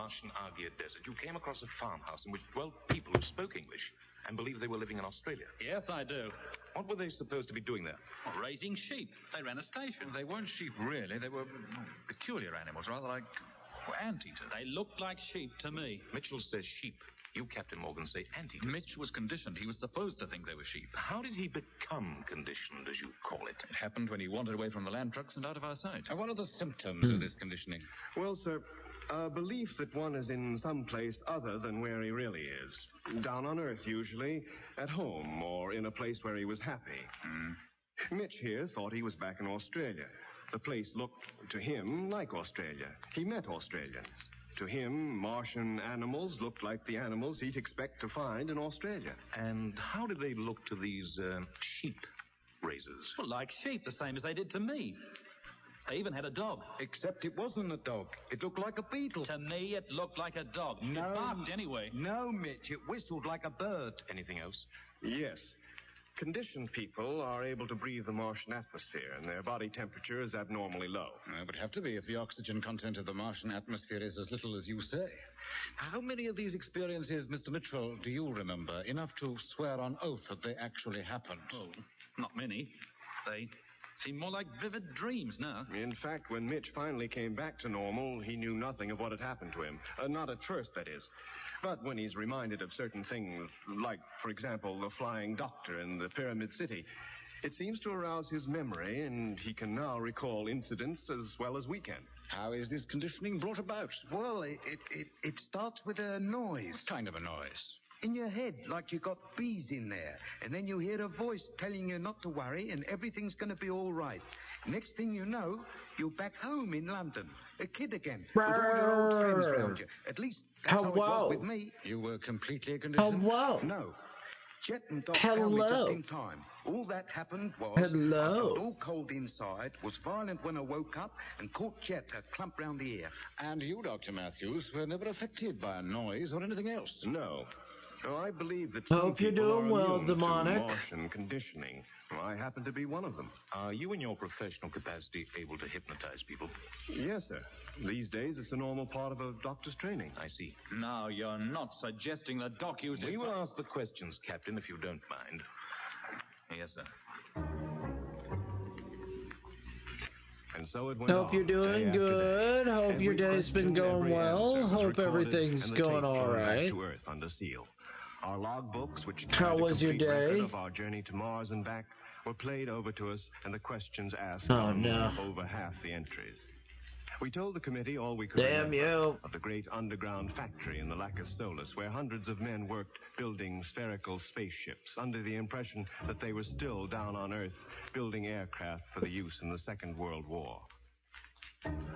Martian Argia Desert, you came across a farmhouse in which dwelt people who spoke English and believed they were living in Australia. Yes, I do. What were they supposed to be doing there? Well, raising sheep. They ran a station. They weren't sheep, really. They were peculiar animals, rather like anteaters. They looked like sheep to me. Mitchell says sheep. You, Captain Morgan, say anteaters. Mitch was conditioned. He was supposed to think they were sheep. How did he become conditioned, as you call it? It happened when he wandered away from the land trucks and out of our sight. And what are the symptoms of this conditioning? Well, sir, a belief that one is in some place other than where he really is. Down on Earth, usually, at home, or in a place where he was happy. Mitch here thought he was back in Australia. The place looked, to him, like Australia. He met Australians. To him, Martian animals looked like the animals he'd expect to find in Australia. And how did they look to these sheep raisers? Well, like sheep, the same as they did to me. They even had a dog. Except it wasn't a dog. It looked like a beetle. To me, it looked like a dog. No. It barked anyway. No, Mitch, it whistled like a bird. Anything else? Yes. Conditioned people are able to breathe the Martian atmosphere, and their body temperature is abnormally low. It would have to be if the oxygen content of the Martian atmosphere is as little as you say. How many of these experiences, Mr. Mitchell, do you remember? Enough to swear on oath that they actually happened? Oh, not many. They seem more like vivid dreams now. In fact, when Mitch finally came back to normal, he knew nothing of what had happened to him. Not at first, that is. But when he's reminded of certain things, like, for example, the flying doctor in the Pyramid City, it seems to arouse his memory, and he can now recall incidents as well as we can. How is this conditioning brought about? Well, it starts with a noise. What kind of a noise? In your head, like you got bees in there. And then you hear a voice telling you not to worry and everything's going to be all right. Next thing you know, you're back home in London. A kid again. With all your old friends around you. At least that's how it was with me. You were completely conditioned? No. Jet and Doc found me just in time. All that happened was I felt all cold inside, was violent when I woke up, and caught Jet a clump round the ear. And you, Dr. Matthews, were never affected by a noise or anything else? No. No, I believe that Hope you're doing well, demonic. Martian conditioning. I happen to be one of them. Are you in your professional capacity able to hypnotize people? Yes, sir. These days, it's a normal part of a doctor's training. I see. No, you're not suggesting that Doc uses... We will ask the questions, Captain, if you don't mind. Yes, sir. And so it went Hope you're doing good. Hope your day's been going well. Hope everything's going all right. To Earth under seal. Our logbooks, which how was your day? Of our journey to Mars and back, were played over to us, and the questions asked over half the entries. We told the committee all we could remember of the great underground factory in the Lacus Solus, where hundreds of men worked building spherical spaceships under the impression that they were still down on Earth building aircraft for the use in the Second World War.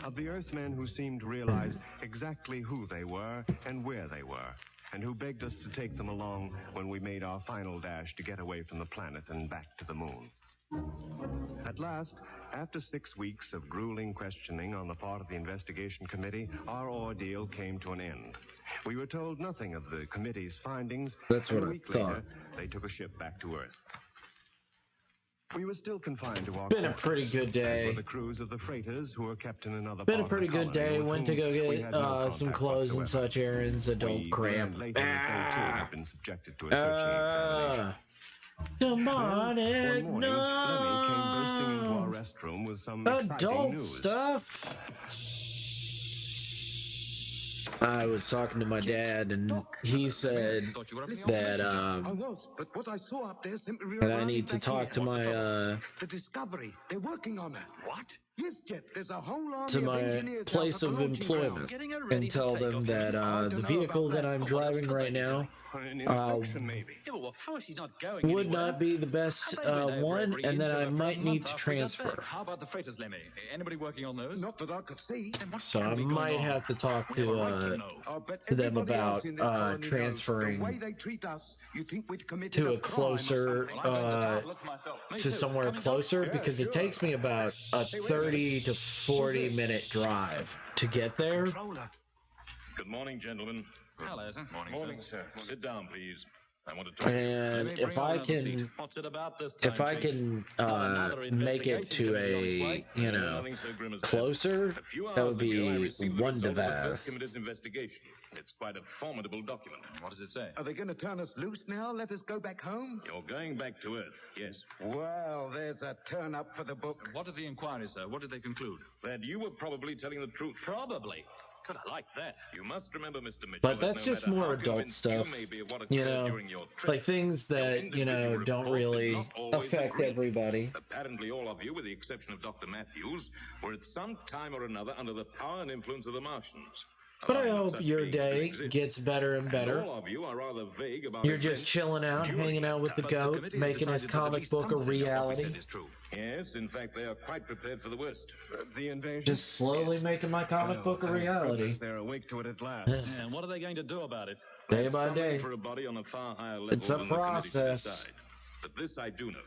Of the Earthmen who seemed to realize exactly who they were and where they were, and who begged us to take them along when we made our final dash to get away from the planet and back to the moon. At last, after 6 weeks of grueling questioning on the part of the investigation committee, our ordeal came to an end. We were told nothing of the committee's findings. That's what and a I week thought. later, they took a ship back to Earth. We were still confined to our Been a pretty good day. as were the crews of the freighters who were kept in another Been a part pretty of the good colony day. with Went to whom go we get had no some contact clothes and whatsoever. such errands. Adult We cramp. learned later that they too had been subjected to a searching examination. Demonic One morning, Lemmy came bursting into our restroom with some exciting adult news. stuff. I was talking to my dad, and he said that I was, but what I saw up there simply that I need to talk to my the Discovery. They're working on it. What? Yes, Jet. There's a whole army to of my engineers place out at of the launching employment ground. and tell them that the vehicle that I'm driving right now An inspection, maybe. Yeah, well, of course he's not going would anywhere. not be the best one, and that I might need to transfer. How about the freighters, Lemmy? Anybody working on those? Not that I could see. So I might have to talk to them about transferring to a closer to somewhere closer, because it takes me about a 30 to 40 minute drive to get there. Good morning, gentlemen. Hello, sir. Morning, sir. Sit down, please. And if I can make it to a, you know, closer, that would be one divive. It's quite a formidable document. What does it say? Are they going to turn us loose now? Let us go back home? You're going back to Earth, yes. Well, there's a turn up for the book. What did the inquiry, sir? What did they conclude? That you were probably telling the truth. Probably. God, I like that. You must remember, Mr. Mitchell. But that's just more adult stuff, you know, like things that, you know, don't really affect everybody. Apparently all of you, with the exception of Dr. Matthews, were at some time or another under the power and influence of the Martians. But I hope your day gets better and better. All of you are rather vague about You're just chilling out, hanging out with the goat, making his comic book a reality. Yes, in fact, they are quite prepared for the worst. The invasion. Just slowly making my comic book a reality. They're awake to it at last. And what are they going to do about it? Day by day. For a body on a far higher level It's a than the committee to process. decide. But this I do know.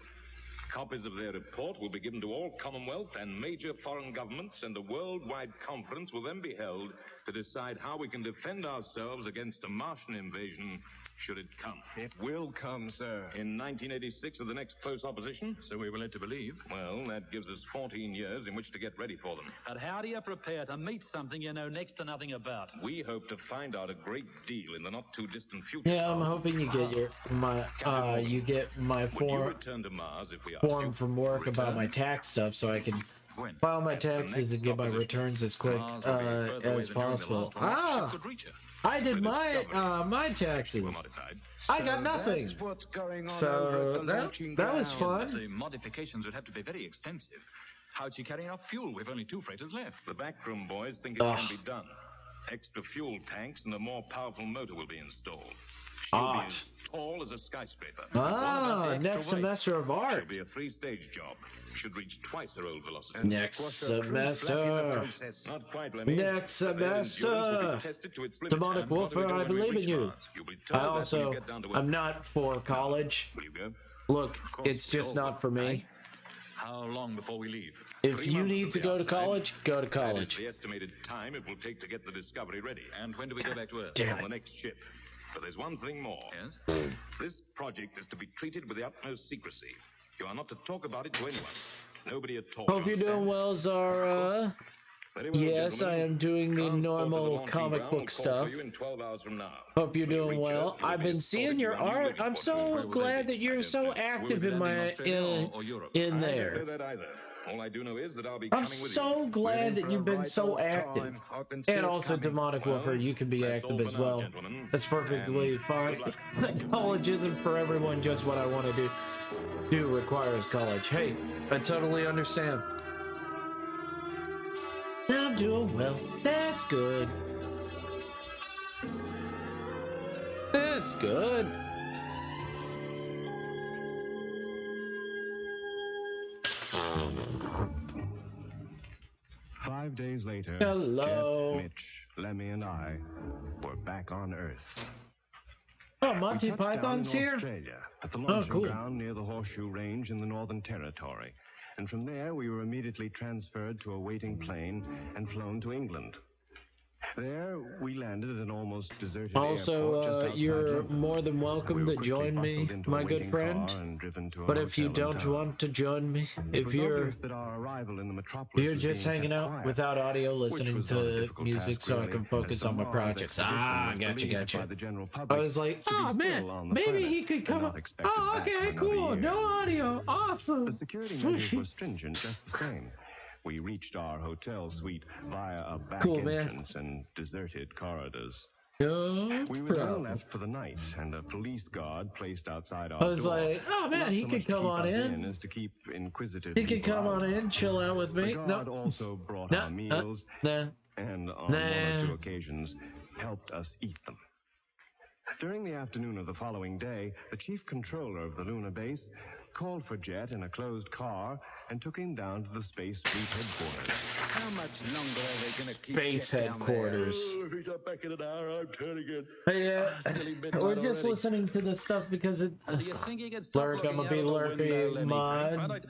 Copies of their report will be given to all Commonwealth and major foreign governments, and a worldwide conference will then be held to decide how we can defend ourselves against a Martian invasion should it come. It will come, sir. In 1986 of the next close opposition? So we were led to believe. Well, that gives us 14 years in which to get ready for them. But how do you prepare to meet something you know next to nothing about? We hope to find out a great deal in the not-too-distant future. Yeah, I'm hoping you get my Would you form return to Mars if we asked you? from work about my tax stuff so I can file my taxes and get my returns as quick as possible. I did my taxes. I got nothing. So that was fun. The modifications would have to be very extensive. How'd you carry enough fuel? We've only 2 freighters left. The backroom boys think it can be done. Extra fuel tanks and a more powerful motor will be installed. She'll be as tall as a skyscraper. Next semester of art. It'll be a 3-stage job. Should reach twice her old velocity. Next semester. Not quite, Lemmy. Next semester. Demonic Warfare, I believe in you. I'm not for college. Will you go? Look, it's just not for me. How long before we leave? If you need to go to college, go to college. That is the estimated time it will take to get the Discovery ready. And when do we go back to Earth? Damn On it. the next ship. But there's one thing more. Yes? This project is to be treated with the utmost secrecy. You are not to talk about it to anyone. Nobody at all. Hope you're doing well, Zara. Very well, Yes, I gentlemen. am doing the Transport to normal launching comic ground book will call stuff. for you in 12 hours from now. Hope you're When you doing reach well. Earth, you'll I've be been seeing escorted your around art. waiting I'm for so you. glad that you're so active in my in I don't know there. that either. All I do know is that I'll be I'm coming with so you. glad that you've been so active. And also Demonic Warfare, you can be That's all active as for now, well. gentlemen. That's perfectly And fine. good luck. College isn't for everyone, just what I want to do. Do requires college. Hey, I totally understand. I'm doing well. That's good. That's good. Five days later, Hello. Jeff, Mitch, Lemmy, and I were back on Earth. Oh, We Monty touched down Python's in here? Australia, at the launching cool. ground near the Horseshoe Range in the Northern Territory. And from there, we were immediately transferred to a waiting plane and flown to England. There, we landed at an almost deserted airport just outside you're London. more than welcome We were to quickly join me, bustled into a my good waiting friend. car and driven to a But if you hotel in don't town. want to join me, It if was you're obvious that our arrival in the metropolis you're was just being hanging kept out quiet, without audio, which listening was not a to difficult music, task, so I really, can focus as on my Mars projects. expedition Ah, was gotcha, believed gotcha. by the general I public was like, to be oh still man, on the maybe planet he could and come not up. expected Oh, back okay, for another cool. year. No audio. Awesome. The security measures Sweet. were stringent just the same. We reached our hotel suite via a back Cool, man. entrance and deserted corridors. No We were then problem. left for the night, and a police guard placed outside our I was door. like, oh man, Not he so could much to come keep on us in. as to keep inquisitive He could people come out. on in, chill out with me. The No, guard also brought no, our meals nah. and on one or two occasions helped us eat them. During the afternoon of the following day, the chief controller of the lunar base called for Jet in a closed car and took him down to the Space Fleet headquarters. How much longer are they going to keep Space headquarters. If he's not back in an hour, I'm turning it. Yeah, we're just listening to this stuff because it. Lurk, I'm gonna be lurking, Mod.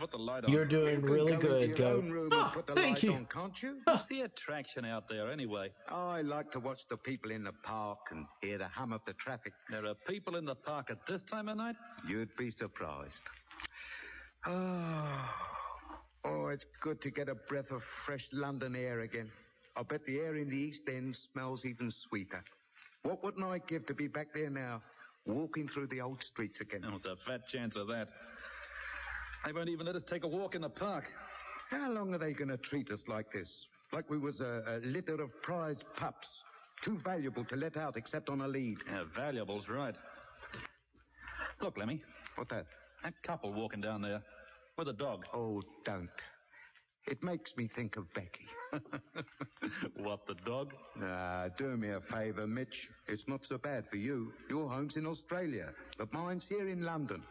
You're doing really good, Goat. Oh, thank you. Can't you? What's the attraction out there, anyway? I like to watch the people in the park and hear the hum of the traffic. There are people in the park at this time of night? You'd be surprised. Oh, it's good to get a breath of fresh London air again. I bet the air in the East End smells even sweeter. What wouldn't I give to be back there now, walking through the old streets again? Oh, there's a fat chance of that. They won't even let us take a walk in the park. How long are they going to treat us like this? Like we was a litter of prize pups, too valuable to let out except on a lead. Yeah, valuable's right. Look, Lemmy. What that? That couple walking down there with a dog. Oh, don't. It makes me think of Becky. What, the dog? Do me a favour, Mitch. It's not so bad for you. Your home's in Australia, but mine's here in London.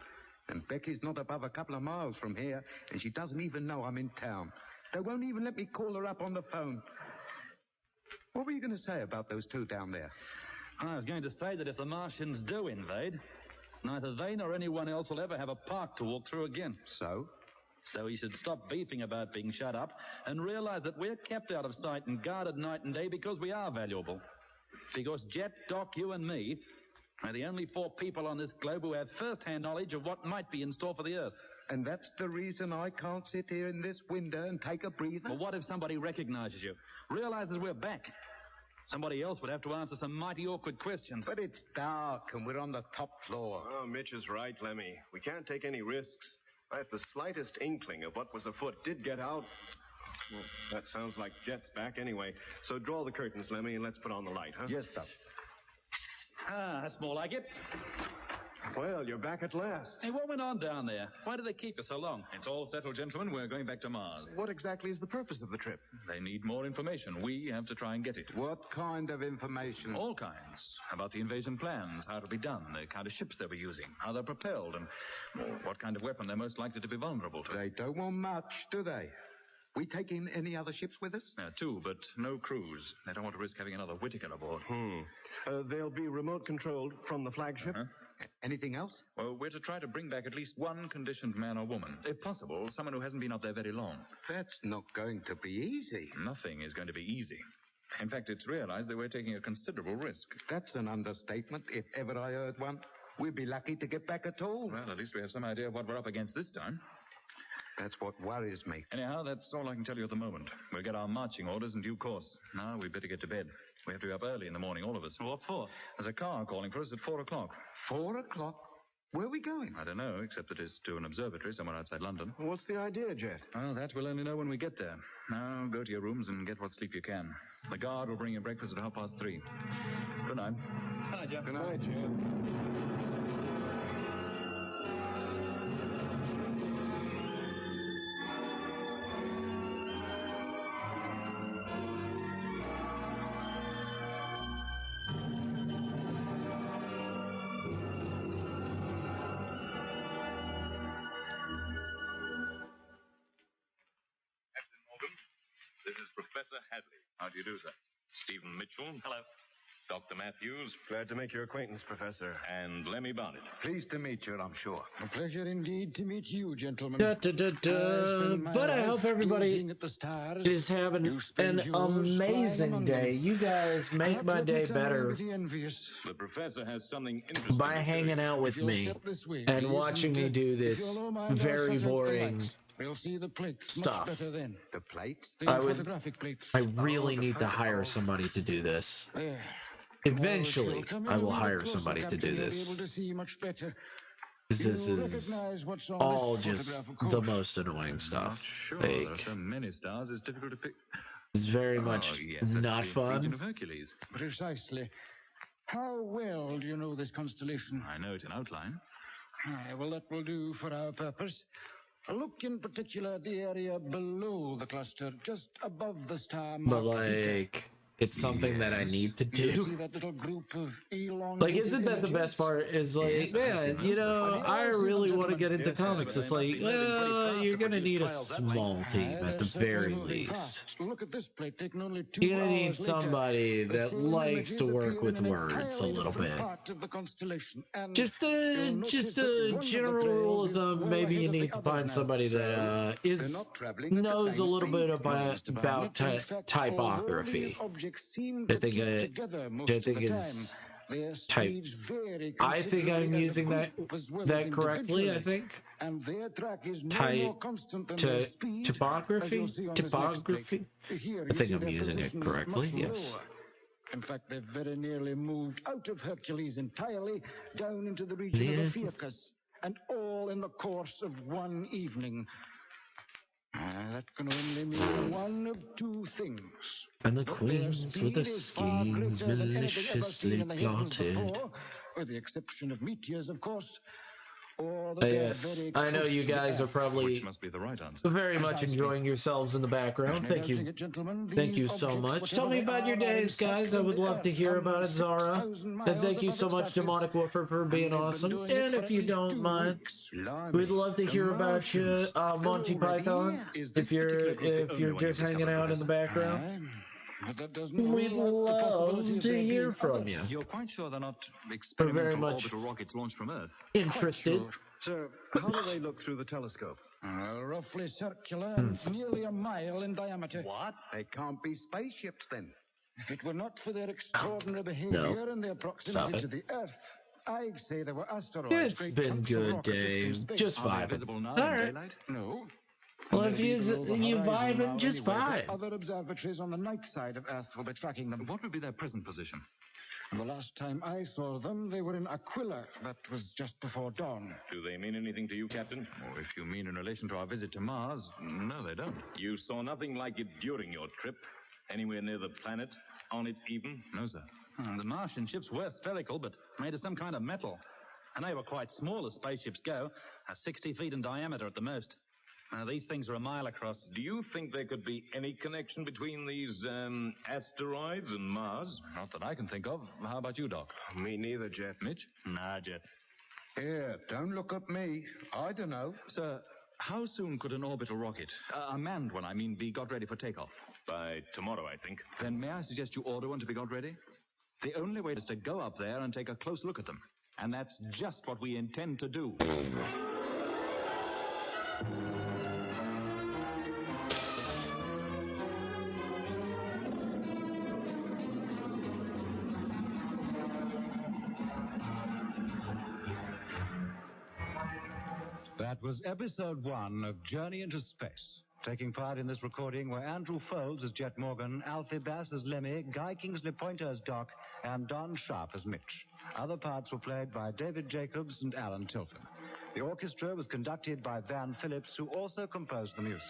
And Becky's not above a couple of miles from here, and she doesn't even know I'm in town. They won't even let me call her up on the phone. What were you going to say about those two down there? I was going to say that if the Martians do invade, neither they nor anyone else will ever have a park to walk through again. So? So he should stop beefing about being shut up and realize that we're kept out of sight and guarded night and day because we are valuable. Because Jet, Doc, you and me are the only 4 people on this globe who have first-hand knowledge of what might be in store for the Earth. And that's the reason I can't sit here in this window and take a breather? Well, what if somebody recognizes you, realizes we're back? Somebody else would have to answer some mighty awkward questions. But it's dark and we're on the top floor. Oh, Mitch is right, Lemmy. We can't take any risks. If the slightest inkling of what was afoot did get out... Well, that sounds like Jet's back anyway. So draw the curtains, Lemmy, and let's put on the light, huh? Yes, sir. Ah, that's more like it. Well, you're back at last. Hey, what went on down there? Why did they keep you so long? It's all settled, gentlemen. We're going back to Mars. What exactly is the purpose of the trip? They need more information. We have to try and get it. What kind of information? All kinds. About the invasion plans, how it'll be done, the kind of ships they'll be using, how they're propelled, and what kind of weapon they're most likely to be vulnerable to. They don't want much, do they? We taking any other ships with us? 2, but no crews. They don't want to risk having another Whittaker aboard. They'll be remote controlled from the flagship? Anything else? Well, we're to try to bring back at least one conditioned man or woman. If possible, someone who hasn't been up there very long. That's not going to be easy. Nothing is going to be easy. In fact, it's realized that we're taking a considerable risk. That's an understatement, if ever I heard one. We'd be lucky to get back at all. Well, at least we have some idea of what we're up against this time. That's what worries me. Anyhow, that's all I can tell you at the moment. We'll get our marching orders in due course. Now, we'd better get to bed. We have to be up early in the morning, all of us. What for? There's a car calling for us at 4 o'clock. 4 o'clock? Where are we going? I don't know, except that it's to an observatory somewhere outside London. What's the idea, Jet? Well, that we'll only know when we get there. Now, go to your rooms and get what sleep you can. The guard will bring you breakfast at 3:30. Good night. Good night, Jeff. Good night, Jet. This is Professor Hadley. How do you do, sir? Stephen Mitchell. Hello. Dr. Matthews. Glad to make your acquaintance, Professor. And Lemmy Bonnet. Pleased to meet you, I'm sure. A pleasure indeed to meet you, gentlemen. But I hope everybody is having an amazing day. You guys make my day better The professor has something interesting by hanging out with me and watching me do this very boring We'll see the plates stuff. much better then. The plates? The I would- photographic plates. I really need to hire somebody to do this. There. Eventually, I will hire somebody to do this. Able to see much better. This You'll is recognize what's on all this just photograph, of the course. most annoying stuff. Sure, there are Like, so many stars, it's difficult to pick. it's very much yes, that's not the region of fun. Hercules. Precisely. How well do you know this constellation? I know it in outline. Aye, well, that will do for our purpose. Look in particular at the area below the cluster, just above the star But marked Theta. like, it's something that I need to do. Like, isn't that the best part? Is like, man, you know, I really want to get into comics. It's like, well, you're gonna need a small team at the very least. You're gonna need somebody that likes to work with words a little bit. Just a general rule of thumb. Maybe you need to find somebody that knows a little bit about typography. I think is type. I think I'm using that correctly. I think typography. I think I'm using it correctly. Yes. In fact, they've very nearly moved out of Hercules entirely down into the region of Ophiuchus, and all in the course of one evening. That can only mean one of two things. And the queens with the schemes maliciously plotted. With the exception of meteors, of course. Yes, I know you guys are probably very much enjoying yourselves in the background. Thank you. Thank you so much. Tell me about your days, guys. I would love to hear about it, Zara. And thank you so much, Demonic Woofer, for being awesome. And if you don't mind, we'd love to hear about you, Monty Python, if you're just hanging out in the background. We'd love to hear from you. You're quite sure they're not We're very much orbital rockets launched from Earth? interested. Sir, how do they look through the telescope? Roughly circular and nearly a mile in diameter. What? They can't be spaceships then. If it were not for their extraordinary behavior and their proximity to the Earth, I'd say there were asteroids. It's been good, Dave. Just vibing. All right. No. Well, if you vibing, just vibe. Other observatories on the night side of Earth will be tracking them. What would be their present position? The last time I saw them, they were in Aquila. That was just before dawn. Do they mean anything to you, Captain? Or if you mean in relation to our visit to Mars, no, they don't. You saw nothing like it during your trip? Anywhere near the planet? On it even? No, sir. The Martian ships were spherical, but made of some kind of metal. And they were quite small as spaceships go, 60 feet in diameter at the most. These things are a mile across. Do you think there could be any connection between these asteroids and Mars? Not that I can think of. How about you, Doc? Me neither, Jet. Mitch? Nah, Jet. Here, don't look at me. I don't know. Sir, how soon could an orbital rocket, a manned one, I mean, be got ready for takeoff? By tomorrow, I think. Then may I suggest you order one to be got ready? The only way is to go up there and take a close look at them. And that's just what we intend to do. That was episode 1 of Journey into Space. Taking part in this recording were Andrew Foulds as Jet Morgan, Alfie Bass as Lemmy, Guy Kingsley Pointer as Doc, and Don Sharp as Mitch. Other parts were played by David Jacobs and Alan Tilton. The orchestra was conducted by Van Phillips, who also composed the music.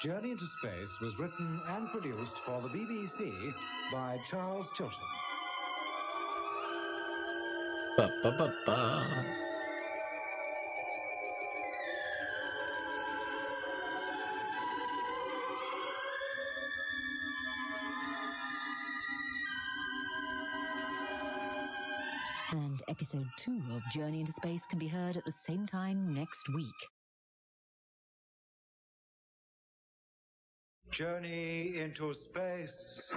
Journey into Space was written and produced for the BBC by Charles Tilton. Ba, ba, ba, ba. And episode 2 of Journey into Space can be heard at the same time next week. Journey into Space.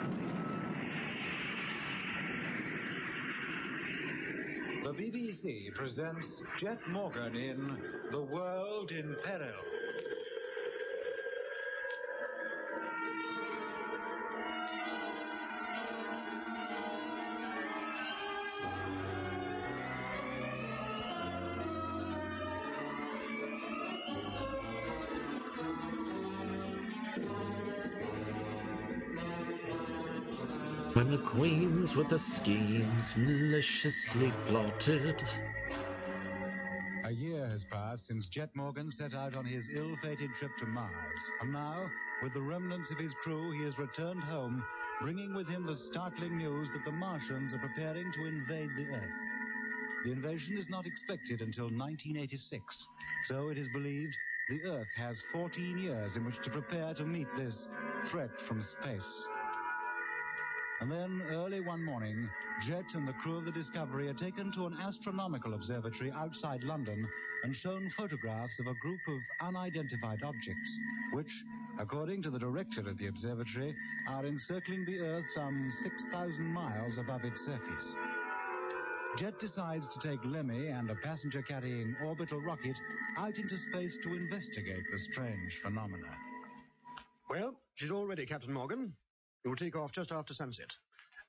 The BBC presents Jet Morgan in The World in Peril. When the queens with the schemes maliciously plotted. A year has passed since Jet Morgan set out on his ill-fated trip to Mars. And now, with the remnants of his crew, he has returned home bringing with him the startling news that the Martians are preparing to invade the Earth. The invasion is not expected until 1986, so it is believed the Earth has 14 years in which to prepare to meet this threat from space. And then, early one morning, Jet and the crew of the Discovery are taken to an astronomical observatory outside London and shown photographs of a group of unidentified objects, which, according to the director of the observatory, are encircling the Earth some 6,000 miles above its surface. Jet decides to take Lemmy and a passenger-carrying orbital rocket out into space to investigate the strange phenomena. Well, she's all ready, Captain Morgan. It will take off just after sunset.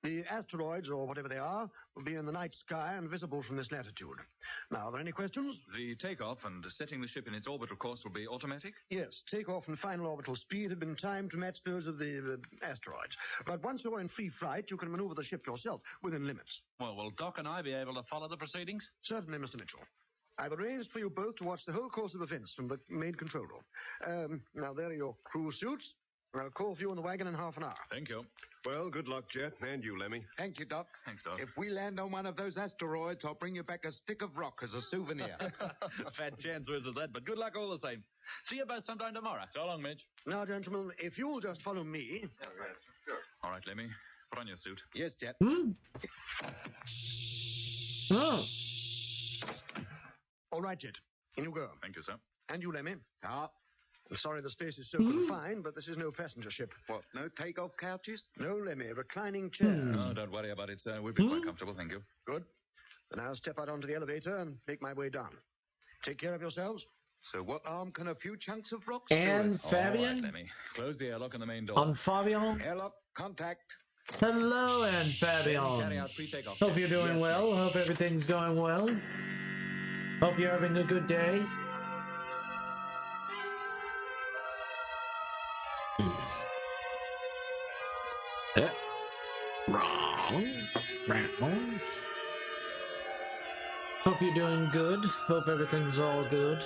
The asteroids, or whatever they are, will be in the night sky and visible from this latitude. Now, are there any questions? The takeoff and setting the ship in its orbital course will be automatic? Yes, takeoff and final orbital speed have been timed to match those of the asteroids. But once you're in free flight, you can maneuver the ship yourself, within limits. Well, will Doc and I be able to follow the proceedings? Certainly, Mr. Mitchell. I've arranged for you both to watch the whole course of events from the main control room. Now, there are your crew suits. I'll call for you in the wagon in half an hour. Thank you. Well, good luck, Jet, and you, Lemmy. Thank you, Doc. Thanks, Doc. If we land on one of those asteroids, I'll bring you back a stick of rock as a souvenir. A fat chance there is of that, but good luck all the same. See you both sometime tomorrow. So long, Mitch. Now, gentlemen, if you'll just follow me... All right, Lemmy. Put on your suit. Yes, Jet. Oh. All right, Jet. In you go. Thank you, sir. And you, Lemmy. Ah, I'm sorry the space is so confined, but this is no passenger ship. what, no takeoff couches? No, Lemmy, reclining chairs. Oh, don't worry about it, sir. We'll be quite comfortable, thank you. Good. Then I'll step out onto the elevator and make my way down. Take care of yourselves. So what harm can a few chunks of rock And do us? Fabian? All right, Lemmy. Close the airlock and the main door. On Fabian? Airlock, contact. Hello, and Carry Fabian. out pre-takeoff. Hope you're doing well. Hope everything's going well. Hope you're having a good day. Wrong. Hope you're doing good. Hope everything's all good.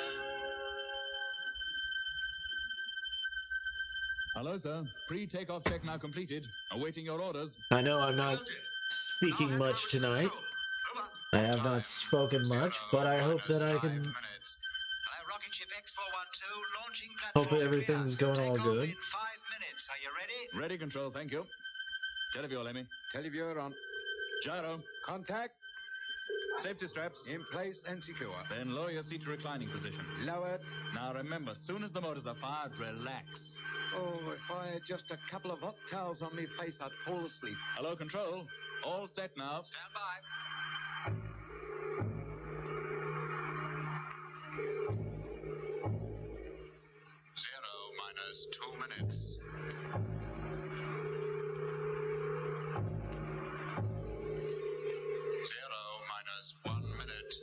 Hello, sir. Pre-takeoff check now completed. Awaiting your orders. I know I'm not speaking much tonight. I have not spoken much, but I hope that I can... Hope everything's going all good. Ready, control, thank you. Televiewer, Lemmy. Televiewer on. Gyro. Contact. Safety straps. In place and secure. Then lower your seat to reclining position. Lowered. Now remember, as soon as the motors are fired, relax. Oh, if I had just a couple of hot towels on my face, I'd fall asleep. Hello, control. All set now. Stand by. 2 minutes. 1 minute.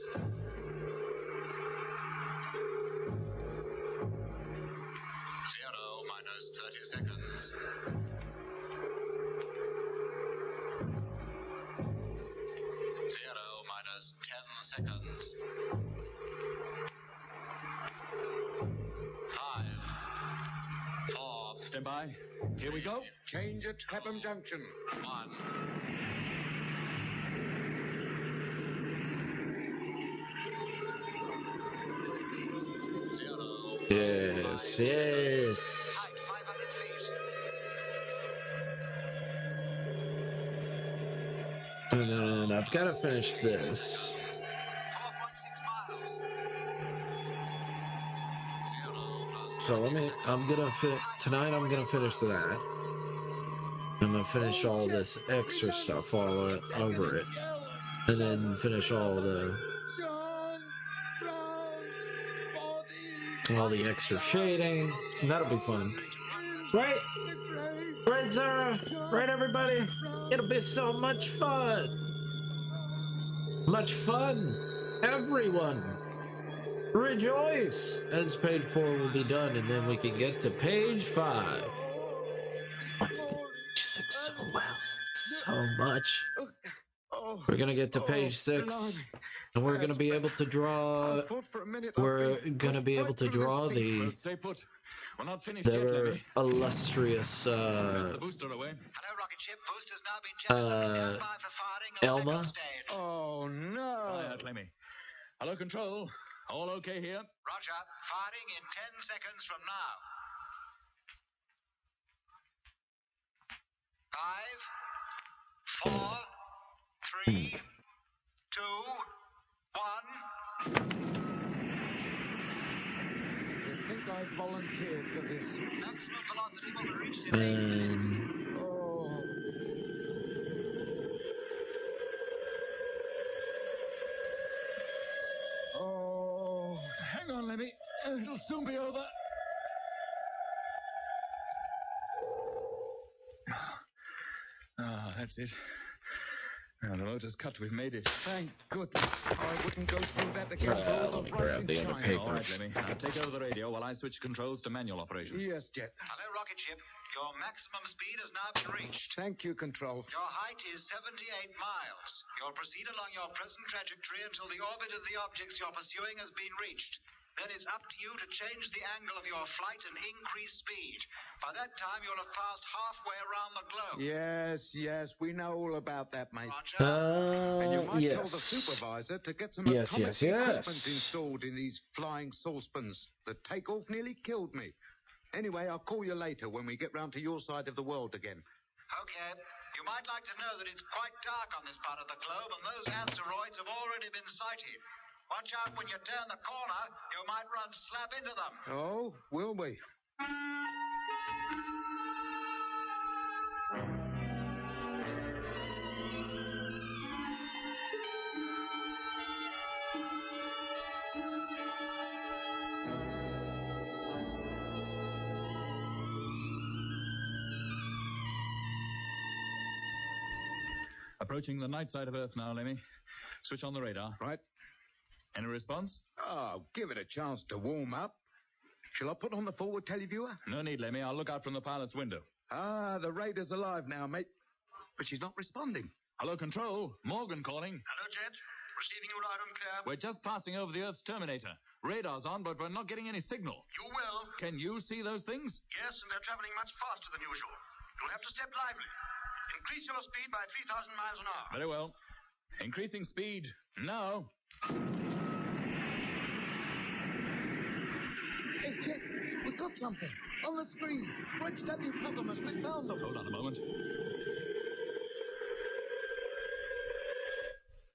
30 seconds. 10 seconds. 5, 4. Stand by. Here we go. Change at Clapham Junction. 1. Yes. And then I've got to finish this. 4.6 miles. So tonight I'm gonna finish that. I'm gonna finish all this extra stuff all over it. And then finish all the extra shading. And that'll be fun. Right? Right, Zara? Right, everybody? It'll be so much fun. Much fun. Everyone. Rejoice! As page 4 will be done, and then we can get to page 5. Page 6 so well. So much. We're gonna get to page 6. And we're gonna be able to draw. We're gonna be able to draw the. Stay put. We're not finished They yet, were Lemmy. illustrious, Hello, rocket ship. Boosters now been jettisoned. Stand by for firing of Elma. second stage. Oh, no. Quiet, Lemmy. Hello, Control. All okay here? Roger. Firing in 10 seconds from now. 5, 4, 3, 2, 1. I think I volunteered for this. Maximum velocity will be reached in 8 minutes. Oh. Oh. Hang on, Lemmy. It'll soon be over. Ah, that's it. Now, the motor's cut. We've made it. Thank goodness. I wouldn't go through that again for all Let the me price grab in the other China. paper. All right, Lemmy. I'll take over the radio while I switch controls to manual operation. Yes, Jet. Hello, rocket ship. Your maximum speed has now been reached. Thank you, Control. Your height is 78 miles. You'll proceed along your present trajectory until the orbit of the objects you're pursuing has been reached. Then it's up to you to change the angle of your flight and increase speed. By that time, you'll have passed halfway around the globe. Yes, we know all about that, mate. Roger. And you might tell the Yes. supervisor to get some Yes, atomic yes, equipment yes. installed in these flying saucepans. The takeoff nearly killed me. Anyway, I'll call you later when we get round to your side of the world again. Okay. You might like to know that it's quite dark on this part of the globe, and those asteroids have already been sighted. Watch out when you turn the corner. You might run slap into them. Oh, will we? Approaching the night side of Earth now, Lemmy. Switch on the radar. Right. Any response? Oh, give it a chance to warm up. Shall I put on the forward televiewer? No need, Lemmy. I'll look out from the pilot's window. Ah, the radar's alive now, mate. But she's not responding. Hello, Control. Morgan calling. Hello, Jet. Receiving you loud and clear. We're just passing over the Earth's terminator. Radar's on, but we're not getting any signal. You will. Can you see those things? Yes, and they're traveling much faster than usual. You'll have to step lively. Increase your speed by 3,000 miles an hour. Very well. Increasing speed now. Hey, Jet, we've got something. On the screen. Right step in front of us. We found them. Hold on a moment.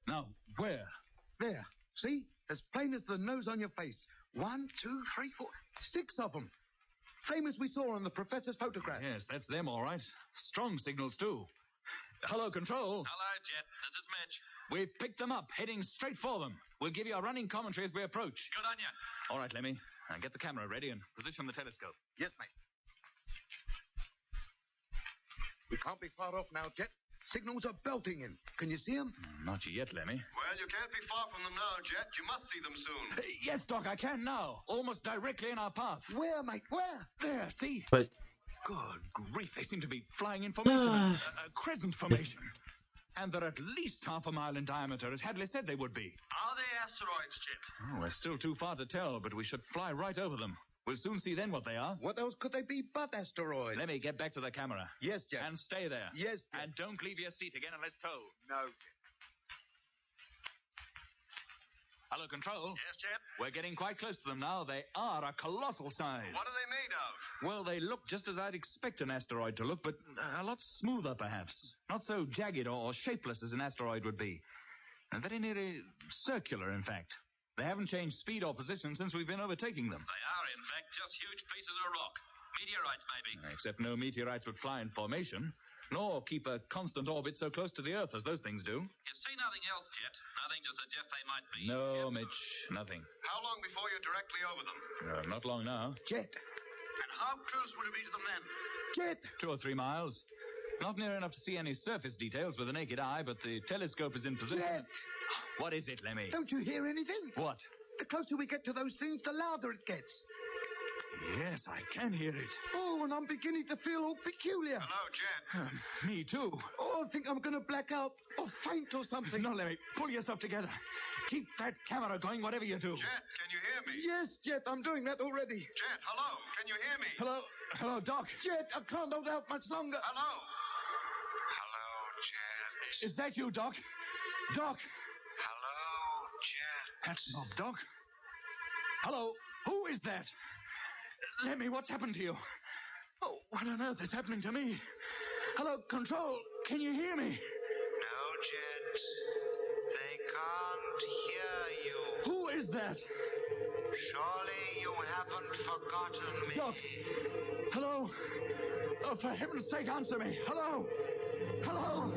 Now, where? There. See? As plain as the nose on your face. 1, 2, 3, 4, 6 of them. Same as we saw on the professor's photograph. Yes, that's them, all right. Strong signals, too. Hello, Control. Hello, Jet. This is Mitch. We've picked them up, heading straight for them. We'll give you a running commentary as we approach. Good on you. All right, Lemmy. Now get the camera ready and position the telescope. Yes, mate. We can't be far off now, Jet. Signals are belting in. Can you see them? Not yet, Lemmy. Well, you can't be far from them now, Jet. You must see them soon. Yes, Doc, I can now. Almost directly in our path. Where, mate? Where? There, see? But Good grief, they seem to be flying in formation. A crescent formation. And they're at least half a mile in diameter, as Hadley said they would be. Are they asteroids, Jet? Oh, we're still too far to tell, but we should fly right over them. We'll soon see then what they are. What else could they be but asteroids? Let me get back to the camera. Yes, Jet. And stay there. Yes, Jet. And don't leave your seat again unless told. No, Jet. Hello, Control. Yes, Jet? We're getting quite close to them now. They are a colossal size. What are they made of? Well, they look just as I'd expect an asteroid to look, but a lot smoother, perhaps. Not so jagged or shapeless as an asteroid would be. And very nearly circular, in fact. They haven't changed speed or position since we've been overtaking them. They are, in fact, just huge pieces of rock. Meteorites, maybe. Except no meteorites would fly in formation, nor keep a constant orbit so close to the Earth as those things do. You see nothing else, Jet? Nothing to suggest they might be. No, Mitch, nothing. How long before you're directly over them? Not long now. Jet. And how close would it be to them then? Jet. 2 or 3 miles. Not near enough to see any surface details with the naked eye, but the telescope is in position. Jet. What is it, Lemmy? Don't you hear anything? What? The closer we get to those things, the louder it gets. Yes, I can hear it. Oh, and I'm beginning to feel all peculiar. Hello, Jet. Me too. Oh, I think I'm going to black out or faint or something. No, Lemmy, pull yourself together. Keep that camera going, whatever you do. Jet, can you hear me? Yes, Jet, I'm doing that already. Jet, hello. Can you hear me? Hello, Doc. Jet, I can't hold out much longer. Hello. Hello, Jet. Is that you, Doc? Doc. Hello, Jet. That's not Doc. Hello, who is that? Lemmy, what's happened to you? Oh, what on earth is happening to me? Hello, Control, can you hear me? No, Jet. They can't hear you. Who is that? Surely you haven't forgotten me. Doc. Hello? Oh, for heaven's sake, answer me. Hello? Hello?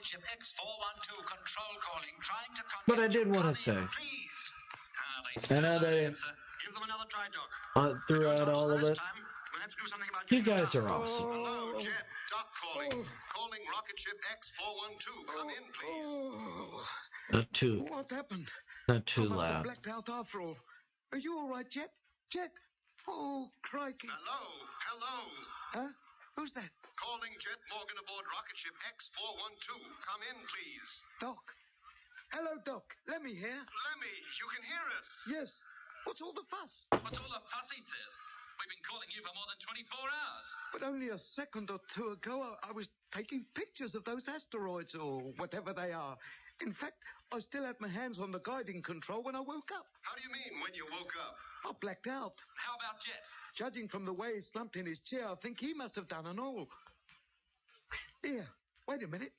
Ship X412 control calling, trying to contact. But I did want to say, I know they give them another try, Doc. throughout all of it, We'll have to do something about you guys are awesome. Hello, Jet. Doc calling. Calling rocket ship X412. Come in, please. What happened? Not too I must have loud. blacked out after all. Are you all right, Jet? Jet? Oh, crikey. Hello. Huh? Who's that? Calling Jet Morgan aboard rocket ship X412. Come in, please. Doc. Hello, Doc. Lemmy here. Lemmy, you can hear us. Yes. What's all the fuss? What's all the fuss, he says? We've been calling you for more than 24 hours. But only a second or two ago, I was taking pictures of those asteroids or whatever they are. In fact, I still had my hands on the guiding control when I woke up. How do you mean, when you woke up? I blacked out. How about Jet? Judging from the way he slumped in his chair, I think he must have done an all. Here, wait a minute.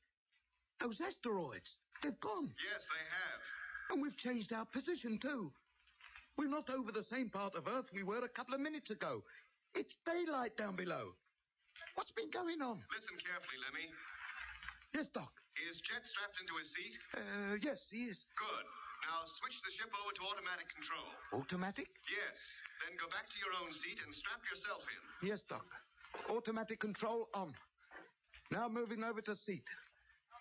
Those asteroids, they've gone. Yes, they have. And we've changed our position, too. We're not over the same part of Earth we were a couple of minutes ago. It's daylight down below. What's been going on? Listen carefully, Lemmy. Yes, Doc. Is Jet strapped into his seat? Yes, he is. Good. Now switch the ship over to automatic control. Automatic? Yes. Then go back to your own seat and strap yourself in. Yes, Doc. Automatic control on. Now moving over to seat.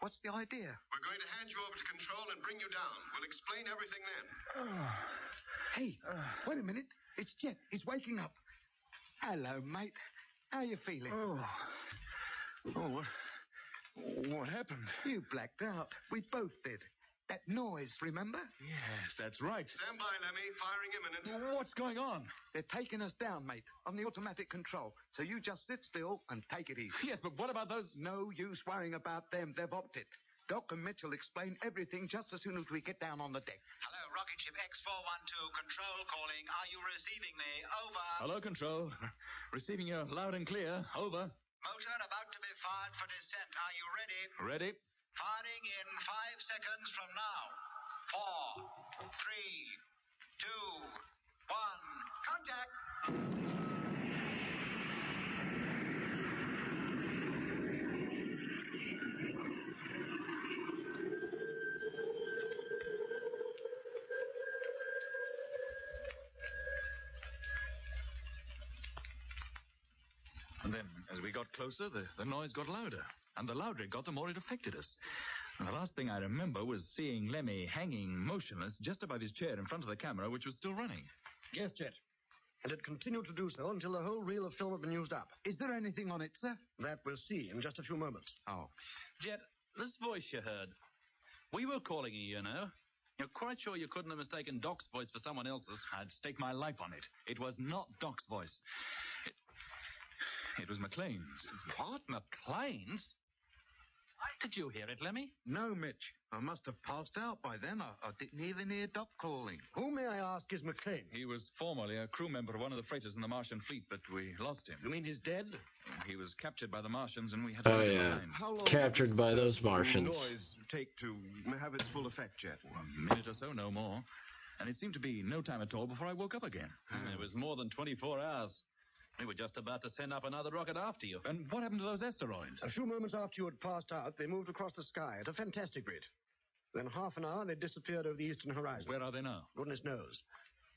What's the idea? We're going to hand you over to control and bring you down. We'll explain everything then. Hey, wait a minute. It's Jet. He's waking up. Hello, mate. How you feeling? What happened? You blacked out. We both did. That noise, remember? Yes, that's right. Stand by, Lemmy. Firing imminent. What's going on? They're taking us down, mate, on the automatic control. So you just sit still and take it easy. Yes, but what about those... No use worrying about them. They've opted. Doc and Mitchell explain everything just as soon as we get down on the deck. Hello, rocket ship X412. Control calling. Are you receiving me? Over. Hello, Control. Receiving you loud and clear. Over. Motor about to be fired for descent. Are you ready? Ready. Firing in 5 seconds from now. 4, 3, 2, 1. Contact! And then, as we got closer, the noise got louder. And the louder it got, the more it affected us. And the last thing I remember was seeing Lemmy hanging motionless just above his chair in front of the camera, which was still running. Yes, Jet. And it continued to do so until the whole reel of film had been used up. Is there anything on it, sir? That we'll see in just a few moments. Oh. Jet, this voice you heard, we were calling you, you know. You're quite sure you couldn't have mistaken Doc's voice for someone else's? I'd stake my life on it. It was not Doc's voice. It was McLean's. What? McLean's? Did you hear it, Lemmy? No, Mitch. I must have passed out by then. I didn't even hear Doc calling. Who, may I ask, is McLean? He was formerly a crew member of one of the freighters in the Martian fleet, but we lost him. You mean he's dead? He was captured by the Martians, and we had to leave him behind. How long Captured by those Martians. Noise take to have its full effect, Jet? A minute or so, no more. And it seemed to be no time at all before I woke up again. It was more than 24 hours. We were just about to send up another rocket after you. And what happened to those asteroids? A few moments after you had passed out, they moved across the sky at a fantastic rate. Then half an hour, they disappeared over the eastern horizon. Where are they now? Goodness knows.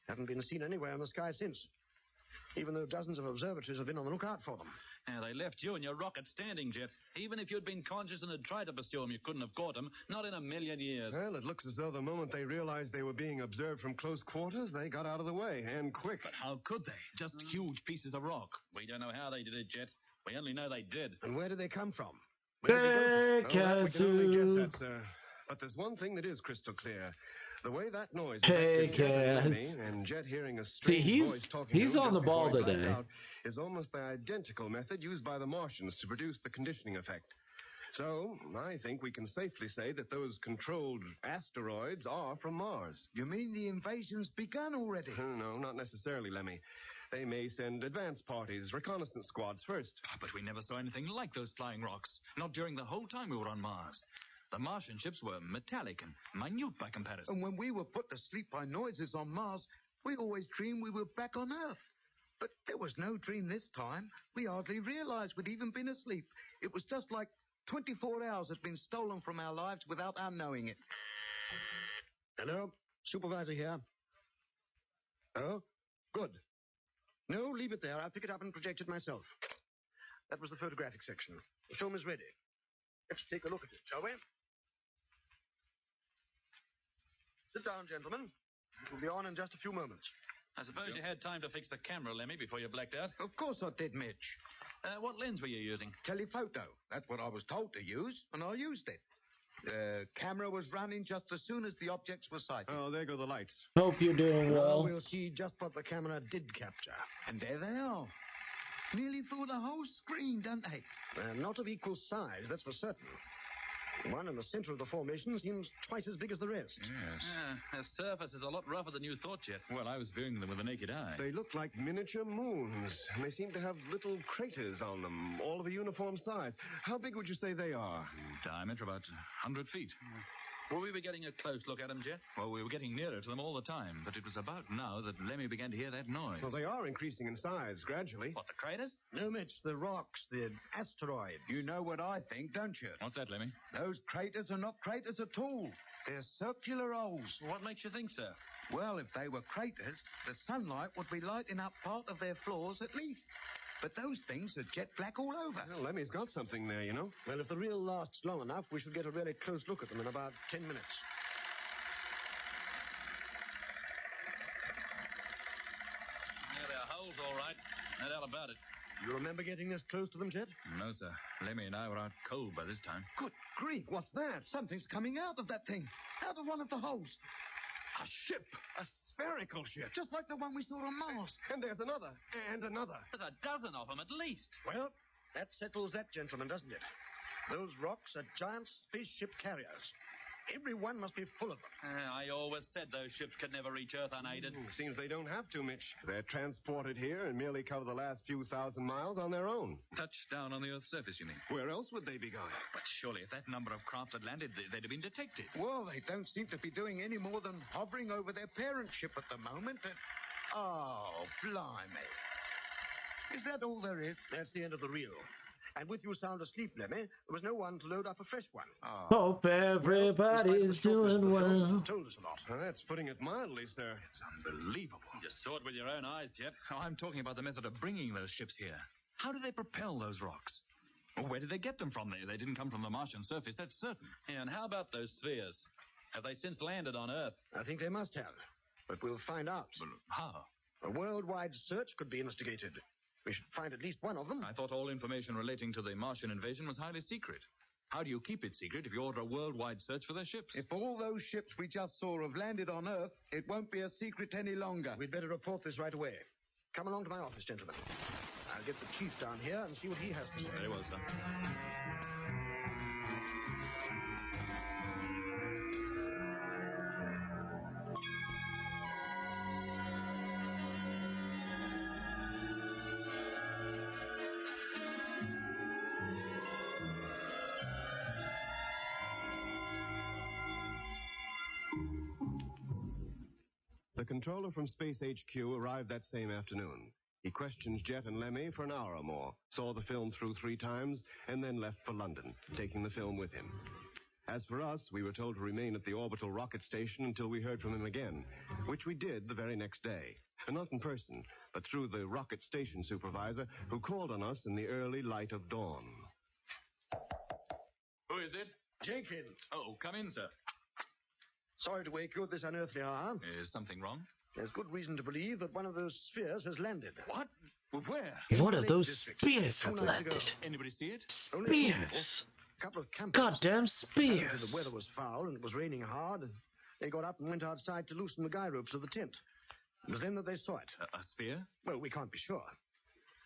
Haven't been seen anywhere in the sky since. Even though dozens of observatories have been on the lookout for them. Yeah, they left you and your rocket standing, Jet. Even if you'd been conscious and had tried to pursue them, you couldn't have caught them. Not in a million years. Well, it looks as though the moment they realized they were being observed from close quarters, they got out of the way, and quick. But how could they? Just huge pieces of rock. We don't know how they did it, Jet. We only know they did. And where did they come from? Where did they go to? Oh, that we can only guess at, sir. But there's one thing that is crystal clear. The way that noise and Jet hearing a strange voice talking he's on the ball today. Is almost the identical method used by the Martians to produce the conditioning effect. So, I think we can safely say that those controlled asteroids are from Mars. You mean the invasion's begun already? No, not necessarily, Lemmy. They may send advance parties, reconnaissance squads first. But we never saw anything like those flying rocks. Not during the whole time we were on Mars. The Martian ships were metallic and minute by comparison. And when we were put to sleep by noises on Mars, we always dreamed we were back on Earth. But there was no dream this time. We hardly realized we'd even been asleep. It was just like 24 hours had been stolen from our lives without our knowing it. Hello? Supervisor here. Oh? Good. No, leave it there. I'll pick it up and project it myself. That was the photographic section. The film is ready. Let's take a look at it, shall we? Sit down, gentlemen. It will be on in just a few moments. I suppose you had time to fix the camera, Lemmy, before you blacked out? Of course I did, Mitch. What lens were you using? Telephoto. That's what I was told to use, and I used it. The camera was running just as soon as the objects were sighted. Oh, there go the lights. Hope you're doing well. We'll see just what the camera did capture. And there they are. Nearly full the whole screen, don't they? Not of equal size, that's for certain. The one in the center of the formation seems twice as big as the rest. Yes. Their surface is a lot rougher than you thought, Jet. Well, I was viewing them with the naked eye. They look like miniature moons, and they seem to have little craters on them, all of a uniform size. How big would you say they are? Diameter about 100 feet. Will we be getting a close look at them, Jet? Well, we were getting nearer to them all the time, but it was about now that Lemmy began to hear that noise. Well, they are increasing in size, gradually. What, the craters? No, Mitch, the rocks, the asteroid. You know what I think, don't you? What's that, Lemmy? Those craters are not craters at all. They're circular holes. What makes you think so? Well, if they were craters, the sunlight would be lighting up part of their floors at least. But those things are jet black all over. Well, Lemmy's got something there, you know. Well, if the reel lasts long enough, we should get a really close look at them in about 10 minutes. Yeah, they're holes, all right. No doubt about it. You remember getting this close to them, Jet? No, sir. Lemmy and I were out cold by this time. Good grief, what's that? Something's coming out of that thing. Out of one of the holes. A ship! A spherical ship! Just like the one we saw on Mars. And there's another, and another. There's a dozen of them at least. Well, that settles that, gentlemen, doesn't it? Those rocks are giant spaceship carriers. Every one must be full of them. I always said those ships could never reach Earth unaided. Seems they don't have to, Mitch. They're transported here and merely cover the last few thousand miles on their own. Touched down on the Earth's surface, you mean? Where else would they be going? But surely if that number of craft had landed, they'd have been detected. Well, they don't seem to be doing any more than hovering over their parent ship at the moment. Oh, blimey. Is that all there is? That's the end of the reel. And with you sound asleep, Lemmy, there was no one to load up a fresh one. Hope everybody's doing well. Told us a lot. Well, that's putting it mildly, sir. It's unbelievable. You saw it with your own eyes, Jet. I'm talking about the method of bringing those ships here. How do they propel those rocks? Well, where did they get them from? They didn't come from the Martian surface, that's certain. Yeah, and how about those spheres? Have they since landed on Earth? I think they must have. But we'll find out. Well, how? A worldwide search could be instigated. We should find at least one of them. I thought all information relating to the Martian invasion was highly secret. How do you keep it secret if you order a worldwide search for their ships? If all those ships we just saw have landed on Earth, it won't be a secret any longer. We'd better report this right away. Come along to my office, gentlemen. I'll get the chief down here and see what he has to say. Very well, sir. The controller from Space HQ arrived that same afternoon. He questioned Jet and Lemmy for an hour or more, saw the film through 3 times, and then left for London, taking the film with him. As for us, we were told to remain at the orbital rocket station until we heard from him again, which we did the very next day. Not in person, but through the rocket station supervisor, who called on us in the early light of dawn. Who is it? Jenkins. Oh, come in, sir. Sorry to wake you at this unearthly hour. Is something wrong? There's good reason to believe that one of those spheres has landed. What? Where? One of those spears have landed. Anybody see it? Spears. A couple of campers. Goddamn The spears. weather was foul and it was raining hard. They got up and went outside to loosen the guy ropes of the tent. It was then that they saw it. A spear? Well, we can't be sure.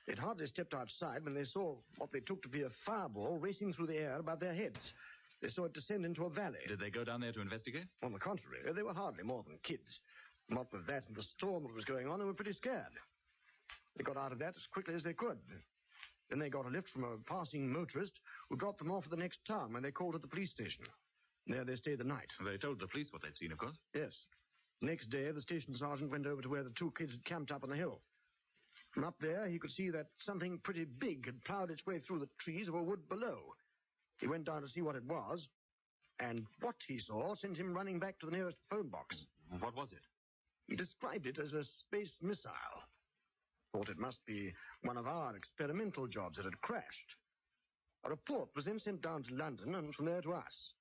They'd hardly stepped outside when they saw what they took to be a fireball racing through the air above their heads. They saw it descend into a valley. Did they go down there to investigate? On the contrary, they were hardly more than kids. What with that and the storm that was going on, they were pretty scared. They got out of that as quickly as they could. Then they got a lift from a passing motorist who dropped them off at the next town when they called at the police station. There they stayed the night. They told the police what they'd seen, of course. Yes. Next day, the station sergeant went over to where the two kids had camped up on the hill. From up there, he could see that something pretty big had plowed its way through the trees of a wood below. He went down to see what it was, and what he saw sent him running back to the nearest phone box. What was it? He described it as a space missile. Thought it must be one of our experimental jobs that had crashed. A report was then sent down to London and from there to us.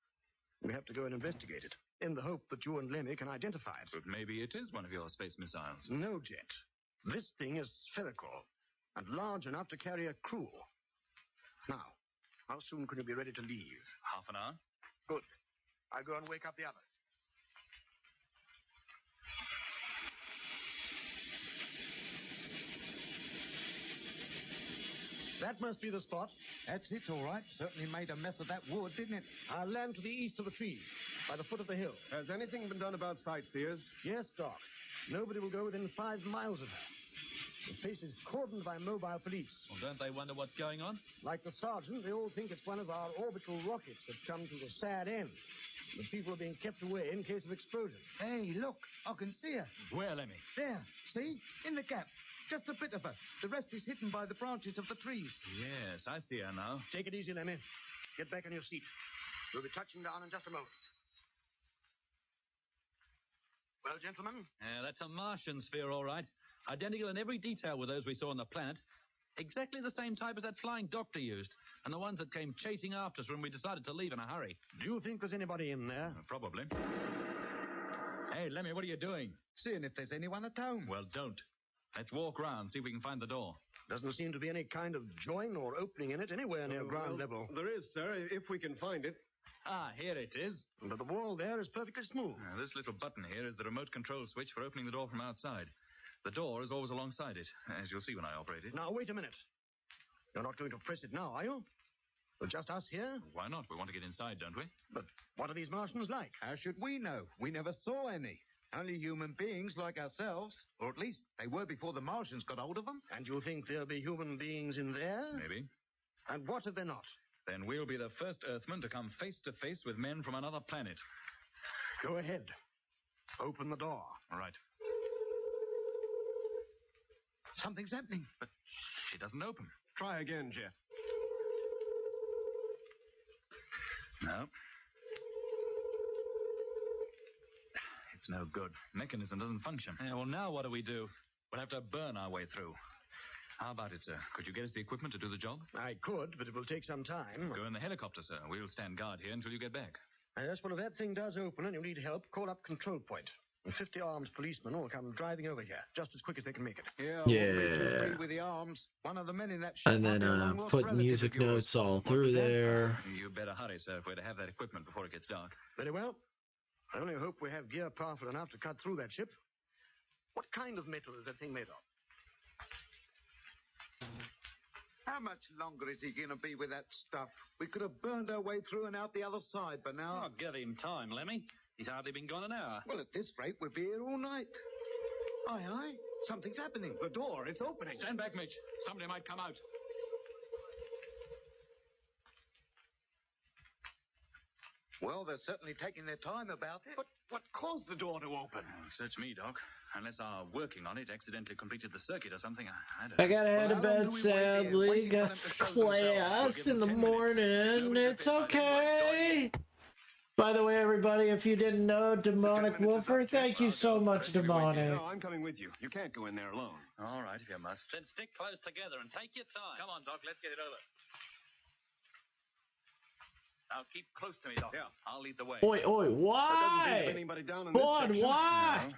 We have to go and investigate it, in the hope that you and Lemmy can identify it. But maybe it is one of your space missiles. No, Jet. This thing is spherical and large enough to carry a crew. Now, how soon can you be ready to leave? Half an hour. Good. I'll go and wake up the others. That must be the spot. That's it, all right. Certainly made a mess of that wood, didn't it? I'll land to the east of the trees, by the foot of the hill. Has anything been done about sightseers? Yes, Doc. Nobody will go within 5 miles of her. The place is cordoned by mobile police. Well, don't they wonder what's going on? Like the sergeant, they all think it's one of our orbital rockets that's come to a sad end. The people are being kept away in case of explosion. Hey, look, I can see her. Where, Lemmy? There, see? In the gap. Just a bit of her. The rest is hidden by the branches of the trees. Yes, I see her now. Take it easy, Lemmy. Get back on your seat. We'll be touching down in just a moment. Well, gentlemen? That's a Martian sphere, all right. Identical in every detail with those we saw on the planet. Exactly the same type as that flying doctor used, and the ones that came chasing after us when we decided to leave in a hurry. Do you think there's anybody in there? Probably. Hey, Lemmy, what are you doing? Seeing if there's anyone at home. Well, don't. Let's walk round, see if we can find the door. Doesn't seem to be any kind of join or opening in it anywhere near ground level. There is, sir, if we can find it. Ah, here it is. But the wall there is perfectly smooth. This little button here is the remote control switch for opening the door from outside. The door is always alongside it, as you'll see when I operate it. Now, wait a minute. You're not going to press it now, are you? Well, just us here? Why not? We want to get inside, don't we? But what are these Martians like? How should we know? We never saw any. Only human beings like ourselves. Or at least they were before the Martians got hold of them. And you think there'll be human beings in there? Maybe. And what if they're not? Then we'll be the first Earthmen to come face to face with men from another planet. Go ahead. Open the door. All right. Something's happening. But she doesn't open. Try again, Jeff. No. It's no good. Mechanism doesn't function. Yeah, well, now what do? We'll have to burn our way through. How about it, sir? Could you get us the equipment to do the job? I could, but it will take some time. Go in the helicopter, sir. We'll stand guard here until you get back. Yes, well, if that thing does open and you need help, call up control point. And 50 armed policemen will come driving over here, just as quick as they can make it. Yeah. With the arms. One of the men in that ship. And then put music notes all through there. You better hurry, sir, if we're to have that equipment before it gets dark. Very well. I only hope we have gear powerful enough to cut through that ship. What kind of metal is that thing made of? How much longer is he going to be with that stuff? We could have burned our way through and out the other side by now. Oh, give him time, Lemmy. He's hardly been gone an hour. Well, at this rate, we'll be here all night. Aye, aye. Something's happening. The door, it's opening. Stand back, Mitch. Somebody might come out. Well, they're certainly taking their time about it. But what caused the door to open? Search me, Doc. Unless our working on it accidentally completed the circuit or something, I don't know. I gotta head to bed, sadly. Got class in the morning. It's okay. By the way, everybody, if you didn't know, Demonic Wolfer, thank you so much, Demonic. No, I'm coming with you. You can't go in there alone. All right, if you must. Then stick close together and take your time. Come on, Doc, let's get it over. Now keep close to me, Doc. Yeah, I'll lead the way. Oi, why? Why? No.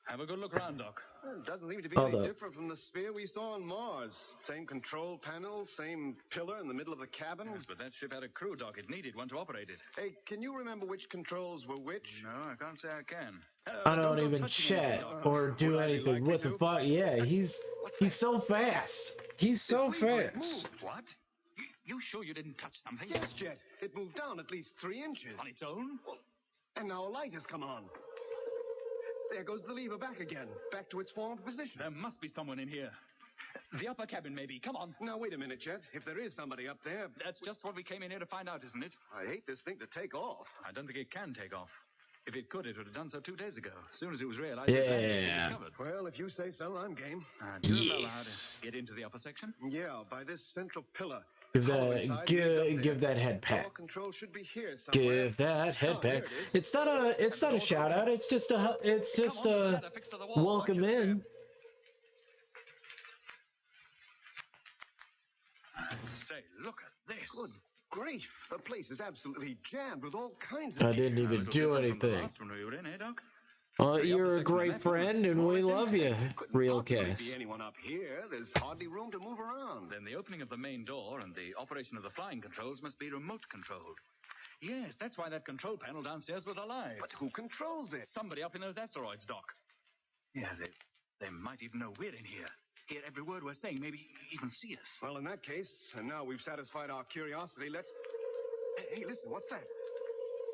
Have a good look around, Doc. Well, it doesn't seem to be any different from the sphere we saw on Mars. Same control panel, same pillar in the middle of the cabin. Yes, but that ship had a crew, Doc. It needed one to operate it. Hey, can you remember which controls were which? No, I can't say I can. I don't even chat or do anything. What the fuck? Yeah, he's so fast. He's so fast. What? You sure you didn't touch something? Yes, Jet. It moved down at least 3 inches. On its own? Well, and now a light has come on. There goes the lever back again, back to its former position. There must be someone in here. The upper cabin, maybe. Come on. Now, wait a minute, Jet. If there is somebody up there... That's just what we came in here to find out, isn't it? I hate this thing to take off. I don't think it can take off. If it could, it would have done so 2 days ago. As soon as it was realized... Yeah. Well, if you say so, I'm game. Do you know how to get into the upper section? Yeah, by this central pillar. Give that head pat. Control should be here somewhere. Give that head pat. It's not a shout out. It's just a welcome in. Say, look at this. Good grief! The place is absolutely jammed with all kinds of. I didn't even do anything. Last one we were in, eh, Doc? You're a great friend, and we love you, real Cass. Be anyone up here. There's hardly room to move around. Then the opening of the main door and the operation of the flying controls must be remote controlled. Yes, that's why that control panel downstairs was alive. But who controls it? Somebody up in those asteroids, Doc. Yeah, they might even know we're in here. Hear every word we're saying, maybe even see us. Well, in that case, and now we've satisfied our curiosity, let's... Hey, listen, what's that?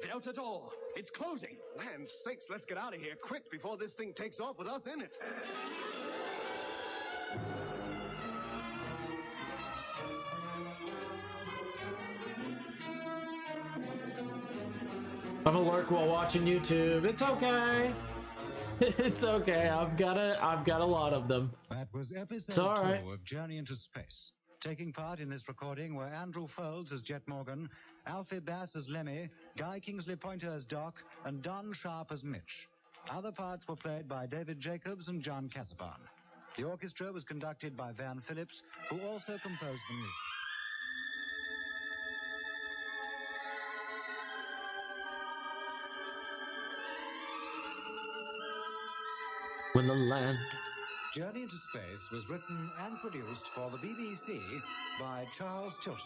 The outer door. It's closing. Land's sakes, let's get out of here quick before this thing takes off with us in it. I'm a lurk while watching YouTube. It's okay. It's okay. I've got a lot of them. That was episode 2 of Journey into Space. Taking part in this recording were Andrew Folds as Jet Morgan, Alfie Bass as Lemmy, Guy Kingsley Pointer as Doc, and Don Sharp as Mitch. Other parts were played by David Jacobs and John Cassapan. The orchestra was conducted by Van Phillips, who also composed the music. When the land... Journey into Space was written and produced for the BBC by Charles Chilton.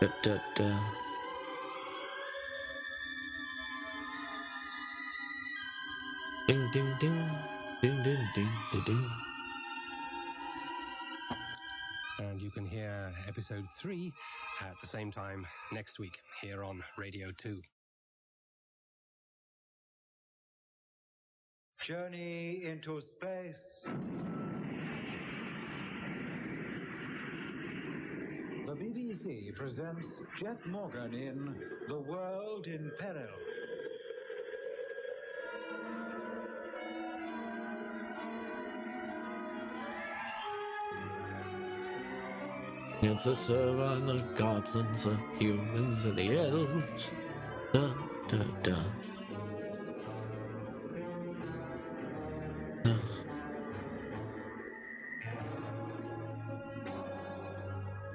Da, da, da. Ding, ding, ding. Ding, ding, ding, ding, ding. And you can hear episode 3 at the same time next week here on Radio 2. Journey into Space. The BBC presents Jet Morgan in The World in Peril. It's a servant, the goblins, the humans, and the elves. Da, da, da.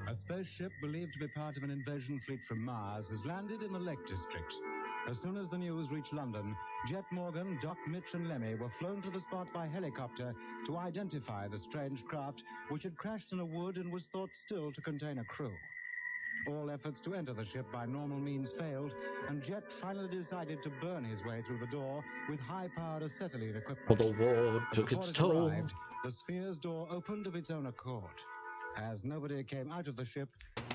A spaceship believed to be part of an invasion fleet from Mars has landed in the Lake District. As soon as the news reached London, Jet Morgan, Doc, Mitch, and Lemmy were flown to the spot by helicopter to identify the strange craft which had crashed in a wood and was thought still to contain a crew. All efforts to enter the ship by normal means failed, and Jet finally decided to burn his way through the door with high-powered acetylene equipment. Well, the war took its toll. Arrived, the sphere's door opened of its own accord. As nobody came out of the ship,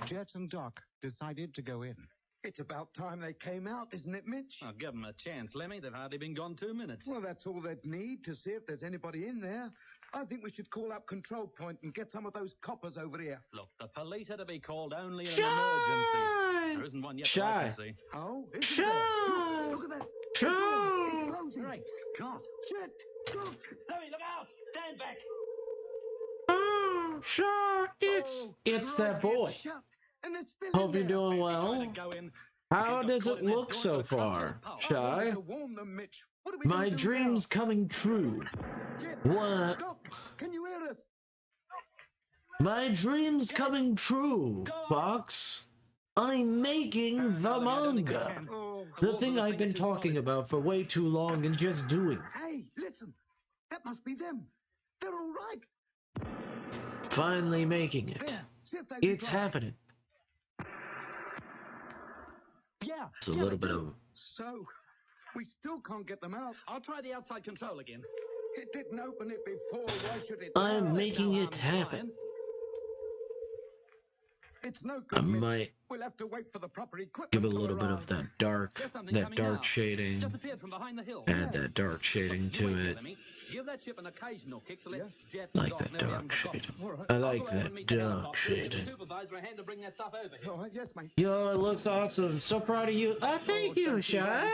Jet and Doc decided to go in. It's about time they came out, isn't it, Mitch? I'll give them a chance, Lemmy. They've hardly been gone 2 minutes. Well, that's all they'd need to see if there's anybody in there. I think we should call up Control Point and get some of those coppers over here. Look, the police are to be called only in an emergency. There isn't one yet that I can see. Oh, isn't there? Look at that. It's closing. Great Scott. Jet, look. Lemmy, look out! Stand back! sure, it's that boy. Hope you're doing well. How does it look so far, Shy? My dream's coming true. What? Can you hear us? My dream's coming true, Fox. I'm making the manga. The thing I've been talking about for way too long and just doing. Hey, listen. That must be them. They're all right. Finally making it. It's happening. Yeah. It's a little bit of... So, we still can't get them out. I'll try the outside control again. It didn't open it before. Why should it? I'm making it happen. It's no good. I might we'll have to wait for the proper equipment. give a little bit of that dark shading. Add that dark shading to it. Give that ship an occasional kick to let Jet like that dark shading. I like that dark shading. Yo, it looks awesome. So proud of you. Thank you, Shy.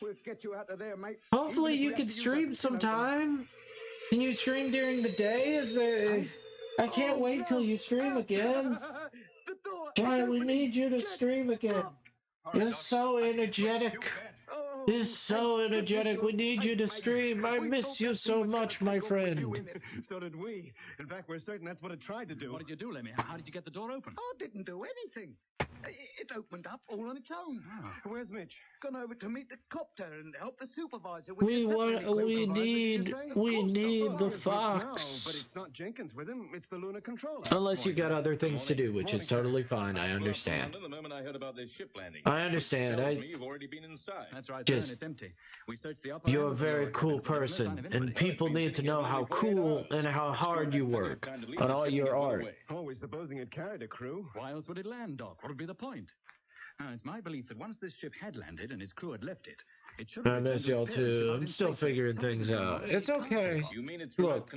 We'll get you out of there, mate. Hopefully you can stream sometime. Can you stream during the day? I can't wait till you stream again. Shy, we need you to stream again. You're so energetic. You're so energetic. We need you to stream. I miss you so much, my friend. So did we. In fact, we're certain that's what it tried to do. What did you do, Lemmy? How did you get the door open? I didn't do anything. It opened up all on its own. Oh. Where's Mitch? Gone over to meet the copter and help the supervisor. We need the Fox. No, but it's not Jenkins with him. It's the lunar controller. Unless you got other things to do, which is totally fine. I understand. The moment I heard about this ship landing, I understand. you've already been inside. That's right. Just, it's empty. We searched the upper you're a very cool person, and people need to know how cool and how hard you work on all your art. Always supposing it carried a crew. Why else would it land, Doc? What would be the point? Now, it's my belief that once this ship had landed and its crew had left it, it should have... I miss y'all too. I'm still figuring things out. It's okay. Look,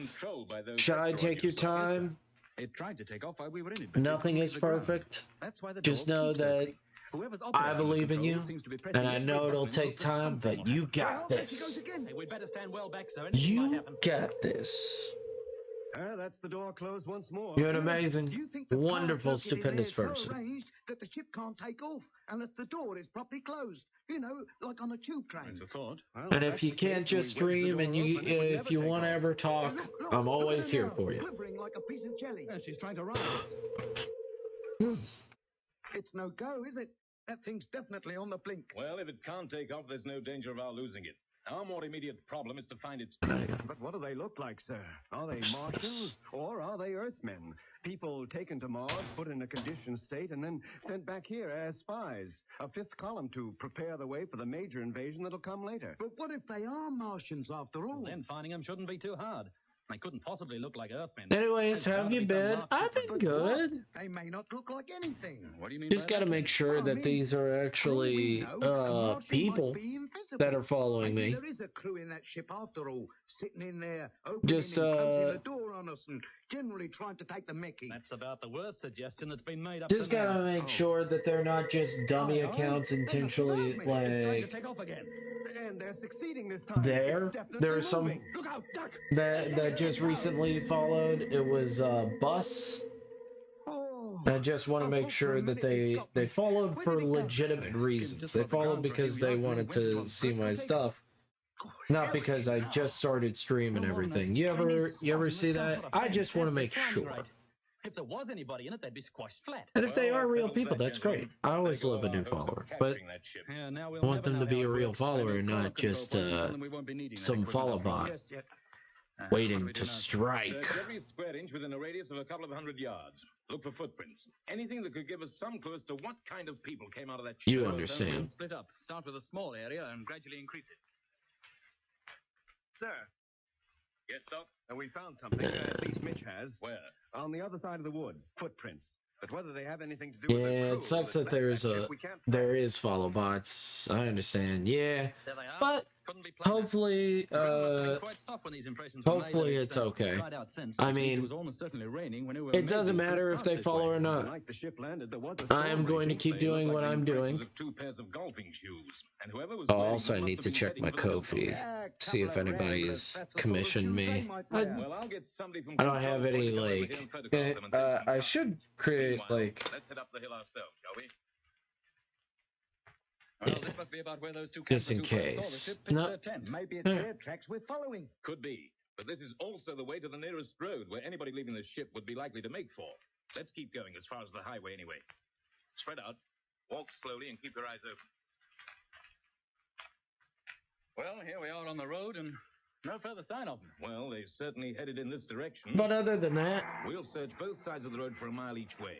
should I take your time? It tried to take off while we were in it. Nothing is perfect. Just know that I believe in you, and I know it'll take time, but you got this. You got this. That's the door closed once more. You're an amazing, wonderful, stupendous person. That the ship can't take off unless the door is properly closed. You know, like on a tube train. That's a thought. And if you can't just stream and if you want to ever talk, I'm always here for you. Quivering like a piece of jelly. She's trying to rise us. It's no go, is it? That thing's definitely on the blink. Well, if it can't take off, there's no danger of our losing it. Our more immediate problem is to find its... But what do they look like, sir? Are they Martians or are they Earthmen? People taken to Mars, put in a conditioned state, and then sent back here as spies. A fifth column to prepare the way for the major invasion that'll come later. But what if they are Martians after all? Then finding them shouldn't be too hard. They couldn't possibly look like Earthmen. Anyways, how have you been? I've been good. They may not look like anything. What do you mean? Just gotta make sure that these are actually people that are following me. There is a crew in that ship after all, sitting in there, opening just and closing the door on us and generally trying to take the mickey. That's about the worst suggestion that's been made up. Just gotta make sure that they're not just dummy accounts intentionally, like... And they're succeeding this time. There are some that just recently followed. It was Bus. I just want to make sure that they followed for legitimate reasons. They followed because they wanted to see my stuff, not because I just started streaming everything. You ever see that? I just want to make sure. If there was anybody in it, they'd be squashed flat. And if they are real people, that's great. I always love a new follower, but I want them to be a real follower and not just some follow bot waiting to strike. Every square inch within a radius of a couple of 100 yards. Look for footprints. Anything that could give us some clue as to what kind of people came out of that ship. You understand. Split up. Start with a small area and gradually increase it. Sir. Yes, Doc? We found something, at least Mitch has. Where? On the other side of the wood. Footprints. But whether they have anything to do with Yeah, it sucks that there is follow bots. I understand. Yeah, but hopefully, hopefully it's okay. I mean, it doesn't matter if they follow or not. I am going to keep doing what I'm doing. Oh, also, I need to check my Ko-fi, see if anybody's commissioned me. I don't have any, like, I should create, like, let's head up the hill ourselves, shall we? Well, this must be about where those two just in case. No. Maybe it's their tracks we're following. Could be. But this is also the way to the nearest road where anybody leaving the ship would be likely to make for. Let's keep going as far as the highway anyway. Spread out. Walk slowly and keep your eyes open. Well, here we are on the road and no further sign of them. Well, they certainly headed in this direction. But other than that... We'll search both sides of the road for a mile each way.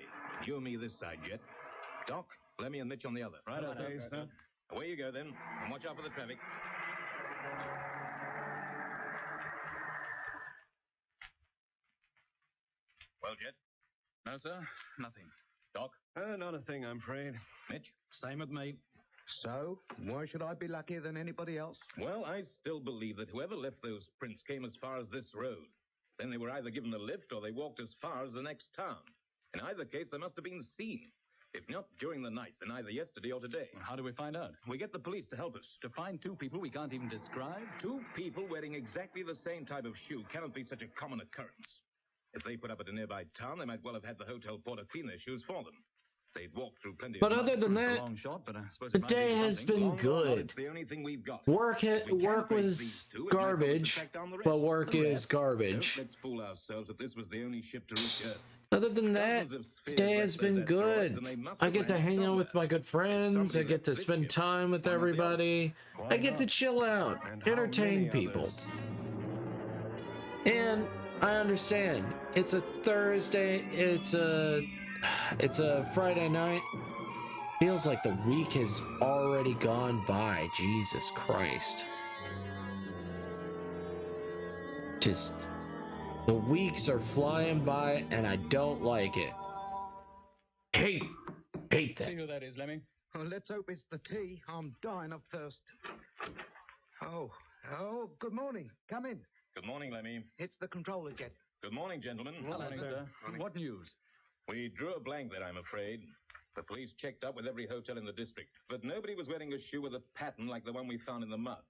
You and me this side, Jet. Doc, Lemmy and Mitch on the other. Right, okay, sir. Away you go, then. And watch out for the traffic. Well, Jet? No, sir. Nothing. Doc? Not a thing, I'm afraid. Mitch? Same with me. So, why should I be luckier than anybody else? Well, I still believe that whoever left those prints came as far as this road. Then they were either given the lift or they walked as far as the next town. In either case, they must have been seen. If not during the night, then either yesterday or today. Well, how do we find out? We get the police to help us. To find two people we can't even describe? Two people wearing exactly the same type of shoe cannot be such a common occurrence. If they put up at a nearby town, they might well have had the hotel porter clean their shoes for them. They'd walked through plenty but of other than that, shot, but I suppose the day has been good. It's the only thing we've got. Work was garbage, but work is garbage. Let's fool ourselves that this was the only ship to reach Earth. Other than that, day has been good. I get to hang out with my good friends. I get to spend time with everybody. I get to chill out, entertain people. And I understand. It's a Thursday. It's a Friday night. Feels like the week has already gone by. Jesus Christ. Just... the weeks are flying by, and I don't like it. Hate that. See who that is, Lemmy? Well, let's hope it's the tea. I'm dying of thirst. Oh, good morning. Come in. Good morning, Lemmy. It's the controller, Jet. Good morning, gentlemen. Hello, sir. Morning. What news? We drew a blank there, I'm afraid. The police checked up with every hotel in the district, but nobody was wearing a shoe with a pattern like the one we found in the mud.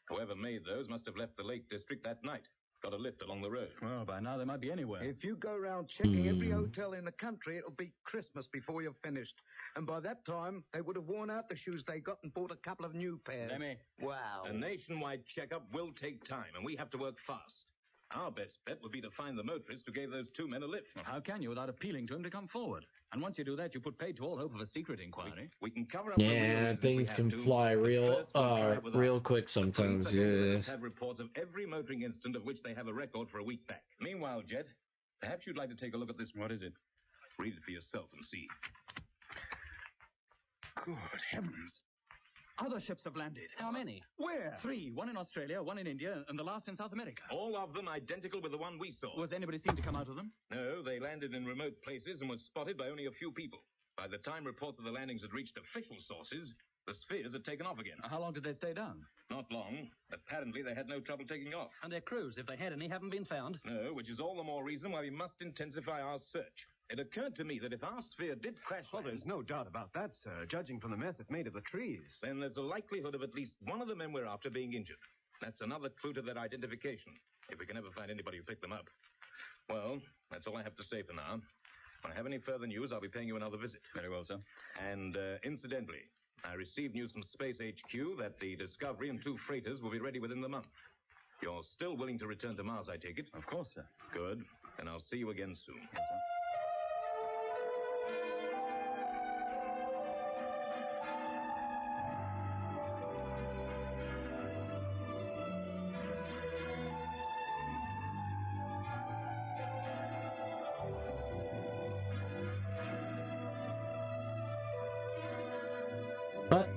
Whoever made those must have left the Lake District that night. Got a lift along the road. Well, by now they might be anywhere. If you go around checking every hotel in the country, it'll be Christmas before you're finished. And by that time, they would have worn out the shoes they got and bought a couple of new pairs. Lemmy. Wow. A nationwide checkup will take time, and we have to work fast. Our best bet would be to find the motorist who gave those two men a lift. Well, how can you without appealing to him to come forward? And once you do that, you put paid to all hope of a secret inquiry. We can cover up. Yeah, things can fly real quick sometimes. Yeah. Have reports of every motoring incident of which they have a record for a week back. Meanwhile, Jet, perhaps you'd like to take a look at this. What is it? Read it for yourself and see. Good heavens. Other ships have landed. How many? Where? 3. One in Australia, one in India, and the last in South America. All of them identical with the one we saw. Was anybody seen to come out of them? No, they landed in remote places and were spotted by only a few people. By the time reports of the landings had reached official sources, the spheres had taken off again. How long did they stay down? Not long. Apparently, they had no trouble taking off. And their crews, if they had any, haven't been found? No, which is all the more reason why we must intensify our search. It occurred to me that if our sphere did crash... Well, there's no doubt about that, sir, judging from the mess it made of the trees. Then there's a likelihood of at least one of the men we're after being injured. That's another clue to their identification, if we can ever find anybody who picked them up. Well, that's all I have to say for now. When I have any further news, I'll be paying you another visit. Very well, sir. And, incidentally, I received news from Space HQ that the Discovery and 2 freighters will be ready within the month. You're still willing to return to Mars, I take it? Of course, sir. Good. Then I'll see you again soon. Yes, sir. But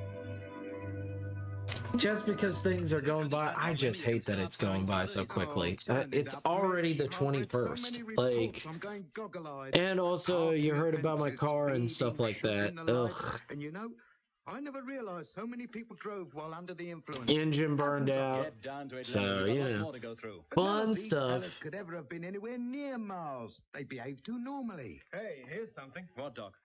just because things are going by, I just hate that it's going by so quickly. It's already the 21st. Like, and also you heard about my car and stuff like that. Ugh. And you know, I never realized so many people drove while under the influence. Engine burned out. So, you know, fun stuff. Could ever have been anywhere near Mars. They behave too normally. Hey, here's something. What, Doc?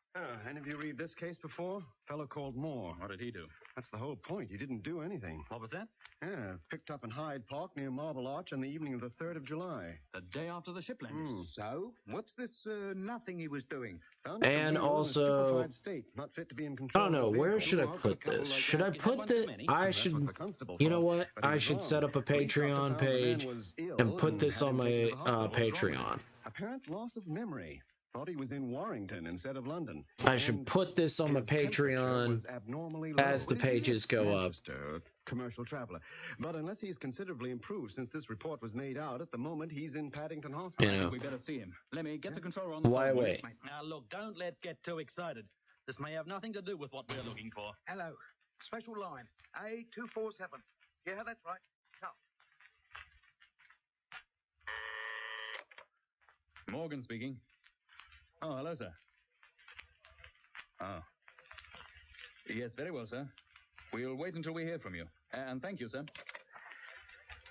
Any of you read this case before? Fellow called Moore. What did he do? That's the whole point. He didn't do anything. What was that? Yeah, picked up in Hyde Park near Marble Arch on the evening of the 3rd of July. The day after the ship landed. So, what's this nothing he was doing? And also, state, not fit to be in I control don't know, where should I put this? Should I put the, I should, you know what? I should set up a Patreon page and put this on my Patreon. Apparent loss of memory. Thought he was in Warrington instead of London. I should put this on my Patreon as the pages go up. Commercial traveler. But unless he's considerably improved since this report was made out, at the moment he's in Paddington Hospital. You know. We better see him. Let me get the controller on the Why phone. wait? Now look, don't let's get too excited. This may have nothing to do with what we're looking for. Hello. Special line. A247. Yeah, that's right. Come. Morgan speaking. Oh, hello, sir. Oh. Yes, very well, sir. We'll wait until we hear from you. And thank you, sir.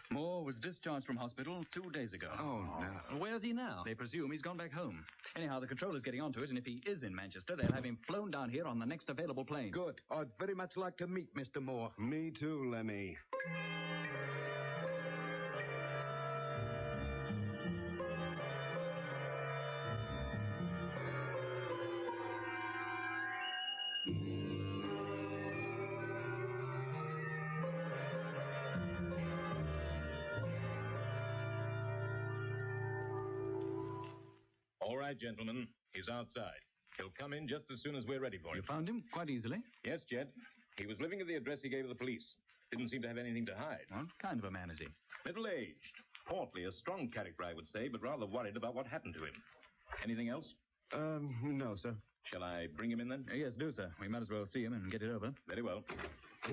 Moore was discharged from hospital 2 days ago. Oh, no. Where's he now? They presume he's gone back home. Anyhow, the controller's getting onto it, and if he is in Manchester, they'll have him flown down here on the next available plane. Good. I'd very much like to meet Mr. Moore. Me too, Lemmy. All right, gentlemen. He's outside. He'll come in just as soon as we're ready for him. You found him quite easily? Yes, Jed. He was living at the address he gave the police. Didn't seem to have anything to hide. What kind of a man is he? Middle-aged. Portly, a strong character, I would say, but rather worried about what happened to him. Anything else? No, sir. Shall I bring him in, then? Yes, do, sir. We might as well see him and get it over. Very well.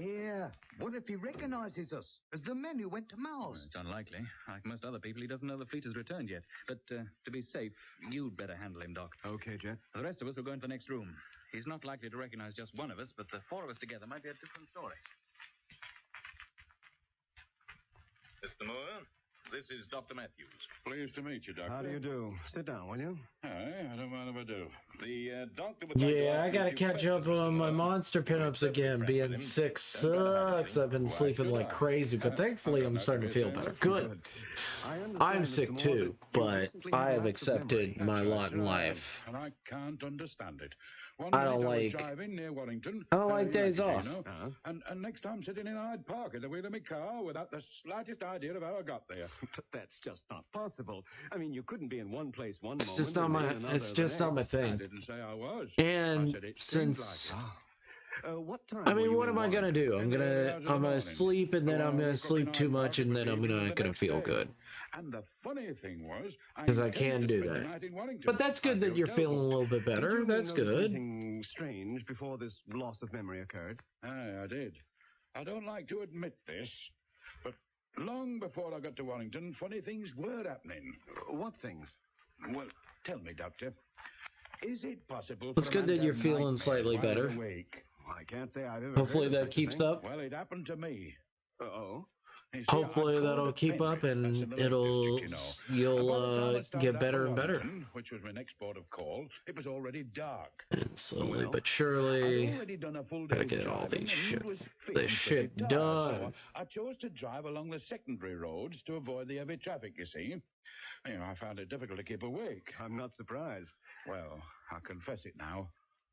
Yeah. What if he recognizes us as the men who went to Mars? Well, it's unlikely. Like most other people, he doesn't know the fleet has returned yet. But to be safe, you'd better handle him, Doc. Okay, Jet. The rest of us will go into the next room. He's not likely to recognize just one of us, but the four of us together might be a different story. Mr. Moore, this is Dr. Matthews. Pleased to meet you, Doctor. How do you do? Sit down, will you? Hi, I don't mind if I do. The doctor would like to Yeah, ask I gotta you catch up on my monster pinups again. Being sick sucks. I've been sleeping like crazy, but thankfully I'm starting to feel better. Good. I'm sick too, but I have accepted my lot in life. And I can't understand it. I don't like days off. And next time sitting in Hyde Park at the wheel of my car without the slightest idea of how I got there. But that's just not possible. I mean, you couldn't be in one place one It's moment. just not my. It's just not my I thing. didn't say I was. And I said it seemed since. What time? I mean, what am I gonna do? I'm gonna sleep, and then I'm gonna sleep too much, and then I'm not gonna feel good. And the funny thing was, Because I can do that. But that's good that you're feeling a little bit better. That's good. Something strange before this loss of memory occurred. Aye, I did. I don't like to admit this, but long before I got to Warrington, funny things were happening. What things? Well, tell me, Doctor, is it possible? It's good that you're feeling slightly better. I can't say I've ever. Hopefully that keeps up. Well, it happened to me. Uh-oh. Hopefully that'll keep up, and you'll get better and better. Which was my next port of call. It was already dark. And slowly but surely, gotta get all this shit done. I chose to drive along the secondary roads to avoid the heavy traffic, you see. You know, I found it difficult to keep awake. I'm not surprised. Well, I confess it now.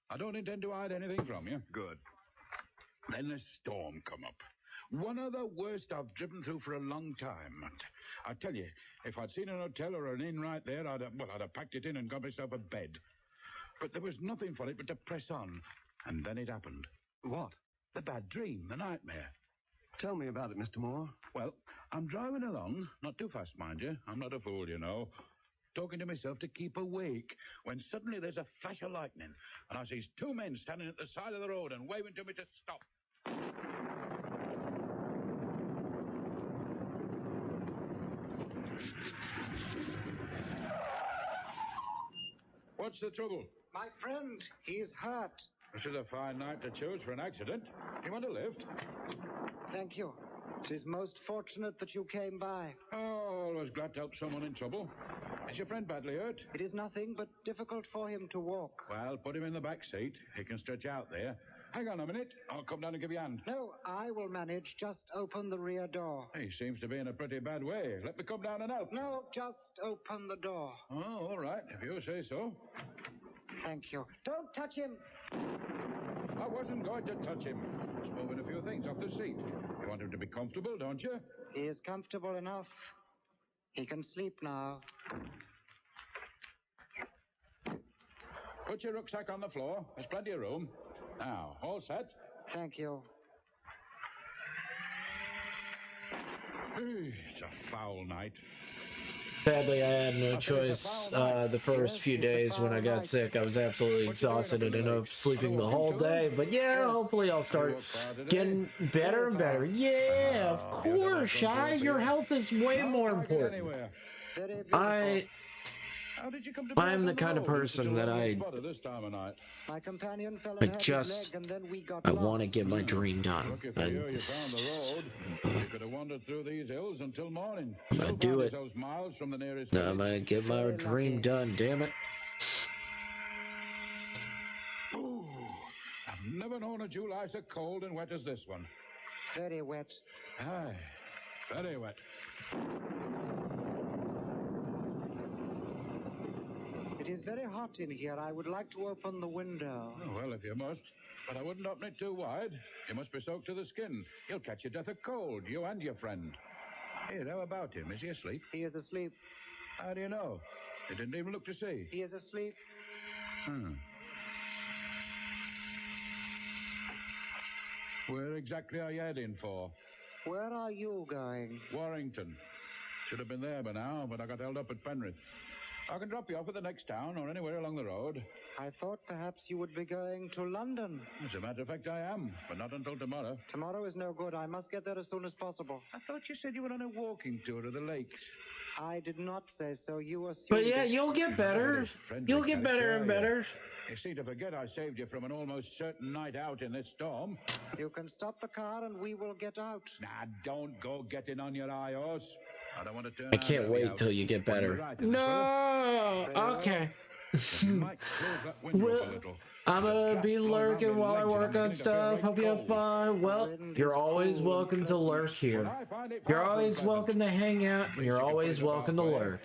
I don't intend to hide anything from you. Good. Then the storm come up. One of the worst I've driven through for a long time. And I tell you, if I'd seen an hotel or an inn right there, I'd have packed it in and got myself a bed. But there was nothing for it but to press on. And then it happened. What? The bad dream, the nightmare. Tell me about it, Mr. Moore. Well, I'm driving along, not too fast, mind you. I'm not a fool, you know. Talking to myself to keep awake, when suddenly there's a flash of lightning, and I sees two men standing at the side of the road and waving to me to stop. What's the trouble? My friend, he is hurt. This is a fine night to choose for an accident. You want a lift? Thank you. It is most fortunate that you came by. Oh, always glad to help someone in trouble. Is your friend badly hurt? It is nothing but difficult for him to walk. Well, put him in the back seat. He can stretch out there. Hang on a minute. I'll come down and give you a hand. No, I will manage. Just open the rear door. He seems to be in a pretty bad way. Let me come down and help. No, just open the door. Oh, all right, if you say so. Thank you. Don't touch him. I wasn't going to touch him. Just moving a few things off the seat. You want him to be comfortable, don't you? He is comfortable enough. He can sleep now. Put your rucksack on the floor. There's plenty of room. Now, all set? Thank you. It's a foul night. Sadly, I had no choice the first few days when I got sick. I was absolutely exhausted and ended up sleeping the whole day. But yeah, hopefully I'll start getting better and better. Yeah, of course, Shy. Your health is way more important. I'm the kind of person that I want to get my dream done. I'm gonna do it. I'm gonna get my dream done, damn it. Ooh, I've never known a July so cold and wet as this one. Very wet. Aye, very wet. It is very hot in here. I would like to open the window. Oh, well, if you must. But I wouldn't open it too wide. You must be soaked to the skin. You'll catch your death of cold, you and your friend. Here, how about him? Is he asleep? He is asleep. How do you know? He didn't even look to see. He is asleep. Where exactly are you heading for? Where are you going? Warrington. Should have been there by now, but I got held up at Penrith. I can drop you off at the next town or anywhere along the road. I thought perhaps you would be going to London. As a matter of fact, I am, but not until tomorrow. Tomorrow is no good. I must get there as soon as possible. I thought you said you were on a walking tour to the lakes. I did not say so. You assumed. But yeah, you'll get better. You'll get better and better. You seem to forget I saved you from an almost certain night out in this storm. You can stop the car and we will get out. Nah, don't go getting on your high horse. I don't want to turn. I can't wait till you get better. No. Okay. Well, I'm gonna be lurking while I work on stuff. Hope you have fun. Well, you're always welcome to lurk here. You're always welcome to hang out, and you're always welcome to lurk.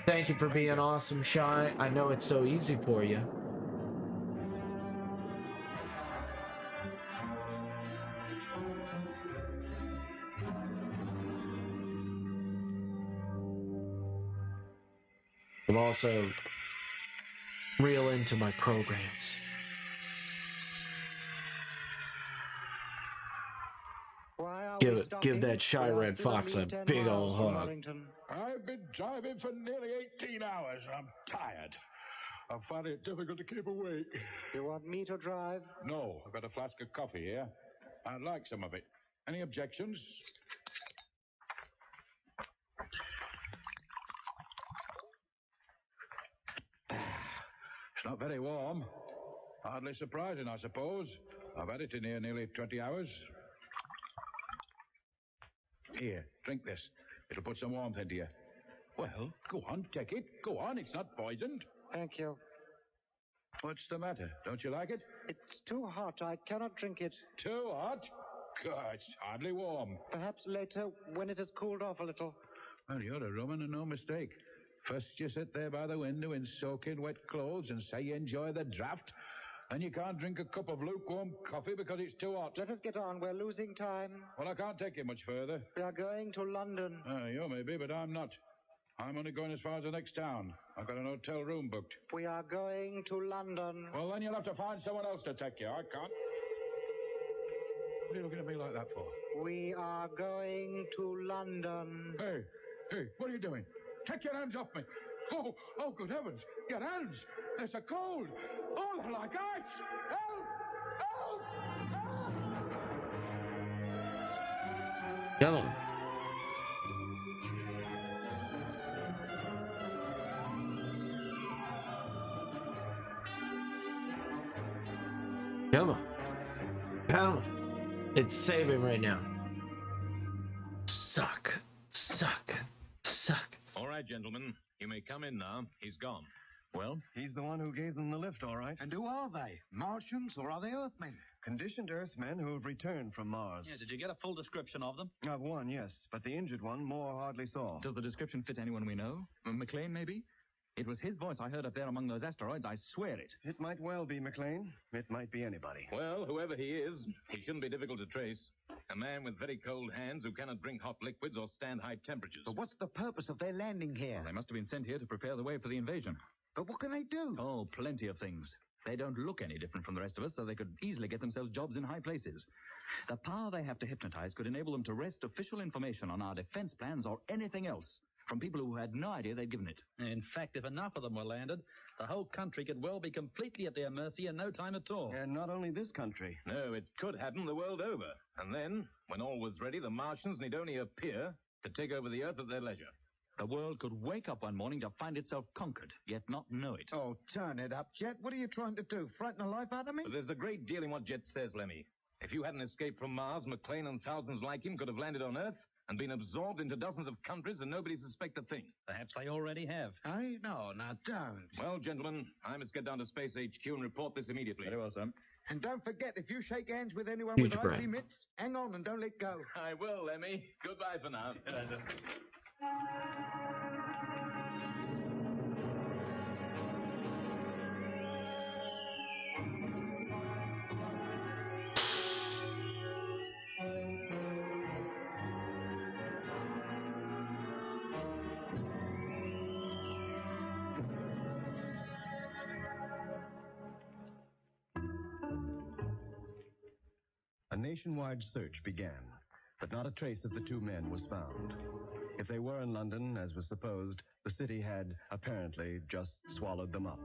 Thank you for being awesome, Shy. I know it's so easy for you. I'm also real into my programs. Give that Shy Red Fox a big ol' hug. I've been driving for nearly 18 hours. I'm tired. I'm finding it difficult to keep awake. You want me to drive? No, I've got a flask of coffee here. I'd like some of it. Any objections? It's not very warm. Hardly surprising, I suppose. I've had it in here nearly 20 hours. Here, drink this. It'll put some warmth into you. Well, go on, take it. Go on, it's not poisoned. Thank you. What's the matter? Don't you like it? It's too hot. I cannot drink it. Too hot? God, it's hardly warm. Perhaps later, when it has cooled off a little. Well, you're a rum and no mistake. First you sit there by the window in soaking wet clothes and say you enjoy the draft. Then you can't drink a cup of lukewarm coffee because it's too hot. Let us get on. We're losing time. Well, I can't take you much further. We are going to London. You may be, but I'm not. I'm only going as far as the next town. I've got an hotel room booked. We are going to London. Well, then you'll have to find someone else to take you. I can't. What are you looking at me like that for? We are going to London. Hey, what are you doing? Take your hands off me. Oh, good heavens. Your hands. They're so cold. Oh, they're like ice. Help! Help! Come on. Come on. Come on. It's saving right now. Suck. Suck. Suck. All right, gentlemen. You may come in now. He's gone. Well, he's the one who gave them the lift, all right. And who are they? Martians or are they Earthmen? Conditioned Earthmen who have returned from Mars. Yeah, did you get a full description of them? Of one, yes, but the injured one Moore hardly saw. Does the description fit anyone we know? McLean, maybe? It was his voice I heard up there among those asteroids, I swear it. It might well be McLean. It might be anybody. Well, whoever he is, he shouldn't be difficult to trace. A man with very cold hands who cannot drink hot liquids or stand high temperatures. But what's the purpose of their landing here? Well, they must have been sent here to prepare the way for the invasion. But what can they do? Oh, plenty of things. They don't look any different from the rest of us, so they could easily get themselves jobs in high places. The power they have to hypnotize could enable them to wrest official information on our defense plans or anything else from people who had no idea they'd given it. In fact, if enough of them were landed, the whole country could well be completely at their mercy in no time at all. And not only this country. No, it could happen the world over. And then, when all was ready, the Martians need only appear to take over the Earth at their leisure. The world could wake up one morning to find itself conquered, yet not know it. Oh, turn it up, Jet. What are you trying to do? Frighten the life out of me? But there's a great deal in what Jet says, Lemmy. If you hadn't escaped from Mars, McLean and thousands like him could have landed on Earth and been absorbed into dozens of countries and nobody suspect a thing. Perhaps they already have. Eh? No, now don't. Well, gentlemen, I must get down to Space HQ and report this immediately. Very well, sir. And don't forget, if you shake hands with anyone Huge with brain. icy mitts, hang on and don't let go. I will, Lemmy. Goodbye for now. A nationwide search began, but not a trace of the two men was found. If they were in London, as was supposed, the city had apparently just swallowed them up.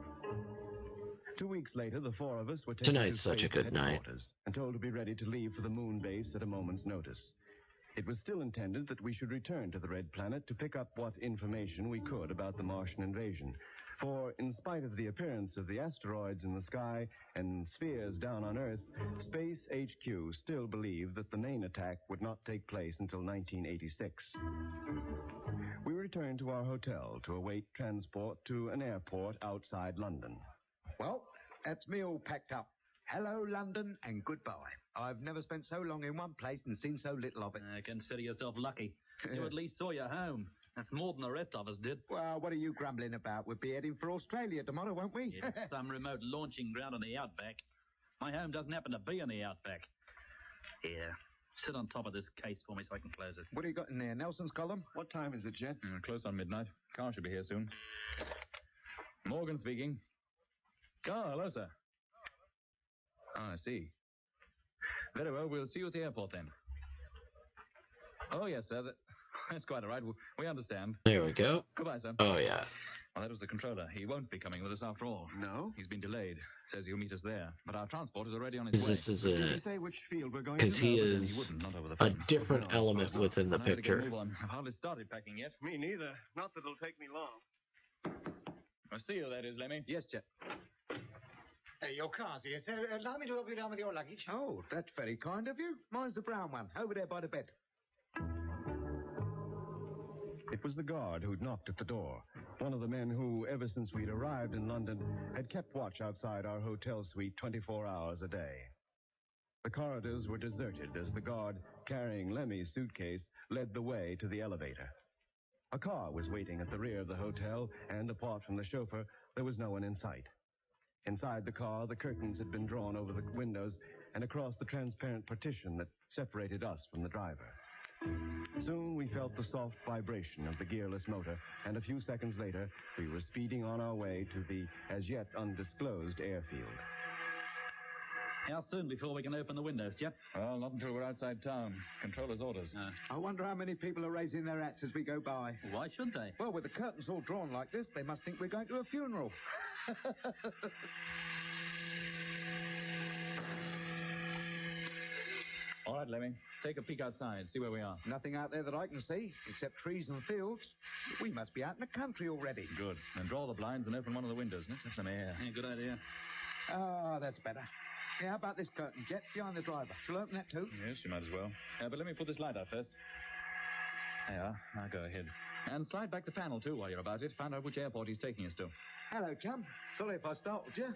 2 weeks later, the four of us were taken Tonight's to such a space good night. headquarters and told to be ready to leave for the moon base at a moment's notice. It was still intended that we should return to the Red Planet to pick up what information we could about the Martian invasion. For, in spite of the appearance of the asteroids in the sky and spheres down on Earth, Space HQ still believed that the main attack would not take place until 1986. We returned to our hotel to await transport to an airport outside London. Well, that's me all packed up. Hello, London, and goodbye. I've never spent so long in one place and seen so little of it. Consider yourself lucky. You at least saw your home. That's more than the rest of us did. Well, what are you grumbling about? We'll be heading for Australia tomorrow, won't we? Yeah, some remote launching ground in the outback. My home doesn't happen to be in the outback. Here, sit on top of this case for me so I can close it. What do you got in there? Nelson's column? What time is it, Jet? Close on midnight. Car should be here soon. Morgan speaking. Oh, hello, sir. Ah, I see. Very well, we'll see you at the airport then. Oh, yes, sir. That's quite all right. We understand. There we go. Goodbye, sir. Oh, yeah. Well, that was the controller. He won't be coming with us after all. No? He's been delayed. Says he'll meet us there. But our transport is already on its way. This is Did a... you say which field we're going Because to? he No, is he wouldn't, not over the a phone. different element within the I know to get a picture. move on. I've hardly started packing yet. Me neither. Not that it'll take me long. I'll see you, that is, Lemmy. Yes, Jet. Your car's here, sir. Allow me to help you down with your luggage. Oh, that's very kind of you. Mine's the brown one, over there by the bed. It was the guard who'd knocked at the door. One of the men who, ever since we'd arrived in London, had kept watch outside our hotel suite 24 hours a day. The corridors were deserted as the guard, carrying Lemmy's suitcase, led the way to the elevator. A car was waiting at the rear of the hotel, and apart from the chauffeur, there was no one in sight. Inside the car, the curtains had been drawn over the windows and across the transparent partition that separated us from the driver. Soon we felt the soft vibration of the gearless motor, and a few seconds later, we were speeding on our way to the as yet undisclosed airfield. How soon before we can open the windows, Jet? Well, not until we're outside town. Controller's orders. I wonder how many people are raising their hats as we go by. Why should they? Well, with the curtains all drawn like this, they must think we're going to a funeral. All right, Lemmy. Take a peek outside. See where we are. Nothing out there that I can see, except trees and fields. We must be out in the country already. Good. Then draw the blinds and open one of the windows. Let's have some air. Yeah, good idea. Ah, that's better. Yeah, how about this curtain, Jet, behind the driver? Shall I open that too? Yes, you might as well. But let me put this light out first. There you are. Now go ahead. And slide back the panel, too, while you're about it. Find out which airport he's taking us to. Hello, chum. Sorry if I startled you.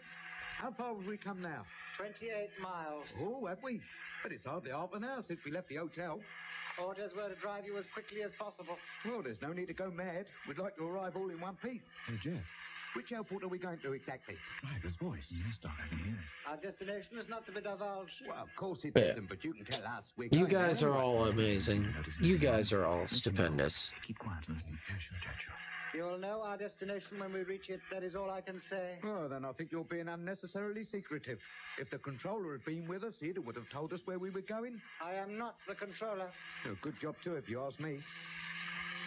How far have we come now? 28 miles. Oh, have we? But it's hardly half an hour since we left the hotel. Orders were to drive you as quickly as possible. Well, there's no need to go mad. We'd like to arrive all in one piece. Hey, Jeff. Which airport are we going to exactly? Driver's voice. Yes, Doc, I can hear it. Our destination is not to be divulged. Well, of course it Yeah. isn't, but you can tell us. You guys are all amazing. You guys are all stupendous. Keep quiet and listen. Yeah, sure, Jack, sure. You will know our destination when we reach it. That is all I can say. Well, then I think you're being unnecessarily secretive. If the controller had been with us, he would have told us where we were going. I am not the controller. Oh, good job, too, if you ask me.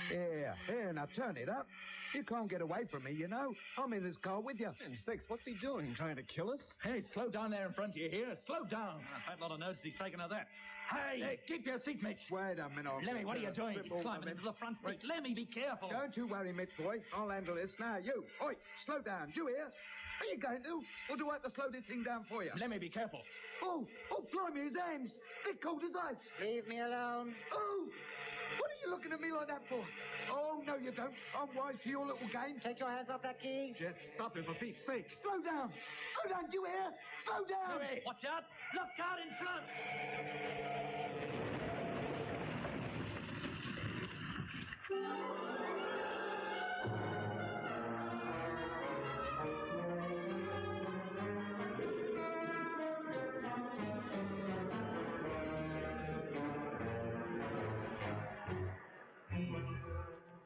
Here, now turn it up. You can't get away from me, you know. I'm in this car with you. And Six, what's he doing? Trying to kill us? Hey, slow down there in front of you here. Slow down. A fat lot of notes he's taken of that. Hey, keep your seat, Mitch. Wait a minute. Lemmy, what are you doing? He's climbing into the front seat. Lemmy, be careful. Don't you worry, Mitch boy. I'll handle this. Now, you. Oi, slow down. Do you hear? Are you going to? Or do I have to slow this thing down for you? Lemmy, be careful. Oh, blimey, his hands. They're cold as ice. Leave me alone. Oh, what are you looking at me like that for? Oh, no, you don't. I'm wise to your little game. Take your hands off that key. Jet, stop him for Pete's sake. Slow down. Slow down, do you hear? Slow down. Lemmy, watch out. Look out in front.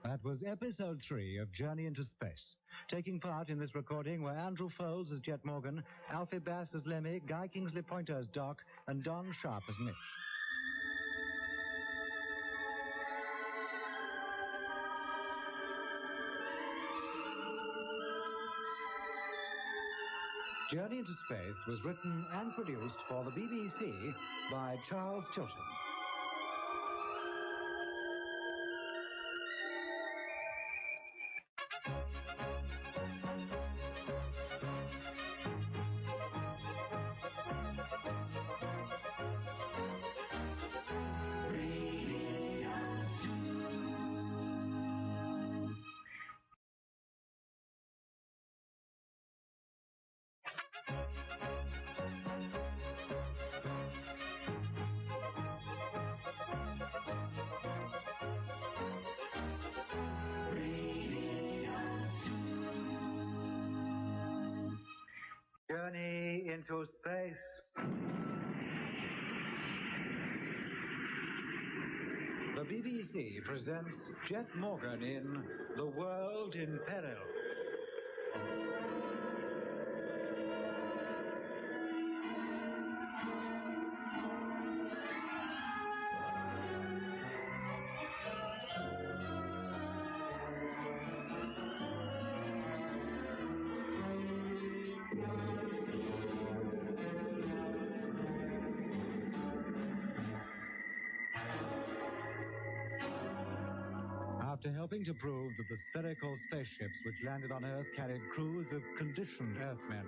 That was episode 3 of Journey into Space. Taking part in this recording were Andrew Foles as Jet Morgan, Alfie Bass as Lemmy, Guy Kingsley Pointer as Doc, and Don Sharp as Mitch. Journey into Space was written and produced for the BBC by Charles Chilton. Journey into Space. The BBC presents Jet Morgan in The World in Peril. After helping to prove that the spherical spaceships which landed on Earth carried crews of conditioned Earthmen,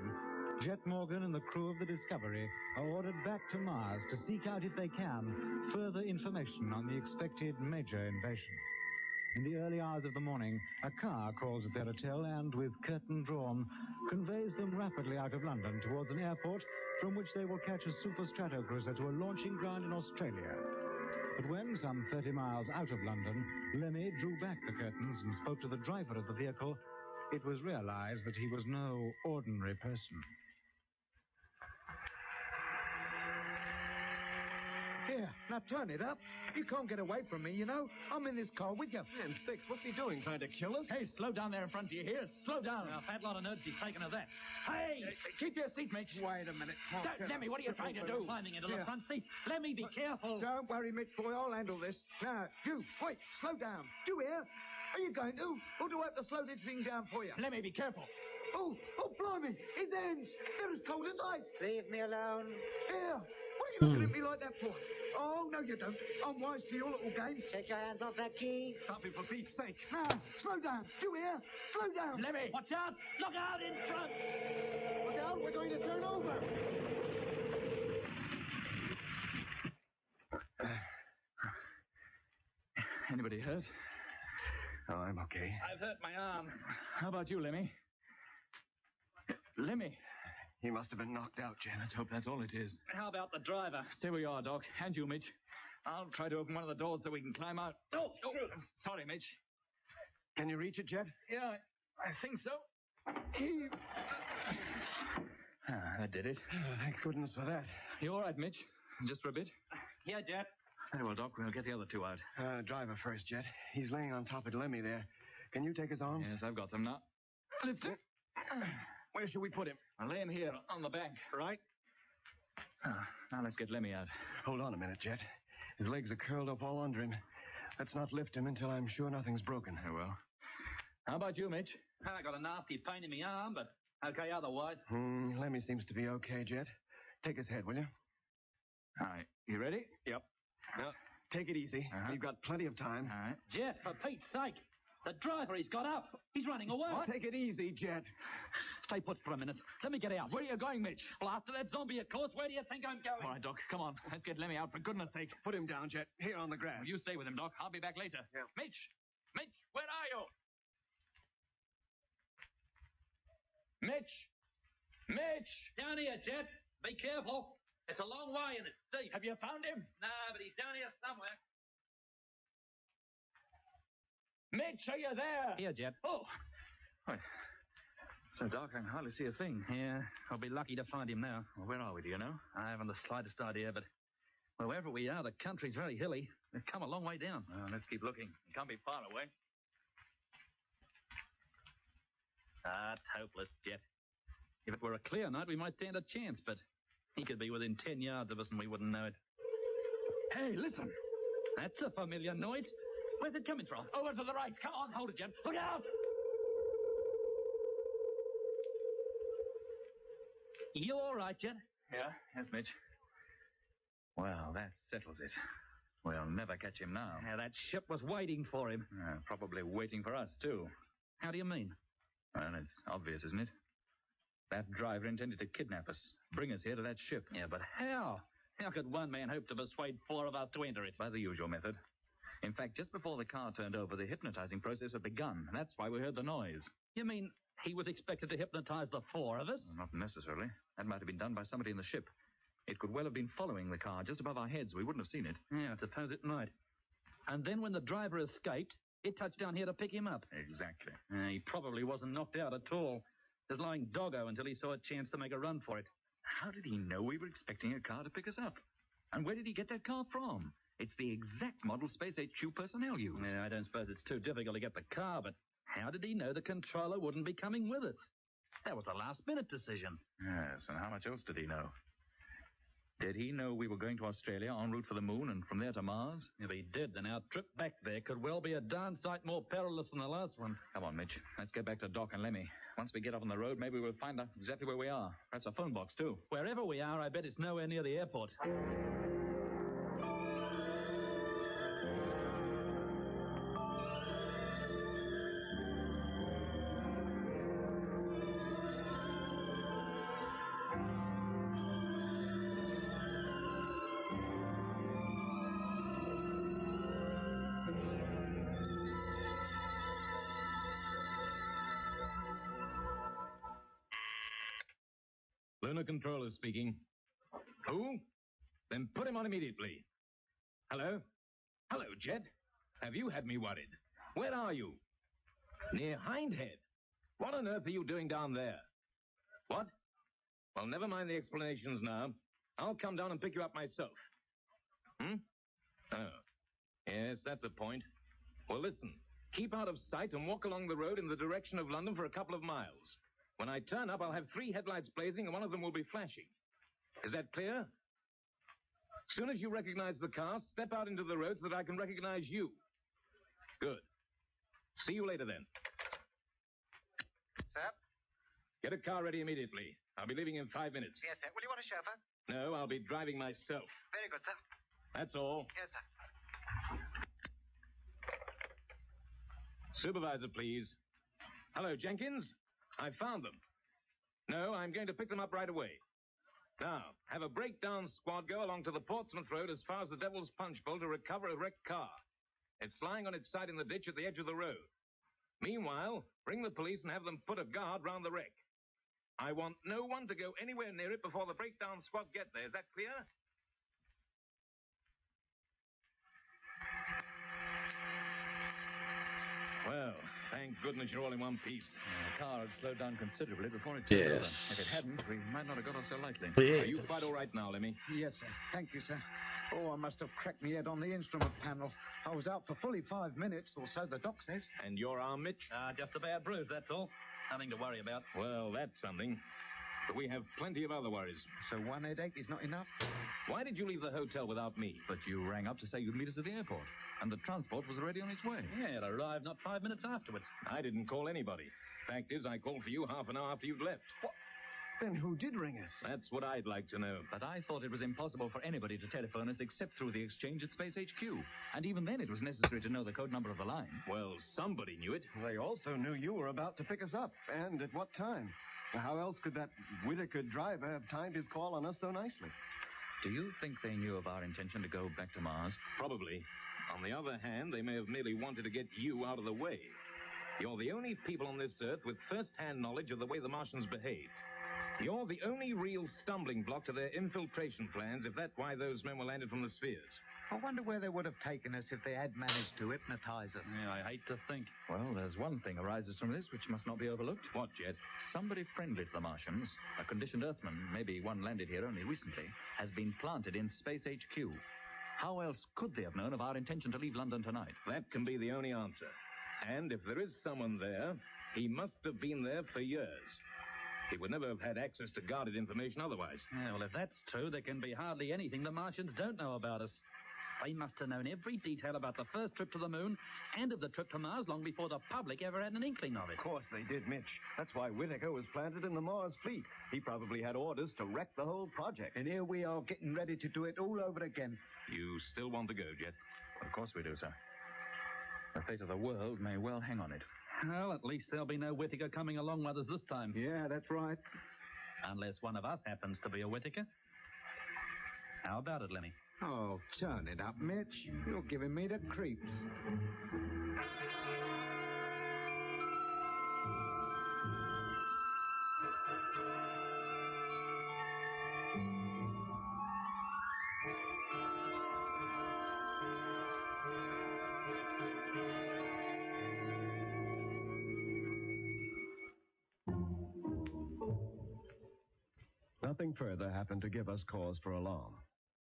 Jet Morgan and the crew of the Discovery are ordered back to Mars to seek out, if they can, further information on the expected major invasion. In the early hours of the morning, a car calls at their hotel and, with curtain drawn, conveys them rapidly out of London towards an airport from which they will catch a super stratocruiser to a launching ground in Australia. But when, some 30 miles out of London, Lemmy drew back the curtains and spoke to the driver of the vehicle, it was realized that he was no ordinary person. Here, now turn it up. You can't get away from me, you know. I'm in this car with you. And Six, what's he doing? Trying to kill us? Hey, slow down there in front of you here. Slow down. A fat lot of notes he's taken of that. Hey, keep your seat, Mitch. Wait a minute. Lemmy, what are you trying to do? Climbing into the front seat. Lemmy, be careful. Don't worry, Mitch boy. I'll handle this. Now, you, wait, slow down. Do you hear? Are you going to? Or do I have to slow this thing down for you? Lemmy, be careful. Oh, blimey. His hands. They're as cold as ice. Leave me alone. Here. What are you looking at me like that for? Oh, no, you don't. I'm wise to your little game. Take your hands off that key. Stop him for Pete's sake. Now, slow down. Do you hear? Slow down. Lemmy, watch out. Look out in front. Look out, we're going to turn over. Anybody hurt? Oh, I'm okay. I've hurt my arm. How about you, Lemmy? Lemmy? He must have been knocked out, Jen. Let's hope that's all it is. How about the driver? Stay where you are, Doc. And you, Mitch. I'll try to open one of the doors so we can climb out. Oh, sorry, Mitch. Can you reach it, Jet? Yeah, I think so. That did it. Oh, thank goodness for that. You all right, Mitch? Just for a bit? Yeah, Jet. Very well, Doc. We'll get the other two out. Driver first, Jet. He's laying on top of Lemmy there. Can you take his arms? Yes, I've got them now. Lift him. Where should we put him? I'll lay him here on the bank. Right. Now let's get Lemmy out. Hold on a minute, Jet. His legs are curled up all under him. Let's not lift him until I'm sure nothing's broken. Very well. How about you, Mitch? I got a nasty pain in my arm, but okay otherwise. Lemmy seems to be okay, Jet. Take his head, will you? All right. You ready? Yep. Now, take it easy. We've got plenty of time. All right. Jet, for Pete's sake. The driver, he's got up. He's running away. What? Take it easy, Jet. Stay put for a minute. Let me get out. Where are you going, Mitch? Well, after that zombie, of course. Where do you think I'm going? All right, Doc. Come on. Let's get Lemmy out, for goodness sake. Put him down, Jet. Here on the grass. You stay with him, Doc. I'll be back later. Yeah. Mitch! Mitch, where are you? Mitch! Mitch! Down here, Jet. Be careful. It's a long way and it's deep. Have you found him? No, but he's down here somewhere. Mitch, are you there? Here, Jet. Oh. Right. So dark, I can hardly see a thing. Yeah, I'll be lucky to find him now. Well, where are we, do you know? I haven't the slightest idea, but well, wherever we are, the country's very hilly. We've come a long way down. Well, let's keep looking. It can't be far away. It's hopeless, Jet. If it were a clear night, we might stand a chance, but he could be within 10 yards of us and we wouldn't know it. Hey, listen. That's a familiar noise. Where's it coming from? Over to the right. Come on, hold it, Jet. Look out! You all right, Jet? Yeah, yes, Mitch. Well, that settles it. We'll never catch him now. Yeah, that ship was waiting for him. Probably waiting for us, too. How do you mean? Well, it's obvious, isn't it? That driver intended to kidnap us, bring us here to that ship. Yeah, but how? How could one man hope to persuade four of us to enter it? By the usual method. In fact, just before the car turned over, the hypnotizing process had begun. And that's why we heard the noise. You mean he was expected to hypnotize the four of us? Well, not necessarily. That might have been done by somebody in the ship. It could well have been following the car just above our heads. We wouldn't have seen it. Yeah, I suppose it might. And then when the driver escaped, it touched down here to pick him up. Exactly. He probably wasn't knocked out at all. Just lying doggo until he saw a chance to make a run for it. How did he know we were expecting a car to pick us up? And where did he get that car from? It's the exact model Space HQ personnel use. Yeah, I don't suppose it's too difficult to get the car, but how did he know the controller wouldn't be coming with us? That was a last-minute decision. Yes, and how much else did he know? Did he know we were going to Australia en route for the moon and from there to Mars? If he did, then our trip back there could well be a darn sight more perilous than the last one. Come on, Mitch. Let's get back to Doc and Lemmy. Once we get off on the road, maybe we'll find out exactly where we are. Perhaps a phone box, too. Wherever we are, I bet it's nowhere near the airport. Lunar controller speaking. Who? Then put him on immediately. Hello? Hello, Jet. Have you had me worried? Where are you? Near Hindhead. What on earth are you doing down there? What? Well, never mind the explanations now. I'll come down and pick you up myself. Oh. Yes, that's a point. Well, listen. Keep out of sight and walk along the road in the direction of London for a couple of miles. When I turn up, I'll have 3 headlights blazing and one of them will be flashing. Is that clear? As soon as you recognize the car, step out into the road so that I can recognize you. Good. See you later, then. Sir? Get a car ready immediately. I'll be leaving in 5 minutes. Yes, sir. Will you want a chauffeur? No, I'll be driving myself. Very good, sir. That's all. Yes, sir. Supervisor, please. Hello, Jenkins. I found them. No, I'm going to pick them up right away. Now, have a breakdown squad go along to the Portsmouth Road as far as the Devil's Punch Bowl to recover a wrecked car. It's lying on its side in the ditch at the edge of the road. Meanwhile, bring the police and have them put a guard round the wreck. I want no one to go anywhere near it before the breakdown squad get there. Is that clear? Well, thank goodness you're all in one piece. The car had slowed down considerably before it turned over. If it hadn't, we might not have got off so lightly. Are you quite all right now, Lemmy? Yes, sir. Thank you, sir. Oh, I must have cracked my head on the instrument panel. I was out for fully 5 minutes, or so the doc says. And your arm, Mitch? Just a bad bruise, that's all. Nothing to worry about. Well, that's something. But we have plenty of other worries. So one headache is not enough? Why did you leave the hotel without me? But you rang up to say you'd meet us at the airport, and the transport was already on its way. Yeah, it arrived not 5 minutes afterwards. I didn't call anybody. Fact is, I called for you half an hour after you'd left. What? Then who did ring us? That's what I'd like to know. But I thought it was impossible for anybody to telephone us except through the exchange at Space HQ. And even then it was necessary to know the code number of the line. Well, somebody knew it. They also knew you were about to pick us up, and at what time. How else could that Whitaker driver have timed his call on us so nicely? Do you think they knew of our intention to go back to Mars? Probably. On the other hand, they may have merely wanted to get you out of the way. You're the only people on this Earth with first-hand knowledge of the way the Martians behave. You're the only real stumbling block to their infiltration plans, if that's why those men were landed from the spheres. I wonder where they would have taken us if they had managed to hypnotize us. Yeah, I hate to think. Well, there's one thing arises from this which must not be overlooked. What, Jet? Somebody friendly to the Martians, a conditioned Earthman, maybe one landed here only recently, has been planted in Space HQ. How else could they have known of our intention to leave London tonight? That can be the only answer. And if there is someone there, he must have been there for years. He would never have had access to guarded information otherwise. Yeah, well, if that's true, there can be hardly anything the Martians don't know about us. They must have known every detail about the first trip to the moon and of the trip to Mars long before the public ever had an inkling of it. Of course they did, Mitch. That's why Whitaker was planted in the Mars fleet. He probably had orders to wreck the whole project. And here we are getting ready to do it all over again. You still want to go, Jet? Of course we do, sir. The fate of the world may well hang on it. Well, at least there'll be no Whitaker coming along with us this time. Yeah, that's right. Unless one of us happens to be a Whitaker. How about it, Lenny? Oh, turn it up, Mitch. You're giving me the creeps. Nothing further happened to give us cause for alarm.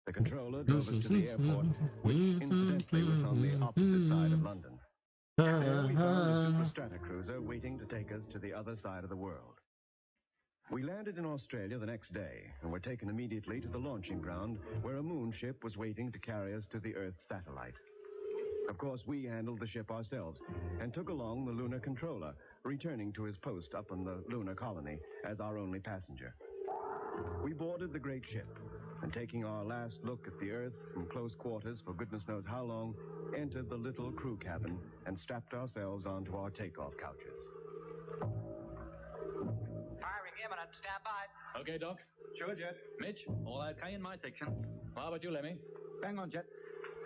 The controller drove us to the airport, which incidentally was on the opposite side of London. There we found a Super Stratocruiser waiting to take us to the other side of the world. We landed in Australia the next day and were taken immediately to the launching ground where a moon ship was waiting to carry us to the Earth satellite. Of course, we handled the ship ourselves and took along the lunar controller, returning to his post up in the lunar colony as our only passenger. We boarded the great ship, and taking our last look at the Earth from close quarters for goodness knows how long, entered the little crew cabin and strapped ourselves onto our takeoff couches. Firing imminent. Stand by. Okay, Doc. Sure, Jet. Mitch, all okay in my section. How about you, Lemmy? Bang on, Jet.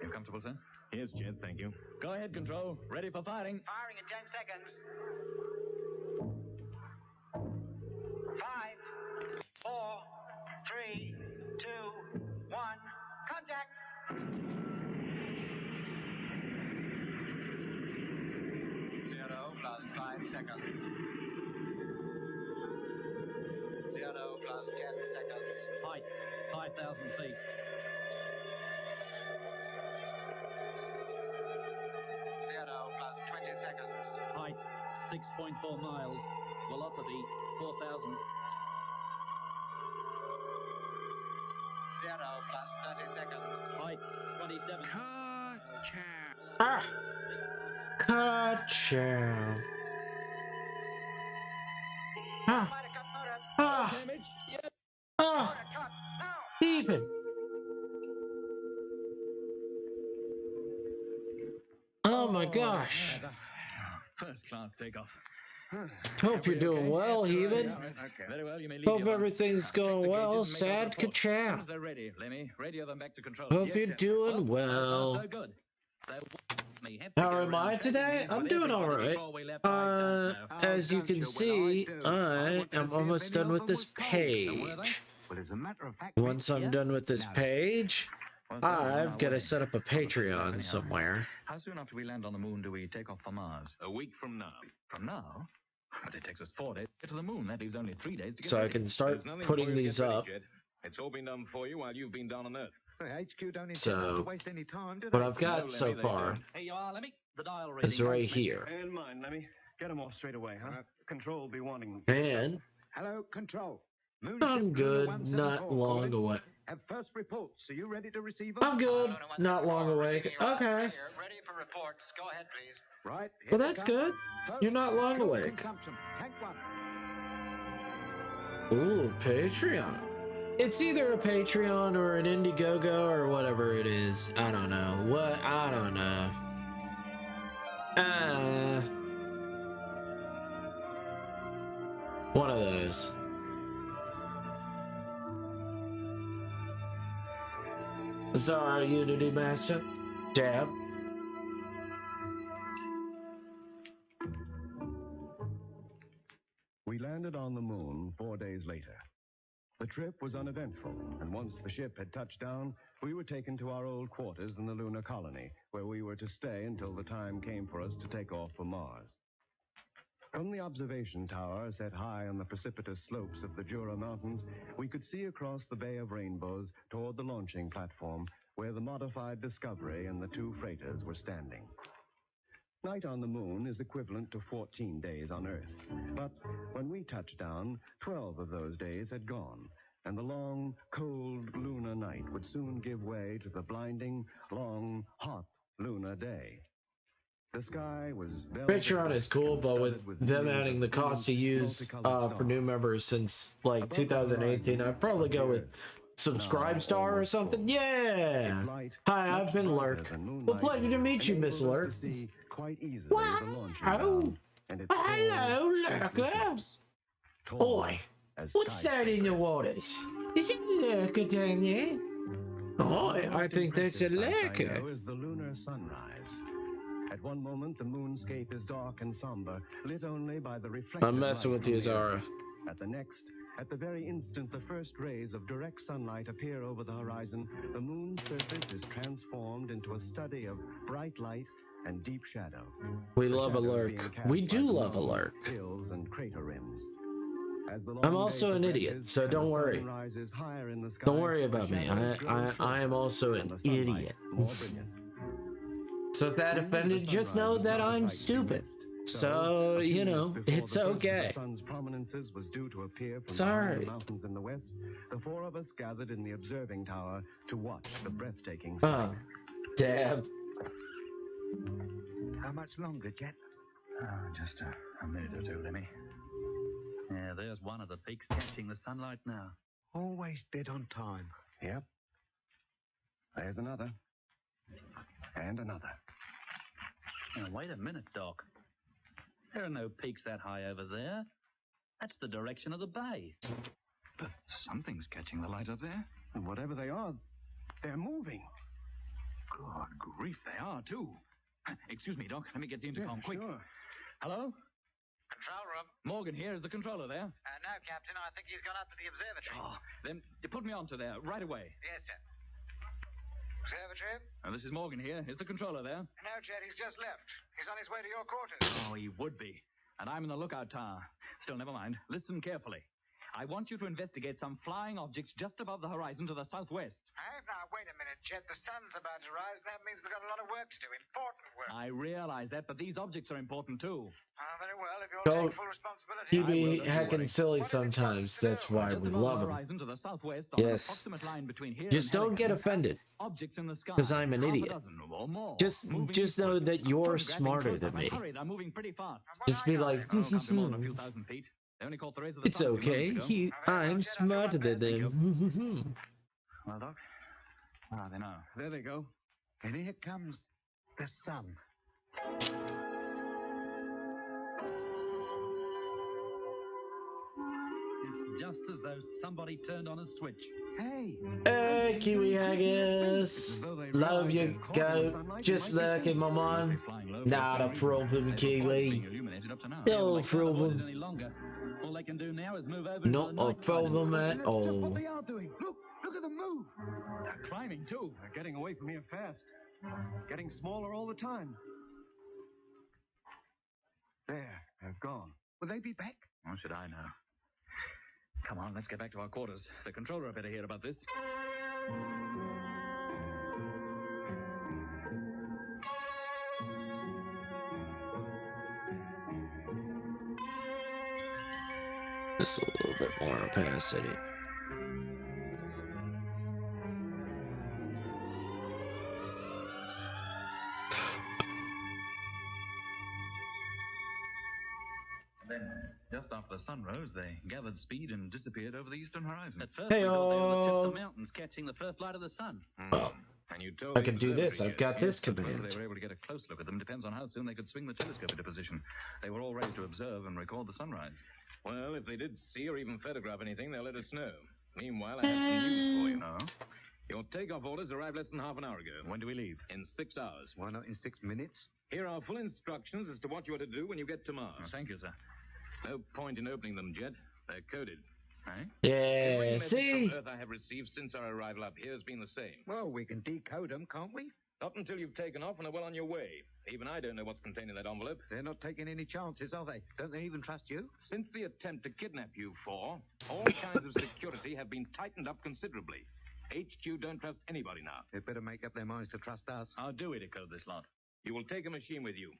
You comfortable, sir? Yes, Jet, thank you. Go ahead, Control. Ready for firing. Firing in 10 seconds. 5, 4, 3, 2, 1. Contact! 0 plus 5 seconds. 0 plus 10 seconds. Height, 5,000 feet. 0 plus 20 seconds. Height, 6.4 miles. Velocity, 4,000. 0 plus 30 seconds. Height, 27. Ka-chow. Even. Oh my gosh. First class takeoff. Hope you're doing well, Heaven. Very well, you may leave. Hope everything's going well. Sad ka-chow. They're ready, Lemmy. Radio them back to control. Hope you're doing well. So good. How am I today? I'm doing all right. As you can see, I am almost done with this page. Once I'm done with this page, I've got to set up a Patreon somewhere. How soon after we land on the moon do we take off for Mars? A week from now. From now? But it takes us 4 days to get to the moon. That leaves only 3 days to get So ready. I can start putting these up. It's all been done for you while you've been down on Earth. HQ don't intend So, to waste any time, do what they? I've got so far is right here. And mine, Lemmy. Get them off straight away, huh? Control will be wanting. And Hello, Control. I'm good, not long away. Have first reports. Are you ready to receive I'm good, not long awake. Okay. Ready for reports. Go ahead, please. Right. Well, that's good. You're not long awake. Tank 1. Ooh, Patreon. It's either a Patreon or an Indiegogo or whatever it is. I don't know. What? I don't know. One of those. Sorry, Unity Master. Dab. We landed on the moon 4 days later. The trip was uneventful, and once the ship had touched down, we were taken to our old quarters in the lunar colony, where we were to stay until the time came for us to take off for Mars. From the observation tower set high on the precipitous slopes of the Jura Mountains, we could see across the Bay of Rainbows toward the launching platform, where the modified Discovery and the 2 freighters were standing. Night on the moon is equivalent to 14 days on Earth. But when we touched down, 12 of those days had gone, and the long, cold lunar night would soon give way to the blinding, long, hot lunar day. The sky was Patreon is cool, but with them adding the cost to use for new members since like 2018, I'd probably go with Subscribe Star or something. Yeah. Hi, I've been Lurk. Well, pleasure to meet you, Miss Lurk. Wow. Hello, Lurker. Boy, what's that in the waters? Is it a lurker down there? Boy, I think that's a lurker. Is the lunar sunrise. At one moment, the moonscape is dark and somber, lit only by the reflected I'm messing with you, Zara. At the next, at the very instant the first rays of direct sunlight appear over the horizon, the moon's surface is transformed into a study of bright light and deep shadow. We love a lurk. We do love a lurk. Hills and crater rims. I'm also an idiot, so don't worry. Don't worry about me. I am also an idiot. So if that offended, just know that I'm stupid. So, you know, it's okay. The sun's prominences was due to appear from Sorry. the mountains in the west. The 4 of us gathered in the observing tower to watch the breathtaking sight. Oh, dab. How much longer, Jet? Just a minute or two, Lemmy. Yeah, there's one of the peaks catching the sunlight now. Always dead on time. Yep. There's another. And another. Now, wait a minute, Doc. There are no peaks that high over there. That's the direction of the bay. But something's catching the light up there. And whatever they are, they're moving. Good grief, they are, too. Excuse me, Doc. Let me get the intercom, quick. Sure. Hello? Control room. Morgan here. Is the controller there? No, Captain. I think he's gone up to the observatory. Oh, then you put me on to there, right away. Yes, sir. Observatory? This is Morgan here. Is the controller there? No, Jet. He's just left. He's on his way to your quarters. Oh, he would be. And I'm in the lookout tower. Still, never mind. Listen carefully. I want you to investigate some flying objects just above the horizon to the southwest. Now, wait a minute, Jet. The sun's about to rise. That means we've got a lot of work to do. Important work. I realize that, but these objects are important, too. Very well. If you're Don't taking full responsibility... keep me heckin' silly sometimes. That's why we love him. Yes. Just don't get offended. Because I'm an idiot. Just know that you're smarter than me. Just be like, it's okay. I'm smarter than them. Well, Doc, where are they now? There they go. And here comes the sun. It's just as though somebody turned on a switch. Hey, Kiwi Haggis. Love you, go. Just lurking, my man. Not a problem, Kiwi. No problem. All they can do now is move over Not a problem at all. What they are doing. Look at them move. They're climbing, too. They're getting away from here fast. Getting smaller all the time. There, they're gone. Will they be back? How should I know? Come on, let's get back to our quarters. The controller better hear about this. Just a little bit more opacity. Then, just after the sun rose, they gathered speed and disappeared over the eastern horizon. At first, we thought they were on the tip of the mountains catching the first light of the sun. Well, And you told I can do this. I've got this whether command. they were able to get a close look at them depends on how soon they could swing the telescope into position. They were all ready to observe and record the sunrise. Well, if they did see or even photograph anything, they'll let us know. Meanwhile, I have some news for you. No? Your takeoff orders arrived less than half an hour ago. When do we leave? In 6 hours. Why not in 6 minutes? Here are full instructions as to what you are to do when you get to Mars. Oh, thank you, sir. No point in opening them, Jet. They're coded. Eh? Every Yeah, message see? from Earth I have received since our arrival up here has been the same. Well, we can decode them, can't we? Not until you've taken off and are well on your way. Even I don't know what's contained in that envelope. They're not taking any chances, are they? Don't they even trust you? Since the attempt to kidnap you four, all kinds of security have been tightened up considerably. HQ don't trust anybody now. They'd better make up their minds to trust us. How do we decode this lot? You will take a machine with you.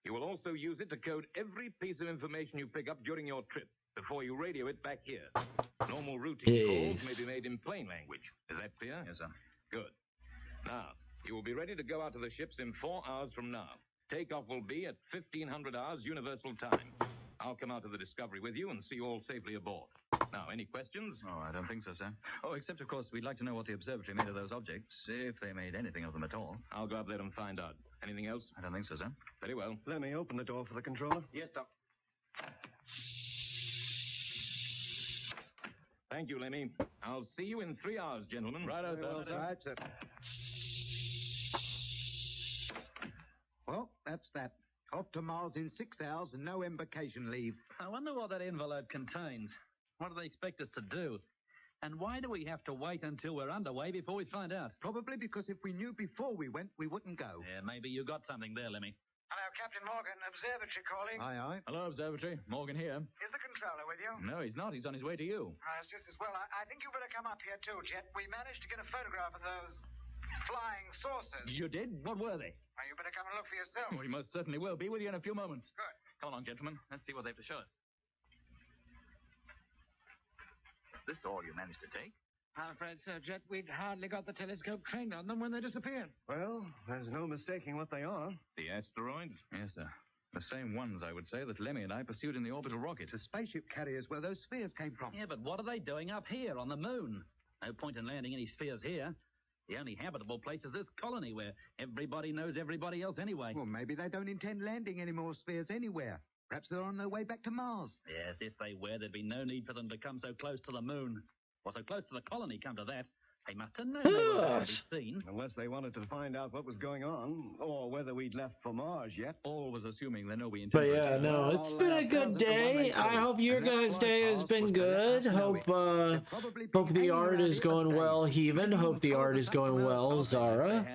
You will also use it to code every piece of information you pick up during your trip before you radio it back here. Normal routine calls may be made in plain language. Is that clear? Yes, sir. Good. Now, you will be ready to go out to the ships in 4 hours from now. Takeoff will be at 1500 hours Universal Time. I'll come out to the Discovery with you and see you all safely aboard. Now, any questions? Oh, I don't think so, sir. Oh, except, of course, we'd like to know what the observatory made of those objects, if they made anything of them at all. I'll go up there and find out. Anything else? I don't think so, sir. Very well. Let me open the door for the controller. Yes, Doc. Thank you, Lemmy. I'll see you in 3 hours, gentlemen. Righto, sir. Right, sir. Well, that's that. Off to Mars in 6 hours and no embarkation leave. I wonder what that envelope contains. What do they expect us to do? And why do we have to wait until we're underway before we find out? Probably because if we knew before we went, we wouldn't go. Yeah, maybe you got something there, Lemmy. Hello, Captain Morgan. Observatory calling. Aye, aye. Hello, Observatory. Morgan here. Is the controller with you? No, he's not. He's on his way to you. It's just as well. I think you better come up here, too, Jet. We managed to get a photograph of those flying saucers. You did? What were they? Well, you better come and look for yourself. We most certainly will. Be with you in a few moments. Good. Come along, gentlemen. Let's see what they have to show us. Is this all you managed to take? I'm afraid so, Jet. We'd hardly got the telescope trained on them when they disappeared. Well, there's no mistaking what they are. The asteroids? Yes, sir. The same ones, I would say, that Lemmy and I pursued in the orbital rocket. The spaceship carriers where those spheres came from. Yeah, but what are they doing up here on the moon? No point in landing any spheres here. The only habitable place is this colony where everybody knows everybody else anyway. Well, maybe they don't intend landing any more spheres anywhere. Perhaps they're on their way back to Mars. Yes, if they were, there'd be no need for them to come so close to the moon. Or so close to the colony, come to that. They must have known they were going to be seen. Unless they wanted to find out what was going on, or whether we'd left for Mars yet. Always assuming they know we intend. But yeah, no, it's been a good day. I hope your guys' day has been good. Hope the art is going well, Heaven. Hope the art is going well, Zara.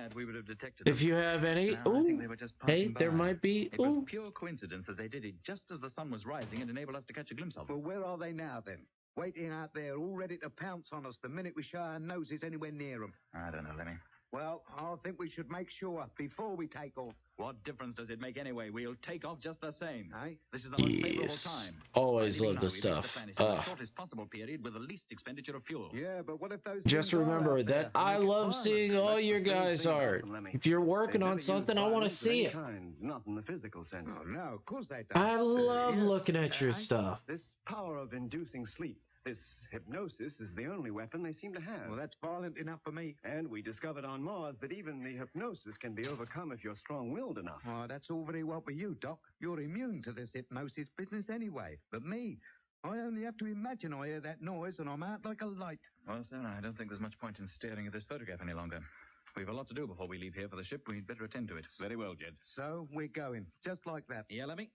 If you have any, ooh, hey, there might be. It was pure coincidence that they did it just as the sun was rising and enabled us to catch a glimpse of it. Well, where are they now then? Waiting out there, all ready to pounce on us the minute we show our noses anywhere near them. I don't know, Lemmy. Well, I think we should make sure before we take off. What difference does it make anyway? We'll take off just the same. Eh? This is the most favorable time. Always love this stuff. The shortest possible period with the least expenditure of fuel. Yeah, but what if those... Just remember that I love seeing all your guys' art. If you're working on something, I want to see it. Not in the physical sense. Oh, no, of course they don't. I love looking at your stuff. This power of inducing sleep, this hypnosis, is the only weapon they seem to have. Well, that's violent enough for me. And we discovered on Mars that even the hypnosis can be overcome if you're strong-willed enough. Oh, that's all very well for you, Doc. You're immune to this hypnosis business anyway. But me, I only have to imagine I hear that noise and I'm out like a light. Well, sir, I don't think there's much point in staring at this photograph any longer. We've a lot to do before we leave here for the ship. We'd better attend to it. Very well, Jed. So, we're going, just like that. Yeah, Lemmy?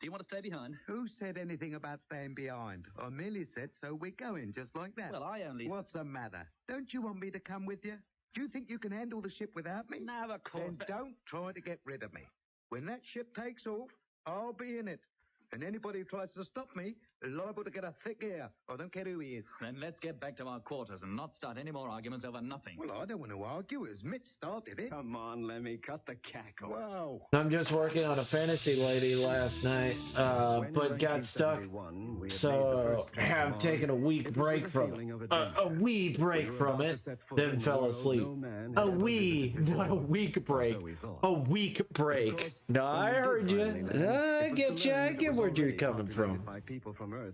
Do you want to stay behind? Who said anything about staying behind? I merely said, so we're going, just like that. Well, I only... What's the matter? Don't you want me to come with you? Do you think you can handle the ship without me? No, of course. Then don't try to get rid of me. When that ship takes off, I'll be in it. And anybody who tries to stop me is liable to get a thick ear. I don't care who he is. Then let's get back to our quarters and not start any more arguments over nothing. Well, I don't want to argue. It was Mitch started it. Come on, Lemmy, cut the cackle. Whoa. I'm just working on a fantasy lady last night, but got stuck, so have taken a week break from it. A wee break from it, then fell asleep. A wee, not a week break. A week break. No, I heard you. I get you. I get where you're coming from.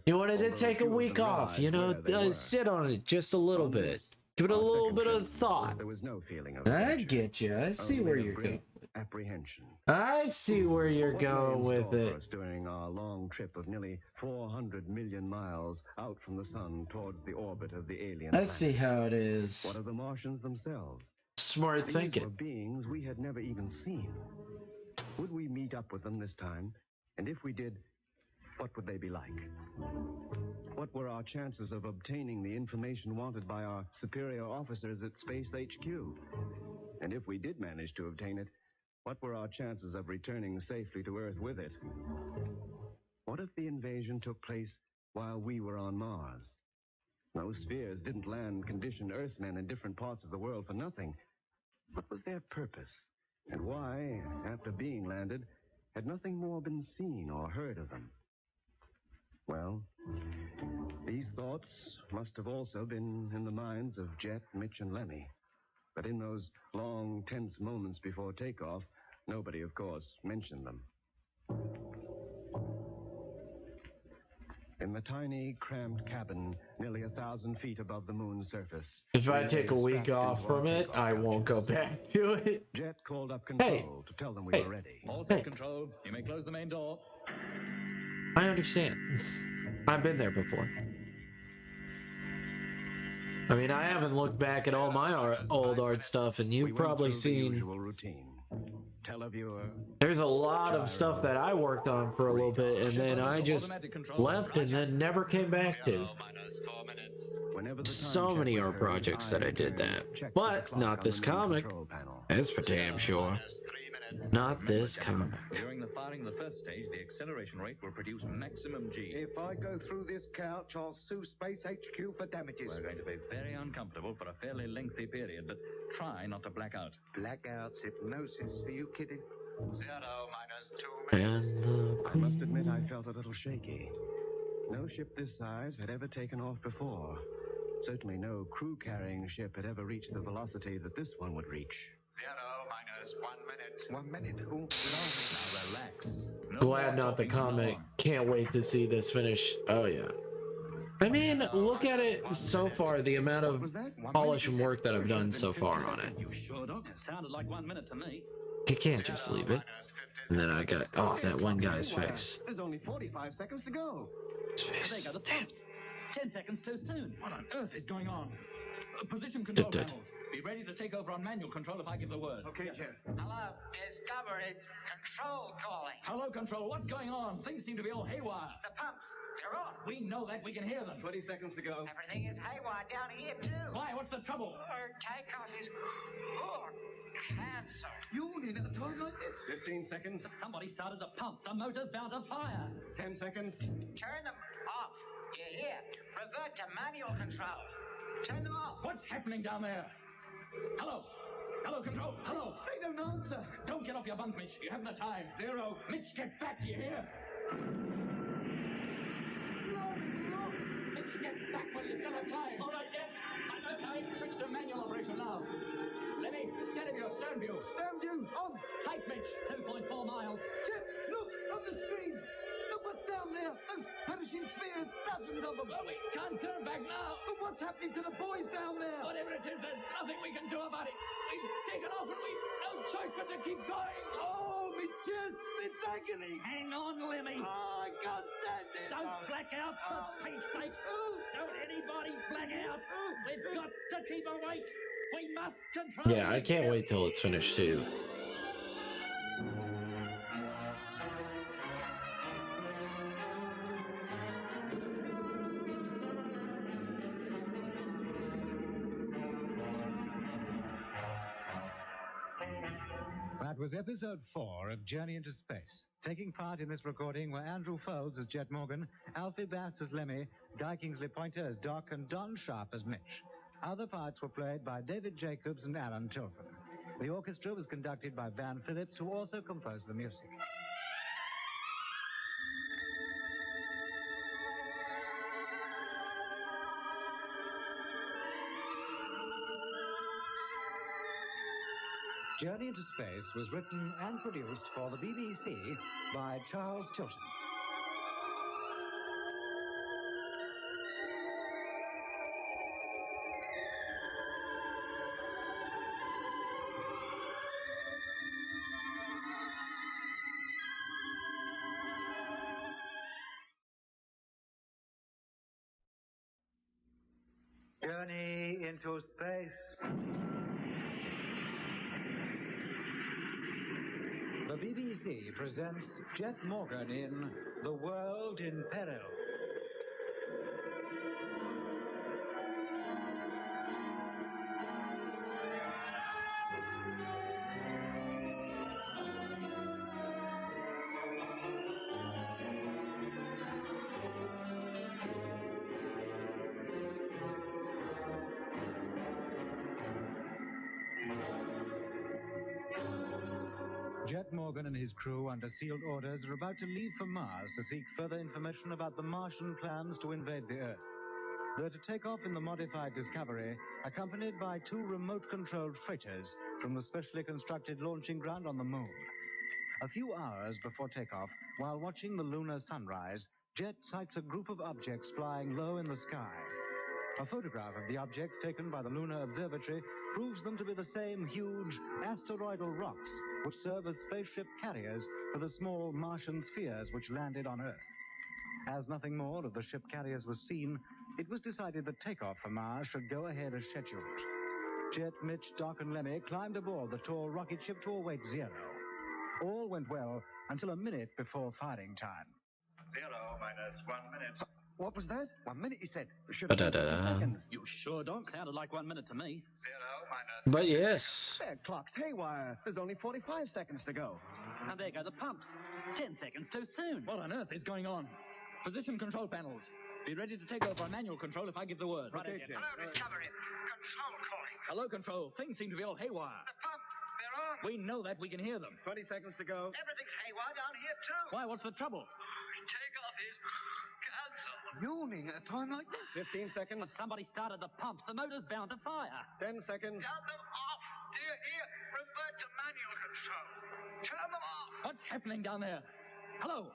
You wanted to take a week off, you know, sit on it just a little bit. Give it a little bit of thought. There was no feeling of I get you. I see where you're going. Apprehension. I see where you're going with it. During our long trip of nearly 400 million miles out from the sun towards the orbit of the alien I see how it is. What of the Martians themselves? Smart thinking. These were beings we had never even seen. Would we meet up with them this time? And if we did, what would they be like? What were our chances of obtaining the information wanted by our superior officers at Space HQ? And if we did manage to obtain it, what were our chances of returning safely to Earth with it? What if the invasion took place while we were on Mars? Those spheres didn't land conditioned Earthmen in different parts of the world for nothing. What was their purpose? And why, after being landed, had nothing more been seen or heard of them? Well, these thoughts must have also been in the minds of Jet, Mitch, and Lemmy. But in those long, tense moments before takeoff, nobody, of course, mentioned them. In the tiny, cramped cabin, nearly 1,000 feet above the moon's surface. If I take a week off from it, I won't go back to it. Jet called up control to tell them we were ready. All set, control. You may close the main door. I understand. I've been there before. I mean, I haven't looked back at all my old art stuff, and you've probably seen... There's a lot of stuff that I worked on for a little bit, and then I just left and then never came back to. So many art projects that I did that. But not this comic. That's for damn sure. Not this comic. During the firing of the first stage, the acceleration rate will produce maximum G. If I go through this couch, I'll sue Space HQ for damages. We're going to be very uncomfortable for a fairly lengthy period, but try not to black out. Blackouts, hypnosis. Are you kidding? 0 -2 minutes. And I must admit I felt a little shaky. No ship this size had ever taken off before. Certainly no crew-carrying ship had ever reached the velocity that this one would reach. 0 -1 minute. 1 minute. Oh, Now relax. No glad not the comic. Can't wait to see this finish. Oh, yeah. I mean, look at it so far, the amount of polish and work that I've done so far on it. You sure don't. It sounded like 1 minute to me. You can't just leave it. And then I got, oh, that one guy's face. There's only 45 seconds to go. His face. There go the pumps. 10 seconds too soon. What on earth is going on? Position control panels. Be ready to take over on manual control if I give the word. Okay, Jeff. Hello, Discovery. Control calling. Hello, control. What's going on? Things seem to be all haywire. The pumps, they're on. We know that. We can hear them. 20 seconds to go. Everything is haywire down here, too. Why? What's the trouble? Our takeoff is... Oh, cancer. You need a time like this. 15 seconds. Somebody started the pump. The motor's bound to fire. 10 seconds. Turn them off. You hear? Revert to manual control. Turn them off. What's happening down there? Hello? Hello, control? Hello? They don't answer. Don't get off your bunk, Mitch. You haven't the time. 0. Mitch, get back. Do you hear? Look. Mitch, get back while you still have time. All right, Jeff. I'm okay. Switch to manual operation now. Lemmy, teleview, stern view. Stern view, on. Height, Mitch. 10.4 miles. Jeff, look, on the screen. Look what's down there. Those vanishing spheres, dozens of them. Well, we can't turn back now. But what's happening to the boys down there? Whatever it is, there's nothing we can do about it. We've taken off and we've no choice but to keep going. Oh, me chest! It's agony! Hang on, Lemmy! Oh, I can't stand it! Don't black out, for Pete's sake! Don't anybody black out! We've got to keep awake! We must control... Yeah, I can't wait till it's finished, too. That was episode 4 of Journey into Space. Taking part in this recording were Andrew Folds as Jet Morgan, Alfie Bass as Lemmy, Guy Kingsley Pointer as Doc, and Don Sharp as Mitch. Other parts were played by David Jacobs and Alan Tilton. The orchestra was conducted by Van Phillips, who also composed the music. Journey into Space was written and produced for the BBC by Charles Chilton. Journey into Space. The BBC presents Jet Morgan in The World in Peril. Jet Morgan and his crew, under sealed orders, are about to leave for Mars to seek further information about the Martian plans to invade the Earth. They're to take off in the modified Discovery, accompanied by 2 remote-controlled freighters from the specially constructed launching ground on the Moon. A few hours before takeoff, while watching the lunar sunrise, Jet sights a group of objects flying low in the sky. A photograph of the objects taken by the Lunar Observatory proves them to be the same huge asteroidal rocks which serve as spaceship carriers for the small Martian spheres which landed on Earth. As nothing more of the ship carriers was seen, it was decided that takeoff for Mars should go ahead as scheduled. Jet, Mitch, Doc, and Lemmy climbed aboard the tall rocket ship to await zero. All went well until a minute before firing time. 0 minus 1 minute. What was that? 1 minute, he said. Should have been seconds. You sure don't. Sounded like 1 minute to me. 0 minus... But yes. Their clock's haywire. There's only 45 seconds to go. And there go the pumps. 10 seconds too soon. What on earth is going on? Position control panels. Be ready to take over on manual control if I give the word. Right, Okay, Jet. Hello, Discovery. Control calling. Hello, control. Things seem to be all haywire. The pump, they're on. We know that. We can hear them. 20 seconds to go. Everything's haywire down here, too. Why? What's the trouble? Takeoff is cancelled. Yawning at a time like this. 15 seconds. But somebody started the pumps. The motor's bound to fire. 10 seconds. Turn them off. Do you hear? Revert to manual control. Turn them off. What's happening down there? Hello?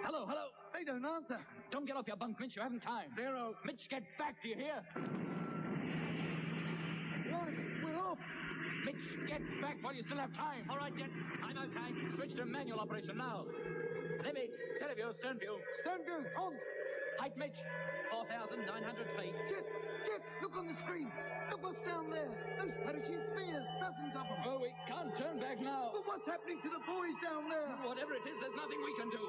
Hello, hello. They don't answer. Don't get off your bunk, Mitch. You haven't time. 0. Mitch, get back. Do you hear? Blimey, we're off. Mitch, get back while you still have time. All right, Jet. I'm okay. Switch to manual operation now. Lemmy, teleview, stern view. Stern view, on. Height, Mitch. 4,900 feet. Jet, look on the screen. Look what's down there. Those parachute spheres, dozens of them. Oh, we can't turn back now. But what's happening to the boys down there? Whatever it is, there's nothing we can do.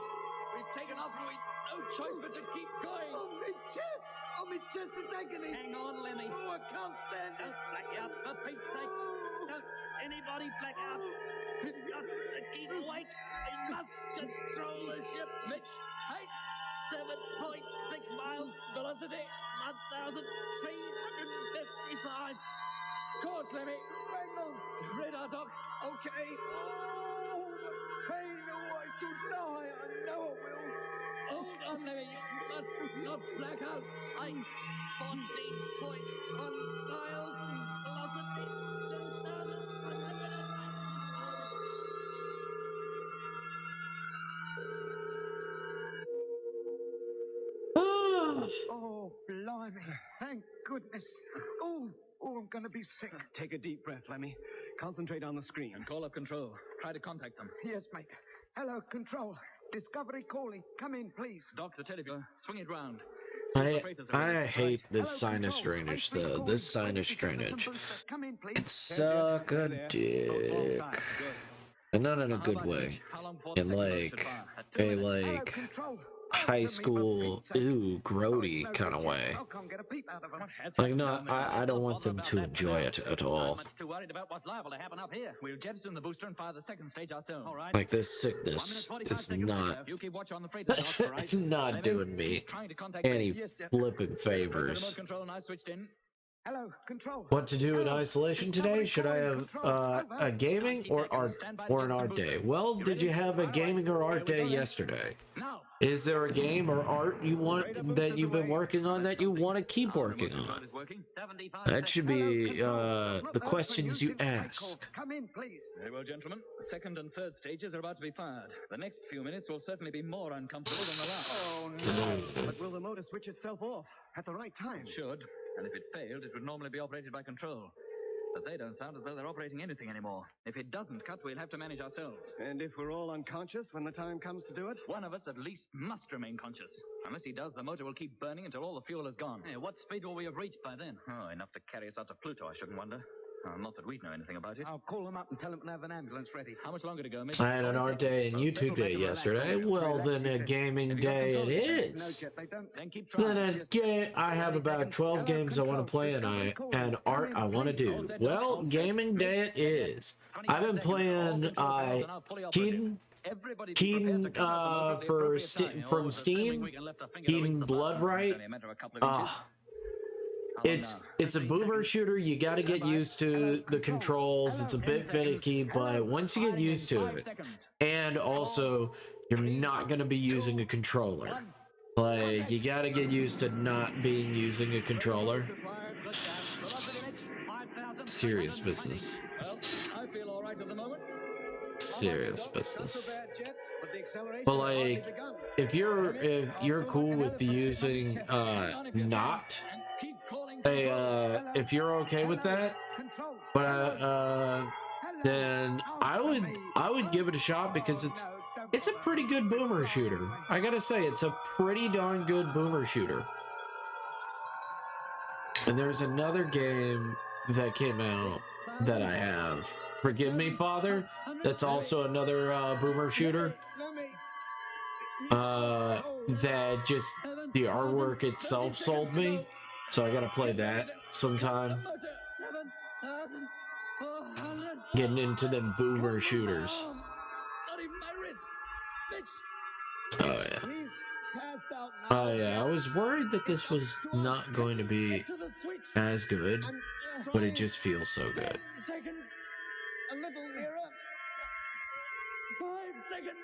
We've taken off and we've no choice but to keep going. Oh, my chest! Oh, my chest is agony. Hang on, Lemmy. Oh, I can't stand it. Don't black out, for Pete's sake. Don't anybody black out. We've got to keep awake. We must control the ship. Mitch, height. 7.6 miles. Velocity 1,355. Course, Lemmy. Hang on. Radar, Doc. Okay. Oh, the pain. Oh, I shall die. I know I will. Hold on, Lemmy. You must not black out. I'm 14.1 miles. Velocity 2,100. Oh, blimey. Thank goodness. Oh, I'm going to be sick. Take a deep breath, Lemmy. Concentrate on the screen. And call up Control. Try to contact them. Yes, mate. Hello, Control. Discovery calling. Come in, please. Doc, the telephone. Swing it round. I hate this sinus drainage, though. This sinus drainage can suck a dick. And not in a good way. In like a high school, ooh, grody kind of way. Like, no, I don't want them to enjoy it at all. Too worried about what's liable to happen up here. We'll jettison the booster and fire the second stage ourselves. All right. Like, this sickness is not not doing me any flipping favors. Hello, Control. What to do in isolation today? Should I have a gaming or an art day? Well, did you have a gaming or art day yesterday? Is there a game or art you want that you've been working on that you want to keep working on? That should be the questions you ask. Come in, please. Very well, gentlemen. The second and third stages are about to be fired. The next few minutes will certainly be more uncomfortable than the last. Oh, no. But will the motor switch itself off at the right time? It should. And if it failed, it would normally be operated by Control. But they don't sound as though they're operating anything anymore. If it doesn't cut, we'll have to manage ourselves. And if we're all unconscious when the time comes to do it? One of us at least must remain conscious. Unless he does, the motor will keep burning until all the fuel is gone. Hey, what speed will we have reached by then? Oh, enough to carry us out to Pluto, I shouldn't wonder. Not that we know anything about it. I'll call them up and tell them to have an ambulance ready. How much longer to go, Mitch? I had an art day and YouTube day yesterday. Well, then a gaming day it is. Then I have about 12 games I want to play and art I want to do. Well, gaming day it is. I've been playing Keaton from Steam, Keaton Bloodright. It's a boomer shooter. You got to get used to the controls. It's a bit finicky, but once you get used to it, and also you're not going to be using a controller. Like, you got to get used to not being using a controller. Serious business. Serious business. But like, if you're cool with using if you're okay with that, but then I would give it a shot because it's a pretty good boomer shooter. I gotta say, it's a pretty darn good boomer shooter. And there's another game that came out that I have. Forgive Me, Father. That's also another boomer shooter. That just the artwork itself sold me. So I gotta play that sometime. Getting into them boomer shooters. Oh yeah. Oh yeah, I was worried that this was not going to be as good, but it just feels so good. A little nearer. 5 seconds.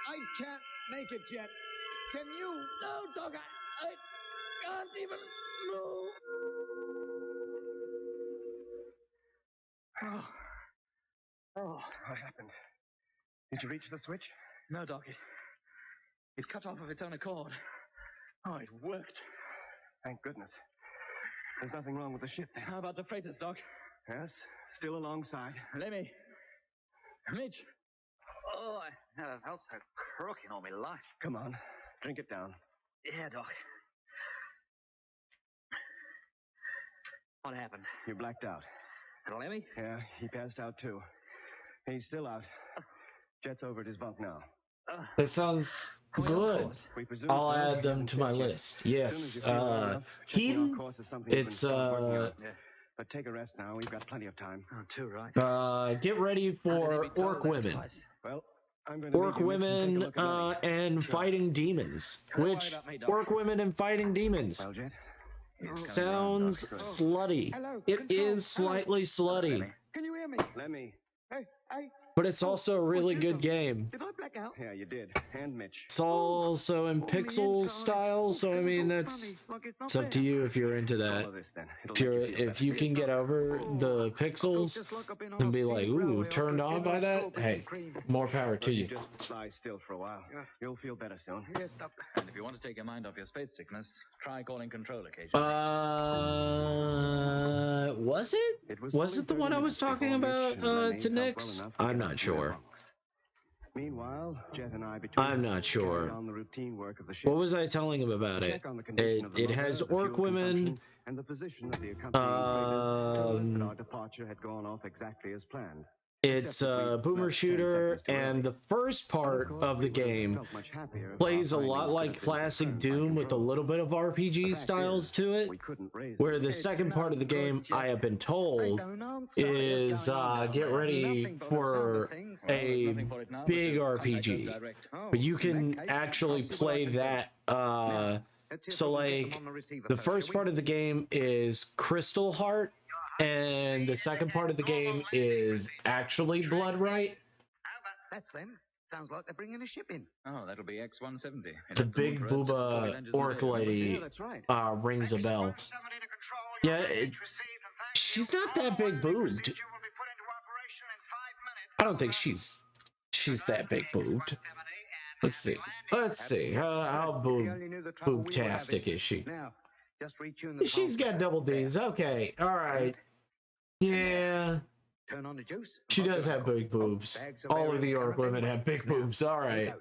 I can't make it yet. Can you? No, Doc, I can't even move. What happened? Did you reach the switch? No, Doc. It cut off of its own accord. Oh, it worked. Thank goodness. There's nothing wrong with the ship then. How about the freighters, Doc? Yes, still alongside. Lemmy. Mitch. Oh, I never felt so croaky in all my life. Come on, drink it down. Yeah, Doc. What happened? You blacked out. Lemmy? Yeah, he passed out too. He's still out. Jet's over at his bunk now. That sounds good. I'll add them to my list. Yes. Keaton, it's But take a rest now. We've got plenty of time. Oh, too right. Get ready for Orc Women. Well, I'm going to Orc Women and Fighting Demons. Which Orc Women and Fighting Demons sounds slutty. It is slightly slutty. Can you hear me? Lemmy. Hey, But it's also a really good game. Did I black out? Yeah, you did. And Mitch. It's also in pixel style, so I mean it's up to you if you're into that. If you can get over the pixels and be like, ooh, turned on by that, hey, more power to you. Just lie still for a while. You'll feel better soon. Yes, Doctor. And if you want to take your mind off your space sickness, try calling control occasionally. Was it? Was it the one I was talking about to Nix? I'm not sure. Meanwhile, Jet and I I'm not sure. What was I telling him about it? It has orc women. And the position of the accompanying our departure had gone off exactly as planned. It's a boomer shooter, and the first part of the game plays a lot like classic Doom with a little bit of RPG styles to it, where the second part of the game, I have been told, is get ready for a big RPG. But you can actually play that, so like, the first part of the game is Crystal Heart, and the second part of the game is actually Blood Right. That's them. Sounds like they're bringing a ship in. Oh, that'll be X-170. The big booba orc lady rings a bell. Yeah, she's not that big boobed. I don't think she's that big boobed. Let's see. How boobtastic is she? She's got double D's. Okay, all right. Yeah. Turn on the juice. She does have big boobs. All of the orc women have big boobs. All right.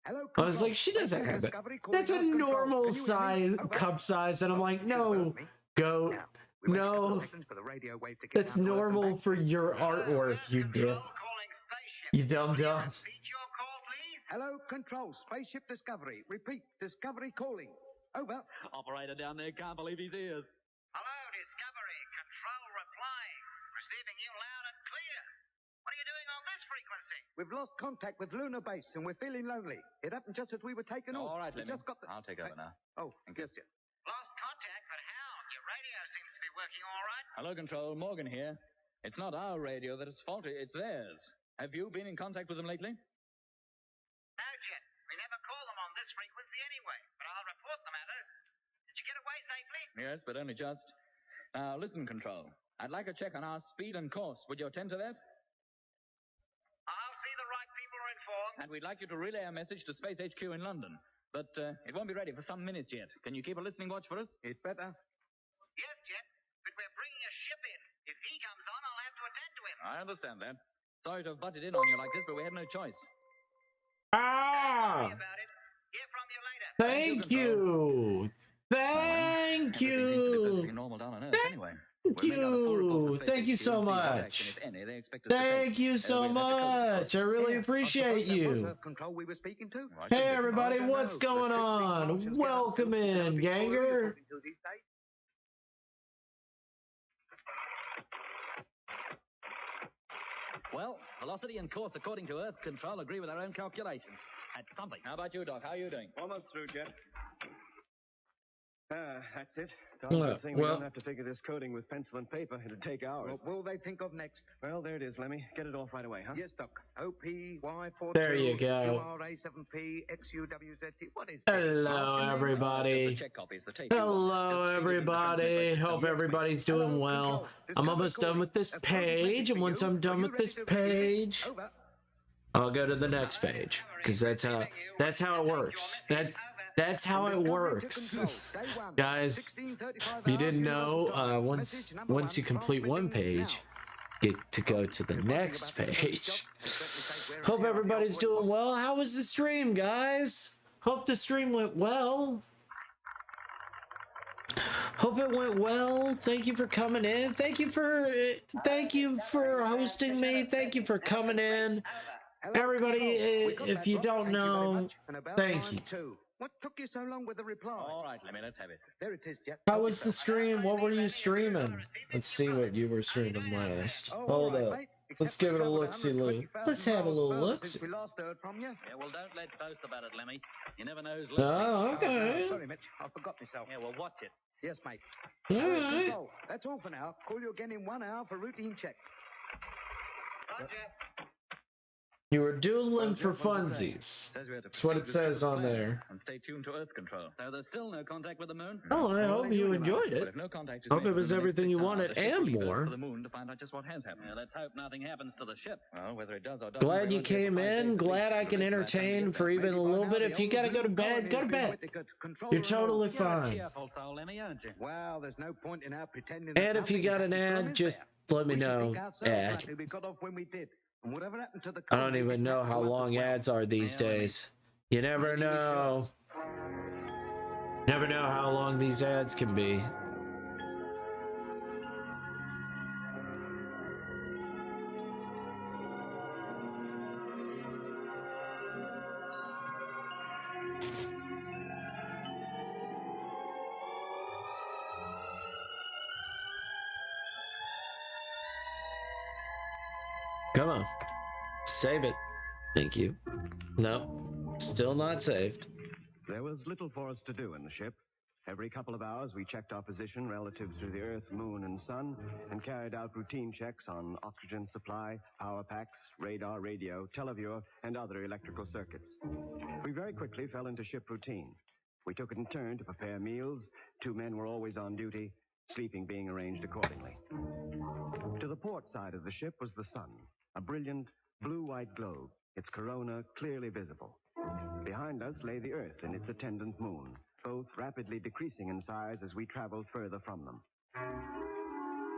I was like, she doesn't have that. That's a normal size, cup size, and I'm like, no, goat, no. That's normal for your artwork, you dip. You dumb. Hello, Control. Spaceship Discovery. Repeat, Discovery calling. Over. Operator down there can't believe his ears. Hello, Discovery. Control replying. Receiving you loud and clear. What are you doing on this frequency? We've lost contact with Lunar Base and we're feeling lonely. It happened just as we were taking off. All right, we just got the... I'll take over now. Oh, yes, sir. Lost contact, but how? Your radio seems to be working all right. Hello, Control. Morgan here. It's not our radio that is faulty. It's theirs. Have you been in contact with them lately? No, Jet. We never call them on this frequency anyway, but I'll report the matter. Did you get away safely? Yes, but only just. Now, listen, Control. I'd like a check on our speed and course. Would you attend to that? I'll see the right people are informed. And we'd like you to relay a message to Space HQ in London. But it won't be ready for some minutes yet. Can you keep a listening watch for us? It's better. Yes, Jet, but we're bringing a ship in. If he comes on, I'll have to attend to him. I understand that. Sorry to have butted in on you like this, but we had no choice. Ah! Thank you. Thank you. Thank you so much. Thank you so much. I really appreciate you. Hey everybody, what's going on? Welcome in, Ganger. Well, velocity and course according to Earth Control agree with our own calculations. At something. How about you, Doc? How are you doing? Almost through, Jet. That's it. We don't have to figure this coding with pencil and paper. It'll take hours. What will they think of next? Well, there it is, Lemmy. Get it off right away, huh? Yes, Doc. OPY42. There you go. URA7P XUWZT. What is Hello, everybody. Hello, everybody. Hope everybody's doing well. I'm almost done with this page, and once I'm done with this page, I'll go to the next page, because that's how it works. That's how it works. Guys, if you didn't know, once you complete one page, get to go to the next page. Hope everybody's doing well. How was the stream, guys? Hope the stream went well. Hope it went well. Thank you for coming in. Thank you for hosting me. Thank you for coming in. Everybody, if you don't know, thank you. What took you so long with the reply? All right, Lemmy, let's have it. There it is, Jet. How was the stream? What were you streaming? Let's see what you were streaming last. Hold up. Let's give it a look-see-loo. Let's have a little look. We last heard from you. Yeah, well, don't let's boast about it, Lemmy. You never know who's listening. Oh, okay. Sorry, Mitch. I forgot myself. Yeah, well, watch it. Yes, mate. All right. That's all for now. Call you again in 1 hour for routine check. Roger. You were doodling for funsies. That's what it says on there. And stay tuned to Earth control. So there's still no contact with the moon? Oh, I hope you enjoyed it. Hope it was everything you wanted and more. For the moon to find out just what has happened. Let's hope nothing happens to the ship. Well, whether it does or doesn't. Glad you came in. Glad I can entertain for even a little bit. If you gotta go to bed, go to bed. You're totally fine. Well, there's no point in our pretending. And if you got an ad, just let me know. Ad. We got off when we did. And whatever happened to the I don't even know how long ads are these days. You never know. Never know how long these ads can be. Come on. Save it. Thank you. No, still not saved. There was little for us to do in the ship. Every couple of hours, we checked our position relative to the Earth, Moon, and Sun, and carried out routine checks on oxygen supply, power packs, radar, radio, televiewer, and other electrical circuits. We very quickly fell into ship routine. We took it in turn to prepare meals. 2 men were always on duty, sleeping being arranged accordingly. To the port side of the ship was the sun, a brilliant blue-white globe, its corona clearly visible. Behind us lay the Earth and its attendant moon, both rapidly decreasing in size as we traveled further from them.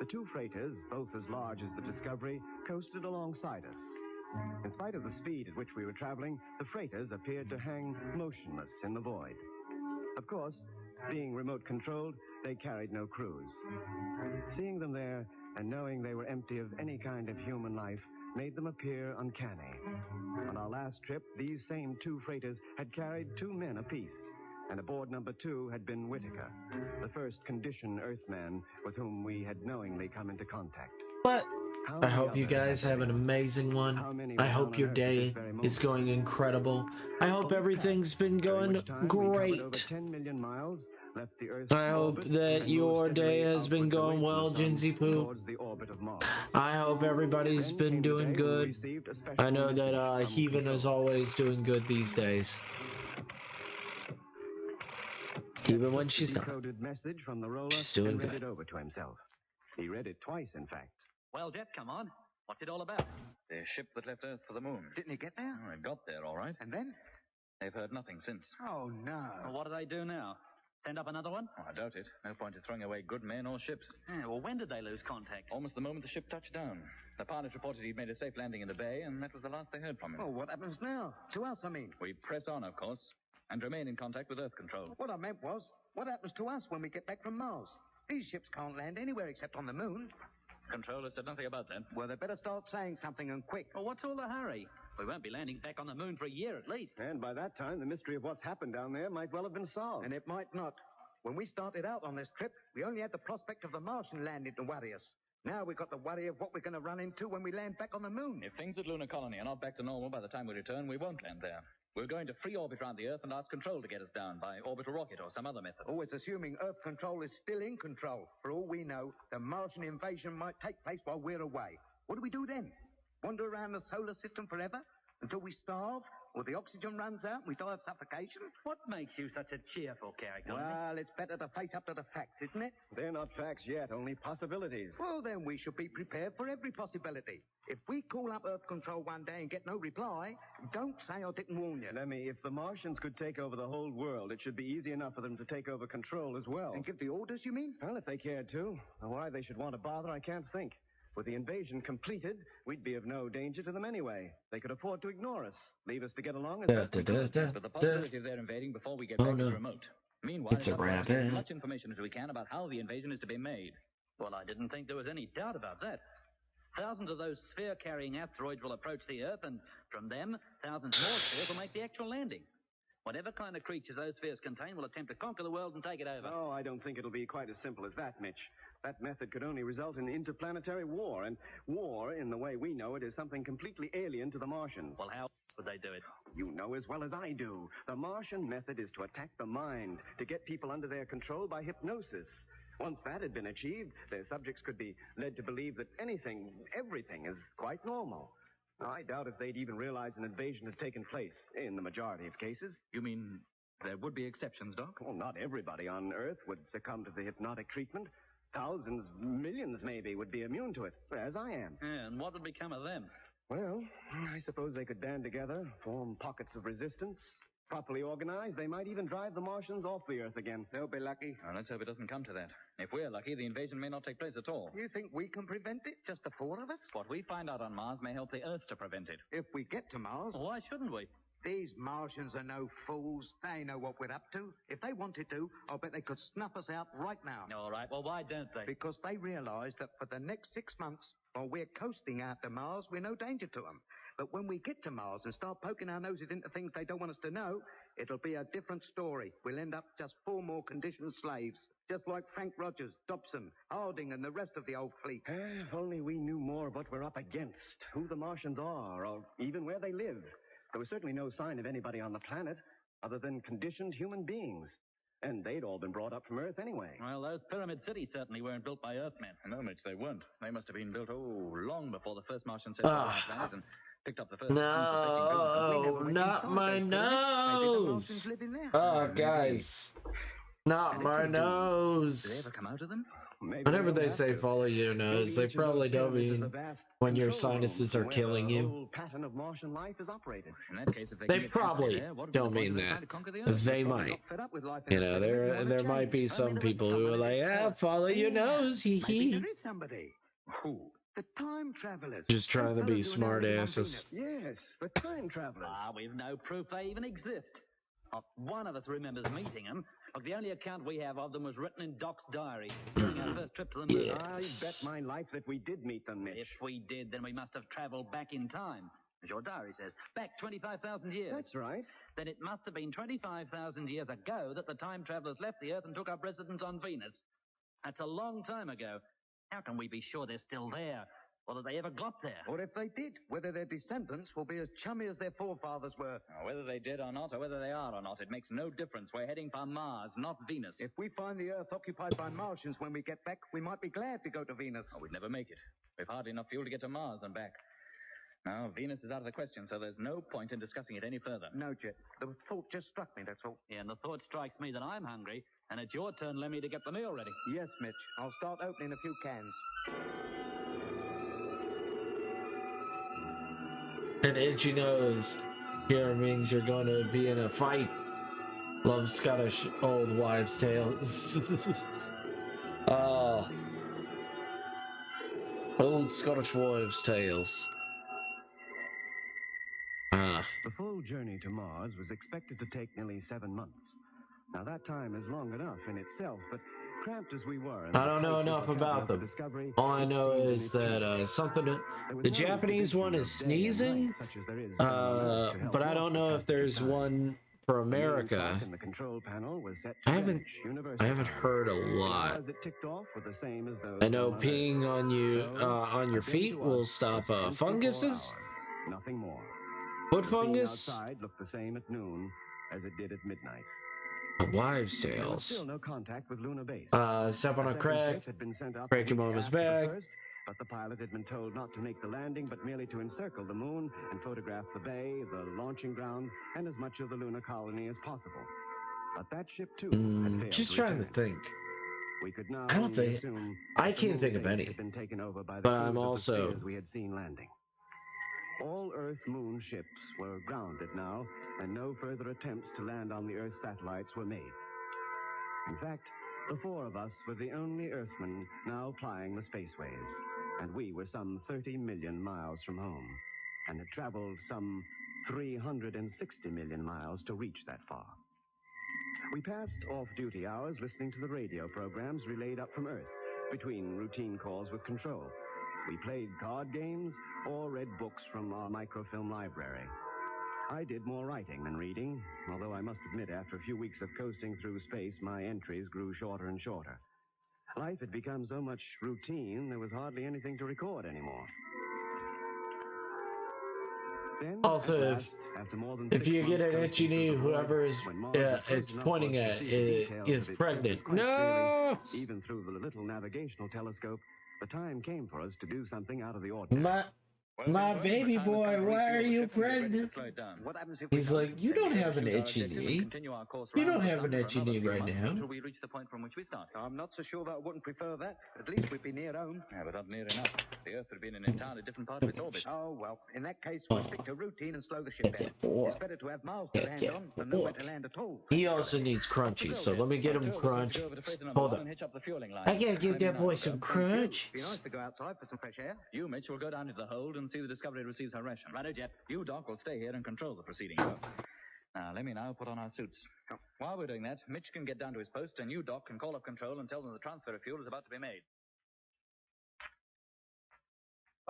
The 2 freighters, both as large as the Discovery, coasted alongside us. In spite of the speed at which we were traveling, the freighters appeared to hang motionless in the void. Of course, being remote-controlled, they carried no crews. Seeing them there and knowing they were empty of any kind of human life made them appear uncanny. On our last trip, these same 2 freighters had carried 2 men apiece, and aboard number 2 had been Whitaker, the first condition Earthman with whom we had knowingly come into contact. But I hope you guys have an amazing one. I hope your day is going incredible. I hope everything's been going great. 10 million miles, left the Earth I hope that your day has been going well, Jinsey Poo. I hope everybody's been doing good. I know that Heaven is always doing good these days. Even when she's not. She's doing good. Over to himself. He read it twice, in fact. Well, Jet, come on. What's it all about? The ship that left Earth for the moon. Didn't he get there? Oh, it got there, all right. And then? They've heard nothing since. Oh, no. Well, what do they do now? Send up another one? Oh, I doubt it. No point in throwing away good men or ships. Yeah, well, when did they lose contact? Almost the moment the ship touched down. The pilot reported he'd made a safe landing in the bay, and that was the last they heard from him. Well, what happens now? To us, I mean. We press on, of course, and remain in contact with Earth control. What I meant was, what happens to us when we get back from Mars? These ships can't land anywhere except on the moon. Controller said nothing about that. Well, they better start saying something, and quick. Well, what's all the hurry? We won't be landing back on the moon for a year at least. And by that time, the mystery of what's happened down there might well have been solved. And it might not. When we started out on this trip, we only had the prospect of the Martian landing to worry us. Now we've got the worry of what we're going to run into when we land back on the moon. If things at Lunar Colony are not back to normal by the time we return, we won't land there. We're going to free orbit around the Earth and ask Control to get us down by orbital rocket or some other method. Always assuming Earth Control is still in control. For all we know, the Martian invasion might take place while we're away. What do we do then? Wander around the solar system forever? Until we starve? Or the oxygen runs out and we die of suffocation? What makes you such a cheerful character? Well, it's better to face up to the facts, isn't it? They're not facts yet, only possibilities. Well, then we should be prepared for every possibility. If we call up Earth Control one day and get no reply, don't say I didn't warn you. Lemmy, if the Martians could take over the whole world, it should be easy enough for them to take over control as well. And give the orders, you mean? Well, if they cared to. Why they should want to bother, I can't think. With the invasion completed, we'd be of no danger to them anyway. They could afford to ignore us, leave us to get along as best we could. But the possibility of their invading before we get back is remote. Meanwhile, it's a wrap, as much information as we can about how the invasion is to be made. Well, I didn't think there was any doubt about that. Thousands of those sphere-carrying asteroids will approach the Earth, and from them, thousands more spheres will make the actual landing. Whatever kind of creatures those spheres contain will attempt to conquer the world and take it over. Oh, I don't think it'll be quite as simple as that, Mitch. That method could only result in interplanetary war, and war, in the way we know it, is something completely alien to the Martians. Well, how would they do it? You know as well as I do. The Martian method is to attack the mind, to get people under their control by hypnosis. Once that had been achieved, their subjects could be led to believe that everything is quite normal. I doubt if they'd even realize an invasion had taken place, in the majority of cases. You mean there would be exceptions, Doc? Well, not everybody on Earth would succumb to the hypnotic treatment. Thousands, millions maybe, would be immune to it, as I am. Yeah, and what would become of them? Well, I suppose they could band together, form pockets of resistance. Properly organized, they might even drive the Martians off the Earth again. They'll be lucky. Well, let's hope it doesn't come to that. If we're lucky, the invasion may not take place at all. You think we can prevent it, just the four of us? What we find out on Mars may help the Earth to prevent it. If we get to Mars. Why shouldn't we? These Martians are no fools. They know what we're up to. If they wanted to, I'll bet they could snuff us out right now. All right, well, why don't they? Because they realize that for the next 6 months, while we're coasting out to Mars, we're no danger to them. But when we get to Mars and start poking our noses into things they don't want us to know, it'll be a different story. We'll end up just 4 more conditioned slaves, just like Frank Rogers, Dobson, Harding, and the rest of the old fleet. If only we knew more of what we're up against, who the Martians are, or even where they live. There was certainly no sign of anybody on the planet other than conditioned human beings. And they'd all been brought up from Earth anyway. Well, those pyramid cities certainly weren't built by Earthmen. No, Mitch, they weren't. They must have been built, long before the first Martian settled on our planet and picked up the first... No, not my nose! Oh, guys. Not my nose. Did they ever come out of them? Whenever they say follow your nose, they probably don't mean when your sinuses are killing you. Pattern of Martian life is operated. In that case, if They probably don't mean that. They might. You know, there might be some people who are like, follow your nose, hee hee. There is somebody. Who? The time travelers. Just trying to be smart asses. Yes, the time travelers. We've no proof they even exist. Not one of us remembers meeting them. Look, the only account we have of them was written in Doc's diary during our first trip to the moon. I bet my life that we did meet them, Mitch. If we did, then we must have traveled back in time, as your diary says. Back 25,000 years. That's right. Then it must have been 25,000 years ago that the time travelers left the Earth and took up residence on Venus. That's a long time ago. How can we be sure they're still there? Or that they ever got there? Or if they did, whether their descendants will be as chummy as their forefathers were. Whether they did or not, or whether they are or not, it makes no difference. We're heading for Mars, not Venus. If we find the Earth occupied by Martians when we get back, we might be glad to go to Venus. We'd never make it. We've hardly enough fuel to get to Mars and back. Now, Venus is out of the question, so there's no point in discussing it any further. No, Jet. The thought just struck me, that's all. Yeah, and the thought strikes me that I'm hungry, and it's your turn, Lemmy, to get the meal ready. Yes, Mitch. I'll start opening a few cans. An itchy nose here means you're going to be in a fight. Love Scottish old wives' tales. Oh. Old Scottish wives' tales. The full journey to Mars was expected to take nearly 7 months. Now, that time is long enough in itself, but cramped as we were... I don't know enough about them. All I know is that the Japanese one is sneezing, but I don't know if there's one for America. I haven't heard a lot. I know peeing on you on your feet will stop funguses. Nothing more. Foot fungus? Outside looked the same at noon as it did at midnight. Wives' tales. Still no contact with Luna Base. Step on a crack, break your mama's back. But the pilot had been told not to make the landing, but merely to encircle the moon and photograph the bay, the launching ground, and as much of the lunar colony as possible. But that ship, too, had failed. Just trying to think. We could now I can't think of any. But I'm also... we had seen landing. All Earth-Moon ships were grounded now, and no further attempts to land on the Earth satellites were made. In fact, the 4 of us were the only Earthmen now plying the spaceways, and we were some 30 million miles from home, and had traveled some 360 million miles to reach that far. We passed off-duty hours listening to the radio programs relayed up from Earth, between routine calls with control. We played card games or read books from our microfilm library. I did more writing than reading, although I must admit after a few weeks of coasting through space, my entries grew shorter and shorter. Life had become so much routine, there was hardly anything to record anymore. Then, also, if you get an itchy knee, whoever is it's pointing at is pregnant. No! Even through the little navigational telescope, the time came for us to do something out of the ordinary. My baby boy, why are you pregnant? He's like, you don't have an itchy knee. You don't have an itchy knee right now. Until we reach the point from which we start. I'm not so sure that I wouldn't prefer that. At least we'd be near home. Yeah, but not near enough. The Earth would be in an entirely different part of its orbit. Oh, well, in that case, we'll stick to routine and slow the ship down. It's better to have miles to land on than nowhere to land at all. He also needs crunchies, so let me get him crunch. Hold on. I gotta give that boy some crunch. Be nice to go outside for some fresh air. You, Mitch, will go down to the hold and see the Discovery receives her ration. Righto, Jet. You, Doc, will stay here and control the proceedings. Now, let me now put on our suits. While we're doing that, Mitch can get down to his post, and you, Doc, can call up control and tell them the transfer of fuel is about to be made.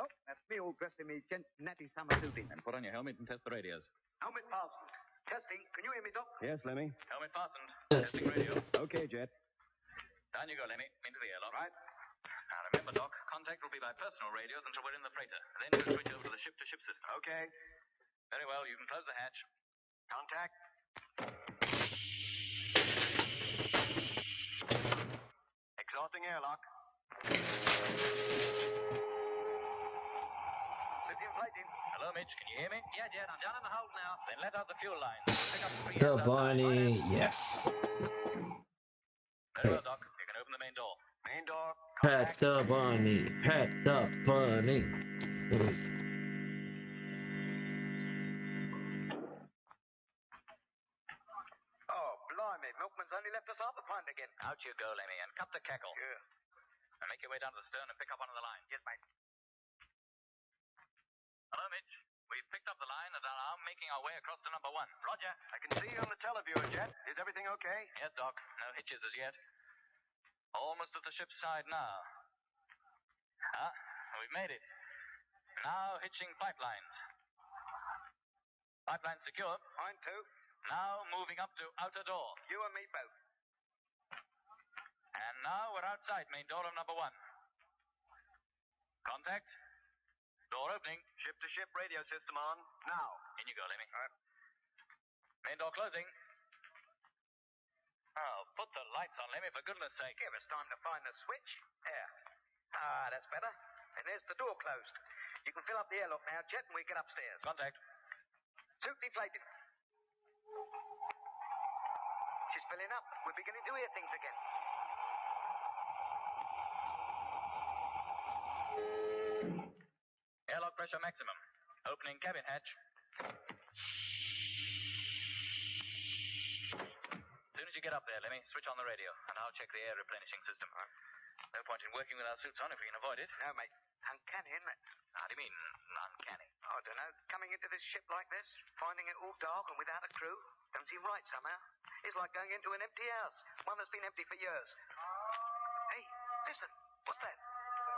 Oh, that's me all dressed in me gent's natty summer suiting. And put on your helmet and test the radios. Helmet fastened. Testing. Can you hear me, Doc? Yes, Lemmy. Helmet fastened. Testing radio. Okay, Jet. Down you go, Lemmy. Into the airlock. Right. Now, remember, Doc, contact will be by personal radios until we're in the freighter. Then we'll switch over to the ship-to-ship system. Okay. Very well. You can close the hatch. Contact. Exhausting airlock. Inflating. Hello, Mitch. Can you hear me? Yeah, Jet. I'm down in the hold now. Then let out the fuel line. Pick up the The bunny, yes. Very well, Doc. You can open the main door. Main door. Pet the bunny, pet the bunny. Oh, blimey. Milkman's only left us half a pint again. Out you go, Lemmy, and cut the cackle. Yeah. And make your way down to the stern and pick up one of the lines. Yes, mate. Hello, Mitch. We've picked up the line and are now making our way across to number 1. Roger. I can see you on the televiewer, Jet. Is everything okay? Yes, Doc. No hitches as yet. Almost at the ship's side now. We've made it. Now hitching pipelines. Pipeline secure. Mine too. Now moving up to outer door. You and me both. And now we're outside main door of number 1. Contact. Door opening. Ship-to-ship radio system on. Now. In you go, Lemmy. Main door closing. Oh, put the lights on, Lemmy, for goodness sake. Give us time to find the switch. There. Ah, that's better. And there's the door closed. You can fill up the airlock now, Jet, and we get upstairs. Contact. Suit deflated. She's filling up. We're beginning to hear things again. Airlock pressure maximum. Opening cabin hatch. As soon as you get up there, Lemmy, switch on the radio, and I'll check the air replenishing system. No point in working with our suits on if we can avoid it. No, mate. Uncanny, isn't it? How do you mean, uncanny? I don't know. Coming into this ship like this, finding it all dark and without a crew, don't seem right somehow. It's like going into an empty house, one that's been empty for years. Hey, listen. What's that?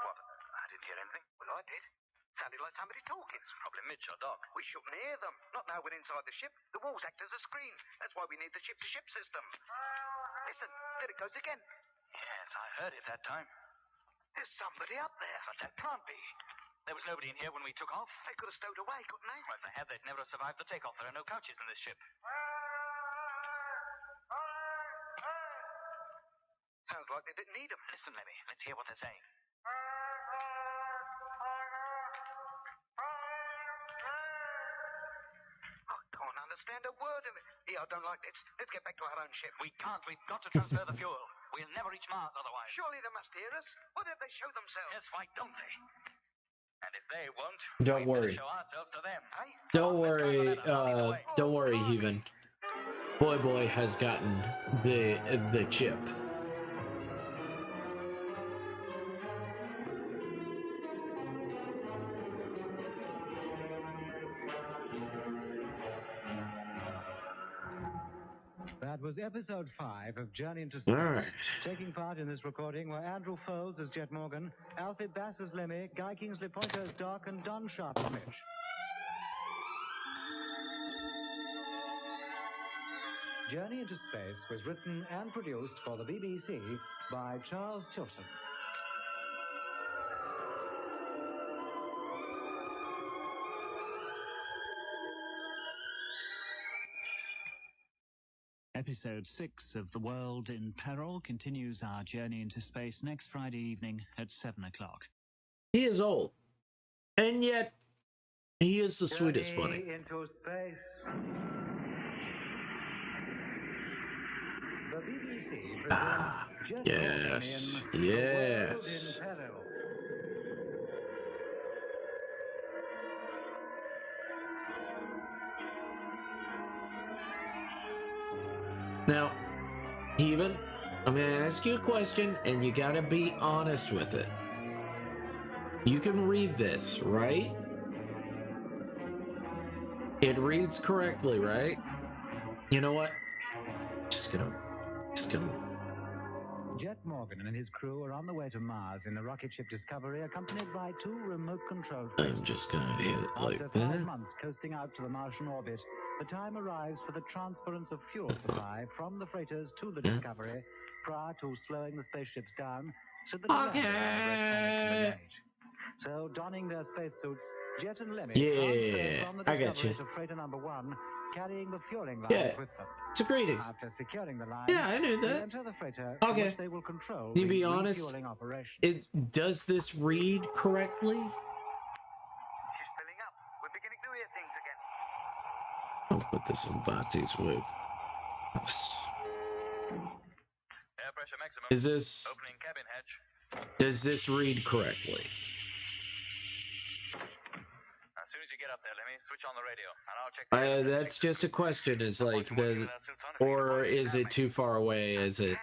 What? I didn't hear anything. Well, I did. Sounded like somebody talking. It's probably Mitch or Doc. We shouldn't hear them. Not now we're inside the ship. The walls act as a screen. That's why we need the ship-to-ship system. Listen, there it goes again. Yes, I heard it that time. There's somebody up there. But that can't be. There was nobody in here when we took off. They could have stowed away, couldn't they? Well, if they had, they'd never have survived the takeoff. There are no couches in this ship. Sounds like they didn't need them. Listen, Lemmy. Let's hear what they're saying. Can't understand a word of it. Yeah, I don't like this. Let's get back to our own ship. We can't. We've got to transfer the fuel. We'll never reach Mars otherwise. Surely they must hear us. What if they show themselves? Yes, why don't they? And if they won't, Don't worry. show ourselves to them. Don't worry. Don't worry, Heaven. Boy has gotten the chip. That was episode 5 of Journey into Space. All right. Taking part in this recording were Andrew Foles as Jet Morgan, Alfie Bass as Lemmy, Guy Kingsley Pointer as Doc, and Don Sharp as Mitch. Journey into Space was written and produced for the BBC by Charles Tilton. Episode 6 of The World in Peril continues our journey into space next Friday evening at 7 o'clock. He is old, and yet He is the sweetest bunny. Into space. The BBC presents Jet Yes. in Yes. The World in Peril. Now, Eben, I'm going to ask you a question, and you got to be honest with it. You can read this, right? It reads correctly, right? You know what? Just gonna. Jet Morgan and his crew are on the way to Mars in the rocket ship Discovery, accompanied by 2 remote-controlled. I'm just gonna hit it like After that. 5 months coasting out to the Martian orbit, the time arrives for the transference of fuel supply from the freighters to the Discovery, prior to slowing the spaceships down so that Okay. So, donning their spacesuits, Jet and Lemmy Yeah, from the I got Discovery you. to freighter number 1, carrying the fueling lines Yeah, with them. it's a greeting. After securing the line, Yeah, I knew they that. enter the freighter, Okay. which they will control. To be the honest, refueling operation. does this read correctly? She's filling up. We're beginning to hear things again. I'll put this in Bati's with. Air pressure maximum. Is this? Opening cabin hatch. Does this read correctly? As soon as you get up there, let me switch on the radio, and I'll check. That's just a question. Is like, or is it too far away? Is it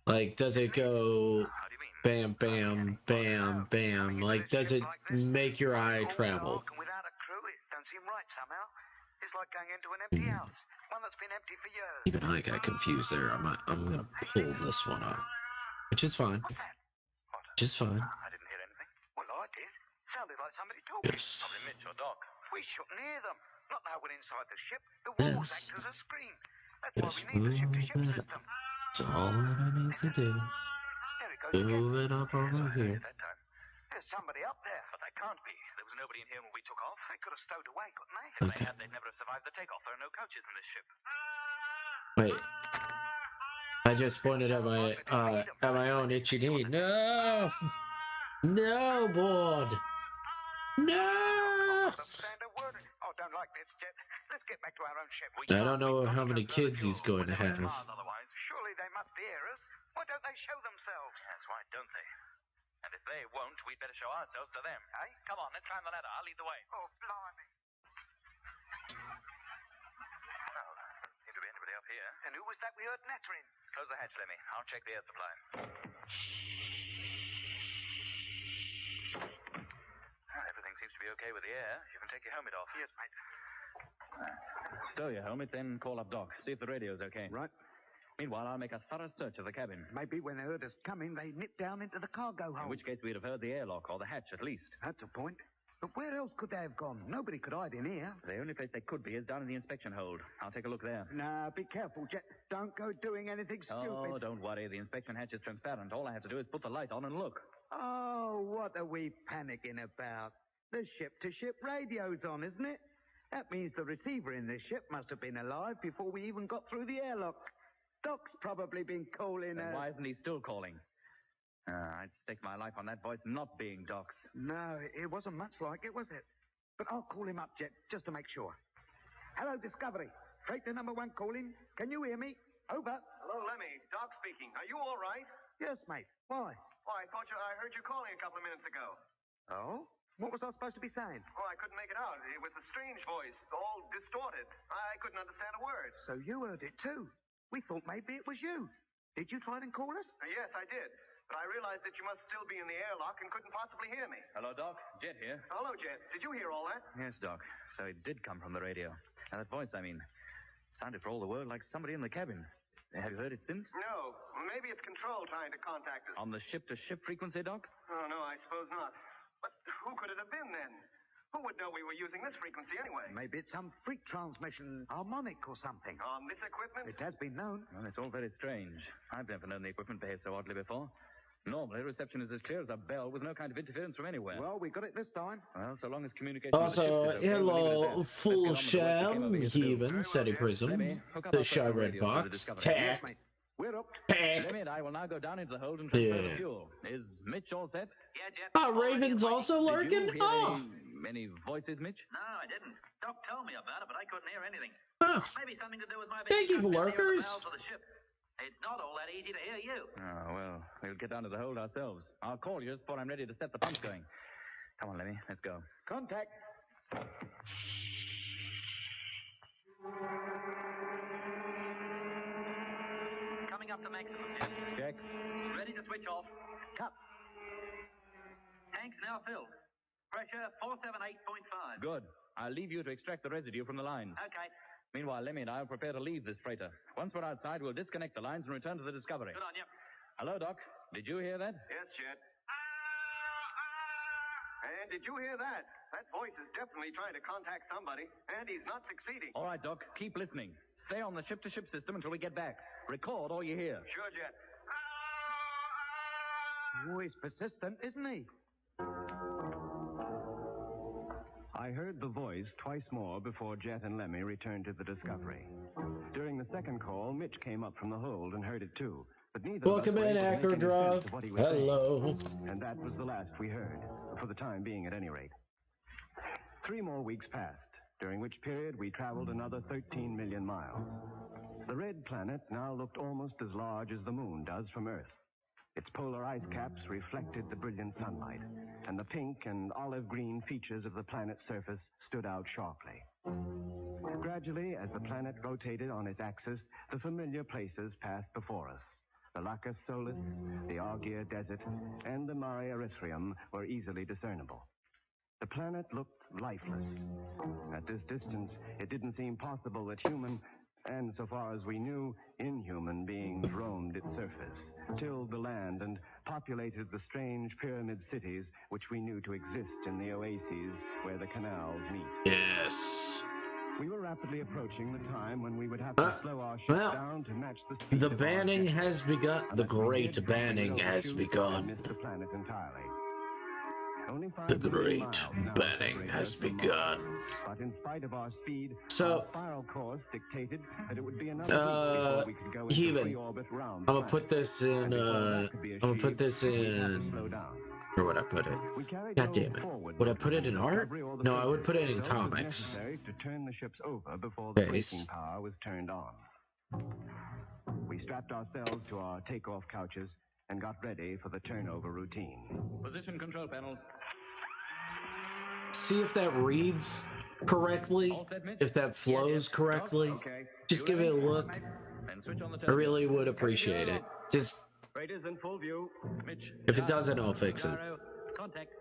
like, does it go bam, bam, bam, bam? Like, does it make your eye travel? Without a crew, it don't seem right somehow. It's like going into an empty house, one that's been empty for years. Even I got confused there. I'm gonna pull this one up, which is fine. Just fine. I didn't hear anything. Well, I did. Sounded like somebody talking. Yes. Probably Mitch or Doc. We shouldn't hear them. Not now we're inside the ship. The walls act as a screen. That's Just why we need the ship-to-ship move it system. up. That's all that I need to do. There it goes Move it up over here. There's somebody up there. But they can't be. There was nobody in here when we took off. They could have stowed away, couldn't they? If Okay. they had, they'd never have survived the takeoff. There are no coaches in this ship. Wait. I just pointed at my own itchy knee. No! No, board! No! Oh, don't like this, Jet. Let's get back to our own ship. I don't know how many kids he's going to have. Surely they must hear us. Why don't they show themselves? That's why, don't they? And if they won't, we'd better show ourselves to them. Hey, come on, let's climb the ladder. I'll lead the way. Oh, blimey. Well, seems to be anybody up here. And who was that we heard nattering? Close the hatch, Lemmy. I'll check the air supply. Everything seems to be okay with the air. You can take your helmet off. Yes, mate. Stow your helmet, then call up Doc. See if the radio's okay. Right. Meanwhile, I'll make a thorough search of the cabin. Maybe when they heard us coming, they nipped down into the cargo hold. In which case, we'd have heard the airlock or the hatch at least. That's a point. But where else could they have gone? Nobody could hide in here. The only place they could be is down in the inspection hold. I'll take a look there. Nah, be careful, Jet. Don't go doing anything stupid. Oh, don't worry. The inspection hatch is transparent. All I have to do is put the light on and look. Oh, what are we panicking about? The ship-to-ship radio's on, isn't it? That means the receiver in this ship must have been alive before we even got through the airlock. Doc's probably been calling Then why isn't he still calling? I'd stake my life on that voice not being Doc's. No, it wasn't much like it, was it? But I'll call him up, Jet, just to make sure. Hello, Discovery. Freighter number 1 calling. Can you hear me? Over. Hello, Lemmy. Doc speaking. Are you all right? Yes, mate. Why? Oh, I heard you calling a couple of minutes ago. Oh? What was I supposed to be saying? Oh, I couldn't make it out. It was a strange voice, all distorted. I couldn't understand a word. So you heard it too. We thought maybe it was you. Did you try and call us? Yes, I did. But I realized that you must still be in the airlock and couldn't possibly hear me. Hello, Doc. Jet here. Hello, Jet. Did you hear all that? Yes, Doc. So it did come from the radio. And that voice, sounded for all the world like somebody in the cabin. Have you heard it since? No. Maybe it's Control trying to contact us. On the ship-to-ship frequency, Doc? Oh, no, I suppose not. But who could it have been then? Who would know we were using this frequency anyway? Maybe it's some freak transmission harmonic or something. On this equipment? It has been known. Well, it's all very strange. I've never known the equipment behave so oddly before. Normally, reception is as clear as a bell with no kind of interference from anywhere. Well, we got it this time. Well, so long as communication Also, with the ship is okay, hello, full sham, Heaven, Steady Prism, the Shy Red Box, Tack, We're up. Lemmy and I will now go down into the hold and transfer the fuel. Is Mitch all set? Yeah, Jet. Oh, Raven's also lurking? Oh! Any voices, Mitch? No, I didn't. Doc told me about it, but I couldn't hear anything. Oh. Maybe something to do with my Thank you, lurkers. of the ship. It's not all that easy to hear you. Oh, well, we'll get down to the hold ourselves. I'll call you just before I'm ready to set the pumps going. Come on, Lemmy, let's go. Contact. Coming up to maximum, Jim. Check. Ready to switch off. Cut. Tanks now filled. Pressure 478.5. Good. I'll leave you to extract the residue from the lines. Okay. Meanwhile, Lemmy and I will prepare to leave this freighter. Once we're outside, we'll disconnect the lines and return to the Discovery. Good on you. Hello, Doc. Did you hear that? Yes, Chet. And did you hear that? That voice is definitely trying to contact somebody, and he's not succeeding. All right, Doc. Keep listening. Stay on the ship-to-ship system until we get back. Record all you hear. Sure, Jet. Oh, he's persistent, isn't he? I heard the voice twice more before Jet and Lemmy returned to the Discovery. During the second call, Mitch came up from the hold and heard it too. But neither Welcome of us in, were able to Actor make any Drop. sense of what he was Hello. saying. And that was the last we heard, for the time being at any rate. 3 more weeks passed, during which period we traveled another 13 million miles. The red planet now looked almost as large as the moon does from Earth. Its polar ice caps reflected the brilliant sunlight, and the pink and olive-green features of the planet's surface stood out sharply. Gradually, as the planet rotated on its axis, the familiar places passed before us. The Lacus Solis, the Argia Desert, and the Mare Erythraeum were easily discernible. The planet looked lifeless. At this distance, it didn't seem possible that human, and so far as we knew, inhuman beings roamed its surface, tilled the land, and populated the strange pyramid cities which we knew to exist in the oases where the canals meet. Yes. We were rapidly approaching the time when we would have to slow our ship down to match the speed The of our banning jet. has begun. The great banning has begun. Missed the planet entirely. Only 5 The million great miles now banning separate has us from Mars. begun. But in spite of our speed, So, our spiral course dictated that it would be another week before we could go into Heathen, free orbit round I'm the gonna put planet. this in, And before that could be I'm gonna put this achieved, we'd have to in, slow down. where would I put it? We carried God no damn it. forward Would I put it in art? discovery or the No, I would put it in so it was comics. necessary to turn the ships over before the Paste. braking power was turned on. We strapped ourselves to our takeoff couches and got ready for the turnover routine. Position control panels. See if that reads correctly, if that flows correctly. Just give it a look. I really would appreciate it. Just, Freighters in full view. Mitch. if it doesn't, I'll fix it. Gyro, contact.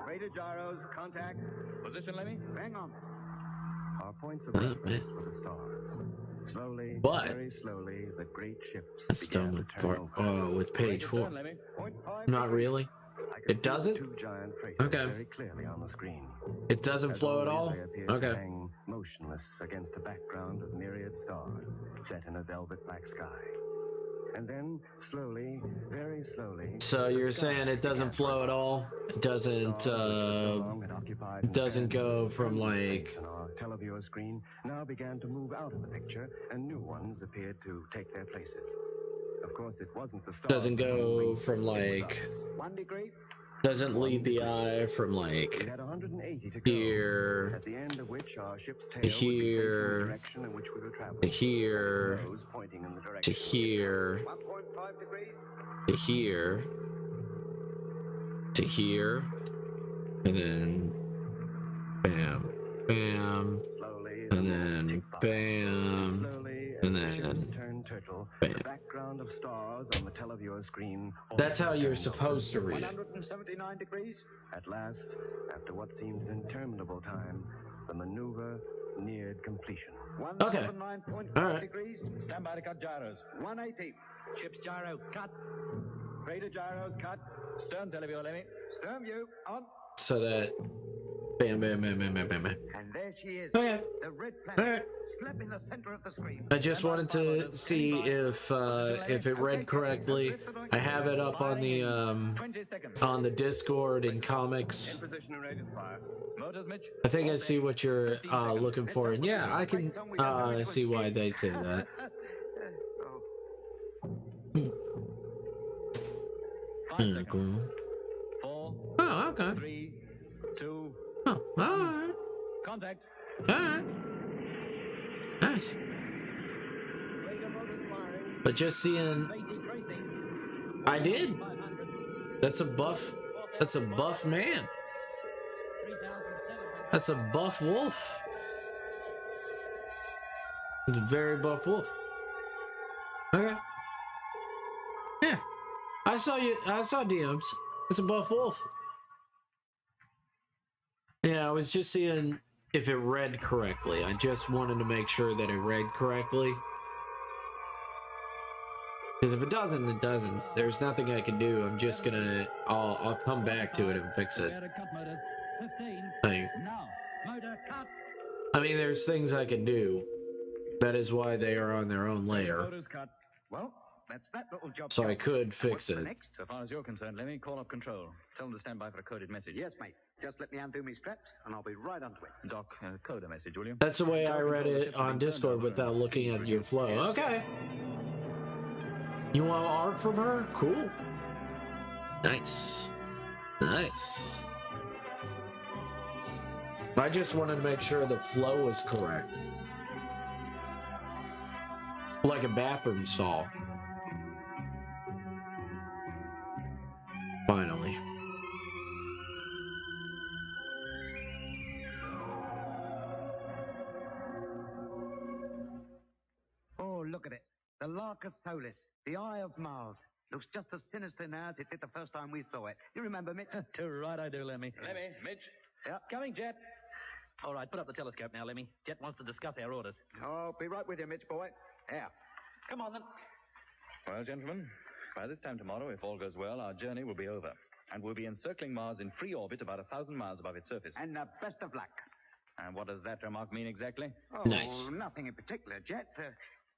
Freighter gyros, contact. Position, Lemmy. Hang on. Our points of reference were the stars. Slowly, But- very slowly, the great ships That's began done to with turn part, over. with page 4. Lemmy. Not really. I could It see doesn't? the 2 giant freighters Okay. very clearly on the screen. It doesn't As flow at always, all? they appeared to Okay. hang motionless against a background of myriad stars set in a velvet black sky. And then, slowly, very slowly... So you're saying it doesn't flow at all? It doesn't go from like... on our televiewer screen now began to move out of the picture, and new ones appeared to take their places. Of course, it wasn't the stars. Doesn't go from like... 1 degree. Doesn't lead the eye from like... We had 180 to go, Here... at the end of which our ship's tail To would be facing the here... direction in which we were traveling. To here... Nose pointing in the To direction. here... 1.5 degrees. To here... To here... And then... Bam... Bam... Slowly, And then... Bam... And then... turn turtle. Bam. The background of stars on the televiewer screen. That's how you're supposed to read it. 179 degrees. At last, after what seemed an interminable time, the maneuver neared completion. Okay. 109.5 All right. degrees. Stand by to cut gyros. 180. Ship's gyro, cut. Freighter gyros, cut. Stern teleview, Lemmy. Stern view, on. So that... Bam, bam, bam, bam, bam, bam, bam. And there she is. Okay. The red All planet. right. Slap in the center of the screen. I just wanted to see if it read correctly. I have it up on the Discord and comics. Position and ready to fire. Motors, Mitch. I think I see what you're looking for, and yeah, I can see why they'd say that. Five seconds. Cool. 4. Oh, okay. 3, 2. Oh, Oh, all right. Contact. All right. Nice. But just seeing... I did. That's a buff man. That's a buff wolf. Very buff wolf. Okay. Yeah. I saw DMs. It's a buff wolf. Yeah, I was just seeing if it read correctly. I just wanted to make sure that it read correctly. Because if it doesn't, it doesn't. There's nothing I can do. I'm just gonna... I'll come back to it and fix it. I mean, there's things I can do. That is why they are on their own layer. Well, that's that little job. So I could fix it. Next, so far as you're concerned, let me call up control. Tell them to stand by for a coded message. Yes, mate. Just let me undo me straps, and I'll be right onto it. Doc, code a message, will you? That's the way I read it on Discord without looking at your flow. Okay. You want art from her? Cool. Nice. Nice. I just wanted to make sure the flow was correct. Like a bathroom stall. Finally. Oh, look at it. The Larcus Solis, the Eye of Mars. Looks just as sinister now as it did the first time we saw it. You remember, Mitch? Too right I do, Lemmy. Lemmy, Mitch. Yeah. Coming, Jet. All right, put up the telescope now, Lemmy. Jet wants to discuss our orders. Oh, be right with you, Mitch, boy. Yeah. Come on, then. Well, gentlemen, by this time tomorrow, if all goes well, our journey will be over. And we'll be encircling Mars in free orbit about 1,000 miles above its surface. And the best of luck. And what does that remark mean exactly? Oh, nice. Nothing in particular, Jet.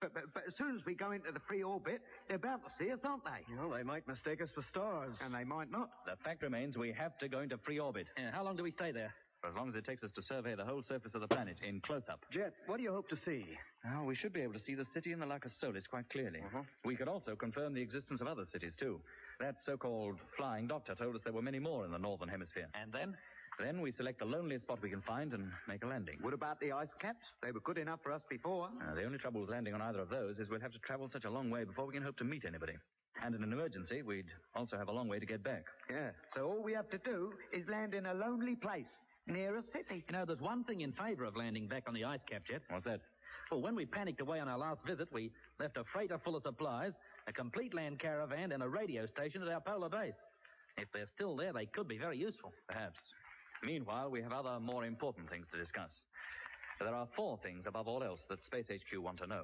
But as soon as we go into the free orbit, they're bound to see us, aren't they? Well, they might mistake us for stars. And they might not. The fact remains we have to go into free orbit. Yeah, how long do we stay there? For as long as it takes us to survey the whole surface of the planet in close-up. Jet, what do you hope to see? Well, we should be able to see the city in the Larcus Solis quite clearly. We could also confirm the existence of other cities, too. That so-called flying doctor told us there were many more in the northern hemisphere. And then? Then we select the loneliest spot we can find and make a landing. What about the ice caps? They were good enough for us before. The only trouble with landing on either of those is we'll have to travel such a long way before we can hope to meet anybody. And in an emergency, we'd also have a long way to get back. Yeah, so all we have to do is land in a lonely place near a city. You know, there's one thing in favor of landing back on the ice cap, Jet. What's that? Well, when we panicked away on our last visit, we left a freighter full of supplies, a complete land caravan, and a radio station at our polar base. If they're still there, they could be very useful. Perhaps. Meanwhile, we have other, more important things to discuss. There are 4 things above all else that Space HQ want to know.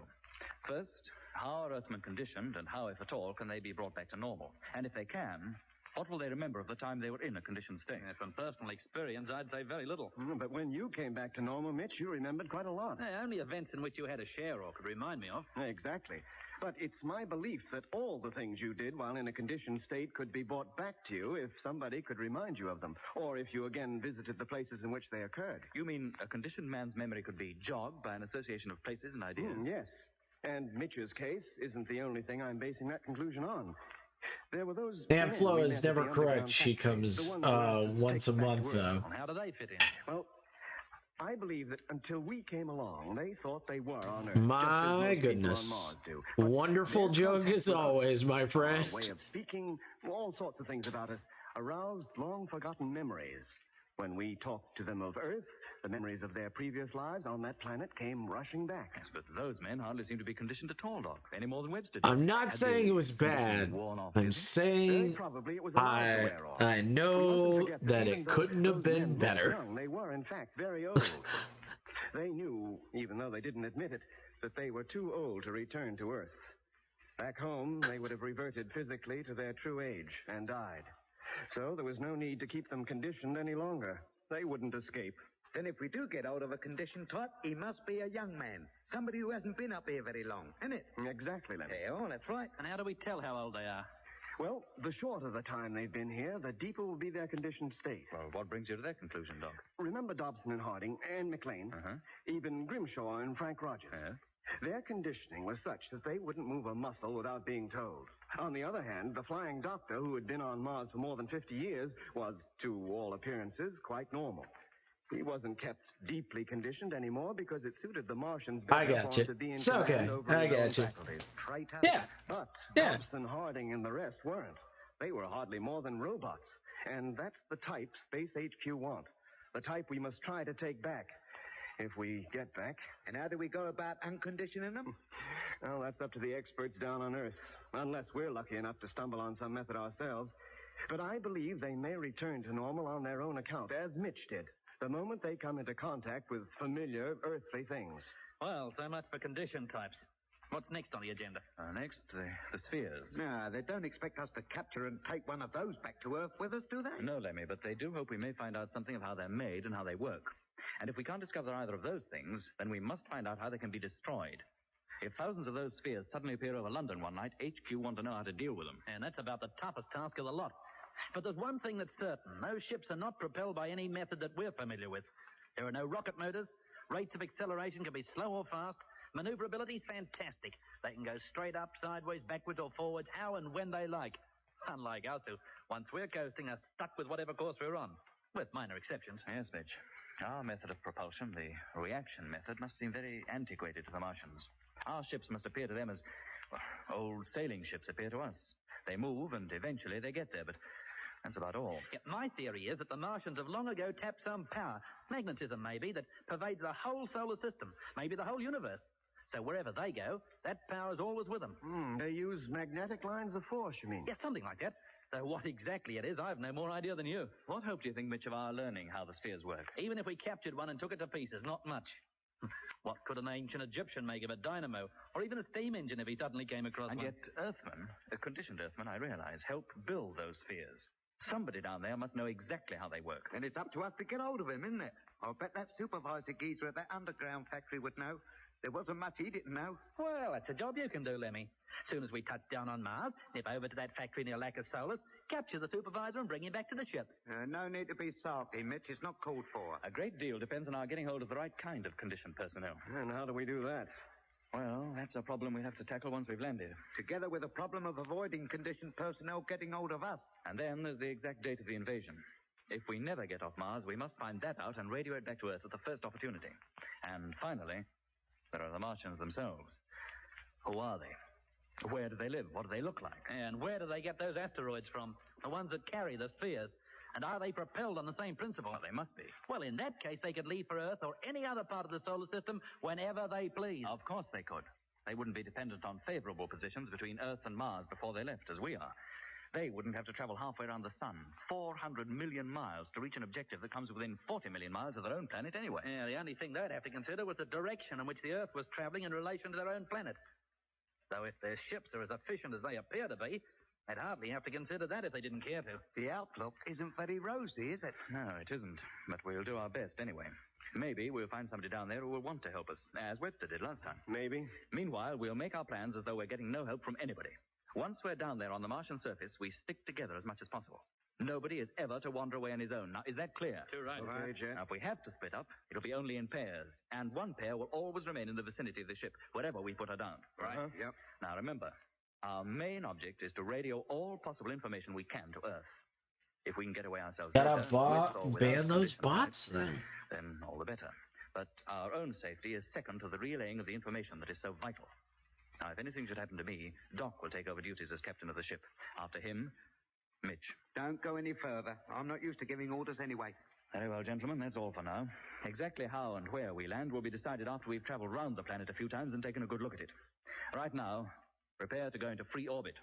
First, how are Earthmen conditioned, and how, if at all, can they be brought back to normal? And if they can, what will they remember of the time they were in a conditioned state? From personal experience, I'd say very little. But when you came back to normal, Mitch, you remembered quite a lot. Only events in which you had a share or could remind me of. Exactly. But it's my belief that all the things you did while in a conditioned state could be brought back to you if somebody could remind you of them, or if you again visited the places in which they occurred. You mean a conditioned man's memory could be jogged by an association of places and ideas? Yes. And Mitch's case isn't the only thing I'm basing that conclusion on. There were those... Dan Flo is never correct. She comes once a month, though. How do they fit in? Well, I believe that until we came along, they thought they were on Earth. My goodness. Wonderful joke as always, my friend. Way of speaking, all sorts of things about us aroused long-forgotten memories. When we talked to them of Earth, the memories of their previous lives on that planet came rushing back. Yes, but those men hardly seem to be conditioned at all, Doc. Any more than Webster did. I'm not saying it was bad. I'm saying I know that it couldn't have been better. They were, in fact, very old. They knew, even though they didn't admit it, that they were too old to return to Earth. Back home, they would have reverted physically to their true age and died. So there was no need to keep them conditioned any longer. They wouldn't escape. Then if we do get hold of a conditioned type, he must be a young man. Somebody who hasn't been up here very long, isn't it? Exactly, Lemmy. Yeah, oh, that's right. And how do we tell how old they are? Well, the shorter the time they've been here, the deeper will be their conditioned state. Well, what brings you to that conclusion, Doc? Remember Dobson and Harding, and McLean, even Grimshaw and Frank Rogers. Their conditioning was such that they wouldn't move a muscle without being told. On the other hand, the flying doctor, who had been on Mars for more than 50 years, was, to all appearances, quite normal. He wasn't kept deeply conditioned anymore because it suited the Martians I better got for him you. to be in It's okay. command over I his own got you. faculties. Traitor. Yeah. But Yeah. Dobson, Harding, and the rest weren't. They were hardly more than robots. And that's the type Space HQ want. The type we must try to take back. If we get back. And how do we go about unconditioning them? Well, that's up to the experts down on Earth. Unless we're lucky enough to stumble on some method ourselves. But I believe they may return to normal on their own account, as Mitch did, the moment they come into contact with familiar earthly things. Well, so much for condition types. What's next on the agenda? Next, the spheres. No, they don't expect us to capture and take one of those back to Earth with us, do they? No, Lemmy, but they do hope we may find out something of how they're made and how they work. And if we can't discover either of those things, then we must find out how they can be destroyed. If thousands of those spheres suddenly appear over London one night, HQ want to know how to deal with them. And that's about the toughest task of the lot. But there's one thing that's certain. Those ships are not propelled by any method that we're familiar with. There are no rocket motors. Rates of acceleration can be slow or fast. Maneuverability is fantastic. They can go straight up, sideways, backwards, or forwards, how and when they like. Unlike us two, once we're coasting, are stuck with whatever course we're on. With minor exceptions. Yes, Mitch. Our method of propulsion, the reaction method, must seem very antiquated to the Martians. Our ships must appear to them as, well, old sailing ships appear to us. They move, and eventually they get there, but that's about all. Yeah, my theory is that the Martians have long ago tapped some power, magnetism maybe, that pervades the whole solar system, maybe the whole universe. So wherever they go, that power's always with them. They use magnetic lines of force, you mean? Yeah, something like that. Though what exactly it is, I've no more idea than you. What hope do you think, Mitch, of our learning how the spheres work? Even if we captured one and took it to pieces, not much. What could an ancient Egyptian make of a dynamo, or even a steam engine if he suddenly came across And one? yet Earthmen, conditioned Earthmen, I realize, help build those spheres. Somebody down there must know exactly how they work. And it's up to us to get hold of him, isn't it? I'll bet that supervisor geezer at that underground factory would know. There wasn't much he didn't know. Well, that's a job you can do, Lemmy. Soon as we touch down on Mars, nip over to that factory near Lacus Solus, capture the supervisor and bring him back to the ship. No need to be sulky, Mitch. It's not called for. A great deal depends on our getting hold of the right kind of conditioned personnel. And how do we do that? Well, that's a problem we have to tackle once we've landed. Together with the problem of avoiding conditioned personnel getting hold of us. And then there's the exact date of the invasion. If we never get off Mars, we must find that out and radio it back to Earth at the first opportunity. And finally, there are the Martians themselves. Who are they? Where do they live? What do they look like? And where do they get those asteroids from? The ones that carry the spheres. And are they propelled on the same principle? Well, they must be. Well, in that case, they could leave for Earth or any other part of the solar system whenever they please. Of course they could. They wouldn't be dependent on favorable positions between Earth and Mars before they left, as we are. They wouldn't have to travel halfway around the sun, 400 million miles, to reach an objective that comes within 40 million miles of their own planet anyway. Yeah, the only thing they'd have to consider was the direction in which the Earth was traveling in relation to their own planet. Though if their ships are as efficient as they appear to be, they'd hardly have to consider that if they didn't care to. The outlook isn't very rosy, is it? No, it isn't. But we'll do our best anyway. Maybe we'll find somebody down there who will want to help us, as Webster did last time. Maybe. Meanwhile, we'll make our plans as though we're getting no help from anybody. Once we're down there on the Martian surface, we stick together as much as possible. Nobody is ever to wander away on his own. Now, is that clear? Too right. Okay, Jet. Now, if we have to split up, it'll be only in pairs. And one pair will always remain in the vicinity of the ship, wherever we put her down. Right. Yep. Now, remember, our main object is to radio all possible information we can to Earth. If we can get away ourselves Gotta later, with or without ban those conditional bots life, then. then all the better. But our own safety is second to the relaying of the information that is so vital. Now, if anything should happen to me, Doc will take over duties as captain of the ship. After him, Mitch. Don't go any further. I'm not used to giving orders anyway. Very well, gentlemen, that's all for now. Exactly how and where we land will be decided after we've traveled round the planet a few times and taken a good look at it. Right now, prepare to go into free orbit.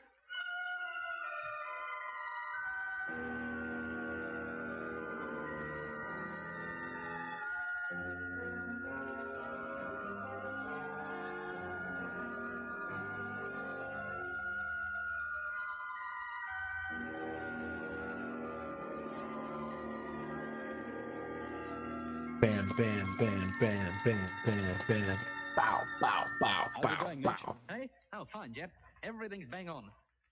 Bam, bam, bam, bam, bam, bam, bam. Bow, bow, bow, How's it bow, going, bow. Mitch? Hey? Oh, fine, Jet. Everything's bang on.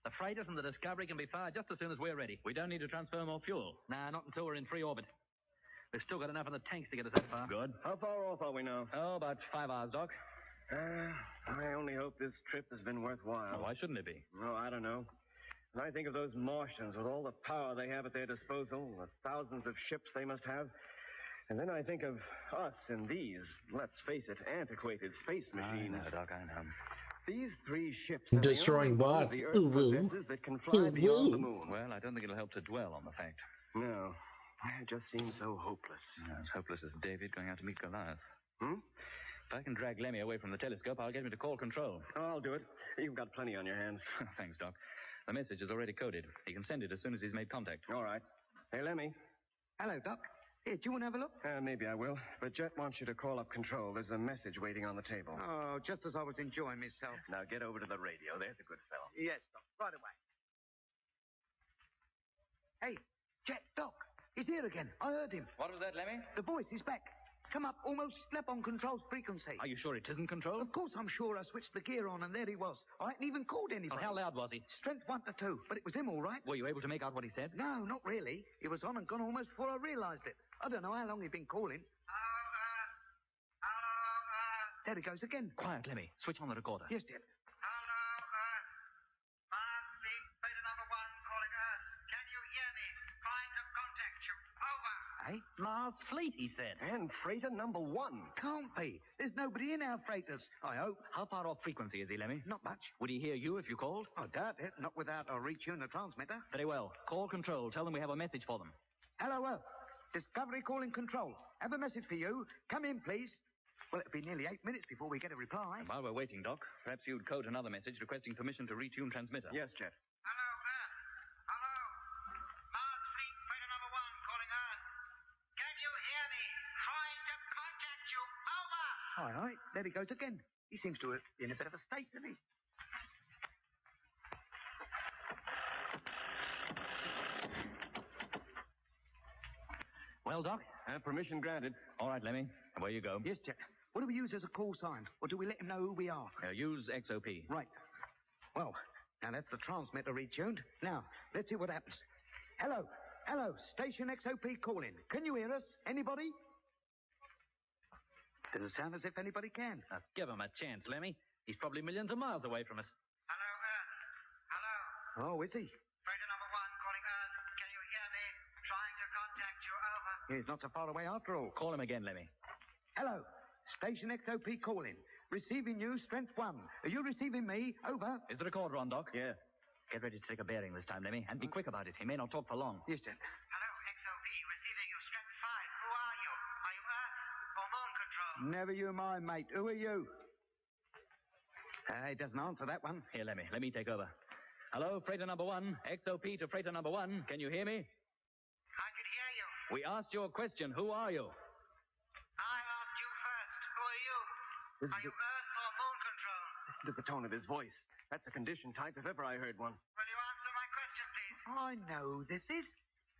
The freighters and the Discovery can be fired just as soon as we're ready. We don't need to transfer more fuel. Nah, not until we're in free orbit. We've still got enough in the tanks to get us that far. Good. How far off are we now? Oh, about 5 hours, Doc. I only hope this trip has been worthwhile. Well, why shouldn't it be? Oh, I don't know. When I think of those Martians with all the power they have at their disposal, the thousands of ships they must have, And then I think of us and these, let's face it, antiquated space machines. I know, Doc, I know. These 3 ships Destroying bots. the Earth possesses that can fly beyond the moon. Well, I don't think it'll help to dwell on the fact. No. It just seems so hopeless. As hopeless as David going out to meet Goliath. Hmm? If I can drag Lemmy away from the telescope, I'll get him to call control. Oh, I'll do it. You've got plenty on your hands. Thanks, Doc. The message is already coded. He can send it as soon as he's made contact. All right. Hey, Lemmy. Hello, Doc. Here, do you want to have a look? Maybe I will. But Jet wants you to call up control. There's a message waiting on the table. Oh, just as I was enjoying myself. Now get over to the radio. There's a good fellow. Yes, Doc. Right away. Hey, Jet, Doc. He's here again. I heard him. What was that, Lemmy? The voice is back. Come up, almost slept on Control's frequency. Are you sure it isn't Control? Of course I'm sure. I switched the gear on and there he was. I hadn't even called anybody. Oh, how loud was he? Strength 1 to 2, but it was him all right. Were you able to make out what he said? No, not really. He was on and gone almost before I realised it. I don't know how long he'd been calling. There he goes again. Quiet, Lemmy. Switch on the recorder. Yes, Jet. Hey, Mars Fleet, he said. And freighter number 1. Can't be. There's nobody in our freighters. I hope. How far off frequency is he, Lemmy? Not much. Would he hear you if you called? I doubt it. Not without a retune the transmitter. Very well. Call Control. Tell them we have a message for them. Hello, Earth. Discovery calling Control. Have a message for you. Come in, please. Well, it'll be nearly 8 minutes before we get a reply. And while we're waiting, Doc, perhaps you'd code another message requesting permission to retune transmitter. Yes, Jet. All right, there he goes again. He seems to be in a bit of a state, doesn't he? Well, Doc? Permission granted. All right, Lemmy. Away you go. Yes, Jet. What do we use as a call sign? Or do we let him know who we are? Use XOP. Right. Well, now that's the transmitter retuned. Now, let's see what happens. Hello. Hello. Station XOP calling. Can you hear us? Anybody? Doesn't sound as if anybody can. Now, give him a chance, Lemmy. He's probably millions of miles away from us. Hello, Earth. Hello. Oh, is he? Freighter number 1 calling Earth. Can you hear me? Trying to contact you. Over. He's not so far away after all. Call him again, Lemmy. Hello. Station XOP calling. Receiving you, Strength 1. Are you receiving me? Over. Is the recorder on, Doc? Yeah. Get ready to take a bearing this time, Lemmy, and be quick about it. He may not talk for long. Yes, Jet. Hello, XOP. Receiving you, Strength 5. Who are you? Are you Earth or Moon Control? Never you mind, mate. Who are you? He doesn't answer that one. Here, Lemmy. Let me take over. Hello, freighter number 1. XOP to freighter number 1. Can you hear me? I can hear you. We asked you a question. Who are you? I asked you first. Who are you? Are you Earth or Moon Control? Listen to the tone of his voice. That's a condition type if ever I heard one. Will you answer my question, please? I know who this is.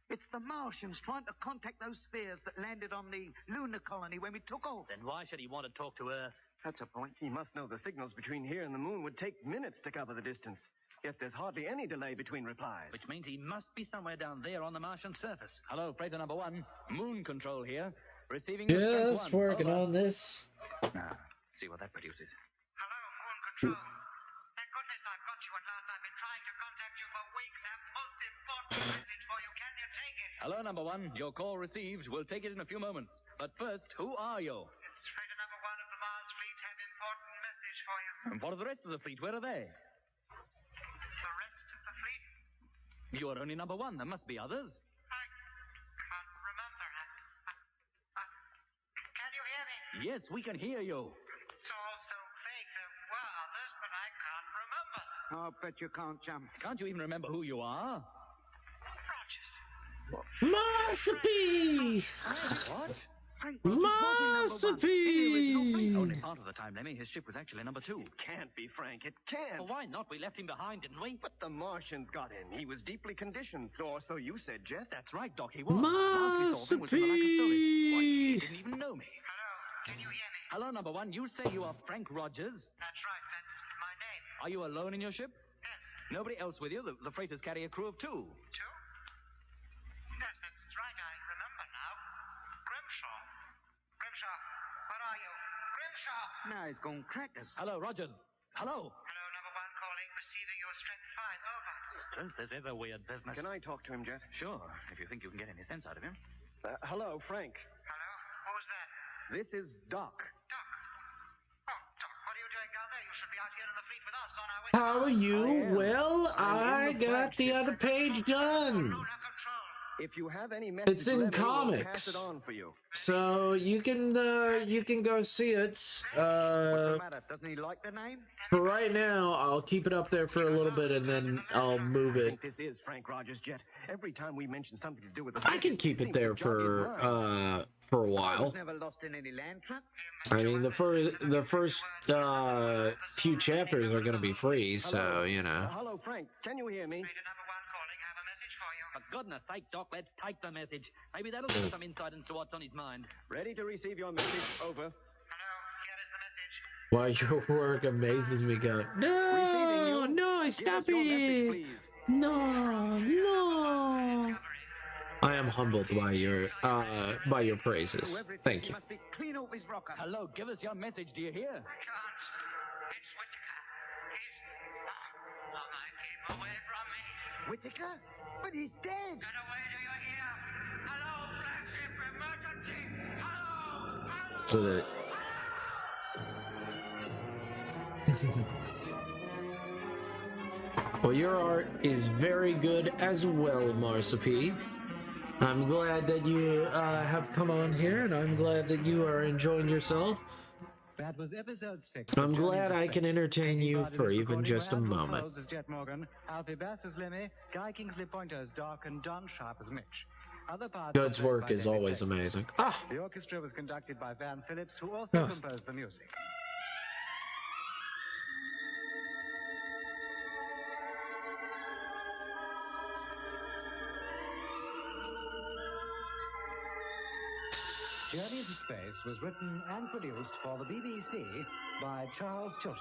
It's the Martians trying to contact those spheres that landed on the lunar colony when we took off. Then why should he want to talk to Earth? That's a point. He must know the signals between here and the moon would take minutes to cover the distance. Yet there's hardly any delay between replies. Which means he must be somewhere down there on the Martian surface. Hello, freighter number 1. Moon Control here. Receiving... Just working on this. See what that produces. Hello, Moon Control. Thank goodness I've got you at last. I've been trying to contact you for weeks. I have most important message for you. Can you take it? Hello, number 1. Your call received. We'll take it in a few moments. But first, who are you? It's freighter number 1 of the Mars fleet have important message for you. And what of the rest of the fleet? Where are they? The rest of the fleet? You are only number 1. There must be others. I can't remember. Can you hear me? Yes, we can hear you. It's all so vague. There were others, but I can't remember. I bet you can't, chum. Can't you even remember who you are? Masterpiece! What? Masterpiece! Only part of the time, Lemmy. His ship was actually number 2. Can't be, Frank. It can't. Well, why not? We left him behind, didn't we? But the Martians got him. He was deeply conditioned. Or so you said, Jet. That's right, Doc. He was. He didn't even know me. Hello. Can you hear me? Hello, number 1. You say you are Frank Rogers? That's right. That's my name. Are you alone in your ship? Yes. Nobody else with you? The freighters carry a crew of 2. 2? Yes, that's right. I remember now. Grimshaw. Grimshaw, where are you? Grimshaw! Now he's gone crackers. Hello, Rogers. Hello. Hello, number 1 calling. Receiving your Strength 5. Over. This is a weird business. Can I talk to him, Jet? Sure, if you think you can get any sense out of him. Hello, Frank. Hello? This is Doc. How are you? Well, I got the other page done. If you have any message, it's in comics, pass it on for you. So you can go see it. What's the matter? Doesn't he like the name? For right now, I'll keep it up there for a little bit, and then I'll move it. I think this is Frank Rogers' jet. Every time we mention something to do with the I can keep it there for a while. Never lost in any land truck. I mean, the first few chapters are going to be free, so you know. Hello, Frank. Can you hear me? For goodness sake, Doc, let's take the message. Maybe that'll give us some insight into what's on his mind. Ready to receive your message. Over. Why your work amazes me, God. No, no, stop it. No. I am humbled by your praises. Thank you. Hello, give us your message, do you hear? Whittaker? But he's dead. So that. Well, your art is very good as well, Marsupi. I'm glad that you have come on here, and I'm glad that you are enjoying yourself. That was episode 6. I'm glad I can entertain you for even just a moment. Jet Morgan, Alfie Bass as Lemmy, Guy Kingsley Pointer as Doc, and Don Sharp as Mitch. Other parts God's work is always amazing. Ah! The orchestra was conducted by Van Phillips, who also composed the music. Journey to Space was written and produced for the BBC by Charles Chilton.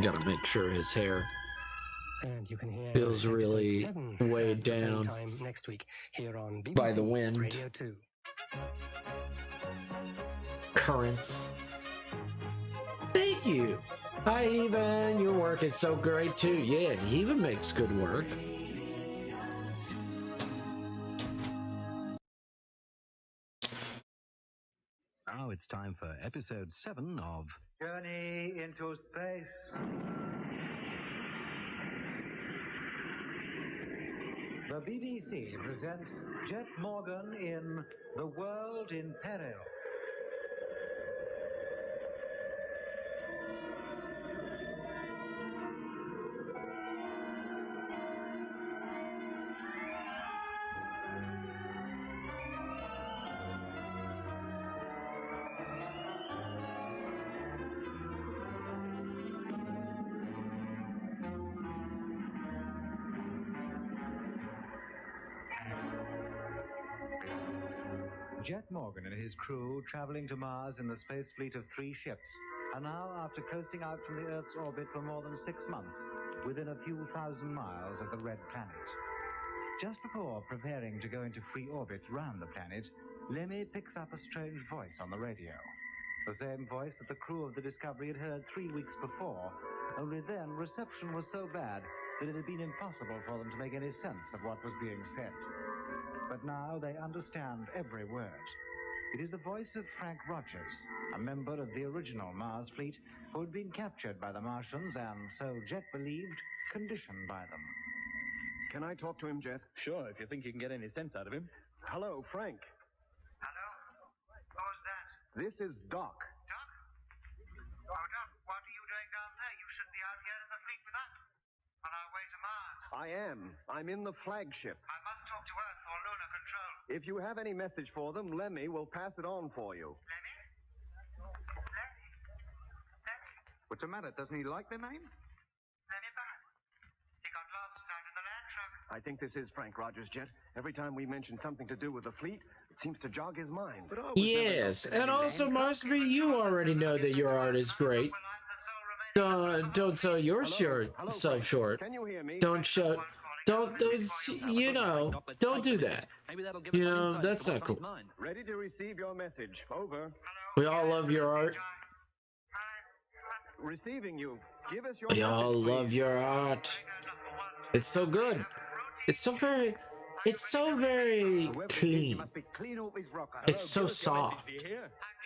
Gotta make sure his hair and you can hear feels really weighed down next week here on BBC by the wind. Radio 2. Currents. Thank you. Hi, Evan. Your work is so great too. Yeah, Evan makes good work. Now it's time for episode 7 of Journey into Space. The BBC presents Jet Morgan in The World in Peril. Jet Morgan and his crew, traveling to Mars in the space fleet of 3 ships, are now, after coasting out from the Earth's orbit for more than 6 months, within a few thousand miles of the Red Planet. Just before preparing to go into free orbit round the planet, Lemmy picks up a strange voice on the radio. The same voice that the crew of the Discovery had heard 3 weeks before, only then reception was so bad that it had been impossible for them to make any sense of what was being said. But now they understand every word. It is the voice of Frank Rogers, a member of the original Mars fleet who had been captured by the Martians and, so Jet believed, conditioned by them. Can I talk to him, Jet? Sure, if you think you can get any sense out of him. Hello, Frank. Hello? Who's that? This is Doc. Doc? Oh, Doc, what are you doing down there? You should be out here in the fleet with us. On our way to Mars. I am. I'm in the flagship. I must talk to Earth or Lunar Control. If you have any message for them, Lemmy will pass it on for you. Lemmy? What's the matter? Doesn't he like the name? Lemmy back. He got lost out in the land truck. I think this is Frank Rogers' jet. Every time we mention something to do with the fleet, it seems to jog his mind. Yes, and also, Marsupi, you already know that your art is great. Don't sell your self short. Can you hear me? Don't Don't do that. That's not cool. Ready to receive your message. Over. We all love your art. Receiving you. Give us your We all message, love your art. It's so good. It's so very clean. It's so soft.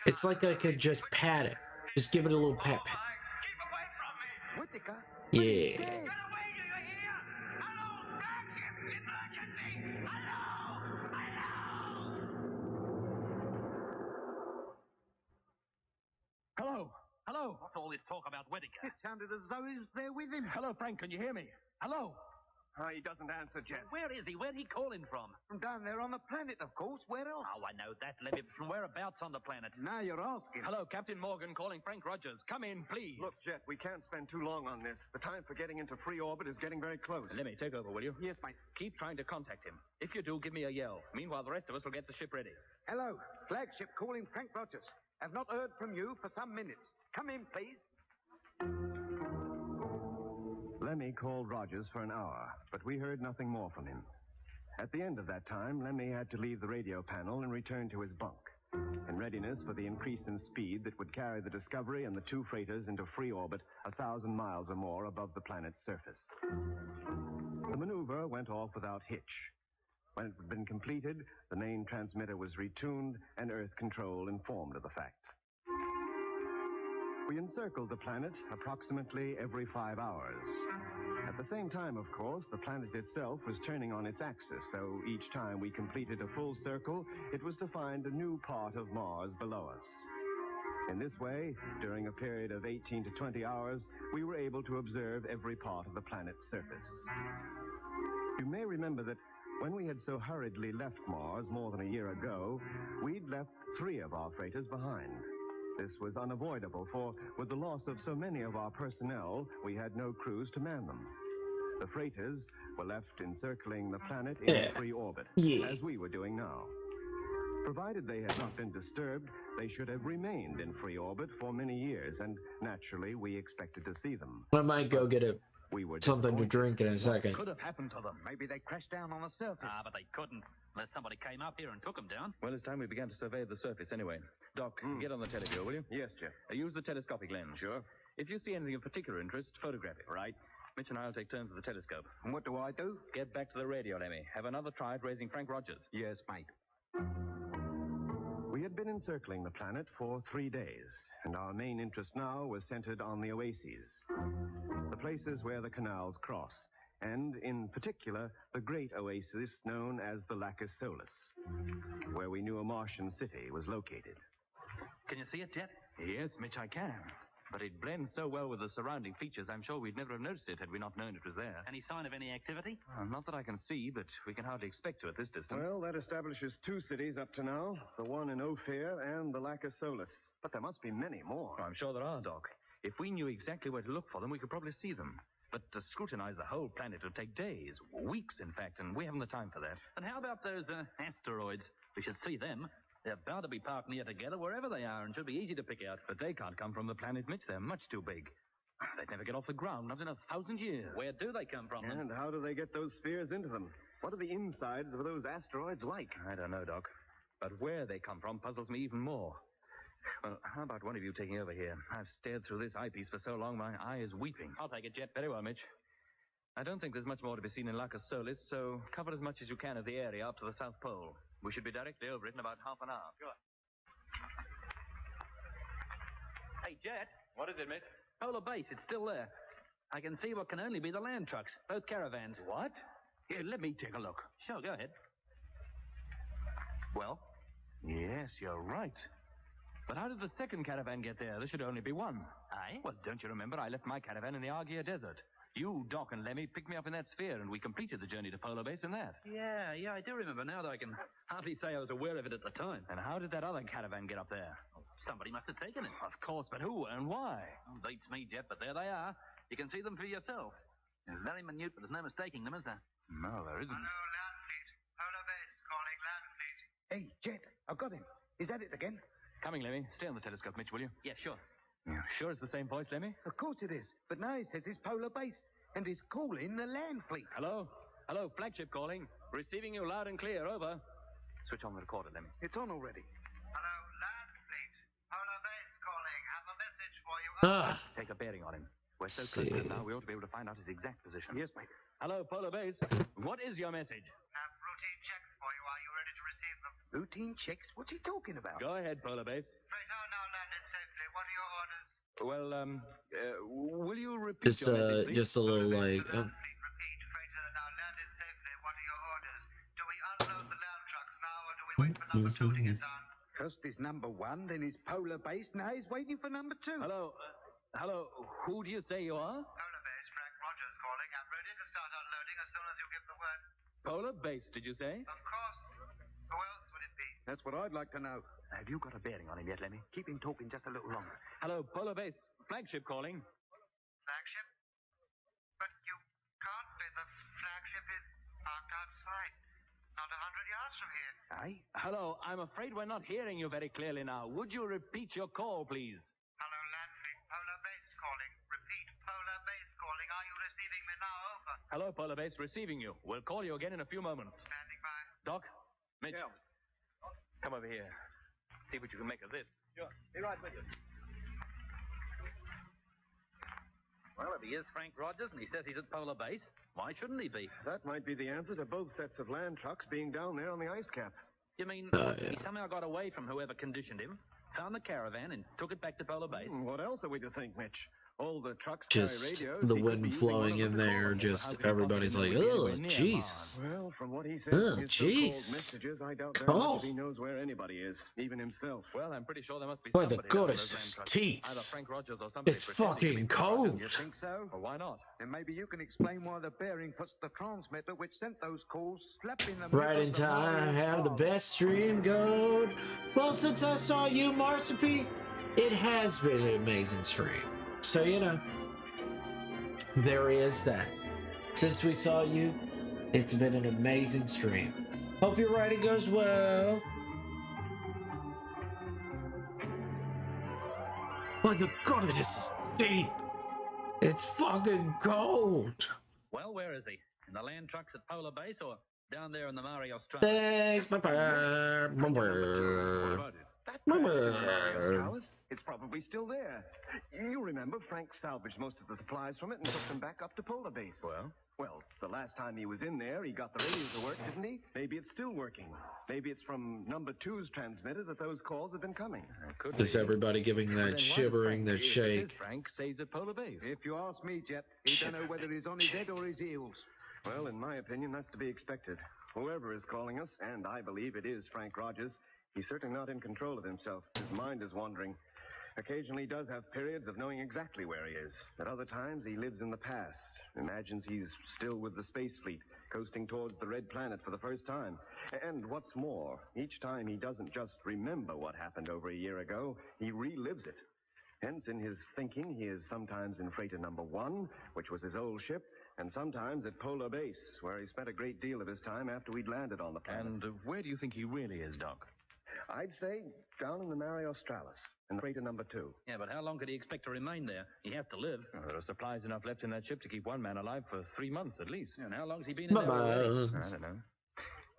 It's like I could just pat it. Just give it a little pat. Yeah. Hello? Hello? What's all this talk about Whittaker? It sounded as though he was there with him. Hello, Frank, can you hear me? Hello? He doesn't answer, Jet. Where is he? Where'd he call in from? From down there on the planet, of course. Where else? Oh, I know that, Lemmy, but from whereabouts on the planet? Now you're asking. Hello, Captain Morgan calling Frank Rogers. Come in, please. Look, Jet, we can't spend too long on this. The time for getting into free orbit is getting very close. Lemmy, take over, will you? Yes, mate. Keep trying to contact him. If you do, give me a yell. Meanwhile, the rest of us will get the ship ready. Hello. Flagship calling Frank Rogers. Have not heard from you for some minutes. Come in, please. Lemmy called Rogers for an hour, but we heard nothing more from him. At the end of that time, Lemmy had to leave the radio panel and return to his bunk, in readiness for the increase in speed that would carry the Discovery and the two freighters into free orbit 1,000 miles or more above the planet's surface. The maneuver went off without hitch. When it had been completed, the main transmitter was retuned and Earth Control informed of the fact. We encircled the planet approximately every 5 hours. At the same time, of course, the planet itself was turning on its axis, so each time we completed a full circle, it was to find a new part of Mars below us. In this way, during a period of 18 to 20 hours, we were able to observe every part of the planet's surface. You may remember that when we had so hurriedly left Mars more than a year ago, we'd left 3 of our freighters behind. This was unavoidable, for with the loss of so many of our personnel, we had no crews to man them. The freighters were left encircling the planet in free orbit, as we were doing now. Provided they had not been disturbed, they should have remained in free orbit for many years, and naturally, we expected to see them. I might go get something to drink in a second. What could have happened to them? Maybe they crashed down on the surface. But they couldn't, unless somebody came up here and took them down. Well, it's time we began to survey the surface anyway. Doc, get on the televiewer, will you? Yes, Jeff. Use the telescopic lens. Sure. If you see anything of particular interest, photograph it. Right. Mitch and I'll take turns with the telescope. And what do I do? Get back to the radio, Lemmy. Have another try at raising Frank Rogers. Yes, mate. We had been encircling the planet for 3 days, and our main interest now was centered on the oases, the places where the canals cross, and in particular, the great oasis known as the Lacus Solus, where we knew a Martian city was located. Can you see it, Jet? Yes, Mitch, I can. But it blends so well with the surrounding features, I'm sure we'd never have noticed it had we not known it was there. Any sign of any activity? Not that I can see, but we can hardly expect to at this distance. Well, that establishes 2 cities up to now, the one in Ophir and the Lacus Solus. But there must be many more. I'm sure there are, Doc. If we knew exactly where to look for them, we could probably see them. But to scrutinize the whole planet would take days, weeks, in fact, and we haven't the time for that. And how about those asteroids? We should see them. They're bound to be parked near together wherever they are and should be easy to pick out. But they can't come from the planet, Mitch. They're much too big. They'd never get off the ground, not in 1,000 years. Where do they come from, then? And how do they get those spheres into them? What are the insides of those asteroids like? I don't know, Doc. But where they come from puzzles me even more. Well, how about one of you taking over here? I've stared through this eyepiece for so long, my eye is weeping. I'll take it, Jet. Very well, Mitch. I don't think there's much more to be seen in Lacus Solis, so cover as much as you can of the area up to the South Pole. We should be directly over it in about half an hour. Sure. Hey, Jet. What is it, Mitch? Polar base, it's still there. I can see what can only be the land trucks, both caravans. What? Here, let me take a look. Sure, go ahead. Well, yes, you're right. But how did the second caravan get there? There should only be one. Aye? Well, don't you remember I left my caravan in the Argia Desert? You, Doc, and Lemmy picked me up in that sphere, and we completed the journey to Polar Base in that. Yeah, I do remember now, though I can hardly say I was aware of it at the time. And how did that other caravan get up there? Oh, somebody must have taken it. Of course, but who and why? Oh, beats me, Jet, but there they are. You can see them for yourself. They're very minute, but there's no mistaking them, is there? No, there isn't. Hello, land fleet. Polar Base calling land fleet. Hey, Jet, I've got him. Is that it again? Coming, Lemmy. Stay on the telescope, Mitch, will you? Yeah, sure. Yeah, sure it's the same voice, Lemmy? Of course it is. But now he says it's Polar Base, and he's calling the land fleet. Hello? Hello, flagship calling. Receiving you loud and clear, over. Switch on the recorder, Lemmy. It's on already. Hello, land fleet. Polar base calling. Have a message for you. Take a bearing on him. We're so close to him now, we ought to be able to find out his exact position. Yes, mate. Hello, Polar Base. What is your message? Have routine checks for you. Are you ready to receive them? Routine checks? What's he talking about? Go ahead, Polar Base. Freighter now landed safely. What are your orders? Well, will you repeat your message, please? just a little like. Freighter now landed safely. What are your orders? Do we unload the land trucks now, or do we wait for number 2 to get done? First is number 1, then is Polar Base. Now he's waiting for number 2. Hello, who do you say you are? Polar Base, Frank Rogers calling. I'm ready to start unloading as soon as you give the word. Polar Base, did you say? Of course. Who else would it be? That's what I'd like to know. Have you got a bearing on him yet, Lemmy? Keep him talking just a little longer. Hello, Polar Base. Flagship calling. Flagship? But you can't be. The flagship is parked outside. Not 100 yards from here. Aye? Hello, I'm afraid we're not hearing you very clearly now. Would you repeat your call, please? Hello, Landfleet. Polar Base calling. Repeat, Polar Base calling. Are you receiving me now? Over. Hello, Polar Base. Receiving you. We'll call you again in a few moments. Standing by. Doc? Mitch? Yeah. Come over here. See what you can make of this. Sure. Be right with you. Well, if he is Frank Rogers and he says he's at Polar Base, why shouldn't he be? That might be the answer to both sets of land trucks being down there on the ice cap. You mean he somehow got away from whoever conditioned him, found the caravan, and took it back to Polar Base? What else are we to think, Mitch? All the trucks Just carry radios. the wind flowing in there, just everybody's like, oh, Jesus. Well, from what he said, his so-called Jesus. messages, I doubt very much if he knows where anybody is, even himself. Well, I'm pretty sure there must be By the somebody down goddess' those land trucks. teats. Either Frank Rogers or somebody It's pretending to fucking be Frank cold. Rogers. You think so? Well, why not? Then maybe you can explain why the bearing puts the transmitter which sent those calls slap in the Right in time, have the best stream go. Well, since I saw you, Marsupi, it has been an amazing stream. So, you know, there is that. Since we saw you, it's been an amazing stream. Hope your writing goes well. By the goddess' teeth, it's fucking cold. Well, where is he? In the land trucks at Polar Base or down there in the Mare Australis? Thanks, bye-bye. It's probably still there. You remember Frank salvaged most of the supplies from it and took them back up to Polar Base. Well, the last time he was in there, he got the radio to work, didn't he? Maybe it's still working. Maybe it's from number 2's transmitter that those calls have been coming. Is everybody giving that shivering, that shake? Frank says at Polar Base. If you ask me, Jet, he don't know whether he's on his head or his heels. Well, in my opinion, that's to be expected. Whoever is calling us, and I believe it is Frank Rogers, he's certainly not in control of himself. His mind is wandering. Occasionally he does have periods of knowing exactly where he is. At other times, he lives in the past, imagines he's still with the space fleet, coasting towards the Red Planet for the first time. And what's more, each time he doesn't just remember what happened over a year ago, he relives it. Hence, in his thinking, he is sometimes in freighter number 1, which was his old ship, and sometimes at Polar Base, where he spent a great deal of his time after we'd landed on the planet. And where do you think he really is, Doc? I'd say down in the Mare Australis, in freighter number 2. Yeah, but how long could he expect to remain there? He has to live. Well, there are supplies enough left in that ship to keep one man alive for 3 months at least. And how long's he been in there already? I don't know.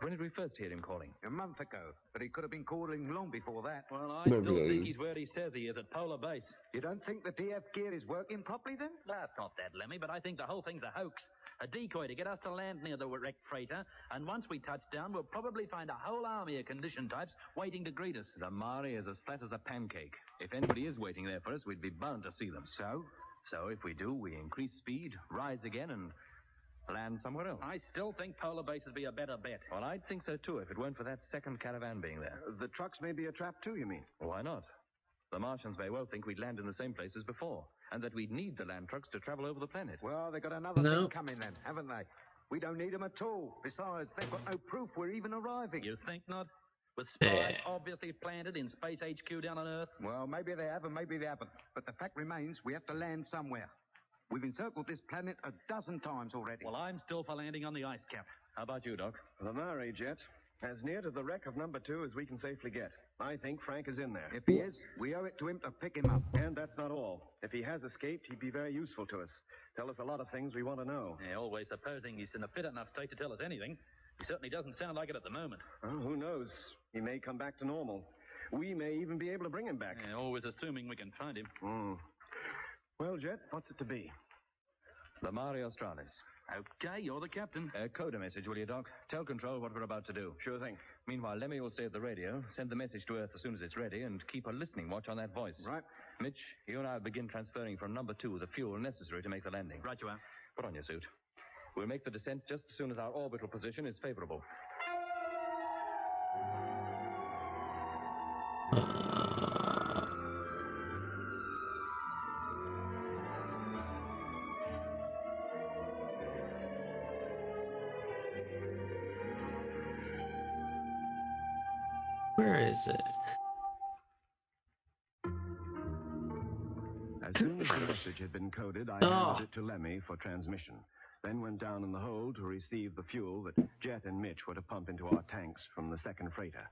When did we first hear him calling? A month ago, but he could have been calling long before that. Well, I still think he's where he says he is, at Polar Base. You don't think the DF gear is working properly, then? That's not that, Lemmy, but I think the whole thing's a hoax. A decoy to get us to land near the wrecked freighter, and once we touch down, we'll probably find a whole army of condition types waiting to greet us. The Mare is as flat as a pancake. If anybody is waiting there for us, we'd be bound to see them. So if we do, we increase speed, rise again, and land somewhere else. I still think Polar Base would be a better bet. Well, I'd think so, too, if it weren't for that second caravan being there. The trucks may be a trap, too, you mean? Why not? The Martians may well think we'd land in the same place as before, and that we'd need the land trucks to travel over the planet. Well, they've got another thing coming then, haven't they? We don't need them at all. Besides, they've got no proof we're even arriving. You think not? With spies obviously planted in Space HQ down on Earth? Well, maybe they have and maybe they haven't. But the fact remains, we have to land somewhere. We've encircled this planet a dozen times already. Well, I'm still for landing on the ice cap. How about you, Doc? The Mare, Jet. As near to the wreck of number 2 as we can safely get. I think Frank is in there. If he is, we owe it to him to pick him up. And that's not all. If he has escaped, he'd be very useful to us. Tell us a lot of things we want to know. Yeah, always supposing he's in a fit enough state to tell us anything. He certainly doesn't sound like it at the moment. Well, who knows? He may come back to normal. We may even be able to bring him back. Yeah, always assuming we can find him. Well, Jet, what's it to be? The Mare Australis. Okay, you're the captain. Code a message, will you, Doc? Tell Control what we're about to do. Sure thing. Meanwhile, Lemmy will stay at the radio, send the message to Earth as soon as it's ready, and keep a listening watch on that voice. Right. Mitch, you and I will begin transferring from number 2 the fuel necessary to make the landing. Right you are. Put on your suit. We'll make the descent just as soon as our orbital position is favorable. Where is it? As soon as the message had been coded, I handed it to Lemmy for transmission. Then went down in the hold to receive the fuel that Jet and Mitch were to pump into our tanks from the second freighter.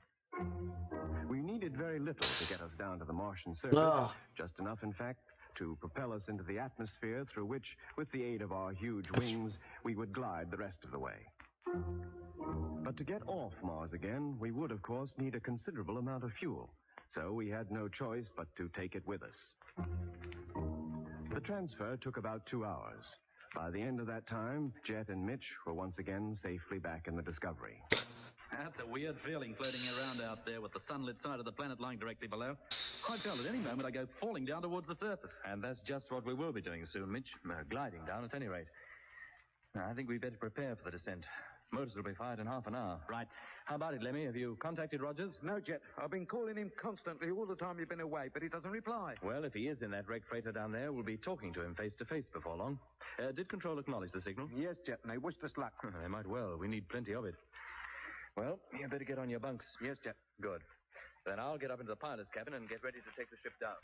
We needed very little to get us down to the Martian surface, just enough, in fact, to propel us into the atmosphere through which, with the aid of our huge wings, we would glide the rest of the way. But to get off Mars again, we would, of course, need a considerable amount of fuel. So we had no choice but to take it with us. The transfer took about 2 hours. By the end of that time, Jet and Mitch were once again safely back in the Discovery. That's a weird feeling floating around out there with the sunlit side of the planet lying directly below. I felt at any moment I go falling down towards the surface. And that's just what we will be doing soon, Mitch. Gliding down at any rate. Now, I think we'd better prepare for the descent. Motors will be fired in half an hour. Right. How about it, Lemmy? Have you contacted Rogers? No, Jet. I've been calling him constantly all the time you've been away, but he doesn't reply. Well, if he is in that wrecked freighter down there, we'll be talking to him face to face before long. Did Control acknowledge the signal? Yes, Jet, and they wished us luck. They might well. We need plenty of it. Well, you better get on your bunks. Yes, Jet. Good. Then I'll get up into the pilot's cabin and get ready to take the ship down.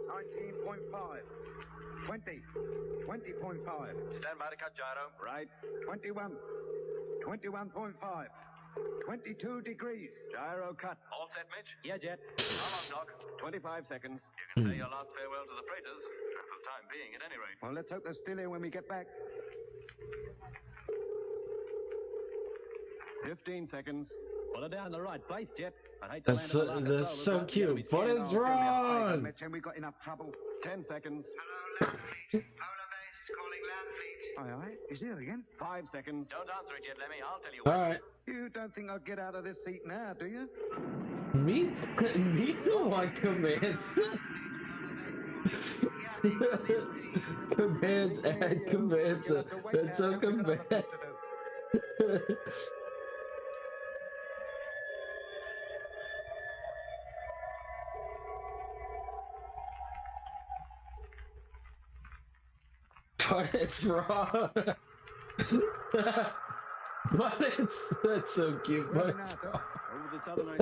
19.5. 20. 20.5. Stand by to cut gyro. Right. 21. 21.5. 22 degrees. Gyro cut. All set, Mitch? Yeah, Jet. How long, Doc? 25 seconds. You can say your last farewell to the freighters. For the time being, at any rate. Well, let's hope they're still here when we get back. 15 seconds. Well, they're down in the right place, Jet. I hate to That's so cute, but it's wrong. And we got enough trouble. 10 seconds. Hello, Land Fleet. Polar base calling Land Fleet. Aye, aye. He's here again. 5 seconds. Don't answer it yet, Lemmy. I'll tell you All when. right. You don't think I'll get out of this seat now, do you? Me too, what commands? Commands, add commands. That's a command. But it's wrong. But that's so cute, but it's wrong. Over the southern ice.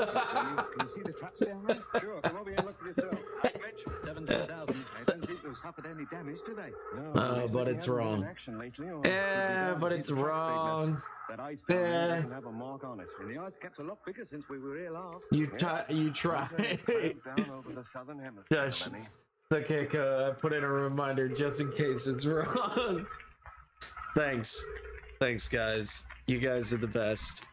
Can you see the traps down there? Sure, come over here and look for yourself. Hey, Mitch. 17,000. They don't think they've suffered any damage, do they? No, but it's wrong. Yeah, but it's wrong. That ice doesn't have a mark on it. And the ice cap's a lot bigger since we were here last. You try. Down over the southern hemisphere. Josh, okay, I put in a reminder just in case it's wrong. Thanks, guys. You guys are the best.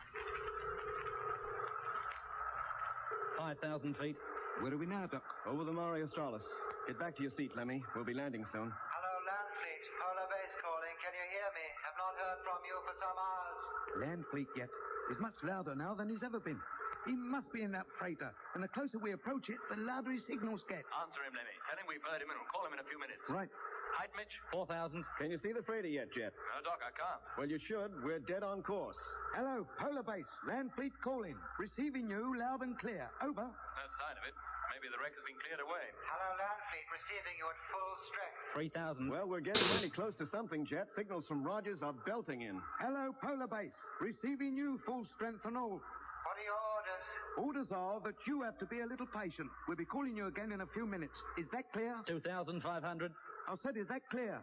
5,000 feet. Where are we now, Doc? Over the Mare Australis. Get back to your seat, Lemmy. We'll be landing soon. Hello, Land Fleet. Polar base calling. Can you hear me? Have not heard from you for some hours. Land Fleet yet. He's much louder now than he's ever been. He must be in that freighter. And the closer we approach it, the louder his signals get. Answer him, Lemmy. Tell him we've heard him and we'll call him in a few minutes. Right. Height, Mitch? 4,000. Can you see the freighter yet, Jet? No, Doc, I can't. Well, you should. We're dead on course. Hello, Polar Base. Land Fleet calling. Receiving you loud and clear. Over. No sign of it. Maybe the wreck has been cleared away. Hello, Land Fleet. Receiving you at full strength. 3,000. Well, we're getting mighty close to something, Jet. Signals from Rogers are belting in. Hello, Polar Base. Receiving you full strength and all. What are your orders? Orders are that you have to be a little patient. We'll be calling you again in a few minutes. Is that clear? 2,500. I said, is that clear?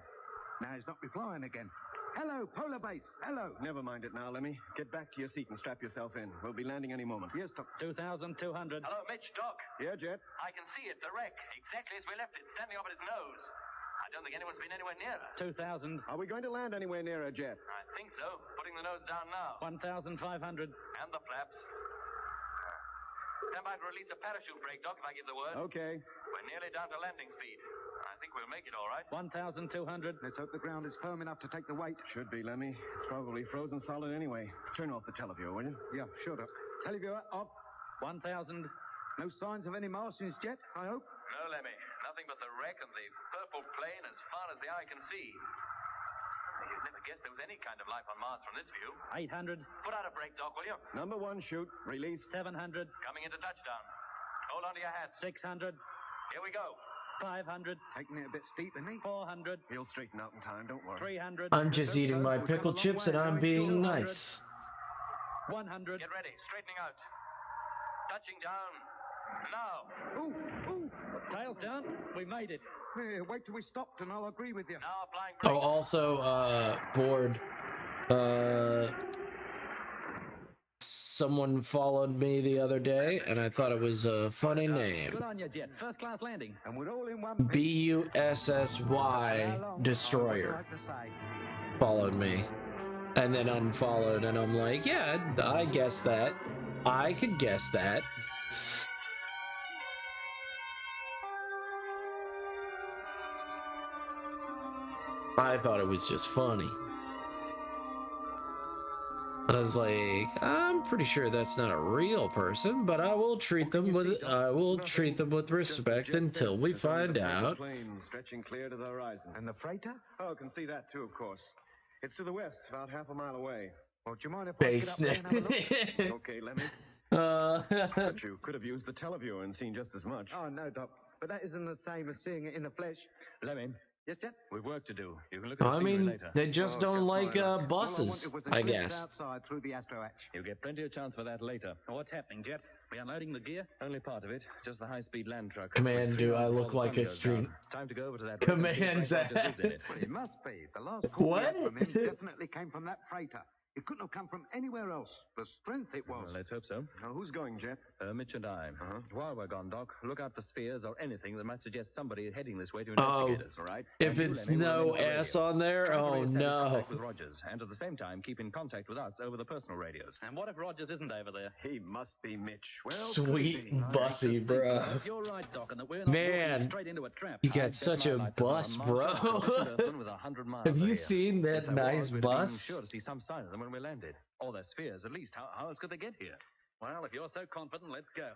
Now he's not replying again. Hello, Polar Base. Hello. Never mind it now, Lemmy. Get back to your seat and strap yourself in. We'll be landing any moment. Yes, Doc. 2,200. Hello, Mitch, Doc. Yeah, Jet? I can see it, the wreck. Exactly as we left it, standing off at its nose. I don't think anyone's been anywhere nearer. 2,000. Are we going to land anywhere nearer, Jet? I think so. Putting the nose down now. 1,500. And the flaps. Stand by to release a parachute brake, Doc, if I give the word. Okay. We're nearly down to landing speed. I think we'll make it all right. 1,200. Let's hope the ground is firm enough to take the weight. Should be, Lemmy. It's probably frozen solid anyway. Turn off the televiewer, will you? Yeah, sure, Doc. Televiewer off. 1,000. No signs of any Martians yet, I hope? No, Lemmy. Nothing but the wreck and the purple plain as far as the eye can see. You'd never guessed there was any kind of life on Mars from this view. 800. Put out a brake, Doc, will you? Number 1, shoot. Release. 700. Coming into touchdown. Hold on to your hats. 600. Here we go. 500. Taking it a bit steep, isn't he? 400. He'll straighten out in time, don't worry. 300. I'm just eating my pickle chips and I'm being nice. 100. Get ready. Straightening out. Touching down. Now. Ooh. Tails down. We made it. Hey, wait till we stopped and I'll agree with you. Now applying Oh, also, bored. Someone followed me the other day, and I thought it was a funny name. Good on you, Jet. First class landing. And we're all in one. BUSSY Destroyer followed me, and then unfollowed, and I'm like, yeah, I guess that. I could guess that. I thought it was just funny. I was like, I'm pretty sure that's not a real person, but I will treat them with respect until we find out. Plane stretching clear to the horizon. And the freighter? Oh, can see that too, of course. It's to the west, about half a mile away. Well, do you mind if I get up there and have a look? Okay, Lemmy. But you could have used the televiewer and seen just as much. Oh, no, Doc. But that isn't the same as seeing it in the flesh. Lemmy. Yes, Jet? We've work to do. You can look at the I scenery mean, later. they just don't like buses, I guess. Outside through the Astro Hatch. You'll get plenty of chance for that later. What's happening, Jet? We unloading the gear? Only part of it. Just the high-speed land truck. Command, do I look like a street? Time to go over to that. Command that. Well, it must be. The last call we had What? from him definitely came from that freighter. It couldn't have come from anywhere else. The strength it was. Well, let's hope so. Now, who's going, Jet? Mitch and I. While we're gone, Doc, look out for spheres or anything that might suggest somebody heading this way to investigate us, all right? If it's no S on there, oh no. With Rogers, and at the same time, keep in contact with us over the personal radios. And what if Rogers isn't over there? He must be Mitch. Well, Sweet bussy, bro. If you're right, Doc, and that we're not Man, walking straight into a trap. you got such a bus, bro. Have you seen that nice bus? Sure to see some sign of them when we landed. Or their spheres, at least. How else could they get here? Well, if you're so confident, let's go.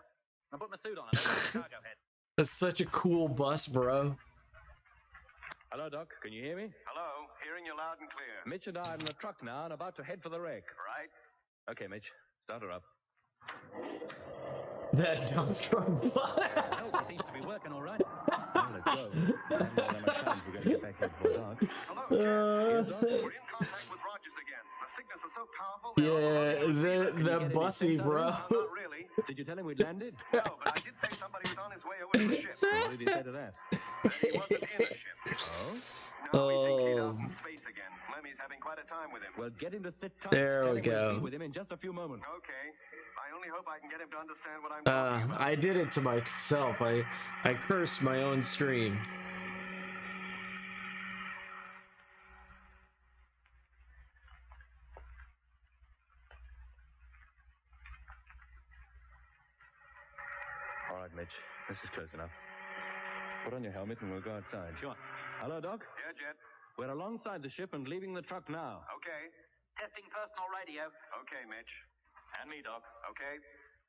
I'll put my suit on and I'll the cargo head. That's such a cool bus, bro. Hello, Doc. Can you hear me? Hello. Hearing you loud and clear. Mitch and I are in the truck now and about to head for the wreck. Right. Okay, Mitch. Start her up. That dump truck bus. Well, it seems to be working all right. Well, let's go. We're going to get back here before dark. Hello, Jet. We're in contact with Rogers again. The signals are so powerful. Yeah, the bussy, bro. Not really. Did you tell him we'd landed? No, but I did say somebody was on his way over to the ship. What did he say to that? He wasn't in the ship. Oh? No, he thinks he's out in space again. Lemmy's having quite a time with him. Well, get him to sit tight. There we We'll go. be with him in just a few moments. Okay. I only hope I can get him to understand what I'm talking about. I did it to myself. I cursed my own stream. All right, Mitch. This is close enough. Put on your helmet and we'll go outside. Sure. Hello, Doc? Yeah, Jet. We're alongside the ship and leaving the truck now. Okay. Testing personal radio. Okay, Mitch. And me, Doc. Okay.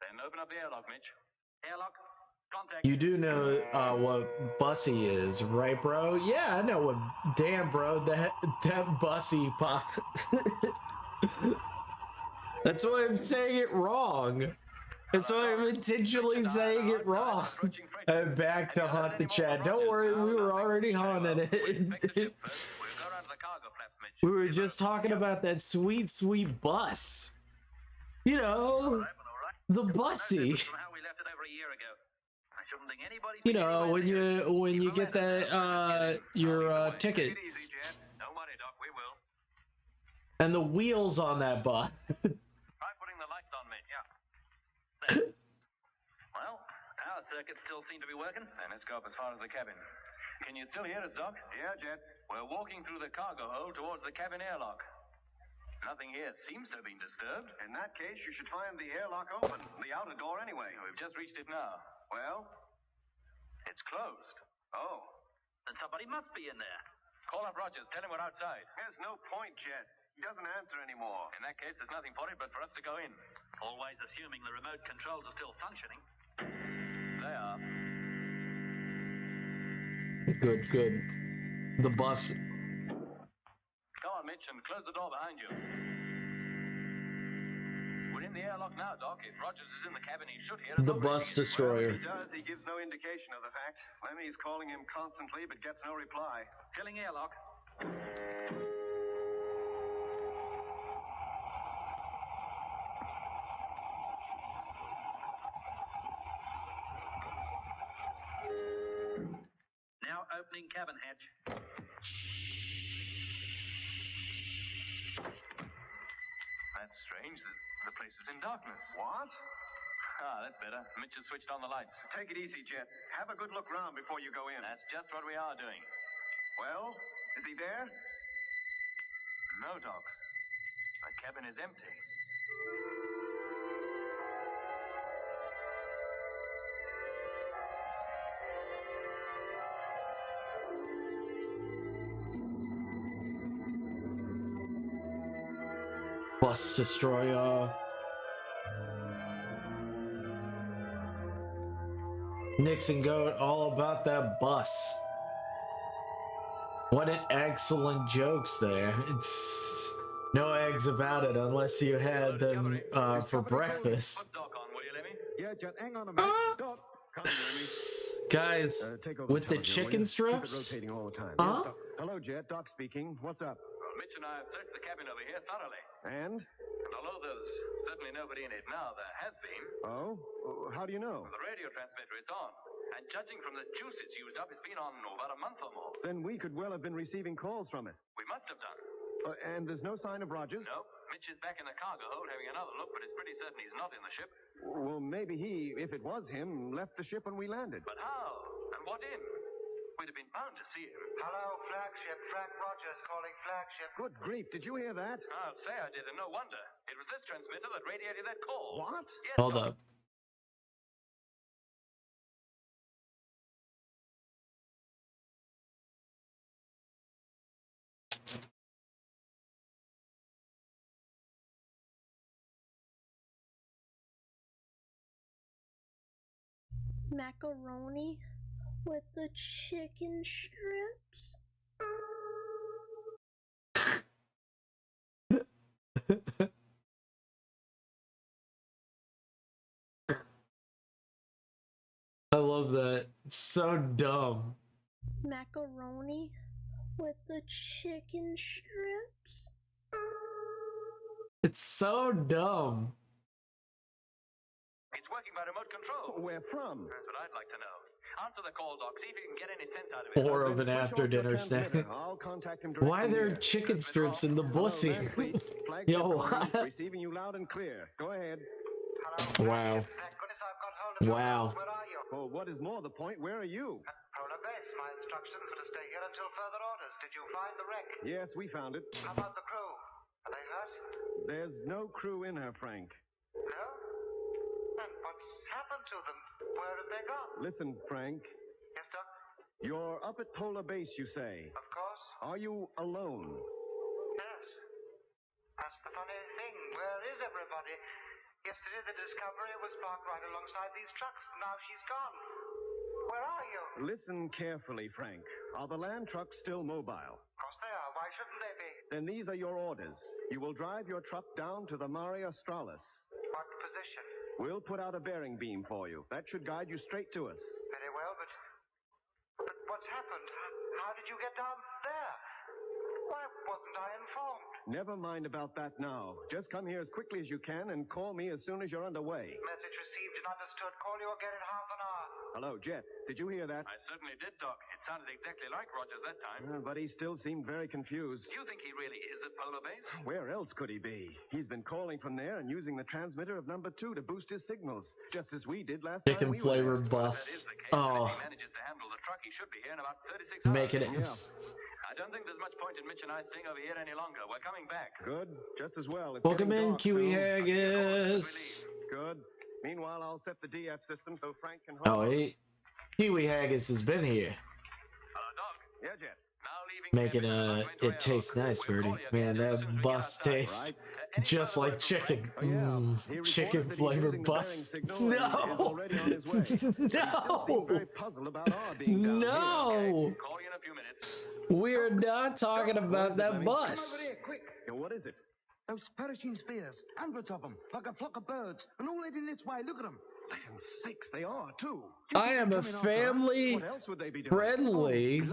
Then open up the airlock, Mitch. Airlock. Contact. You do know what bussy is, right, bro? Yeah, I know what. Damn, bro, that bussy pop. That's why I'm saying it wrong. That's why I'm intentionally saying it wrong. I'm back to haunt the chat. Don't worry, we were already haunting it. We were just talking about that sweet, sweet bus. You know, The bussy. From how we left it over a year ago. I shouldn't think anybody. You know, when you get that your ticket. Take it easy, Jet. Don't worry, Doc. We will. And the wheels on that bus. Try putting the lights on me. Yeah. There. Well, our circuits still seem to be working. Then let's go up as far as the cabin. Can you still hear us, Doc? Yeah, Jet. We're walking through the cargo hold towards the cabin airlock. Nothing here seems to have been disturbed. In that case, you should find the airlock open. The outer door, anyway. We've just reached it now. Well? It's closed. Oh. Then somebody must be in there. Call up Rogers. Tell him we're outside. There's no point, Jet. He doesn't answer anymore. In that case, there's nothing for it but for us to go in. Always assuming the remote controls are still functioning. They are. Good, good. The bus. Go on, Mitch, and close the door behind you. We're in the airlock now, Doc. If Rogers is in the cabin, he should hear us. The bus destroyer. Well, if he does, he gives no indication of the fact. Lemmy's calling him constantly, but gets no reply. Filling airlock. Now opening cabin hatch. That's strange. The place is in darkness. What? Ah, that's better. Mitch has switched on the lights. Take it easy, Jet. Have a good look round before you go in. That's just what we are doing. Well, is he there? No, Doc. The cabin is empty. Bus destroyer. Nixon Goat, all about that bus. What an excellent jokes there. It's no eggs about it unless you had them for breakfast. Yeah, Jet, hang on a minute. Stop. Guys, with the chicken strips? Rotating all the time. Huh? Yes, hello, Jet. Doc speaking. What's up? Well, Mitch and I have searched the cabin over here thoroughly. And? And although there's certainly nobody in it now, there has been. Oh? How do you know? The radio transmitter is on. And judging from the juice it's used up, it's been on about a month or more. Then we could well have been receiving calls from it. We must have done. And there's no sign of Rogers? No. Mitch is back in the cargo hold having another look, but it's pretty certain he's not in the ship. Well, maybe he, if it was him, left the ship when we landed. But how? And what in? We'd have been bound to see him. Hello, flagship. Frank Rogers calling flagship. Good grief, did you hear that? I'll say I did, and no wonder. It was this transmitter that radiated that call. What? Yes, Hold up. Macaroni with the chicken strips. I love that. It's so dumb. Macaroni with the chicken strips. It's so dumb. It's working by remote control. Where from? That's what I'd like to know. Answer the call, Doc. See if you can get any sense out of it. Or of an after dinner snack. I'll contact him Why are there here. chicken strips in the bussy? Yo, what? Receiving you loud and clear. Go ahead. Wow. Wow. Where are you? Well, what is more the point, where are you? Polar base. My instructions were to stay here until further orders. Did you find the wreck? Yes, we found it. How about the crew? Are they hurt? There's no crew in her, Frank. No? And what's happened to them? Where have they gone? Listen, Frank. Yes, Doc? You're up at Polar Base, you say. Of course. Are you alone? Yes. That's the funny thing. Where is everybody? Yesterday the Discovery was parked right alongside these trucks. Now she's gone. Where are you? Listen carefully, Frank. Are the land trucks still mobile? Of course they are. Why shouldn't they be? Then these are your orders. You will drive your truck down to the Mare Australis. What position? We'll put out a bearing beam for you. That should guide you straight to us. Very well, but what's happened? How did you get down there? Why wasn't I informed? Never mind about that now. Just come here as quickly as you can and call me as soon as you're underway. Message received and understood. Call you again in half an hour. Hello, Jet. Did you hear that? I certainly did, Doc. It sounded exactly like Rogers that time. But he still seemed very confused. Do you think he really is at Polar Base? Where else could he be? He's been calling from there and using the transmitter of number 2 to boost his signals, just as we did last Chicken time we flavor were there. bus. Oh. If he manages to handle the truck, he should be here in about 36 Making it. hours. Yeah. I don't think there's much point in Mitch and I staying over here any longer. We're coming back. Good. Just as well. It's Welcome getting in, dark Kiwi soon. Haggis. Good. Meanwhile, I'll set the DF system so Frank can Oh, Kiwi Haggis has been here. Yeah, Jet. Making it tastes nice, Birdie. Man, that bus tastes just like chicken. Chicken flavored bus. No! No! No! We're not talking about that bus. What is it? Those perishing spheres, hundreds of them, like a flock of birds, and all heading this way. Look at them. Land sakes, they are, too. I am a family friendly.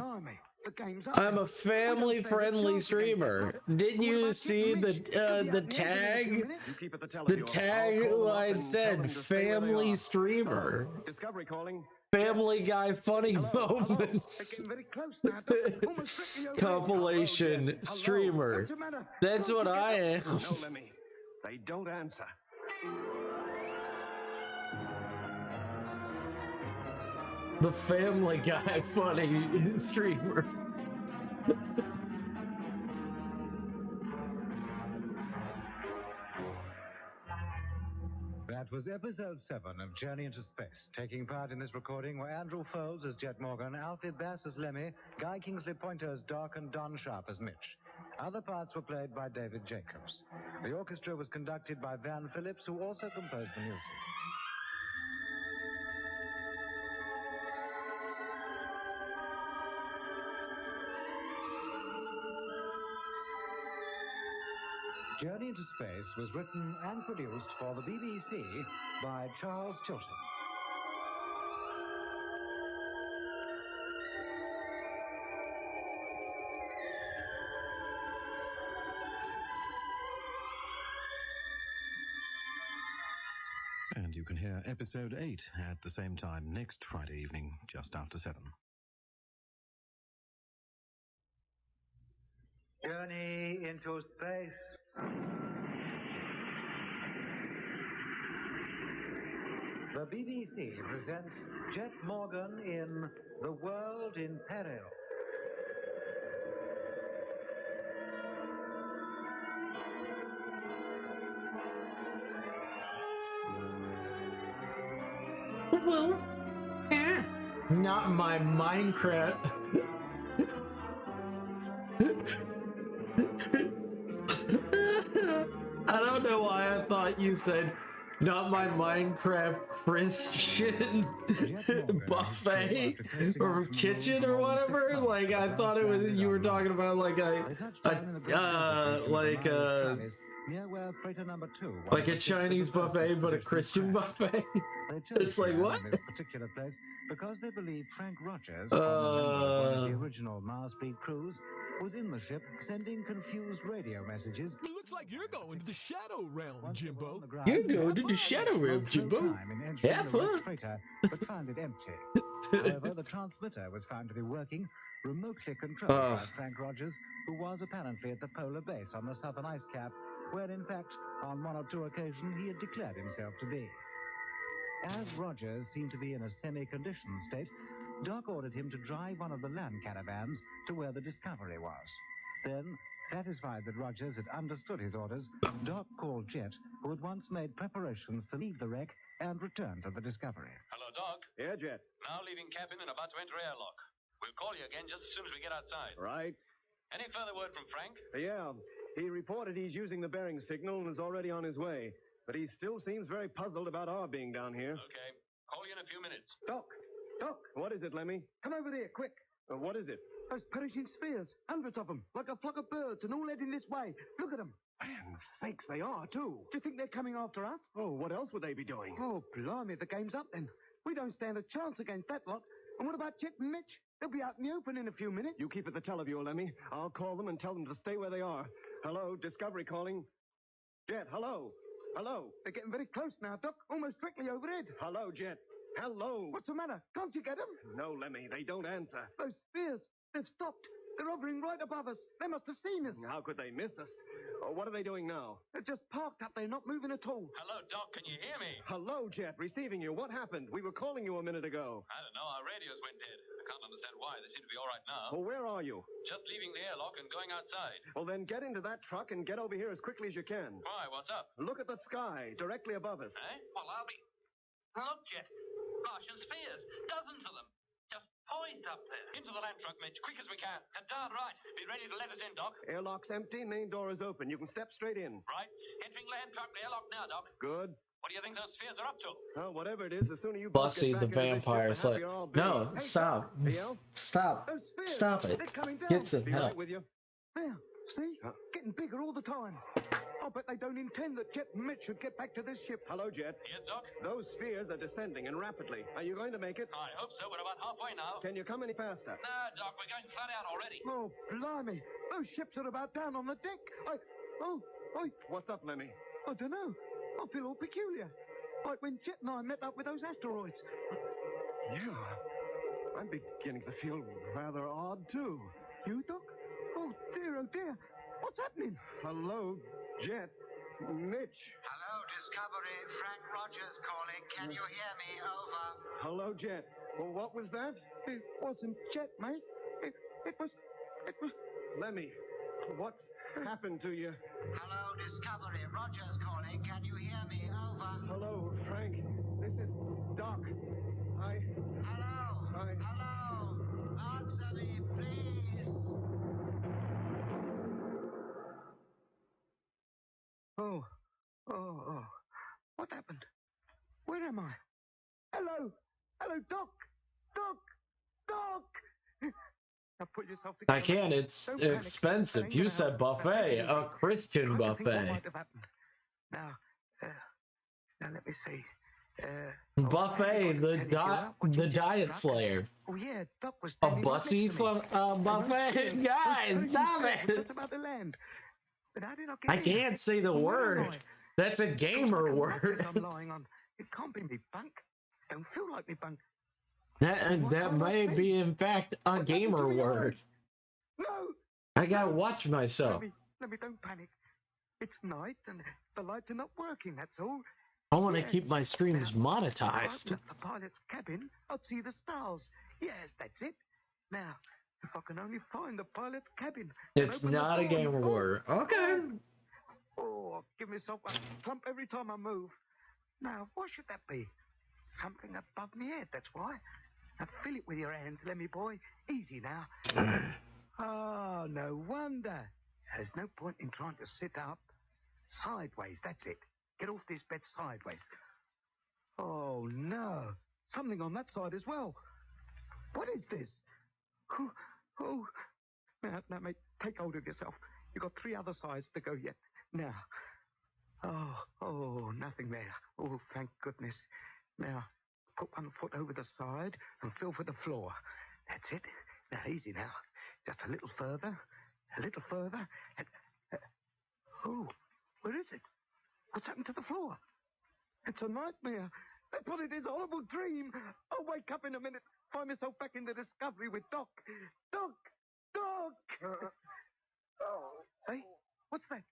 I'm a family friendly streamer. Didn't you see the tag? The tagline said family streamer. Discovery calling. Family Guy funny moments. Compilation streamer. That's what I am. No, Lemmy. They don't answer. The Family Guy funny streamer. That was episode 7 of Journey into Space. Taking part in this recording were Andrew Foles as Jet Morgan, Alfie Bass as Lemmy, Guy Kingsley Pointer as Doc, and Don Sharp as Mitch. Other parts were played by David Jacobs. The orchestra was conducted by Van Phillips, who also composed the music. Journey into Space was written and produced for the BBC by Charles Chilton. And you can hear episode 8 at the same time next Friday evening, just after 7. Journey into Space. The BBC presents Jet Morgan in The World in Peril. Well, not my Minecraft. I don't know why I thought you said not my Minecraft Christian buffet or kitchen or whatever. Like I thought it was you were talking about like a Chinese buffet but a Christian buffet. It's like what? This particular place because they believe Frank Rogers, one of the original Mars Fleet crews, was in the ship sending confused radio messages. It looks like you're going to the Shadow Realm, Jimbo. You're going to the Shadow Realm, Jimbo. Have fun. But found it empty. However, the transmitter was found to be working, remotely controlled by Frank Rogers, who was apparently at the polar base on the southern ice cap, where in fact, on 1 or 2 occasions, he had declared himself to be. As Rogers seemed to be in a semi-conditioned state, Doc ordered him to drive one of the land caravans to where the Discovery was. Then, satisfied that Rogers had understood his orders, Doc called Jet, who had once made preparations to leave the wreck and return to the Discovery. Hello, Doc. Yeah, Jet. Now leaving cabin and about to enter airlock. We'll call you again just as soon as we get outside. Right. Any further word from Frank? Yeah. He reported he's using the bearing signal and is already on his way. But he still seems very puzzled about our being down here. Okay. Call you in a few minutes. Doc! What is it, Lemmy? Come over there, quick. What is it? Those perishing spheres, hundreds of them, like a flock of birds, and all heading this way. Look at them. Man sakes, they are, too. Do you think they're coming after us? Oh, what else would they be doing? Oh, blimey, the game's up then. We don't stand a chance against that lot. And what about Jet and Mitch? They'll be out in the open in a few minutes. You keep at the teleview, Lemmy. I'll call them and tell them to stay where they are. Hello, Discovery calling. Jet, hello. Hello. They're getting very close now, Doc. Almost directly overhead. Hello, Jet. Hello. What's the matter? Can't you get them? No, Lemmy, they don't answer. Those spheres, they've stopped. They're hovering right above us. They must have seen us. How could they miss us? What are they doing now? They're just parked up there, not moving at all. Hello, Doc. Can you hear me? Hello, Jet. Receiving you. What happened? We were calling you a minute ago. I don't know. Our radios went dead. I can't understand why. They seem to be all right now. Well, where are you? Just leaving the airlock and going outside. Well, then get into that truck and get over here as quickly as you can. Why? What's up? Look at the sky directly above us. Eh? Well, I'll be... Look, Jet. Martian spheres. Dozens of them. Just poised up there. Into the land truck, Mitch. Quick as we can. And darn right. Be ready to let us in, Doc. Airlock's empty. Main door is open. You can step straight in. Right. Entering land truck airlock now, Doc. Good. What do you think those spheres are up to? Well, whatever it is, the sooner you Bussy the vampire is like, no, stop. Stop. Stop it. Get some help. There. See? Getting bigger all the time. I bet they don't intend that Jet and Mitch should get back to this ship. Hello, Jet. Yes, Doc? Those spheres are descending and rapidly. Are you going to make it? I hope so. We're about halfway now. Can you come any faster? No, Doc. We're going flat out already. Oh, blimey. Those ships are about down on the deck. What's up, Lemmy? I don't know. I feel all peculiar. Like when Jet and I met up with those asteroids. Yeah. I'm beginning to feel rather odd, too. You, Doc? Oh, dear. What's happening? Hello, Jet. Mitch. Hello, Discovery. Frank Rogers calling. Can you hear me? Over. Hello, Jet. Well, what was that? It wasn't Jet, mate. It was... Lemmy, what's happened to you? Hello, Discovery. Rogers calling. Can you hear me? Over. Hello, Frank. This is Doc. Hello. Answer me, please. Oh. What happened? Where am I? Hello, Doc. Now put yourself together. I can't. It's expensive. You said buffet, a Christian buffet. Now let me see. Buffet, the diet slayer. Oh yeah, Doc was a bussy buffet. Guys, stop it! Just about to land. But how did I get I can't say the word. That's a gamer word. I'm lying on. It can't be me bunk. Don't feel like me bunk. That may be, in fact, a gamer word. No. I gotta watch myself. Let me don't panic. It's night and the lights are not working. That's all. I want to keep my streams monetized. If the pilot's cabin, I'd see the stars. Yes, that's it. Now, if I can only find the pilot's cabin. It's not a gamer word. Okay. Oh, give myself a thump every time I move. Now, what should that be? Something above my head, that's why. Now, feel it with your hands, Lemmy boy. Easy now. Oh, no wonder. There's no point in trying to sit up. Sideways, that's it. Get off this bed sideways. Oh, no. Something on that side as well. What is this? Oh. Now, mate, take hold of yourself. You've got 3 other sides to go yet. Now. Oh, nothing there. Oh, thank goodness. Now, put one foot over the side and feel for the floor. That's it. Now, easy now. Just a little further. And, oh, where is it? What's happened to the floor? It's a nightmare. But it is a horrible dream. I'll wake up in a minute. Find myself back in the Discovery with Doc. Doc! Hey, what's that?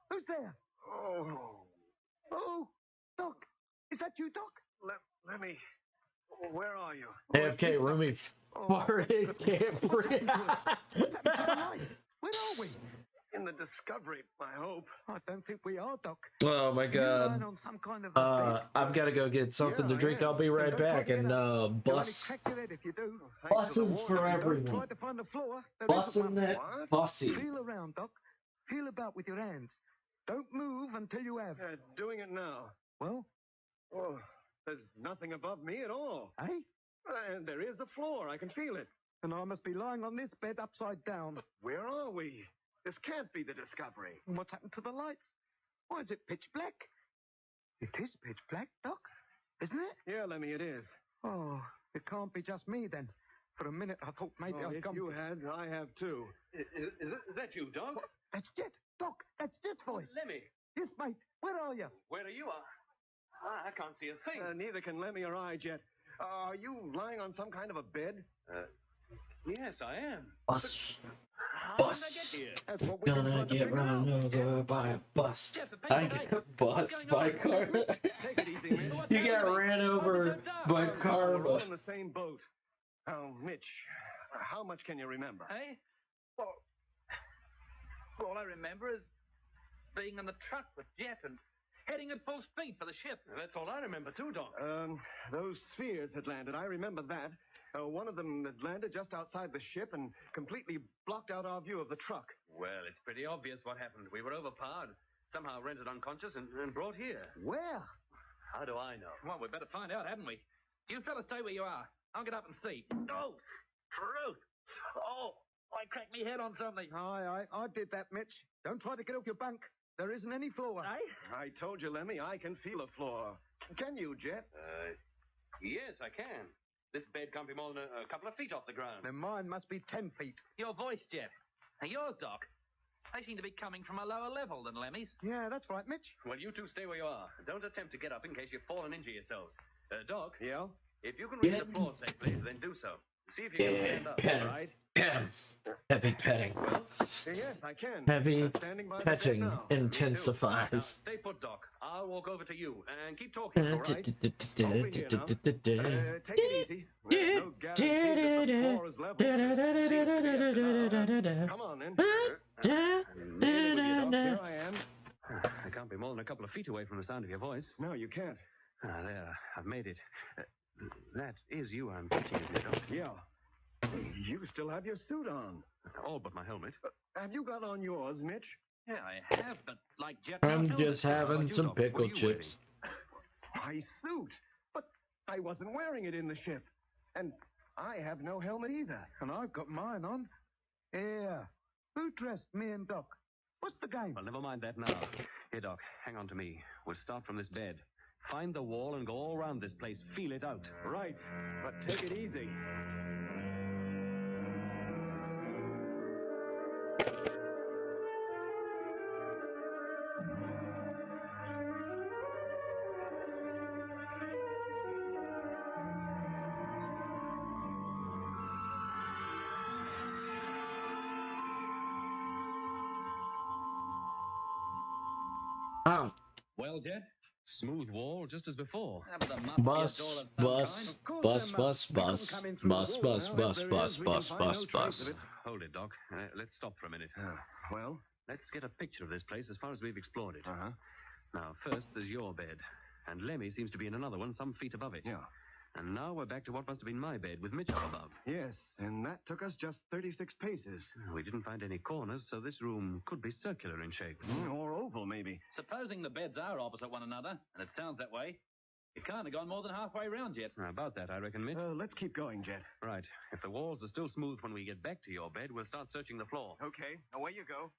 Who's there? Oh, Doc. Is that you, Doc? Lemmy, where are you? AFK, Rumi farted, can't breathe. Where are we? In the Discovery, I hope. I don't think we are, Doc. Oh my God. I've got to go get something to drink. I'll be right back. And buses for everyone. Bussing that bussy. Feel around, Doc. Feel about with your hands. Don't move until you have. Doing it now. Well? Oh, there's nothing above me at all. Eh? And there is a floor. I can feel it. And I must be lying on this bed upside down. But where are we? This can't be the Discovery. And what's happened to the lights? Why is it pitch black? It is pitch black, Doc, isn't it? Yeah, Lemmy, it is. Oh, It can't be just me, then. For a minute, I thought maybe I'd come... If you had, I have too. Is that you, Doc? That's Jet. Doc, that's Jet's voice. Lemmy. Yes, mate. Where are you? Where are you? I can't see a thing. Neither can Lemmy or I, Jet. Are you lying on some kind of a bed? Yes, I am. Bus. How did I get here? Gonna get run over by a bus. I get bus by car. You got ran over by car. We're all in the same boat. Oh, Mitch, how much can you remember? Hey? Well, all I remember is being in the truck with Jet and heading at full speed for the ship. That's all I remember, too, Doc. Those spheres had landed. I remember that. One of them had landed just outside the ship and completely blocked out our view of the truck. Well, it's pretty obvious what happened. We were overpowered, somehow rendered unconscious, and brought here. Where? How do I know? Well, we better find out, haven't we? You fellas stay where you are. I'll get up and see. Oh, truth. Oh, I cracked me head on something. Aye, I did that, Mitch. Don't try to get off your bunk. There isn't any floor. Eh? I told you, Lemmy, I can feel a floor. Can you, Jet? Yes, I can. This bed can't be more than a couple of feet off the ground. Then mine must be 10 feet. Your voice, Jet. And yours, Doc. They seem to be coming from a lower level than Lemmy's. Yeah, that's right, Mitch. Well, you two stay where you are. Don't attempt to get up in case you fall and injure yourselves. Doc? Yeah? If you can reach the floor safely, then do so. See if you can stand up, Pet all him. right? Pet him. Heavy petting. Yes, I can. Heavy Standing by the petting bed now. intensifies. Stay put, Doc. I'll walk over to you and keep talking, all right? Take it easy. There's no guarantee that the floor is level. Come on, then. Here I am. I can't be more than a couple of feet away from the sound of your voice. No, you can't. There. I've made it. That is you I'm teaching, isn't it, Doc? Yeah. You still have your suit on. All but my helmet. Have you got on yours, Mitch? Yeah, I have, but like Jet... I'm just having some pickle chips. My suit? But I wasn't wearing it in the ship. And I have no helmet either. And I've got mine on. Yeah. Who dressed me and Doc? What's the game? Well, never mind that now. Here, Doc, hang on to me. We'll start from this bed. Find the wall and go all around this place. Feel it out. Right. But take it easy. Oh. Well, Jet? Smooth wall, just as before. Bus. Hold it, Doc. Let's stop for a minute. Well? Let's get a picture of this place as far as we've explored it. Uh-huh. Now, first, there's your bed. And Lemmy seems to be in another one some feet above it. Yeah. And now we're back to what must have been my bed with Mitch up above. Yes, and that took us just 36 paces. We didn't find any corners, so this room could be circular in shape. Or oval, maybe. Supposing the beds are opposite one another, and it sounds that way, it can't have gone more than halfway round yet. About that, I reckon, Mitch. Let's keep going, Jet. Right. If the walls are still smooth when we get back to your bed, we'll start searching the floor. Okay, away you go.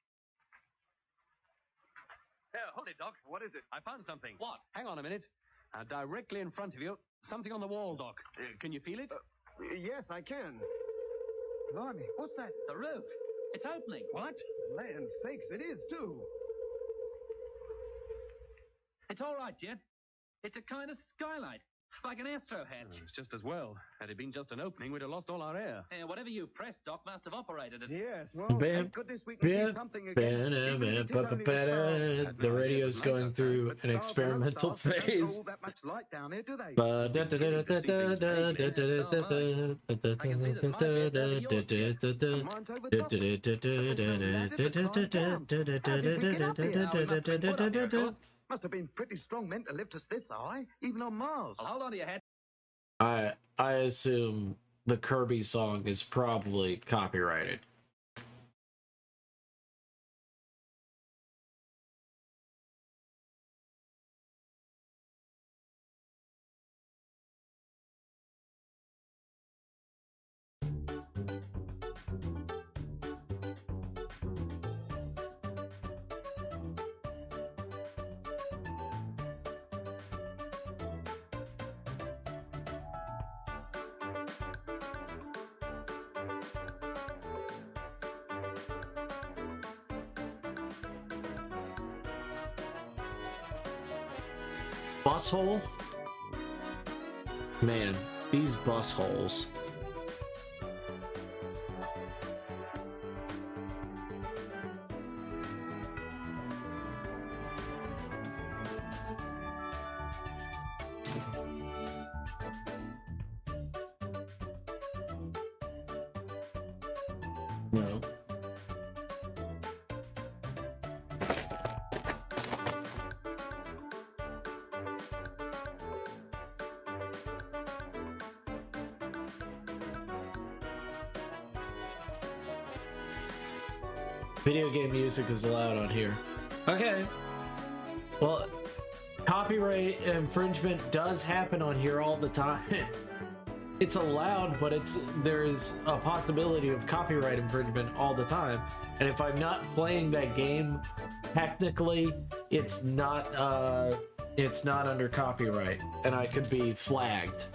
Hold it, Doc. What is it? I found something. What? Hang on a minute. Directly in front of you, something on the wall, Doc. Can you feel it? Yes, I can. Blimey, what's that? The roof. It's opening. What? Land sakes, it is, too. It's all right, Jet. It's a kind of skylight, like an astro hatch. It's just as well. Had it been just an opening, we'd have lost all our air. Whatever you pressed, Doc must have operated it. Yes. Well, thank goodness we can see something again. The radio's going through an experimental phase. That much light down here, do they? Must have been pretty strong men to lift us this high, even on Mars. Well, hold on to your head. I assume the Kirby song is probably copyrighted. Bus hole? Man, these bus holes. No. Video game music is allowed on here. Okay. Well, copyright infringement does happen on here all the time. It's allowed, but there's a possibility of copyright infringement all the time. And if I'm not playing that game, technically, it's not under copyright, and I could be flagged.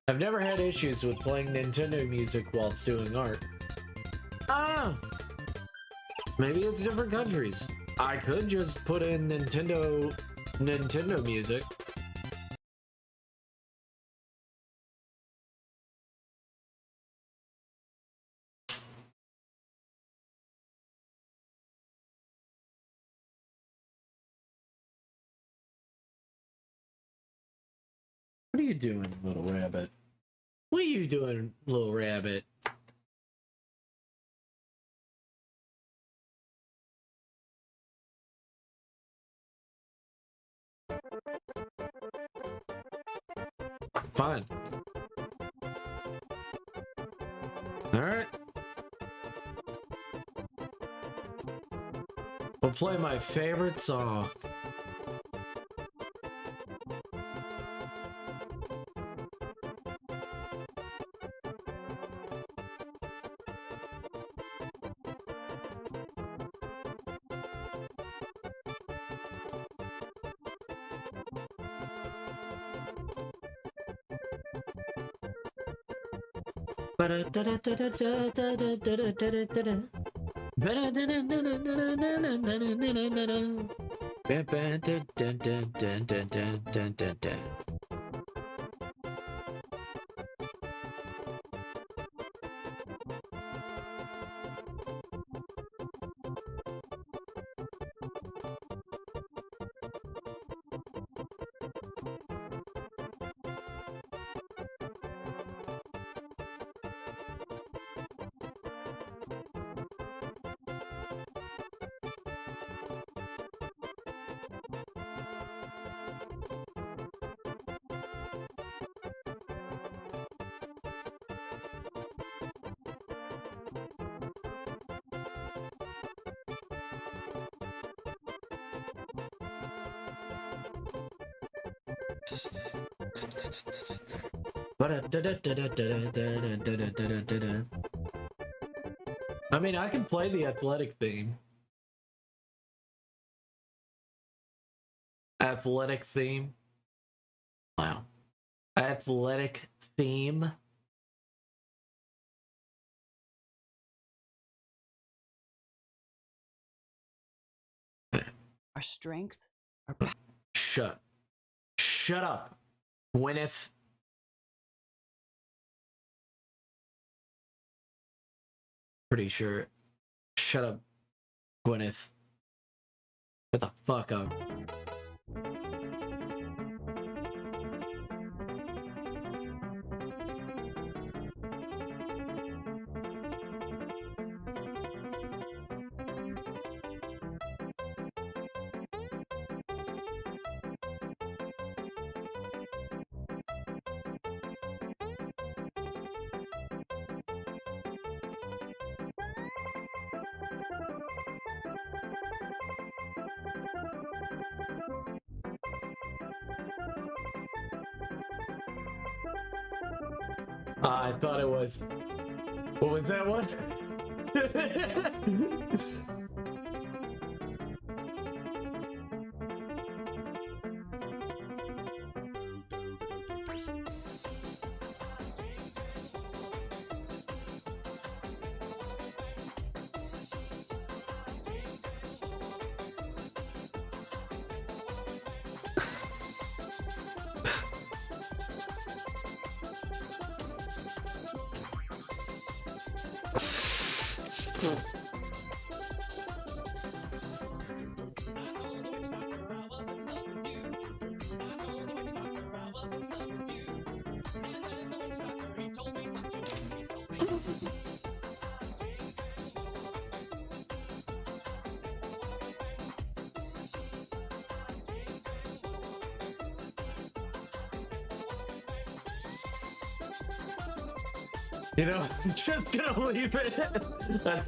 I've never had issues with playing Nintendo music whilst doing art. Ah! Maybe it's different countries. I could just put in Nintendo music. What are you doing, little rabbit? What are you doing, little rabbit? Fine. All right. We'll play my favorite song. I mean, I can play the athletic theme. Athletic theme. Wow. Athletic theme. Our strength, our Shut up, Gwyneth. Pretty sure. Shut up, Gwyneth. Shut the fuck up. I thought it was. What was that one? You know, I'm just gonna leave it. That's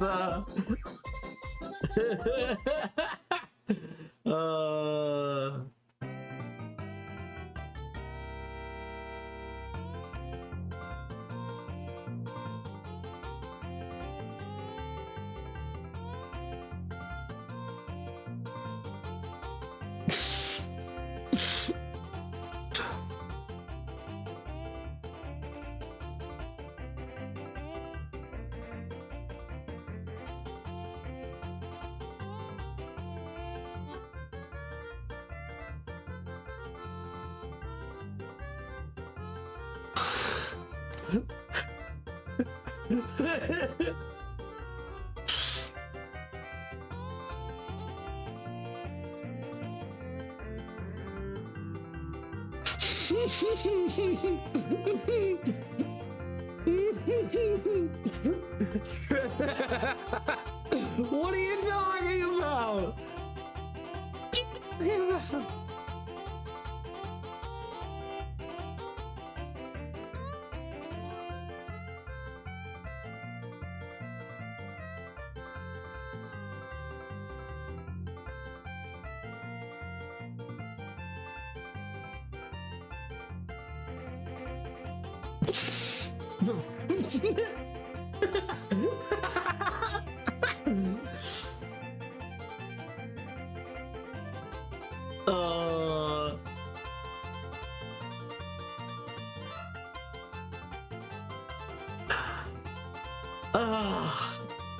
what are you talking about?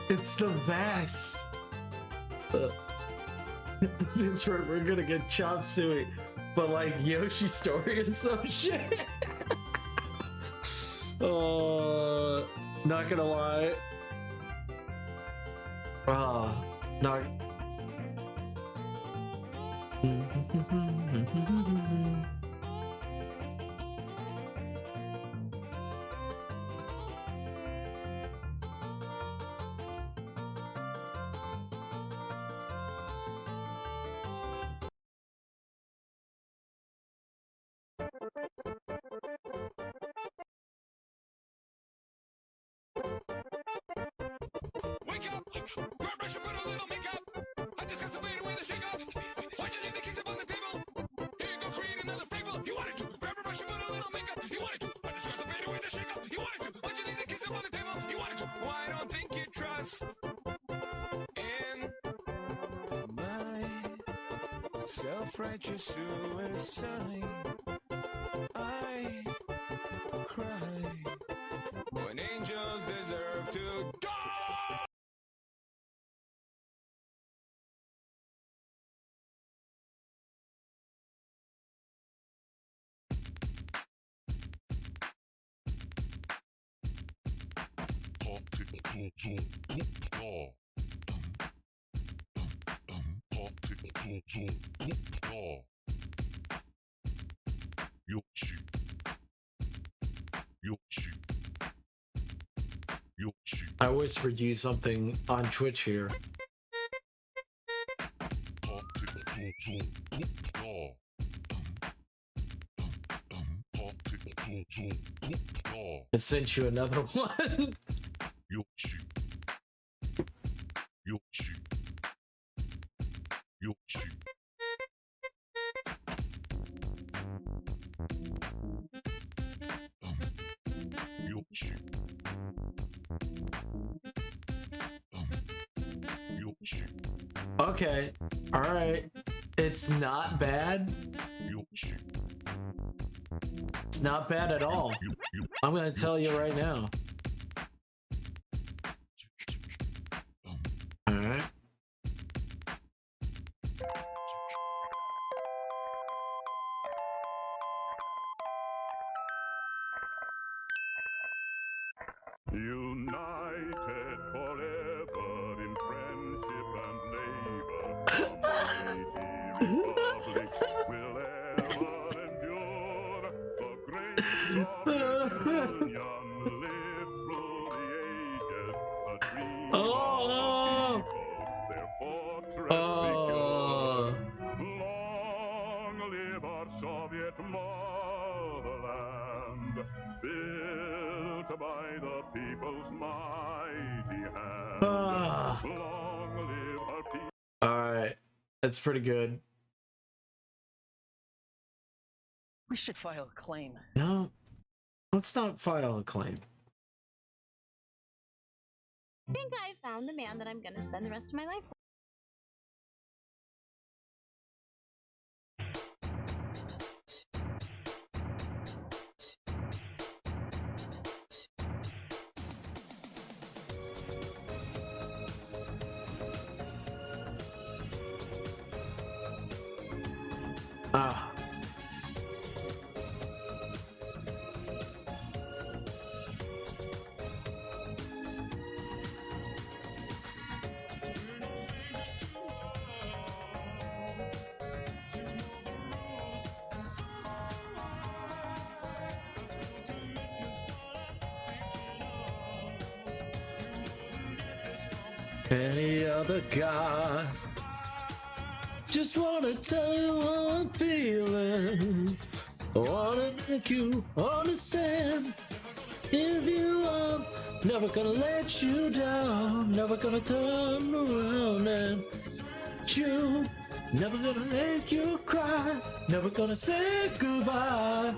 It's the best. That's right, we're gonna get chop suey, but like Yoshi story or some shit. Not gonna lie. Not. Wake up! Grab brush and put a little makeup. I discussed the way to shake up. Why'd you leave the keys up on the table? Here you go, create another fable. You wanted to grab a brush and put a little makeup. You wanted to. I discussed self-righteous suicide. I cry when angels deserve to die. I whispered you something on Twitch here. I sent you another one. Okay, all right. It's not bad. It's not bad at all. I'm gonna tell you right now. All right. United forever in friendship and labor, a mighty republic will ever endure. The great Soviet Union lived through the ages, the dream of the people, their fortress secure. Long live our Soviet motherland, built by the people's mighty hand. Long live our people. Alright, that's pretty good. We should file a claim. No, let's not file a claim. I think I found the man that I'm gonna spend the rest of my life with. Ah. Any other guy. Just wanna tell you how I'm feeling. I wanna make you understand. If you are, never gonna let you down. Never gonna turn around and you. Never gonna make you cry. Never gonna say goodbye.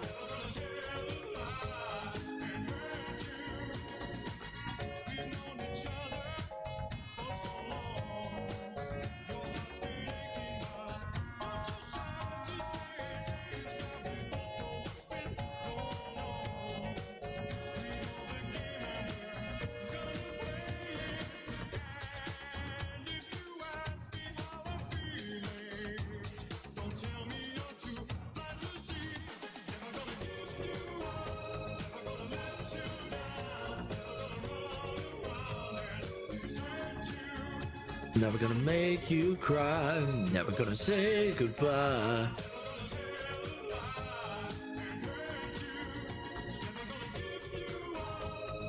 Never gonna make you cry. Never gonna say goodbye.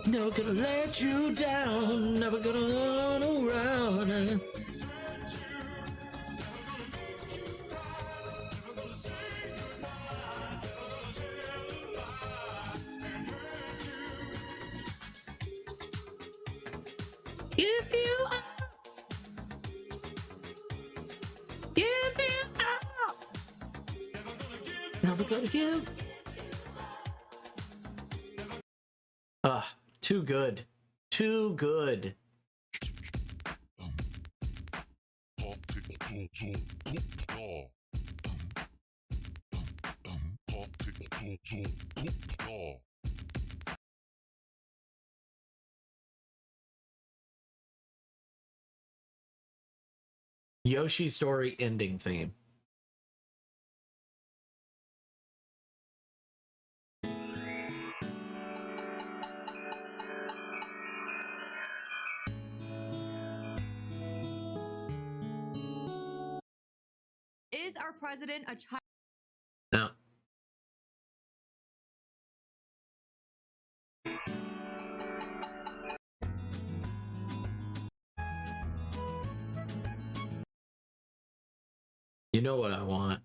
Never gonna let you down. Never gonna run around and if you are, if you are, never gonna give. Ah, too good. Too good. Yoshi story ending theme. Is our president a child? No. You know what I want.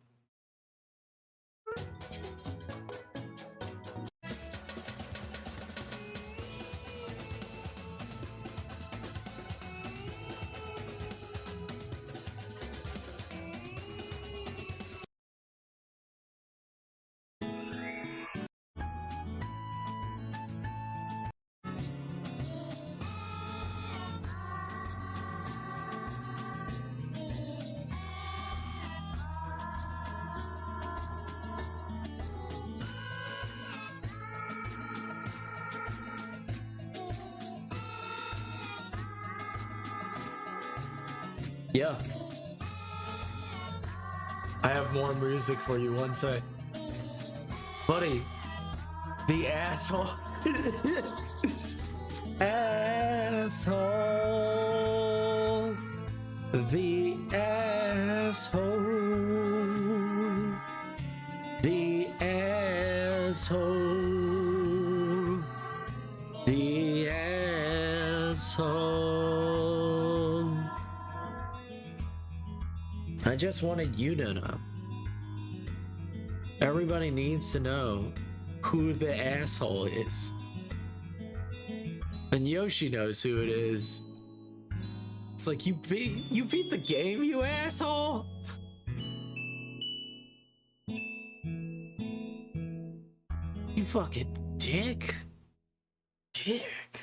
Yeah. I have more music for you one sec. Buddy, the asshole. Asshole. The asshole. The asshole. The asshole. I just wanted you to know. Everybody needs to know who the asshole is. And Yoshi knows who it is. It's like, you beat the game, you asshole! You fucking dick. Dick.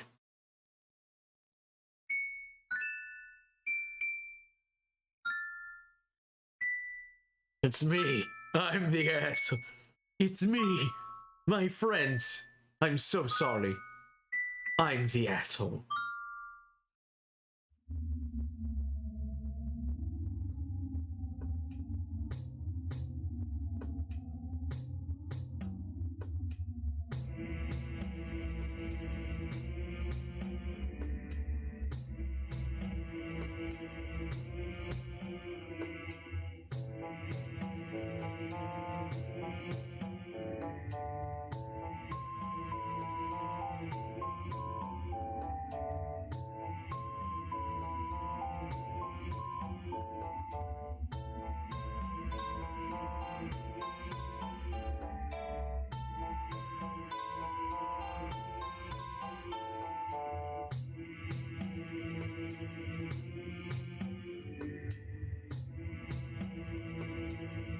It's me. I'm the asshole. It's me. My friends. I'm so sorry. I'm the asshole.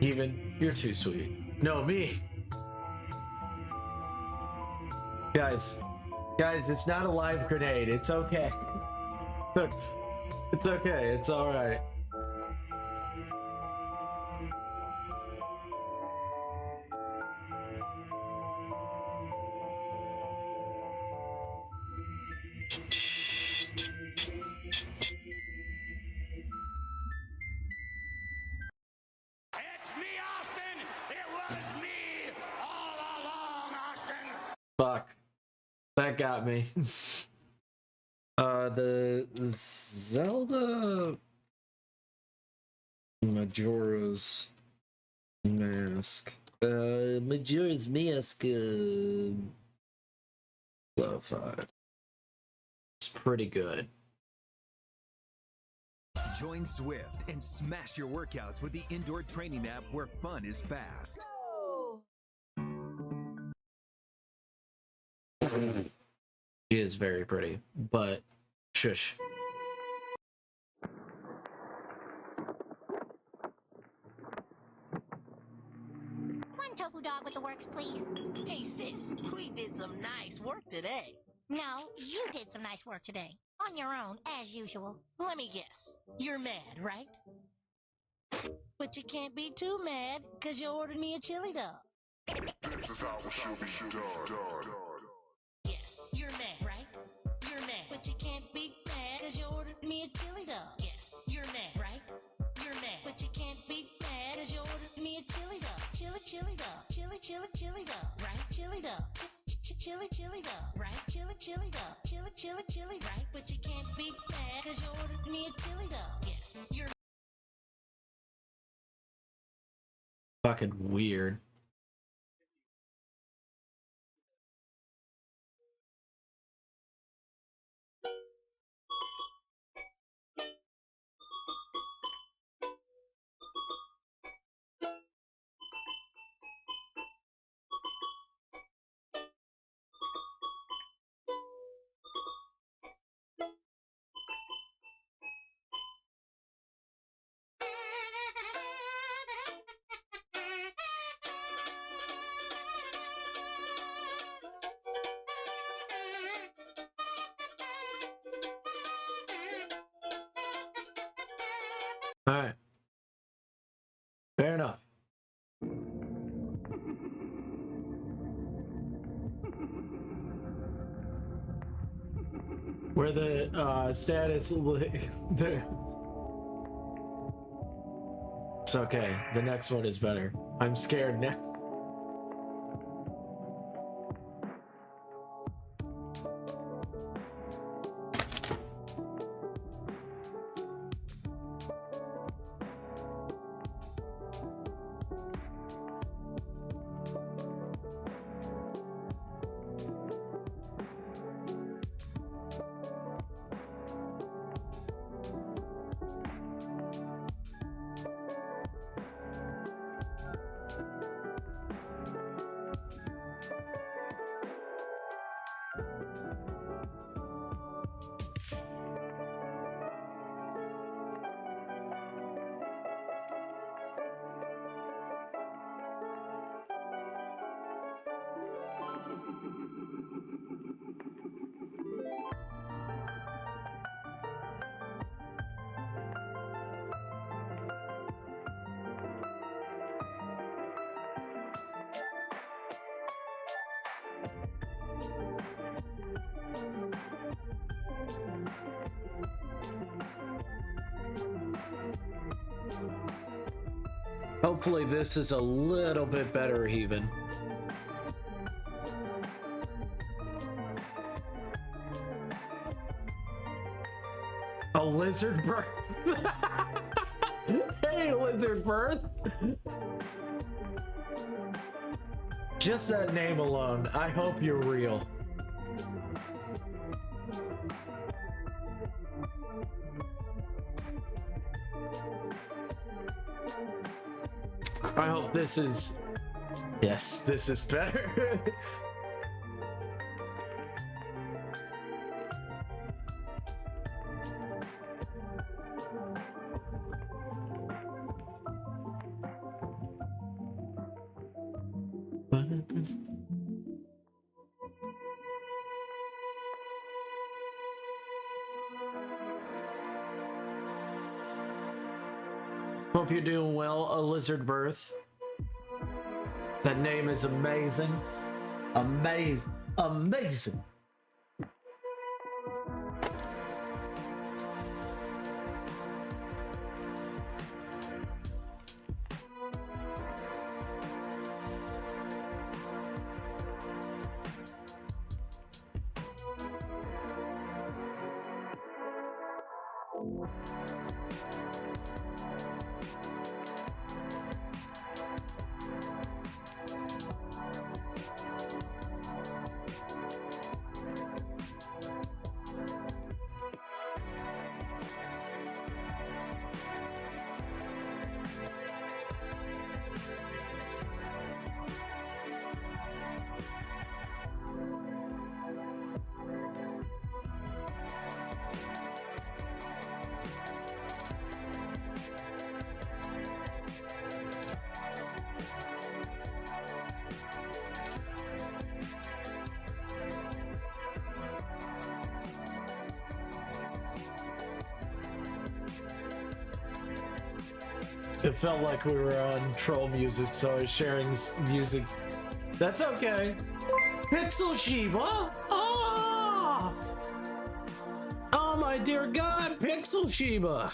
Even, you're too sweet. No, me. Guys, it's not a live grenade. It's okay. Look, it's okay. It's all right. It's me, Austin! It was me all along, Austin! Fuck. That got me. The Zelda Majora's Mask. Majora's Mask, lo-fi. It's pretty good. Join Swift and smash your workouts with the indoor training app where fun is fast. She is very pretty, but shush. One tofu dog with the works, please. Hey, sis, we did some nice work today. No, you did some nice work today. On your own, as usual. Let me guess. You're mad, right? But you can't be too mad, because you ordered me a chili dog. This is how it should be done. Yes, you're mad, right? You're mad, but you can't be mad because you ordered me a chili dog. Yes, you're mad, right? You're mad, but you can't be mad because you ordered me a chili dog. Chili dog. Chili dog. Right? Chili dog. Chili dog. Right? Chili dog. Chili, right? But you can't be mad because you ordered me a chili dog. Yes, you're Fucking weird. All right. Fair enough. Where the status there. It's okay. The next one is better. I'm scared now. Hopefully this is a little bit better even. A lizard birth. Hey, lizard birth. Just that name alone, I hope you're real. I hope this is... Yes, this is better. Hope you're doing well, a lizard birth. That name is amazing. Amazing. It felt like we were on troll music, so I was sharing music That's okay. Pixel Shiba? Oh! Oh my dear God, Pixel Shiba.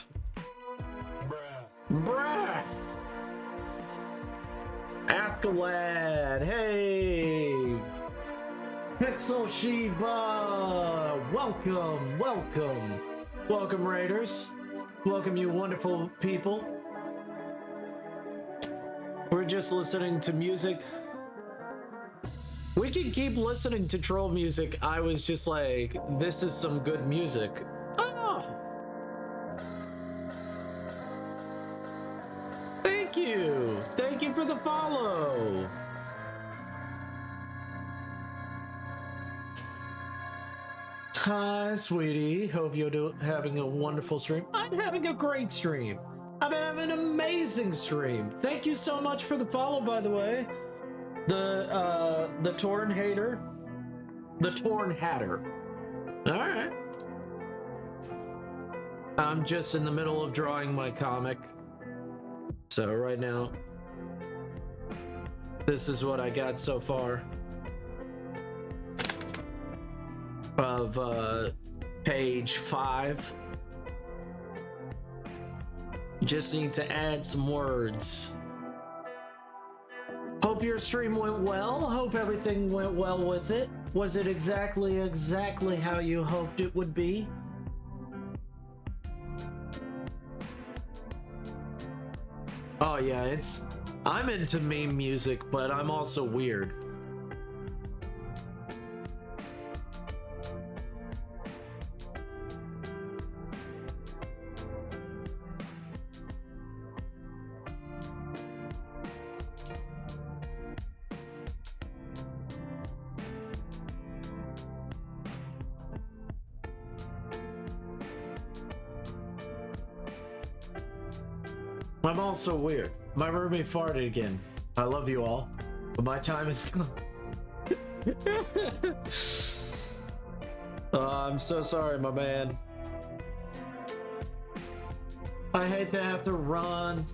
Bruh. Askeladd, hey. Pixel Shiba. Welcome, welcome. Welcome, Raiders. Welcome, you wonderful people. We're just listening to music. We can keep listening to troll music. I was just like, this is some good music. Oh! Thank you! Thank you for the follow! Hi, sweetie. Hope you're having a wonderful stream. I'm having a great stream. I'm having an amazing stream. Thank you so much for the follow, by the way. The Torn Hater. The Torn Hatter. Alright. I'm just in the middle of drawing my comic. So right now, this is what I got so far. Of page 5. Just need to add some words. Hope your stream went well. Hope everything went well with it. Was it exactly how you hoped it would be? Oh yeah, I'm into meme music, but I'm also weird. I'm also weird. My roommate farted again. I love you all, but my time is gone. I'm so sorry, my man. I hate to have to run,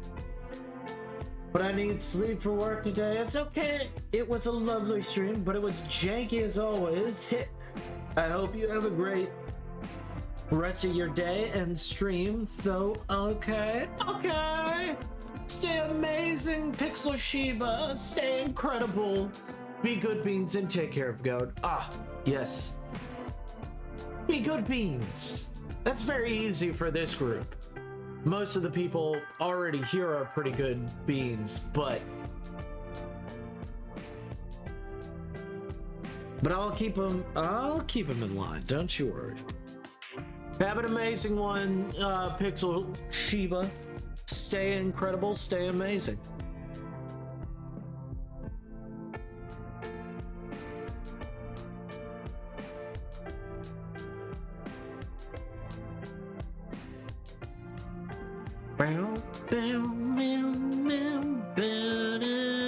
but I need sleep for work today. It's okay. It was a lovely stream, but it was janky as always. I hope you have a great rest of your day and stream. So, okay. Stay amazing, Pixel Shiba. Stay incredible. Be good beans and take care of God. Ah, yes. Be good beans. That's very easy for this group. Most of the people already here are pretty good beans, but I'll keep them in line. Don't you worry. Have an amazing one, Pixel Shiba. Stay incredible, stay amazing. Bow, bow, meow, meow, ba-da-na-na.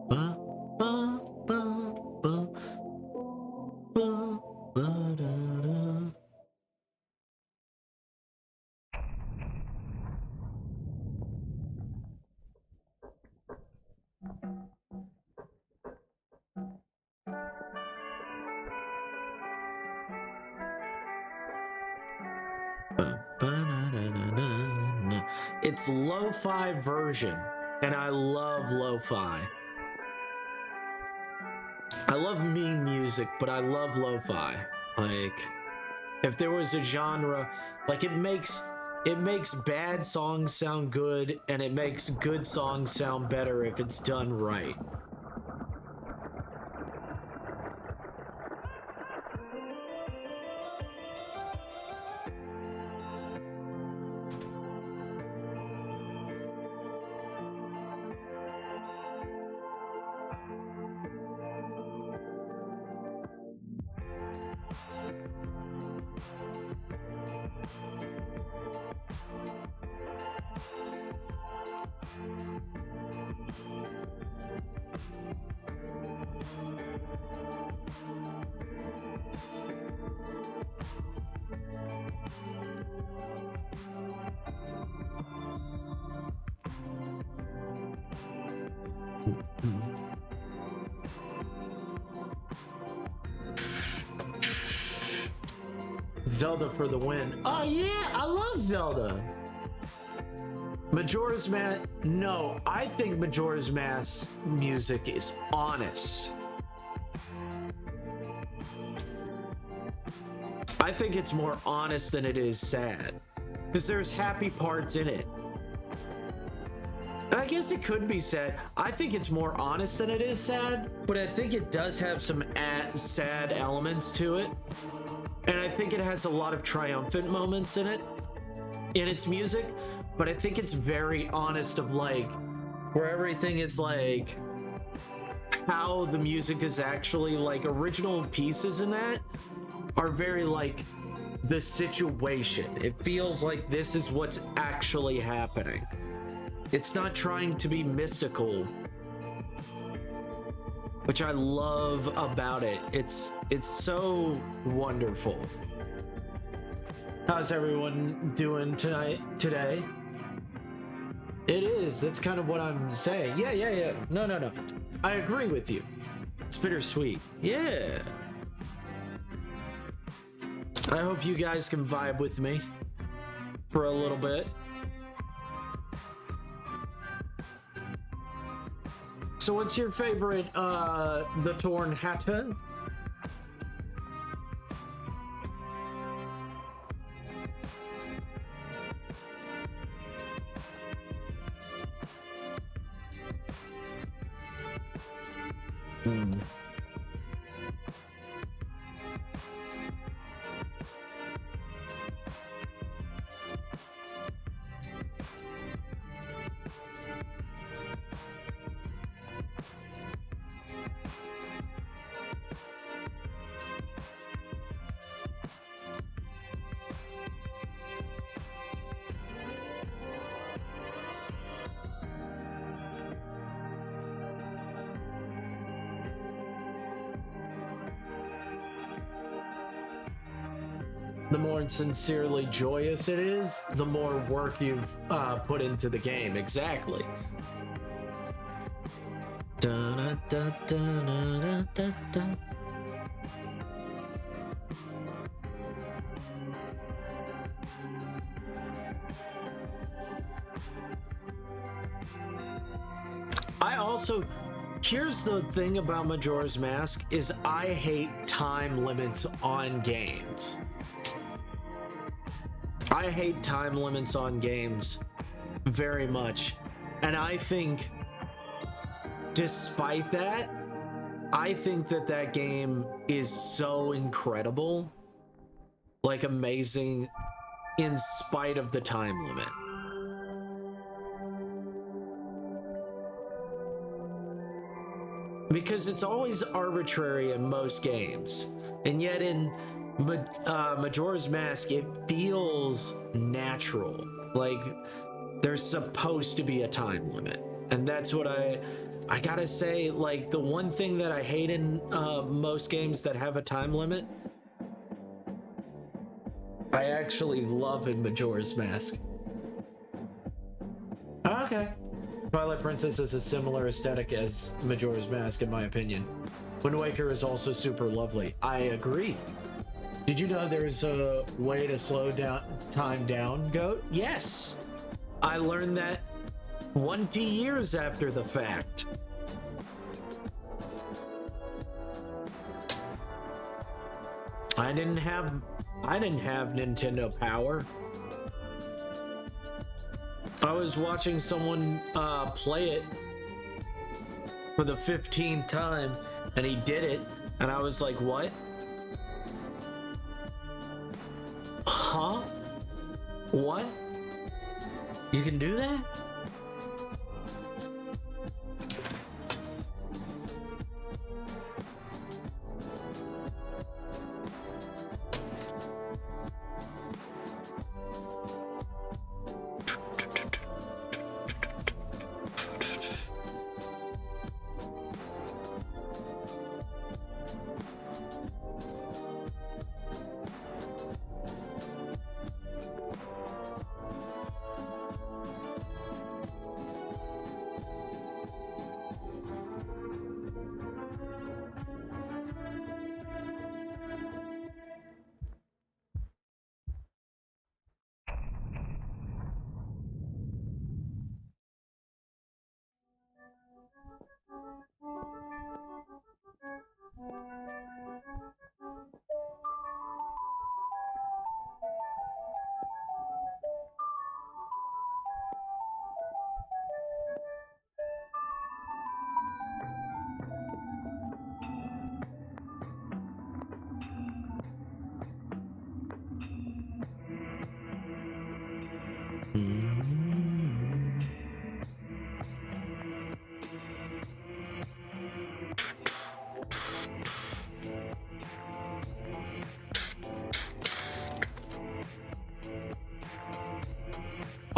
Ba, ba, ba, ba. Ba-da-da. Ba-da-da-da-da. It's lo-fi version, and I love lo-fi. I love meme music, but I love lo-fi. Like, if there was a genre, like it makes bad songs sound good, and it makes good songs sound better if it's done right. Zelda for the win. Oh yeah, I love Zelda. Majora's Mask. No, I think Majora's Mask music is honest. I think it's more honest than it is sad. Because there's happy parts in it. And I guess it could be sad. I think it's more honest than it is sad. But I think it does have some sad elements to it. And I think it has a lot of triumphant moments in it. In its music. But I think it's very honest of like, where everything is like, how the music is actually like, original pieces in that are very like the situation. It feels like this is what's actually happening. It's not trying to be mystical, which I love about it. It's so wonderful. How's everyone doing today? It is. That's kind of what I'm saying. Yeah. No. I agree with you. It's bittersweet. Yeah. I hope you guys can vibe with me for a little bit. So what's your favorite, The Torn Hatter? The more sincerely joyous it is, the more work you've put into the game. Exactly. I also, here's the thing about Majora's Mask is I hate time limits on games. I hate time limits on games very much. And I think, despite that, I think that game is so incredible, like amazing, in spite of the time limit. Because it's always arbitrary in most games. And yet in Majora's Mask, it feels natural. Like there's supposed to be a time limit. And that's what I gotta say, like the one thing that I hate in most games that have a time limit, I actually love in Majora's Mask. Okay. Twilight Princess has a similar aesthetic as Majora's Mask, in my opinion. Wind Waker is also super lovely. I agree. Did you know there's a way to slow down time down, Goat? Yes. I learned that 20 years after the fact. I didn't have Nintendo Power. I was watching someone play it for the 15th time, and he did it, and I was like, what? Huh? What? You can do that?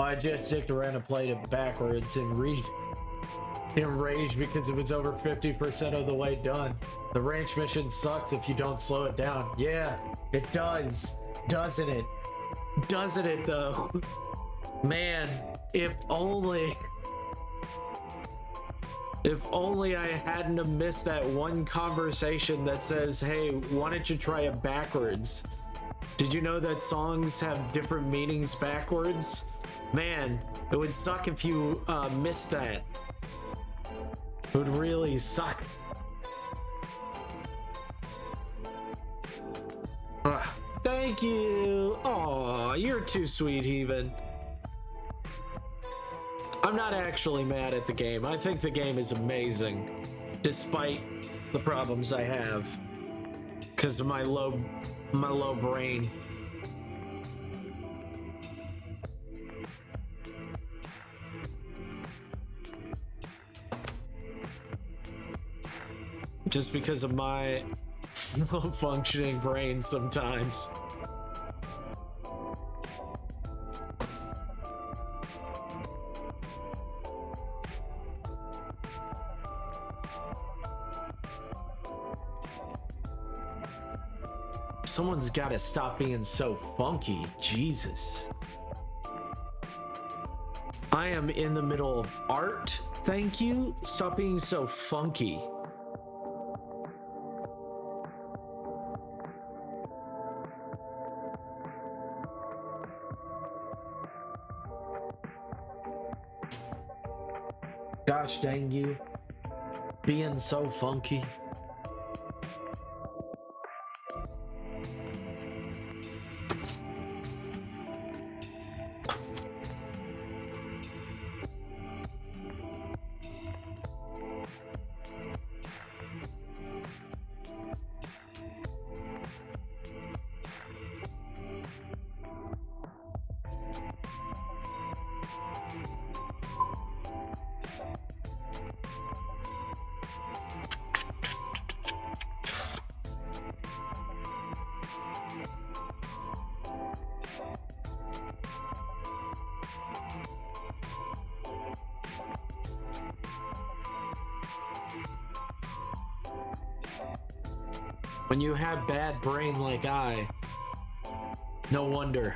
I just sticked around and played it backwards and enraged because it was over 50% of the way done. The ranch mission sucks if you don't slow it down. Yeah, it does. Doesn't it? Doesn't it though? Man, if only I hadn't have missed that one conversation that says, hey, why don't you try it backwards? Did you know that songs have different meanings backwards? Man, it would suck if you missed that. It would really suck. Thank you. Aw, you're too sweet, Heaven. I'm not actually mad at the game. I think the game is amazing, despite the problems I have because of my low brain. Just because of my low functioning brain sometimes. Someone's got to stop being so funky. Jesus. I am in the middle of art. Thank you. Stop being so funky. Gosh dang you. Being so funky. When you have bad brain like I, no wonder.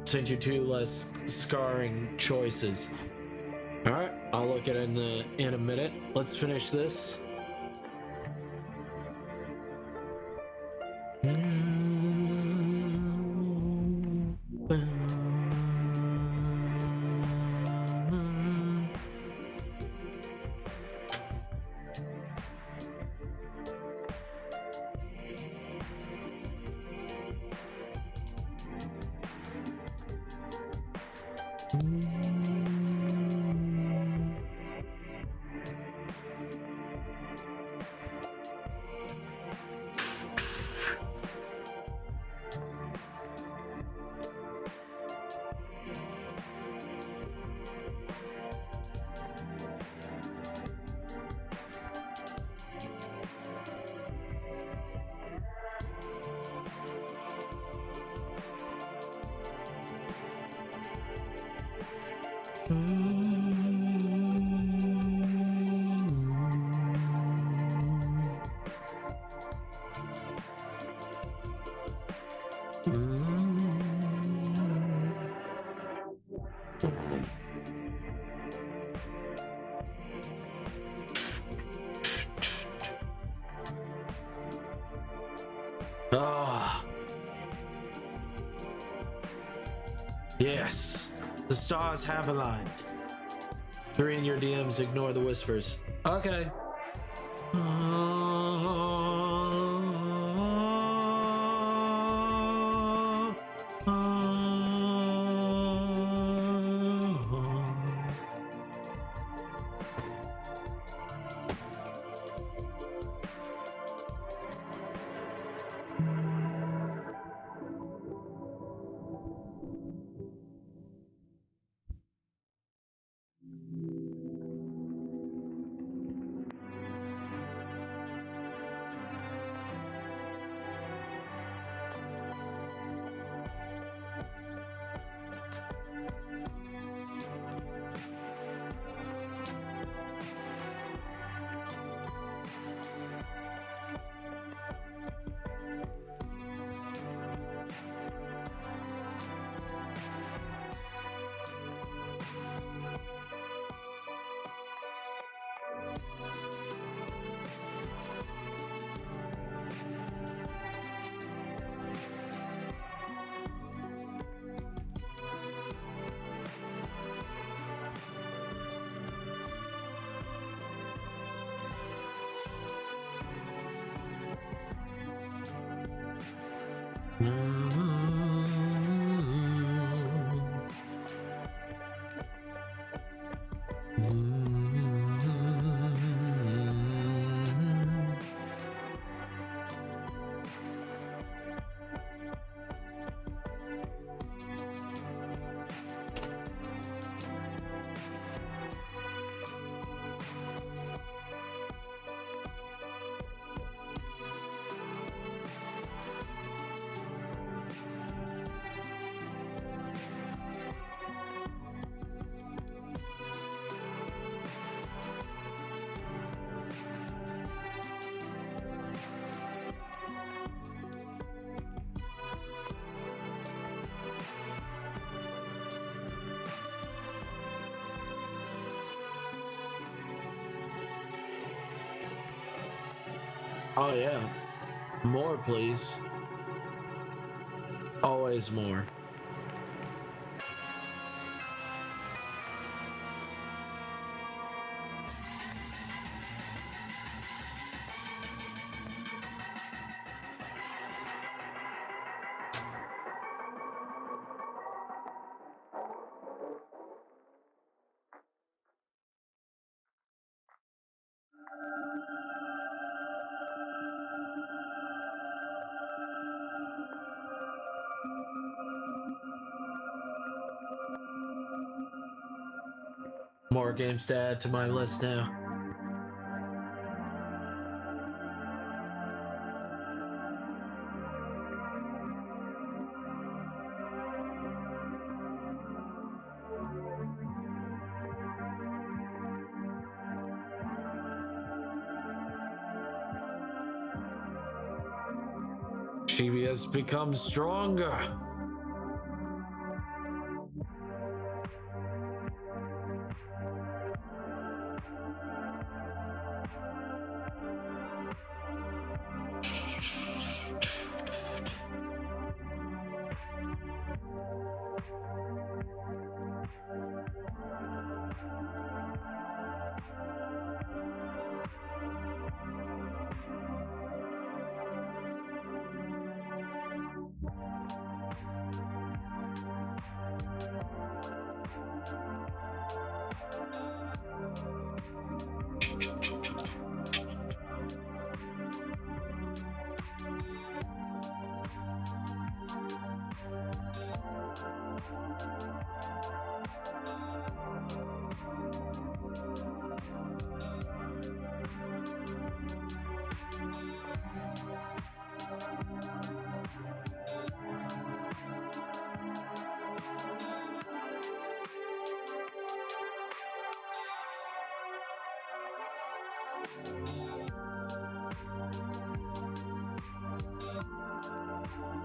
Send you two less scarring choices. All right, I'll look at it in a minute. Let's finish this. Yes, the stars have aligned. 3 in your DMs, ignore the whispers. Okay. Oh yeah. More, please. Always more. More games to add to my list now. Chibi has become stronger.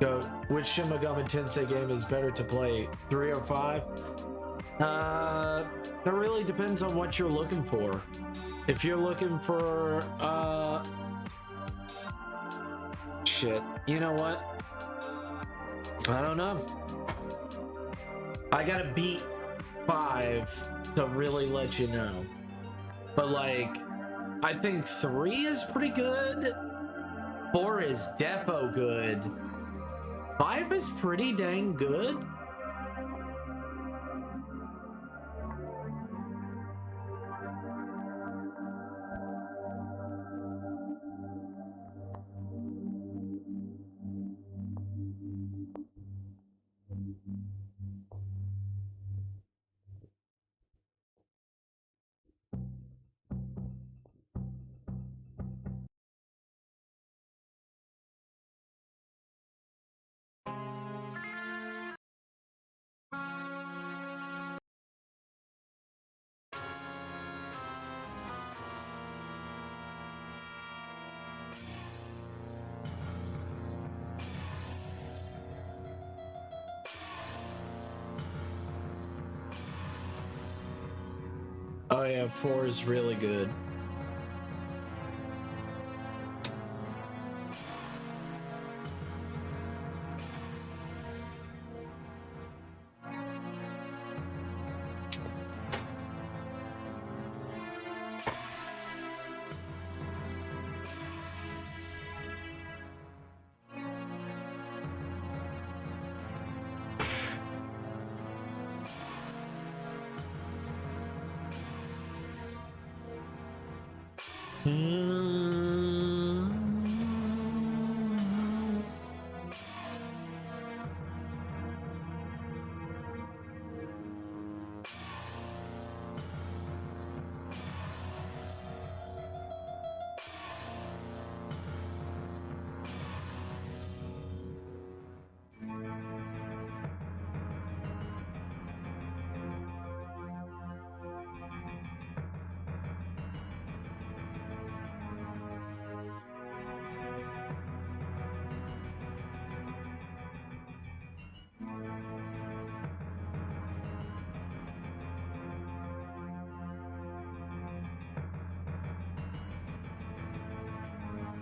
So, which Shin Megami Tensei game is better to play, 3 or 5? That really depends on what you're looking for. If you're looking for, shit, you know what? I don't know. I gotta beat 5 to really let you know. But like, I think 3 is pretty good. 4 is defo good. 5 is pretty dang good. Oh yeah, 4 is really good.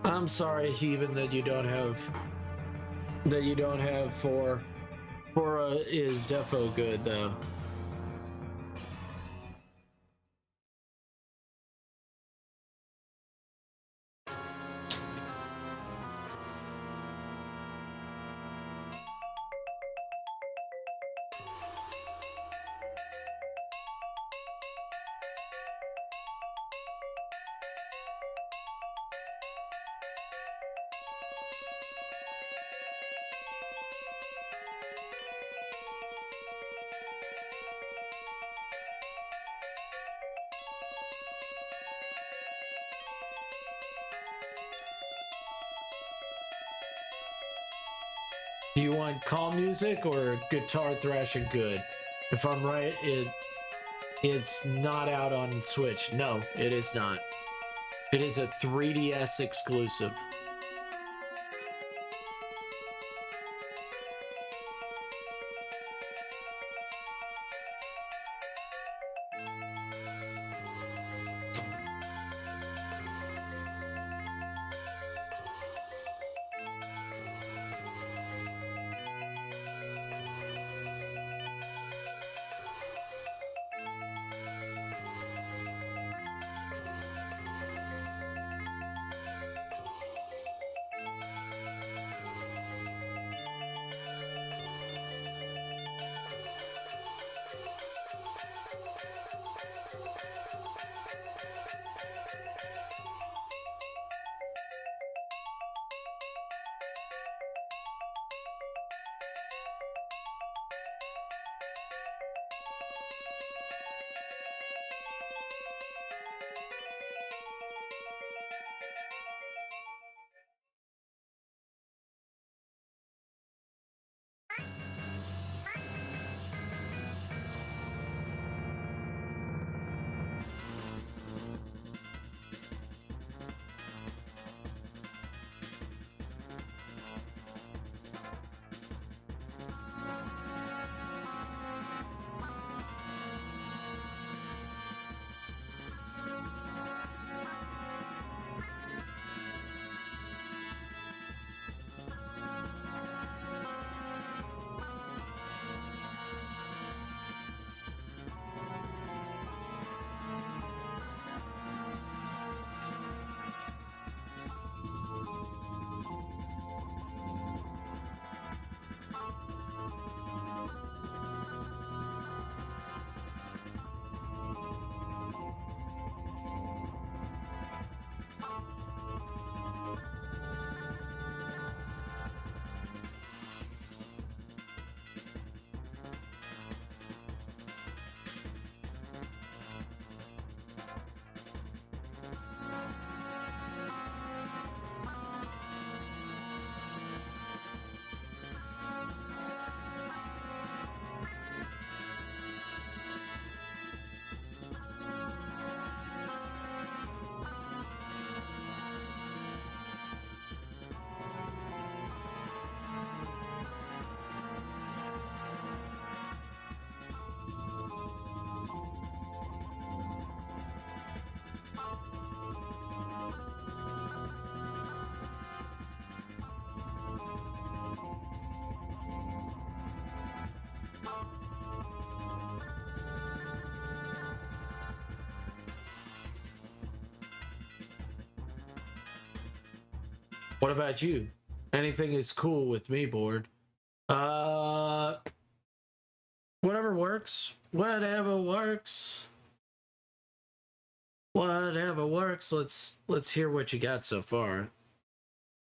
I'm sorry, Heathen, that you don't have 4. 4 is defo good though. Do you want calm music or guitar thrashing good? If I'm right, it's not out on Switch. No, it is not. It is a 3DS exclusive. What about you? Anything is cool with me, board. Whatever works. Whatever works. Whatever works. Let's hear what you got so far.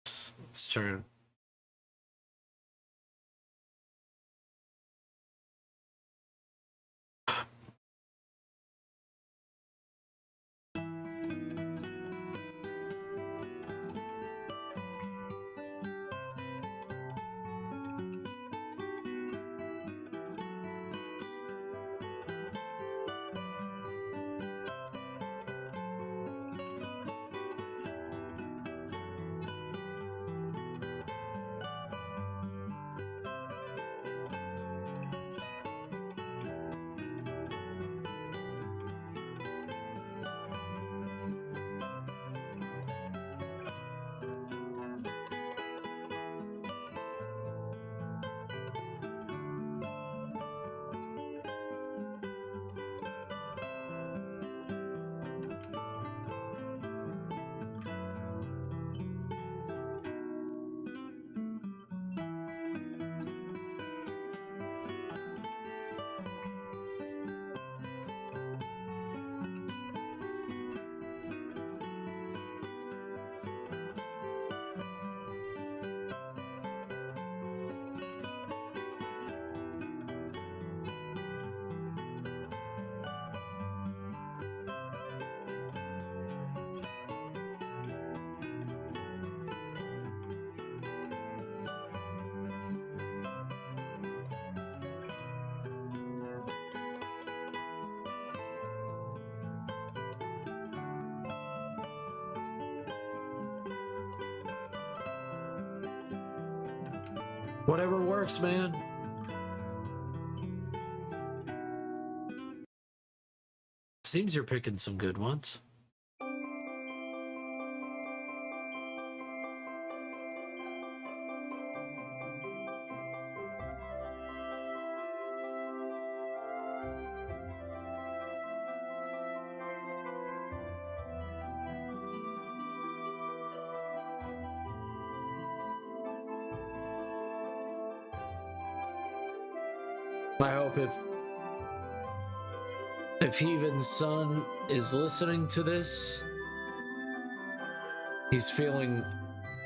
Let's turn. Whatever works, man. Seems you're picking some good ones. I hope if Heaven's son is listening to this, he's feeling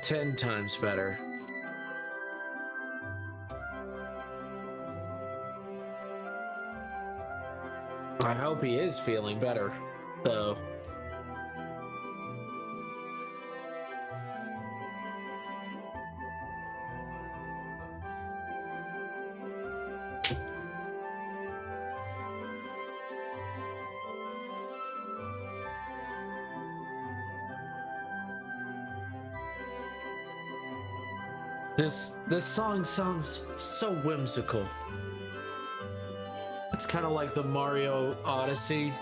10 times better. I hope he is feeling better, though. This song sounds so whimsical. It's kind of like the Mario Odyssey.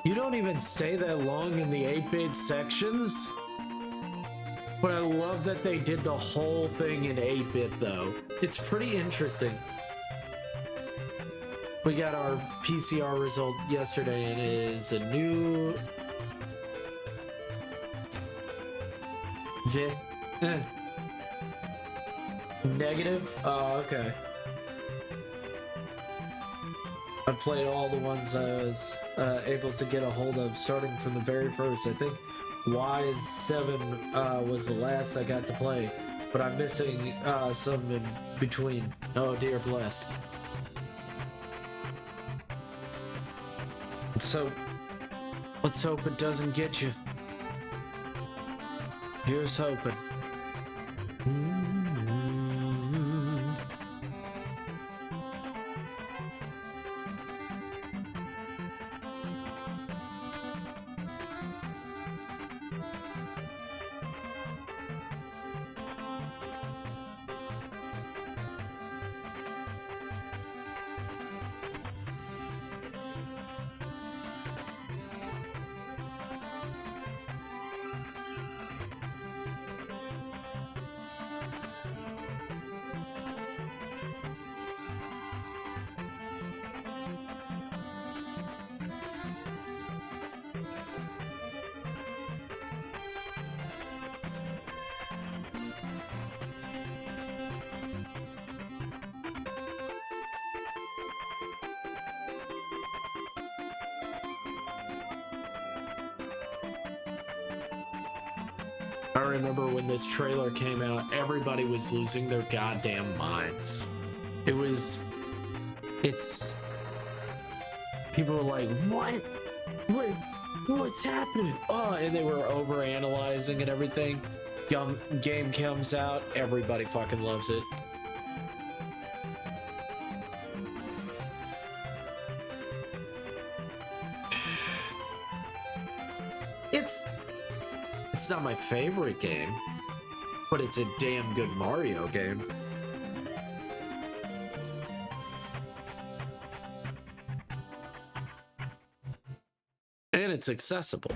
You don't even stay that long in the 8-bit sections? But I love that they did the whole thing in 8-bit, though. It's pretty interesting. We got our PCR result yesterday, and it is a new... Negative? Oh, okay. I played all the ones I was able to get a hold of, starting from the very first. I think Y7 was the last I got to play, but I'm missing some in between. Oh, dear bless. So, let's hope it doesn't get you. Here's hoping. I remember when this trailer came out, everybody was losing their goddamn minds. People were like, what? What's happening? Oh, and they were overanalyzing and everything. Game comes out, everybody fucking loves it. It's not my favorite game, but it's a damn good Mario game. And it's accessible.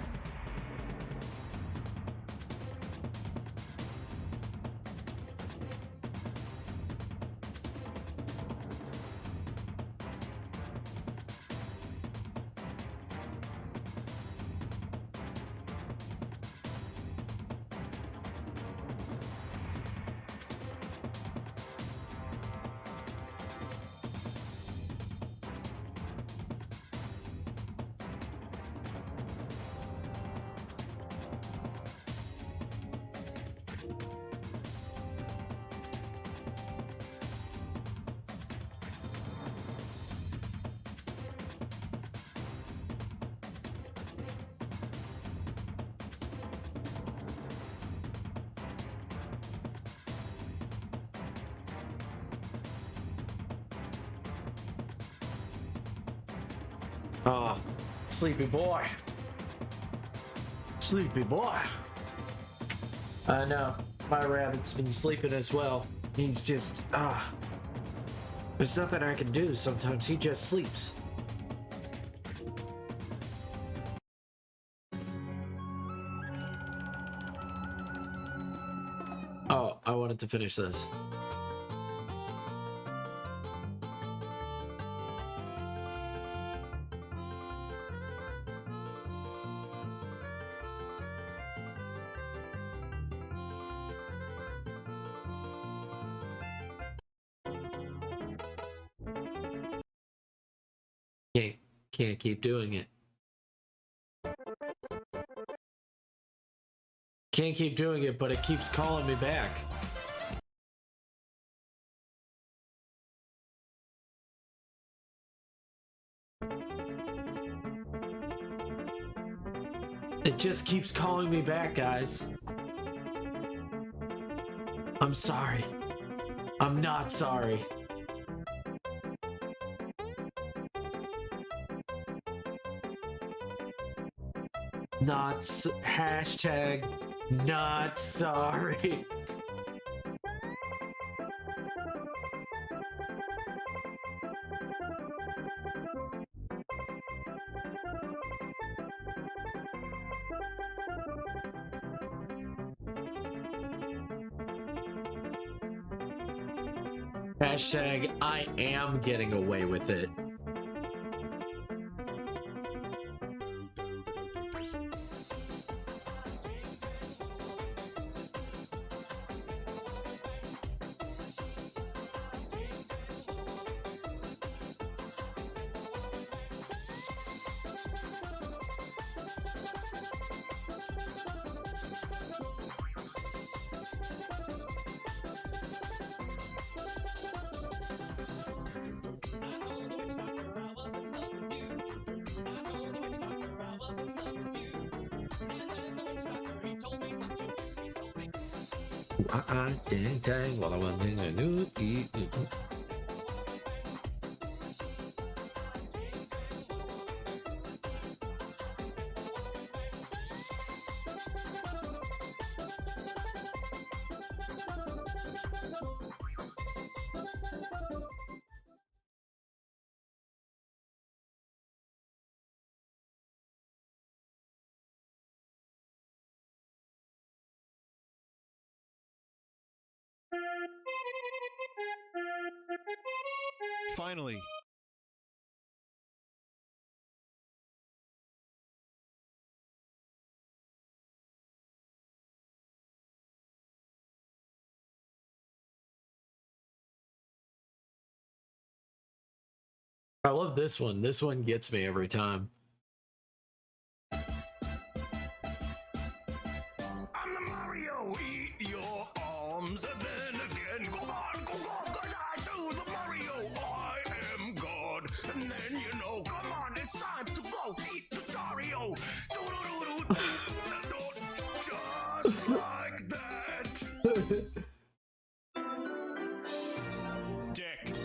Ah, sleepy boy. Sleepy boy. I know. My rabbit's been sleeping as well. He's just, there's nothing I can do. Sometimes he just sleeps. Oh, I wanted to finish this. Can't keep doing it. Can't keep doing it, but it keeps calling me back. It just keeps calling me back, guys. I'm sorry. I'm not sorry. Hashtag not sorry. Hashtag I am getting away with it. Dang, dang, well, I want to do. Finally. I love this one. This one gets me every time. I'm the Mario, eat your arms, and then again, go on, good eye to the Mario, I am God, and then you know, come on, it's time to go eat the Dario, just like that. Dick.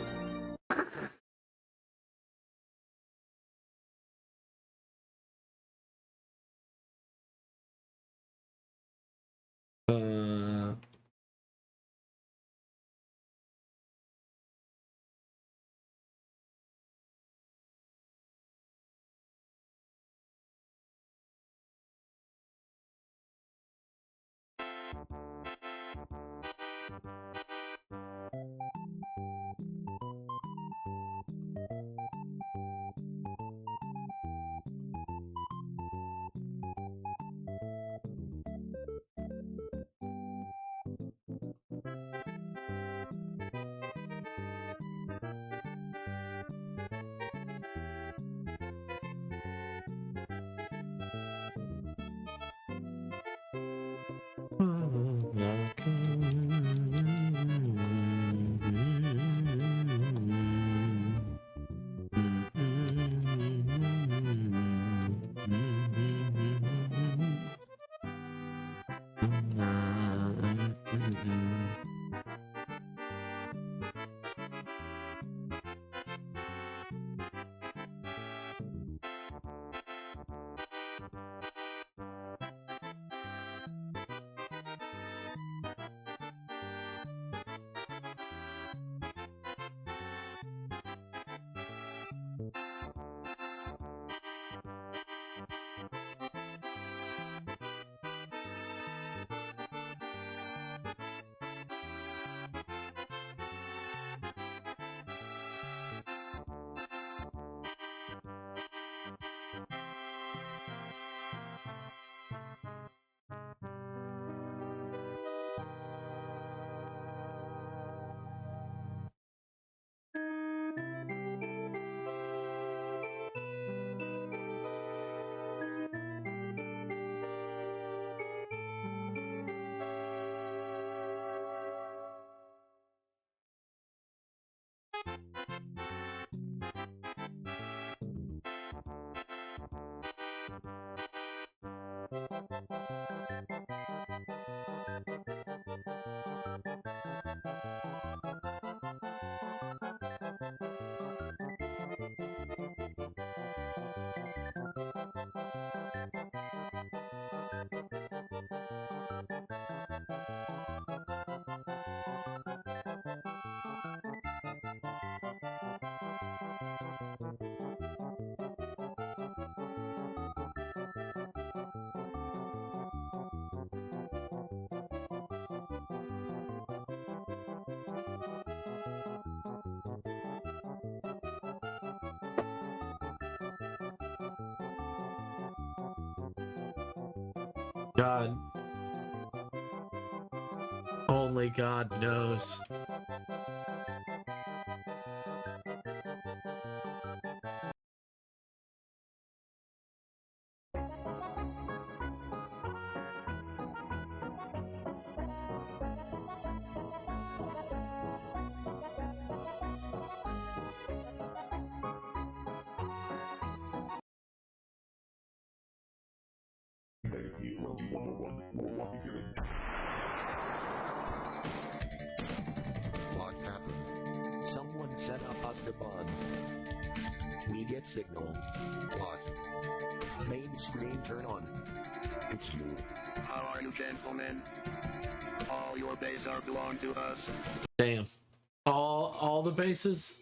God. Only God knows. What happened? Someone set up the bug. We get signal. What? Main screen turn on. It's you. How are you, gentlemen? All your bases are belong to us. Damn. All the bases?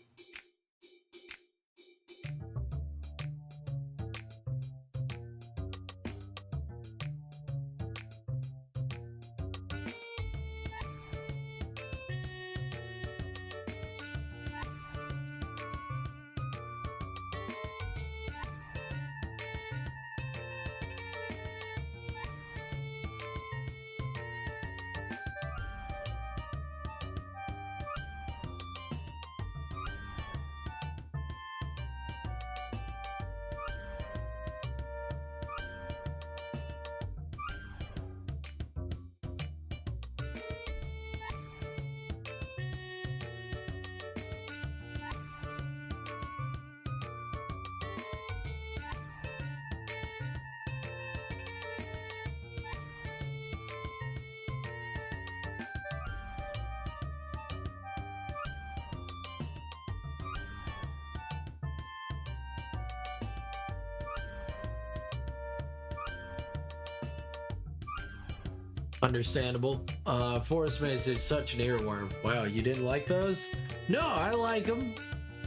Understandable. Forest Maze is such an earworm. Wow, you didn't like those? No, I like them.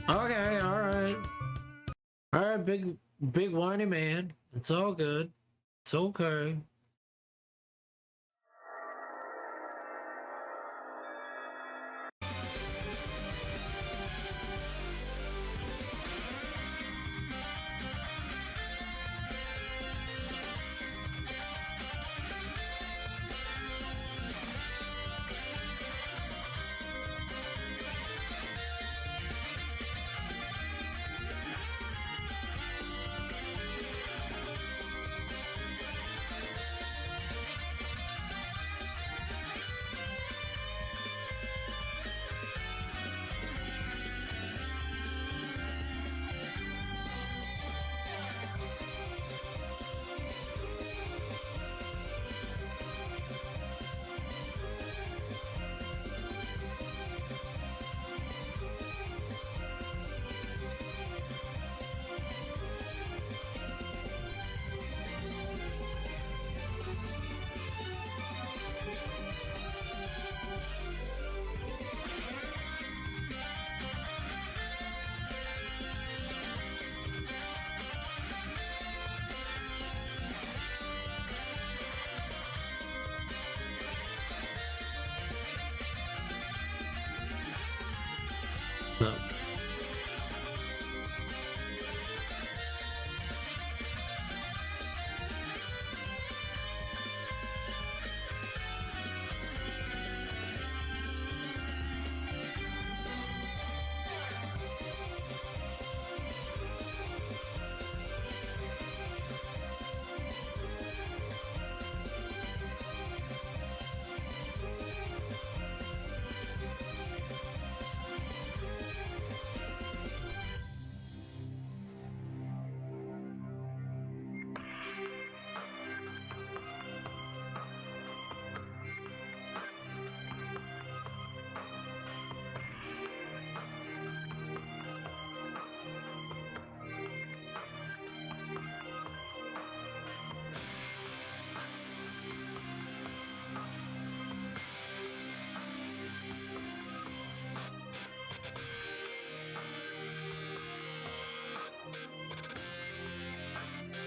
Okay, alright. Alright, big whiny man. It's all good. It's okay. No.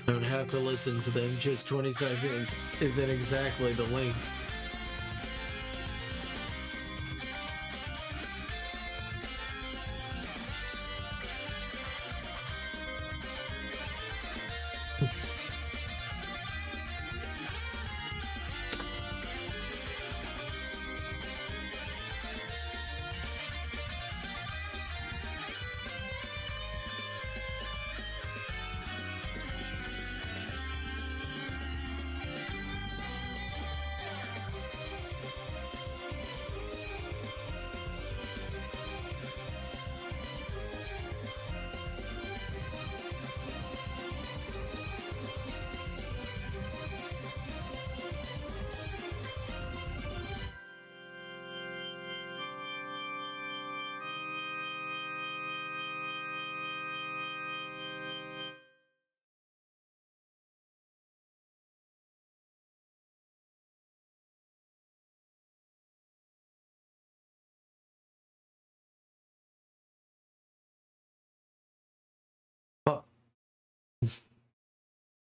Don't have to listen to them, just 20 seconds isn't exactly the length.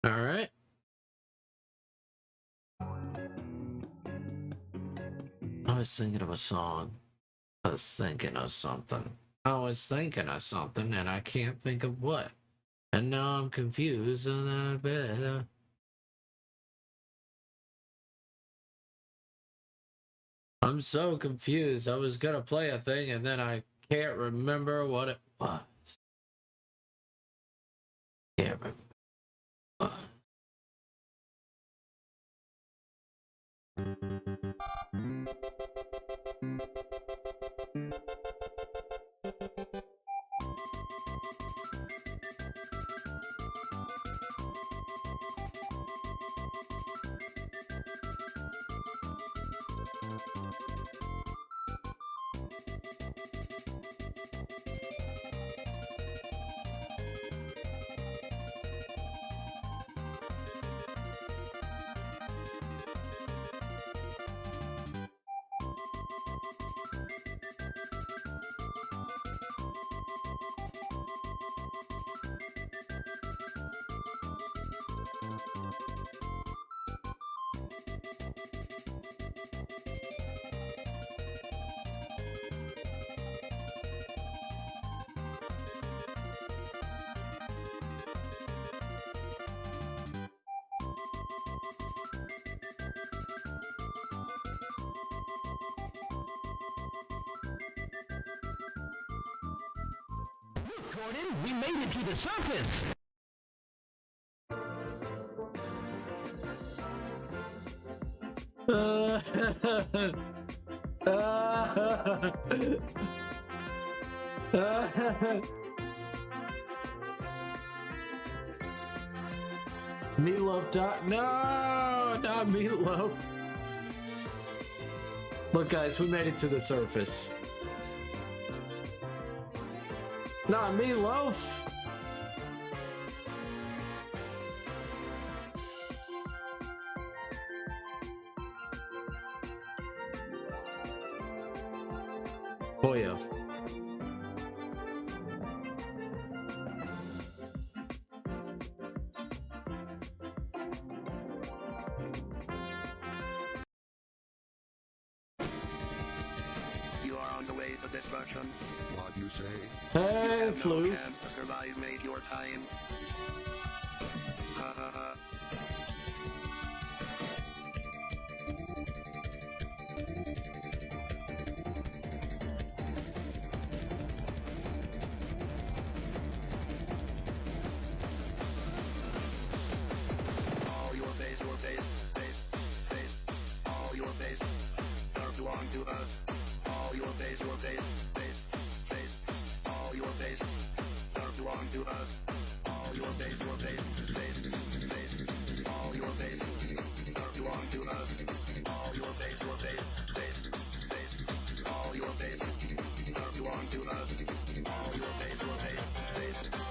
All right. I was thinking of a song. I was thinking of something. And I can't think of what. And now I'm confused and I better. I'm so confused. I was gonna play a thing and then I can't remember what it was. Can't remember. Jordan, we made it to the surface! Meatloaf. No, not Meatloaf. Look, guys, we made it to the surface. Not Meatloaf. Oh, yeah. You are on the way to destruction. What you say? Hey, Floof. Survive, made your time. Ha ha ha. All your face, all your face, serve to on to us. All your face, all your face, serve to on to us. All your face, all your face, serve to on to us. All your face, all your face, serve to on to us. All your face, serve to on to us. All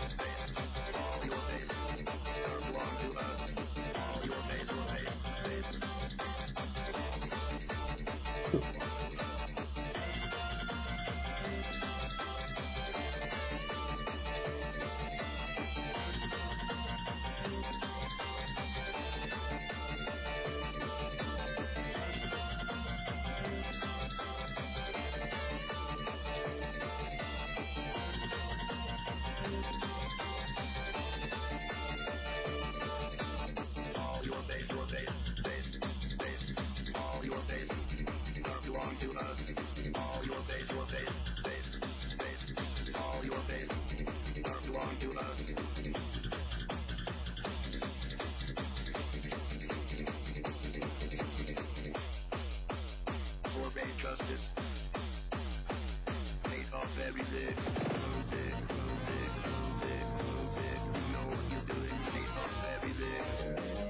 your face, all your face, all your face, serve to on to us. All your face, all your face.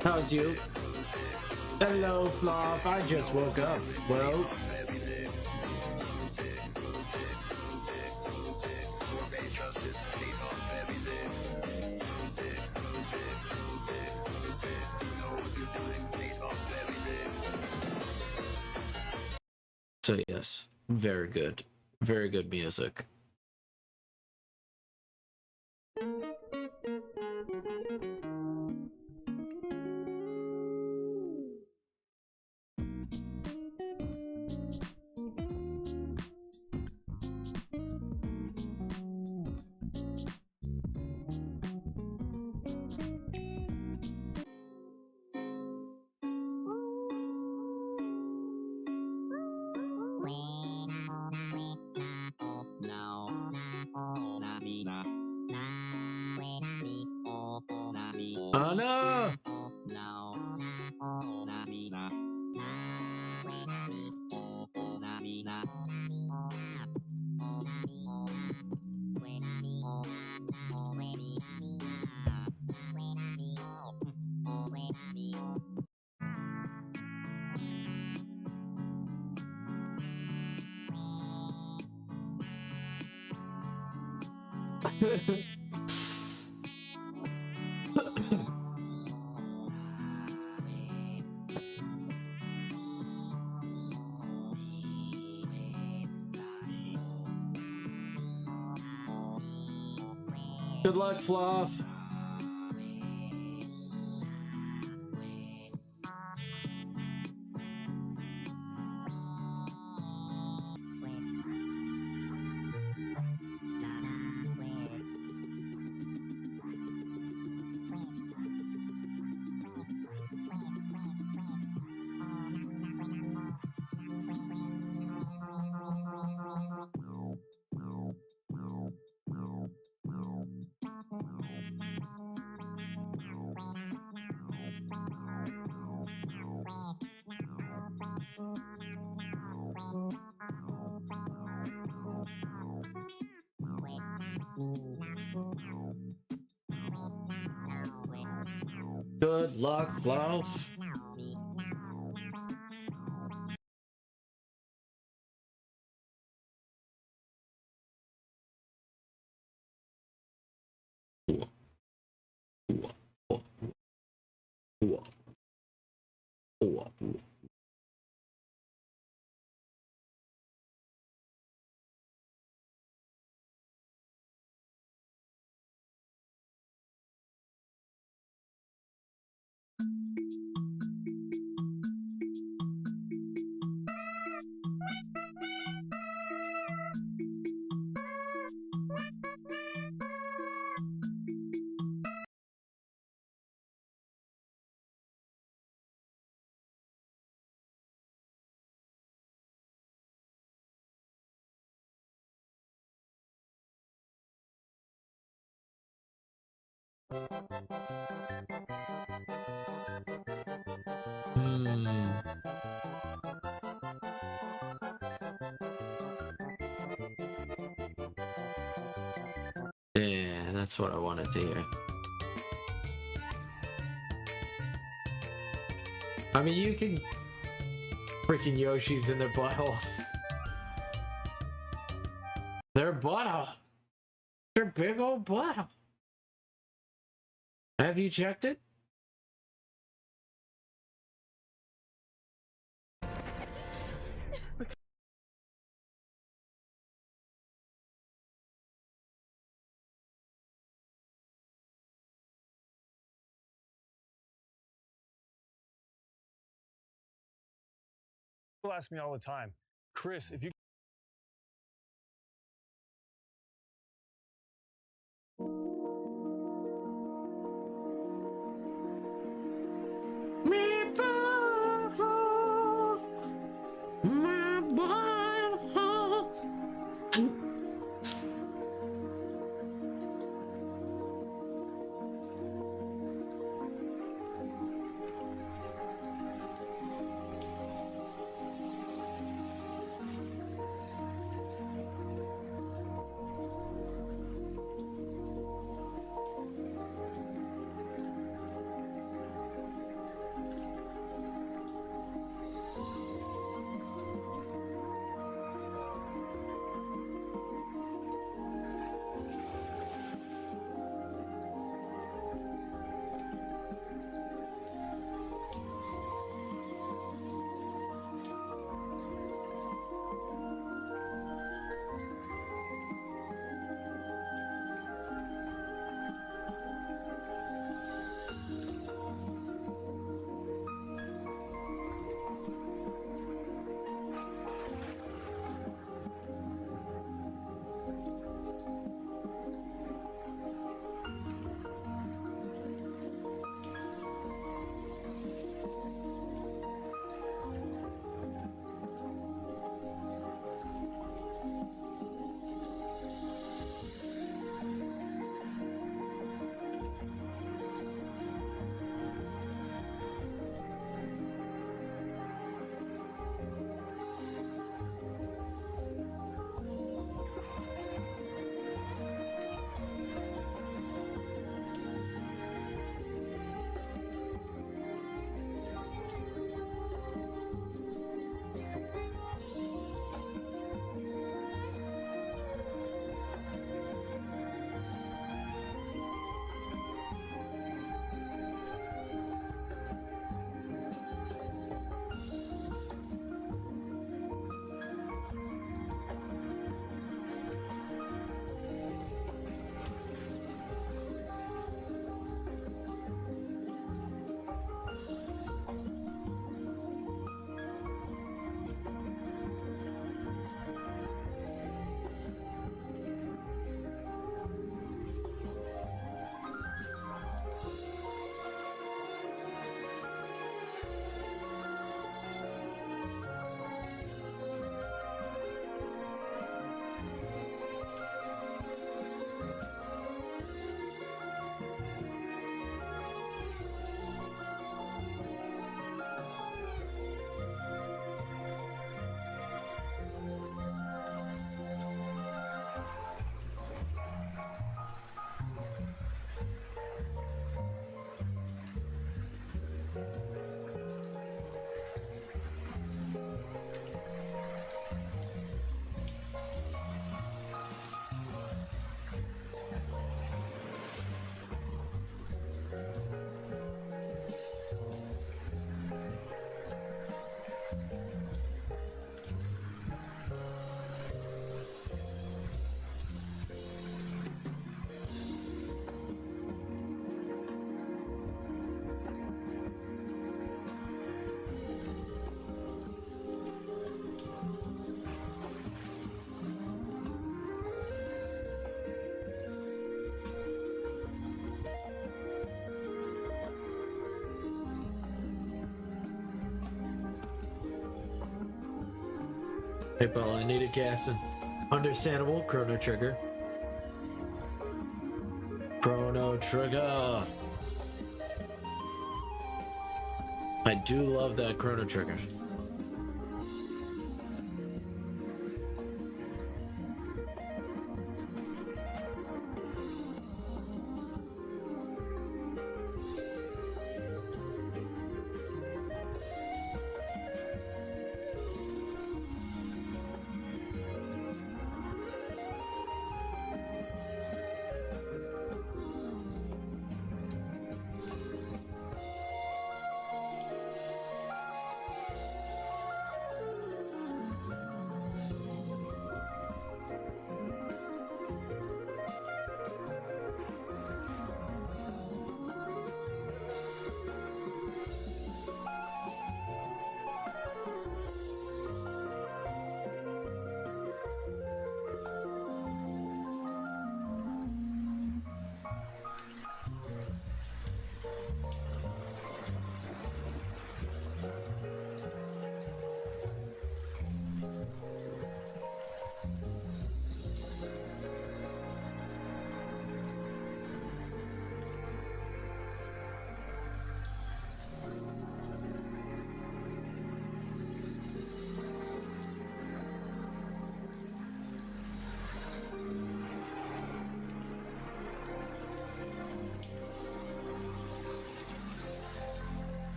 How's you? Hello, Fluff. I just woke up. Well, so yes, very good music. Oh no! Good luck, Fluff. Good luck, Fluff. Yeah, that's what I wanted to hear. I mean, you can freaking Yoshi's in their buttholes. Their butthole. Their big old butthole. Have you checked it? People ask me all the time, Chris, if you My butthole. Hey, Paul, I needed gas and understandable. Chrono Trigger. Chrono Trigger. I do love that Chrono Trigger.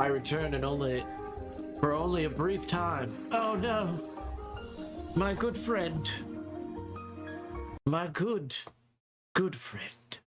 I return and for only a brief time. Oh no! My good friend. My good friend.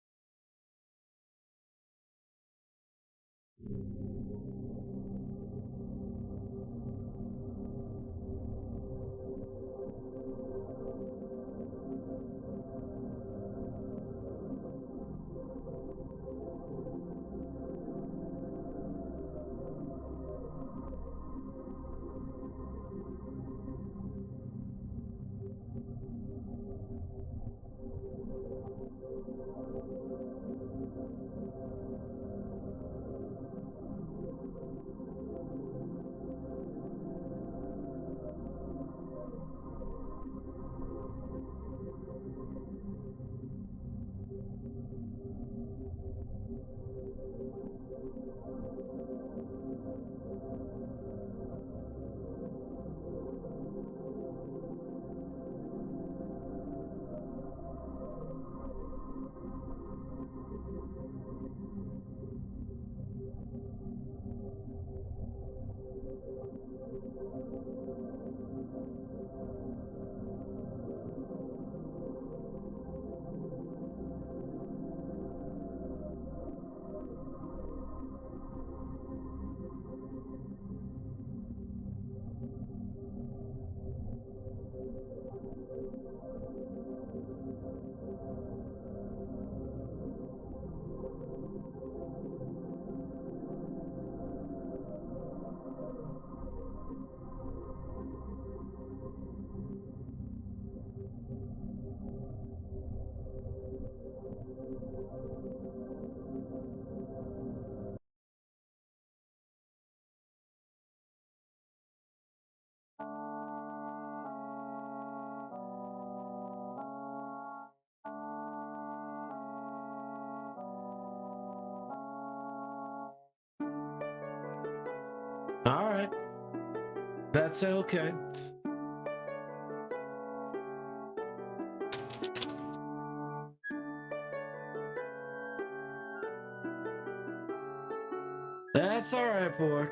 All right. That's okay. That's all right, boy.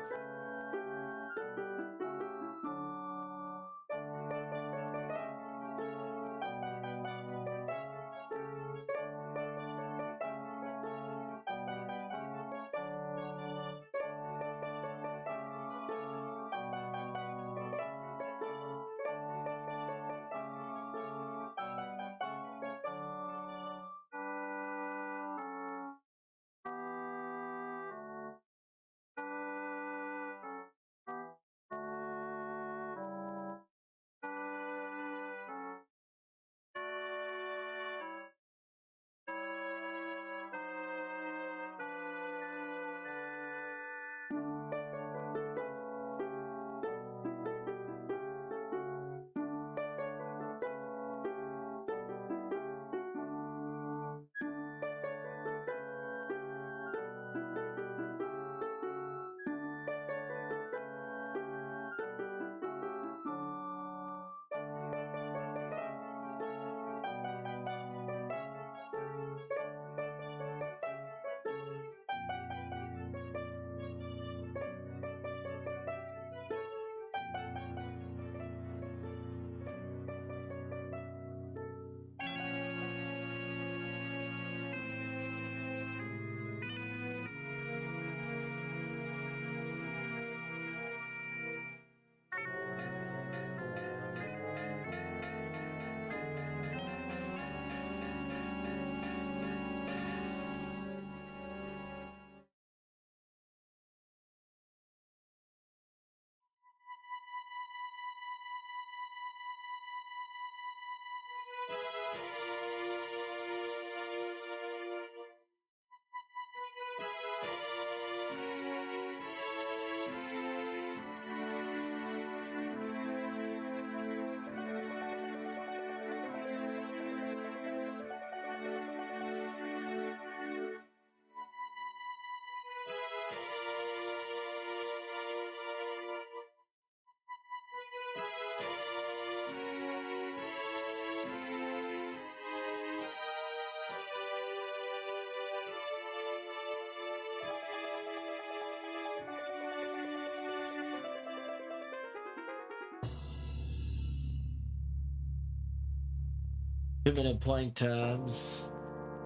2-minute plank times.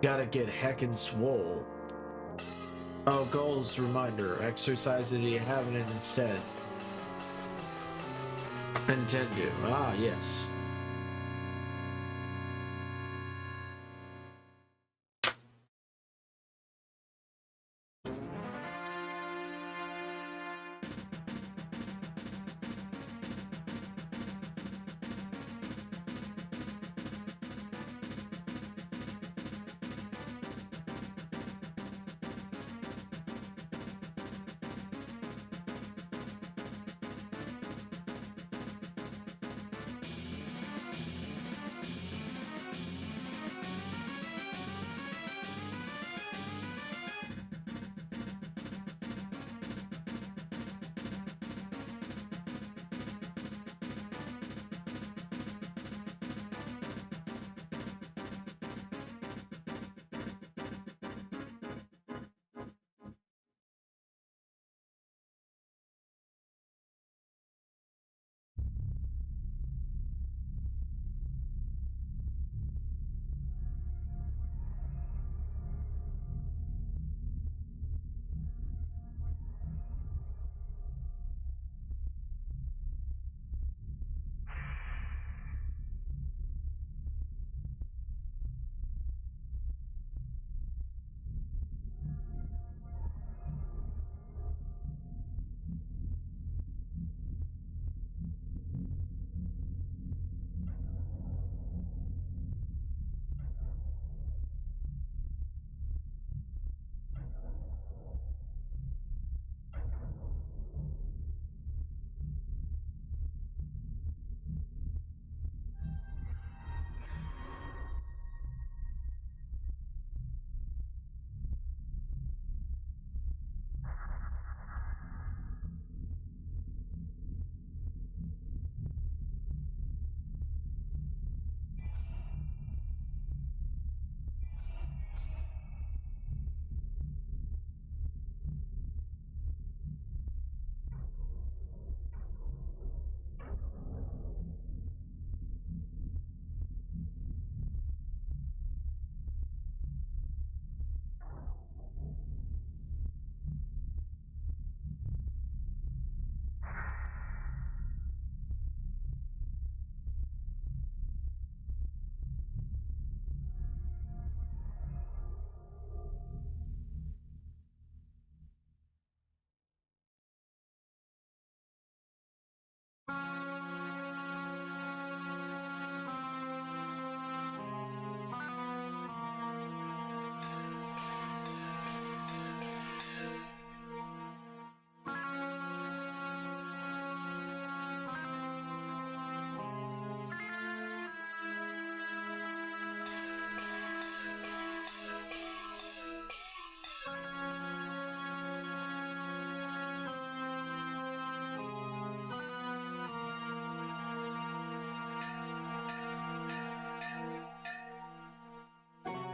Gotta get heckin' swole. Oh, goals reminder. Exercise if you haven't instead. Intend to. Ah, yes.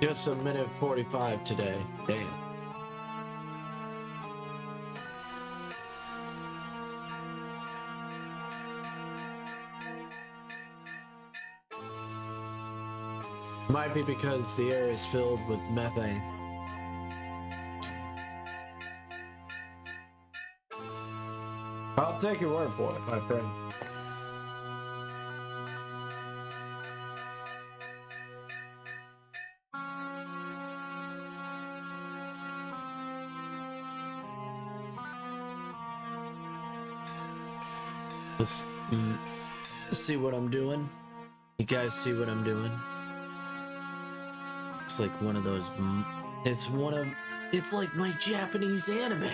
Just a minute 45 today. Damn. Might be because the air is filled with methane. I'll take your word for it, my friend. Just see what I'm doing? You guys see what I'm doing? It's like one of those. It's like my Japanese anime.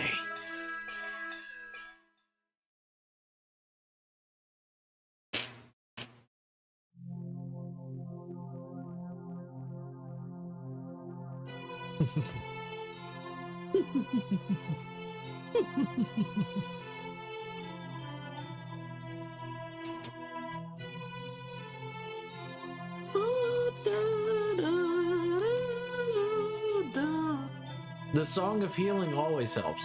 The Song of Healing always helps.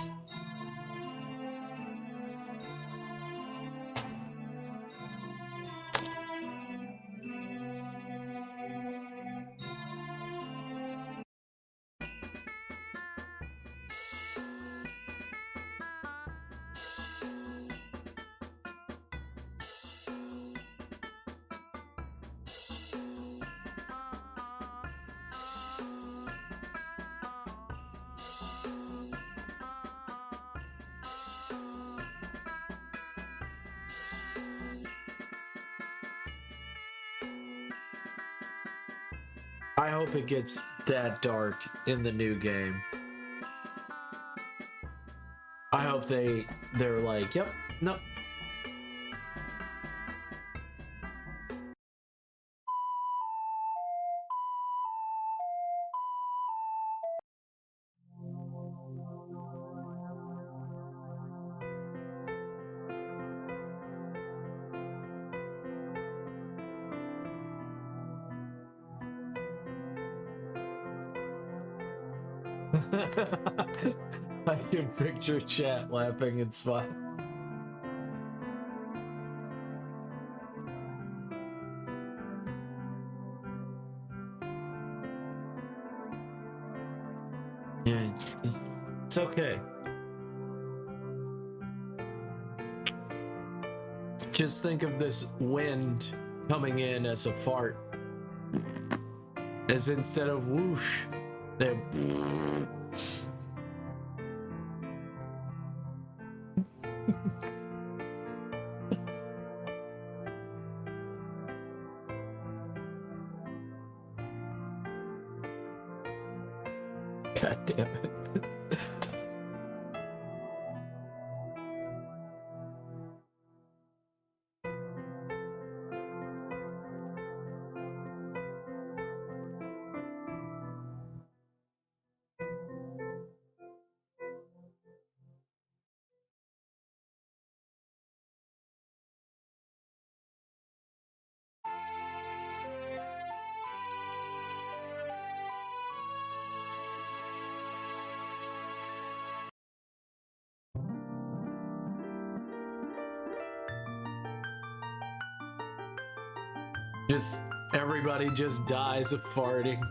I hope it gets that dark in the new game. I hope they're like, yep, nope. I can picture chat laughing and smiling. Yeah, it's okay. Just think of this wind coming in as a fart. As instead of whoosh, they're... God damn it. Just everybody just dies of farting.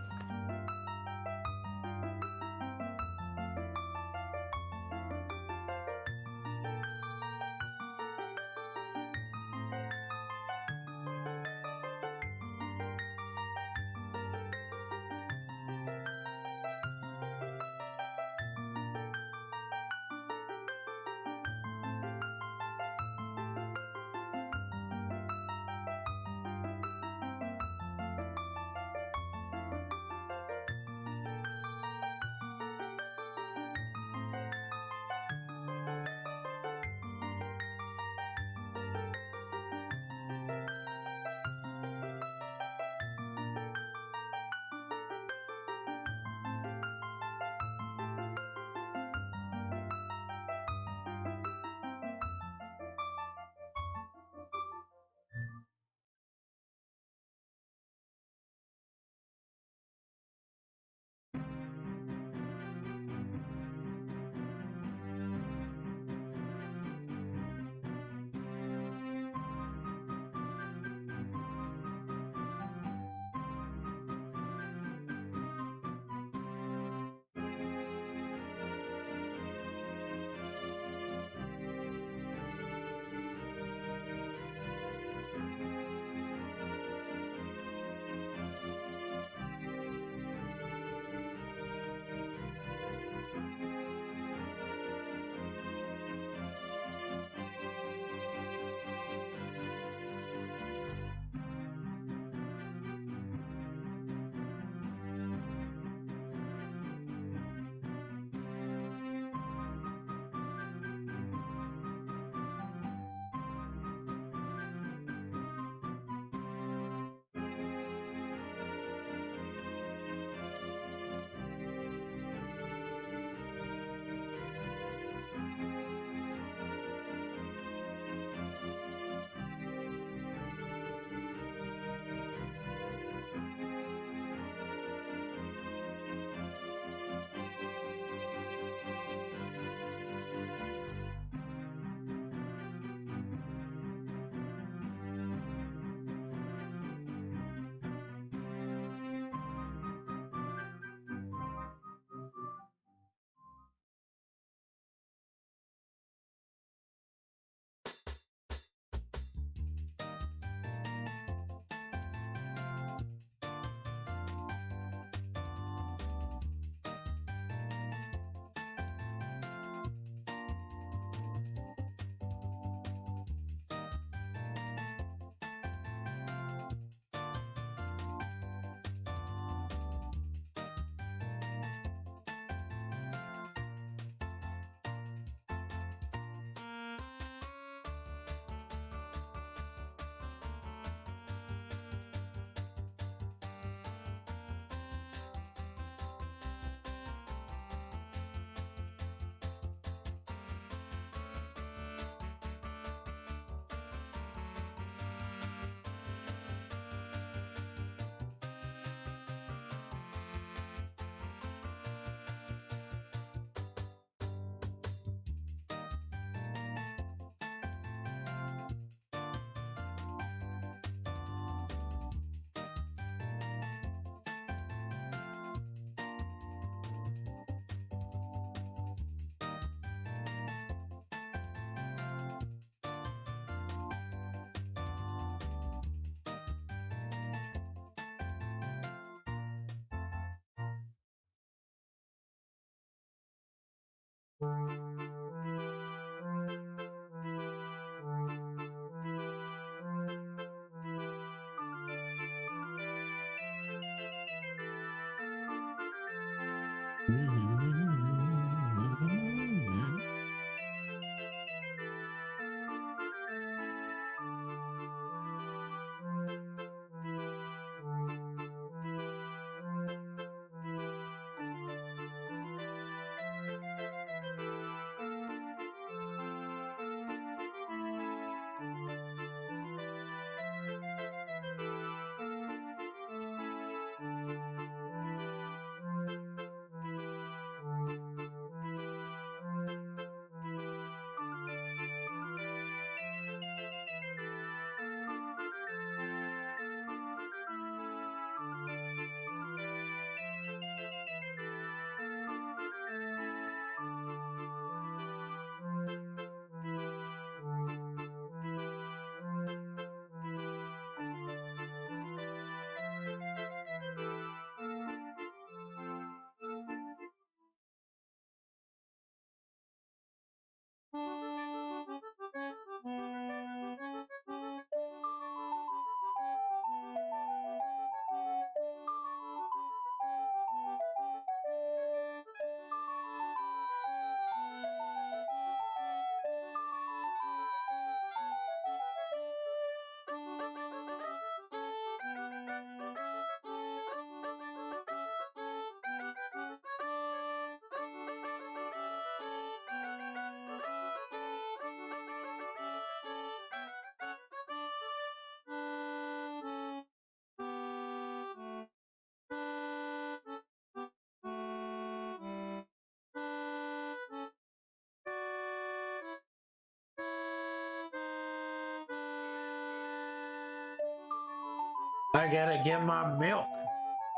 I gotta get my milk.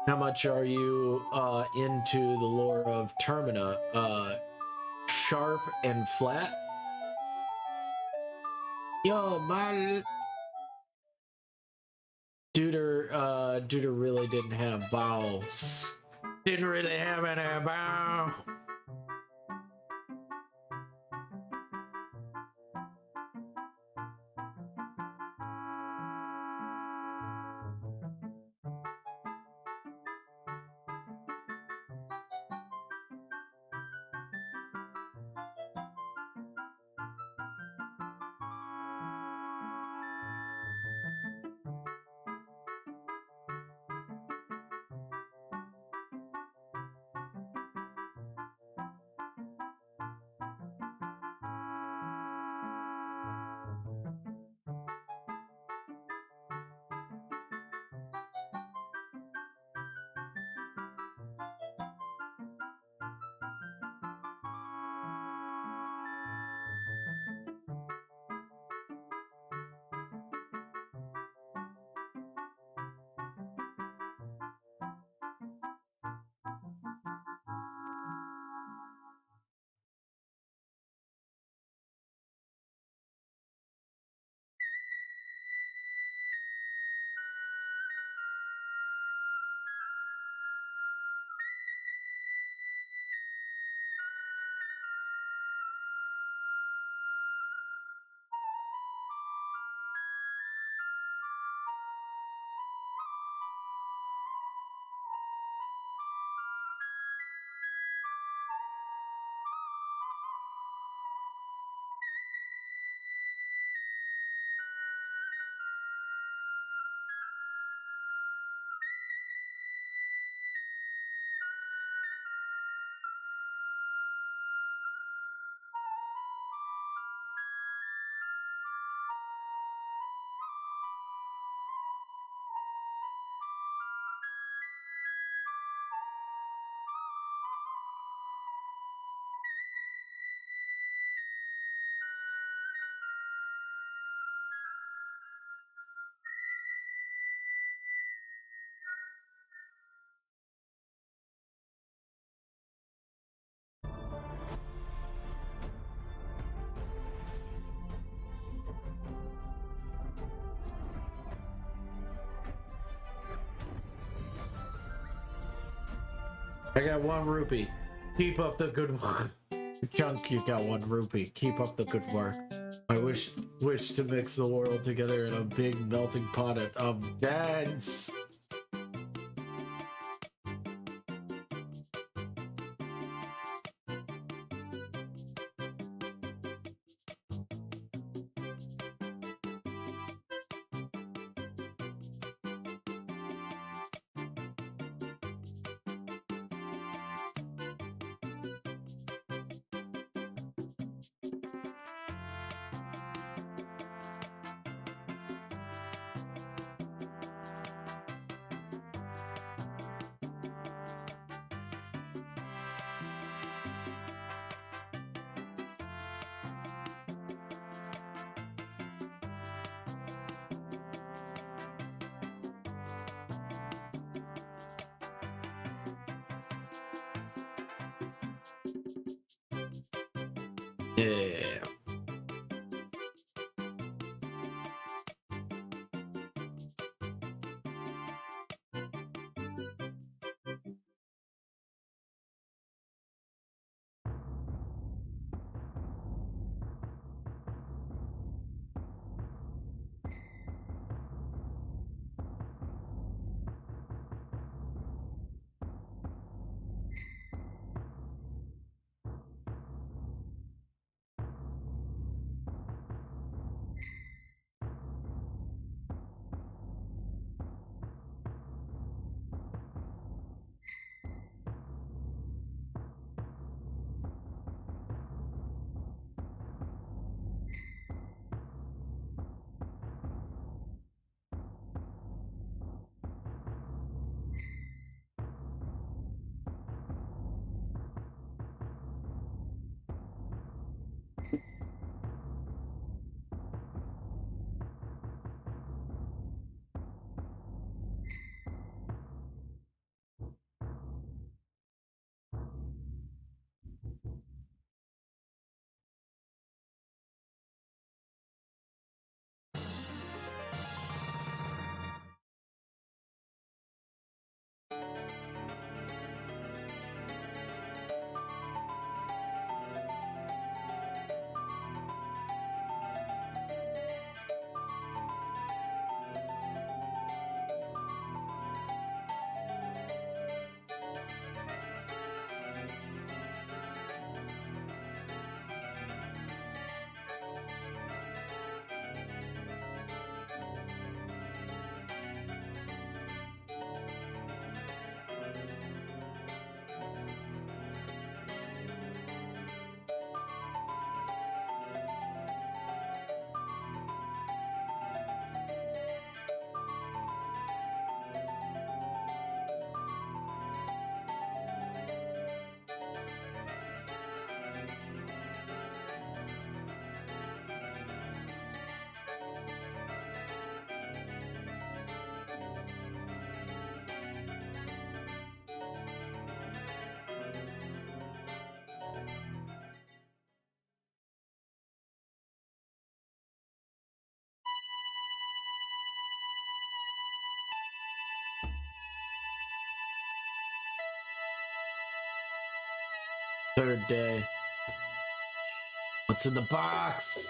How much are you into the lore of Termina? Sharp and flat? Yo, my Duder really didn't have balls. Didn't really have any balls. I got 1 rupee. Keep up the good one. Chunk, you got 1 rupee. Keep up the good work. I wish to mix the world together in a big melting pot of dance. Yeah. Third day. What's in the box?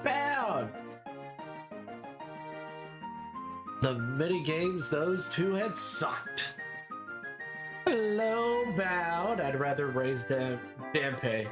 Bound! The mini games those two had sucked. Hello, Bound. I'd rather raise damn pay.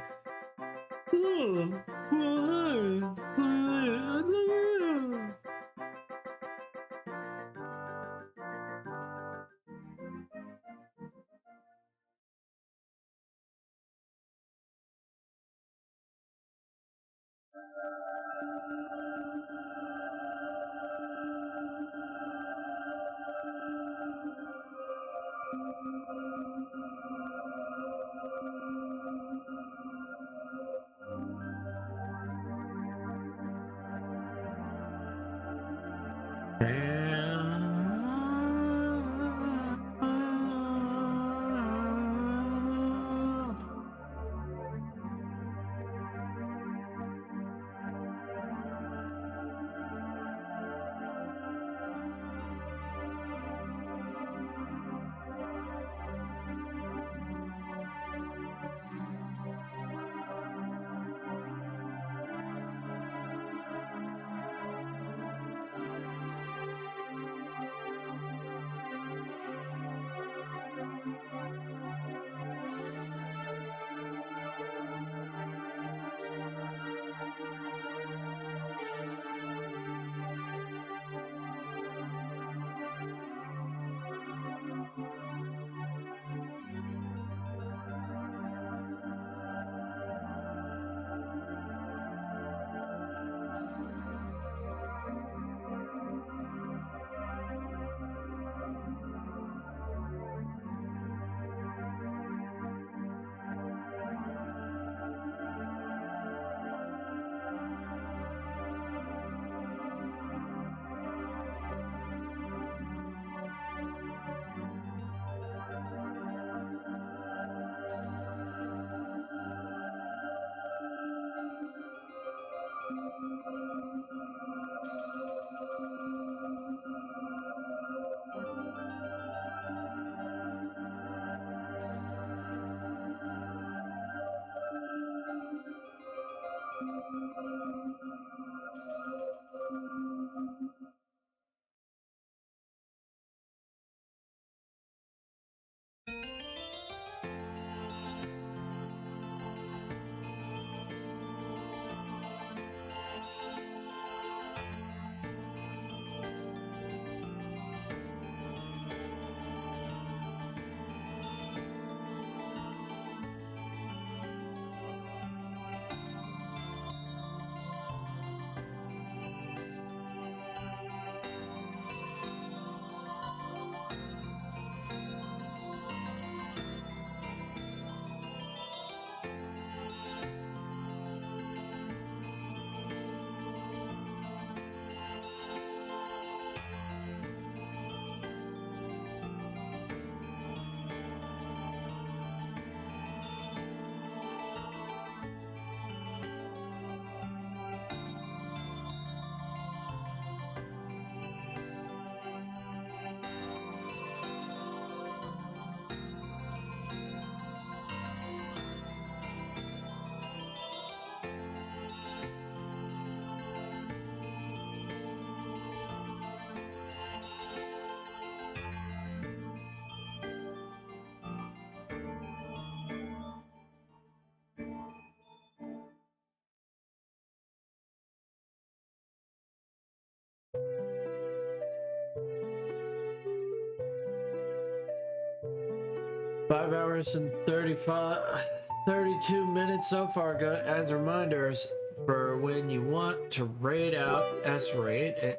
5 hours and 32 minutes so far. As reminders for when you want to raid out S-Raid.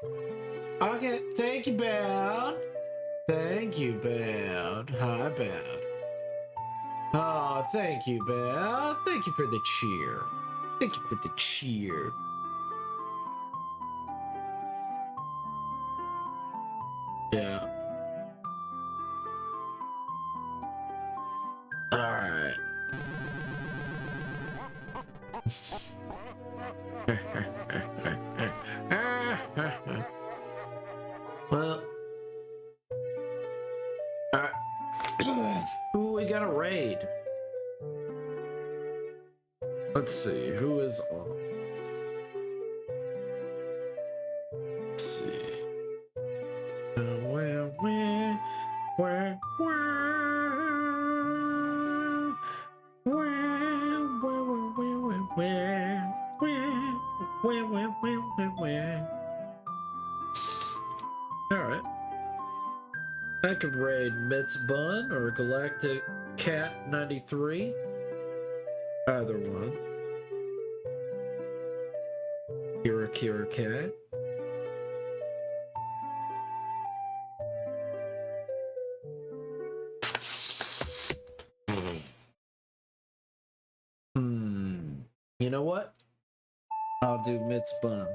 Okay, thank you, Bound. Thank you, Bound. Hi, Bound. Oh, thank you, Bound. Thank you for the cheer. Thank you for the cheer. Yeah. Alright. Well. Alright. Who we gotta raid? Let's see. Who is on? Let's see. Alright. I could raid Mitz Bun or Galactic Cat 93. Either one. Kira Cat. You know what? I'll do Mitz Bun.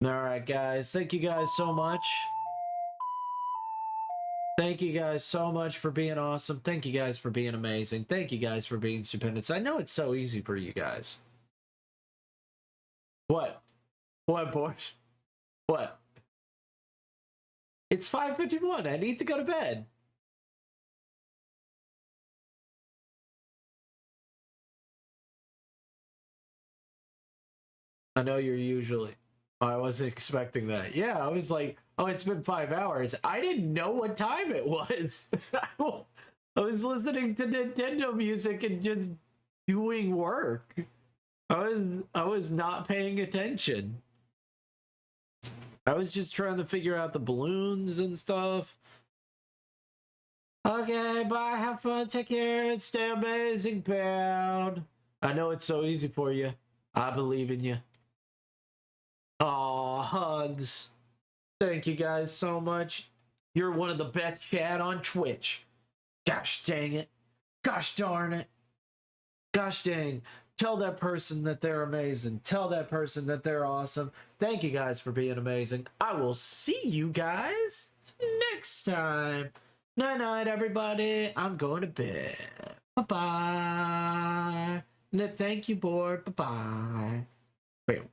Alright, guys. Thank you guys so much. Thank you guys so much for being awesome. Thank you guys for being amazing. Thank you guys for being stupendous. I know it's so easy for you guys. What? What, boys? What? It's 5:51. I need to go to bed. I know you're usually... I wasn't expecting that. Yeah, I was like, oh, it's been 5 hours. I didn't know what time it was. I was listening to Nintendo music and just doing work. I was not paying attention. I was just trying to figure out the balloons and stuff. Okay, bye. Have fun. Take care. Stay amazing, Pound. I know it's so easy for you. I believe in you. Aw, hugs. Thank you guys so much. You're one of the best chat on Twitch. Gosh dang it. Gosh darn it. Gosh dang. Tell that person that they're amazing. Tell that person that they're awesome. Thank you guys for being amazing. I will see you guys next time. Night-night, everybody. I'm going to bed. Bye-bye. Thank you, board. Bye-bye. Wait.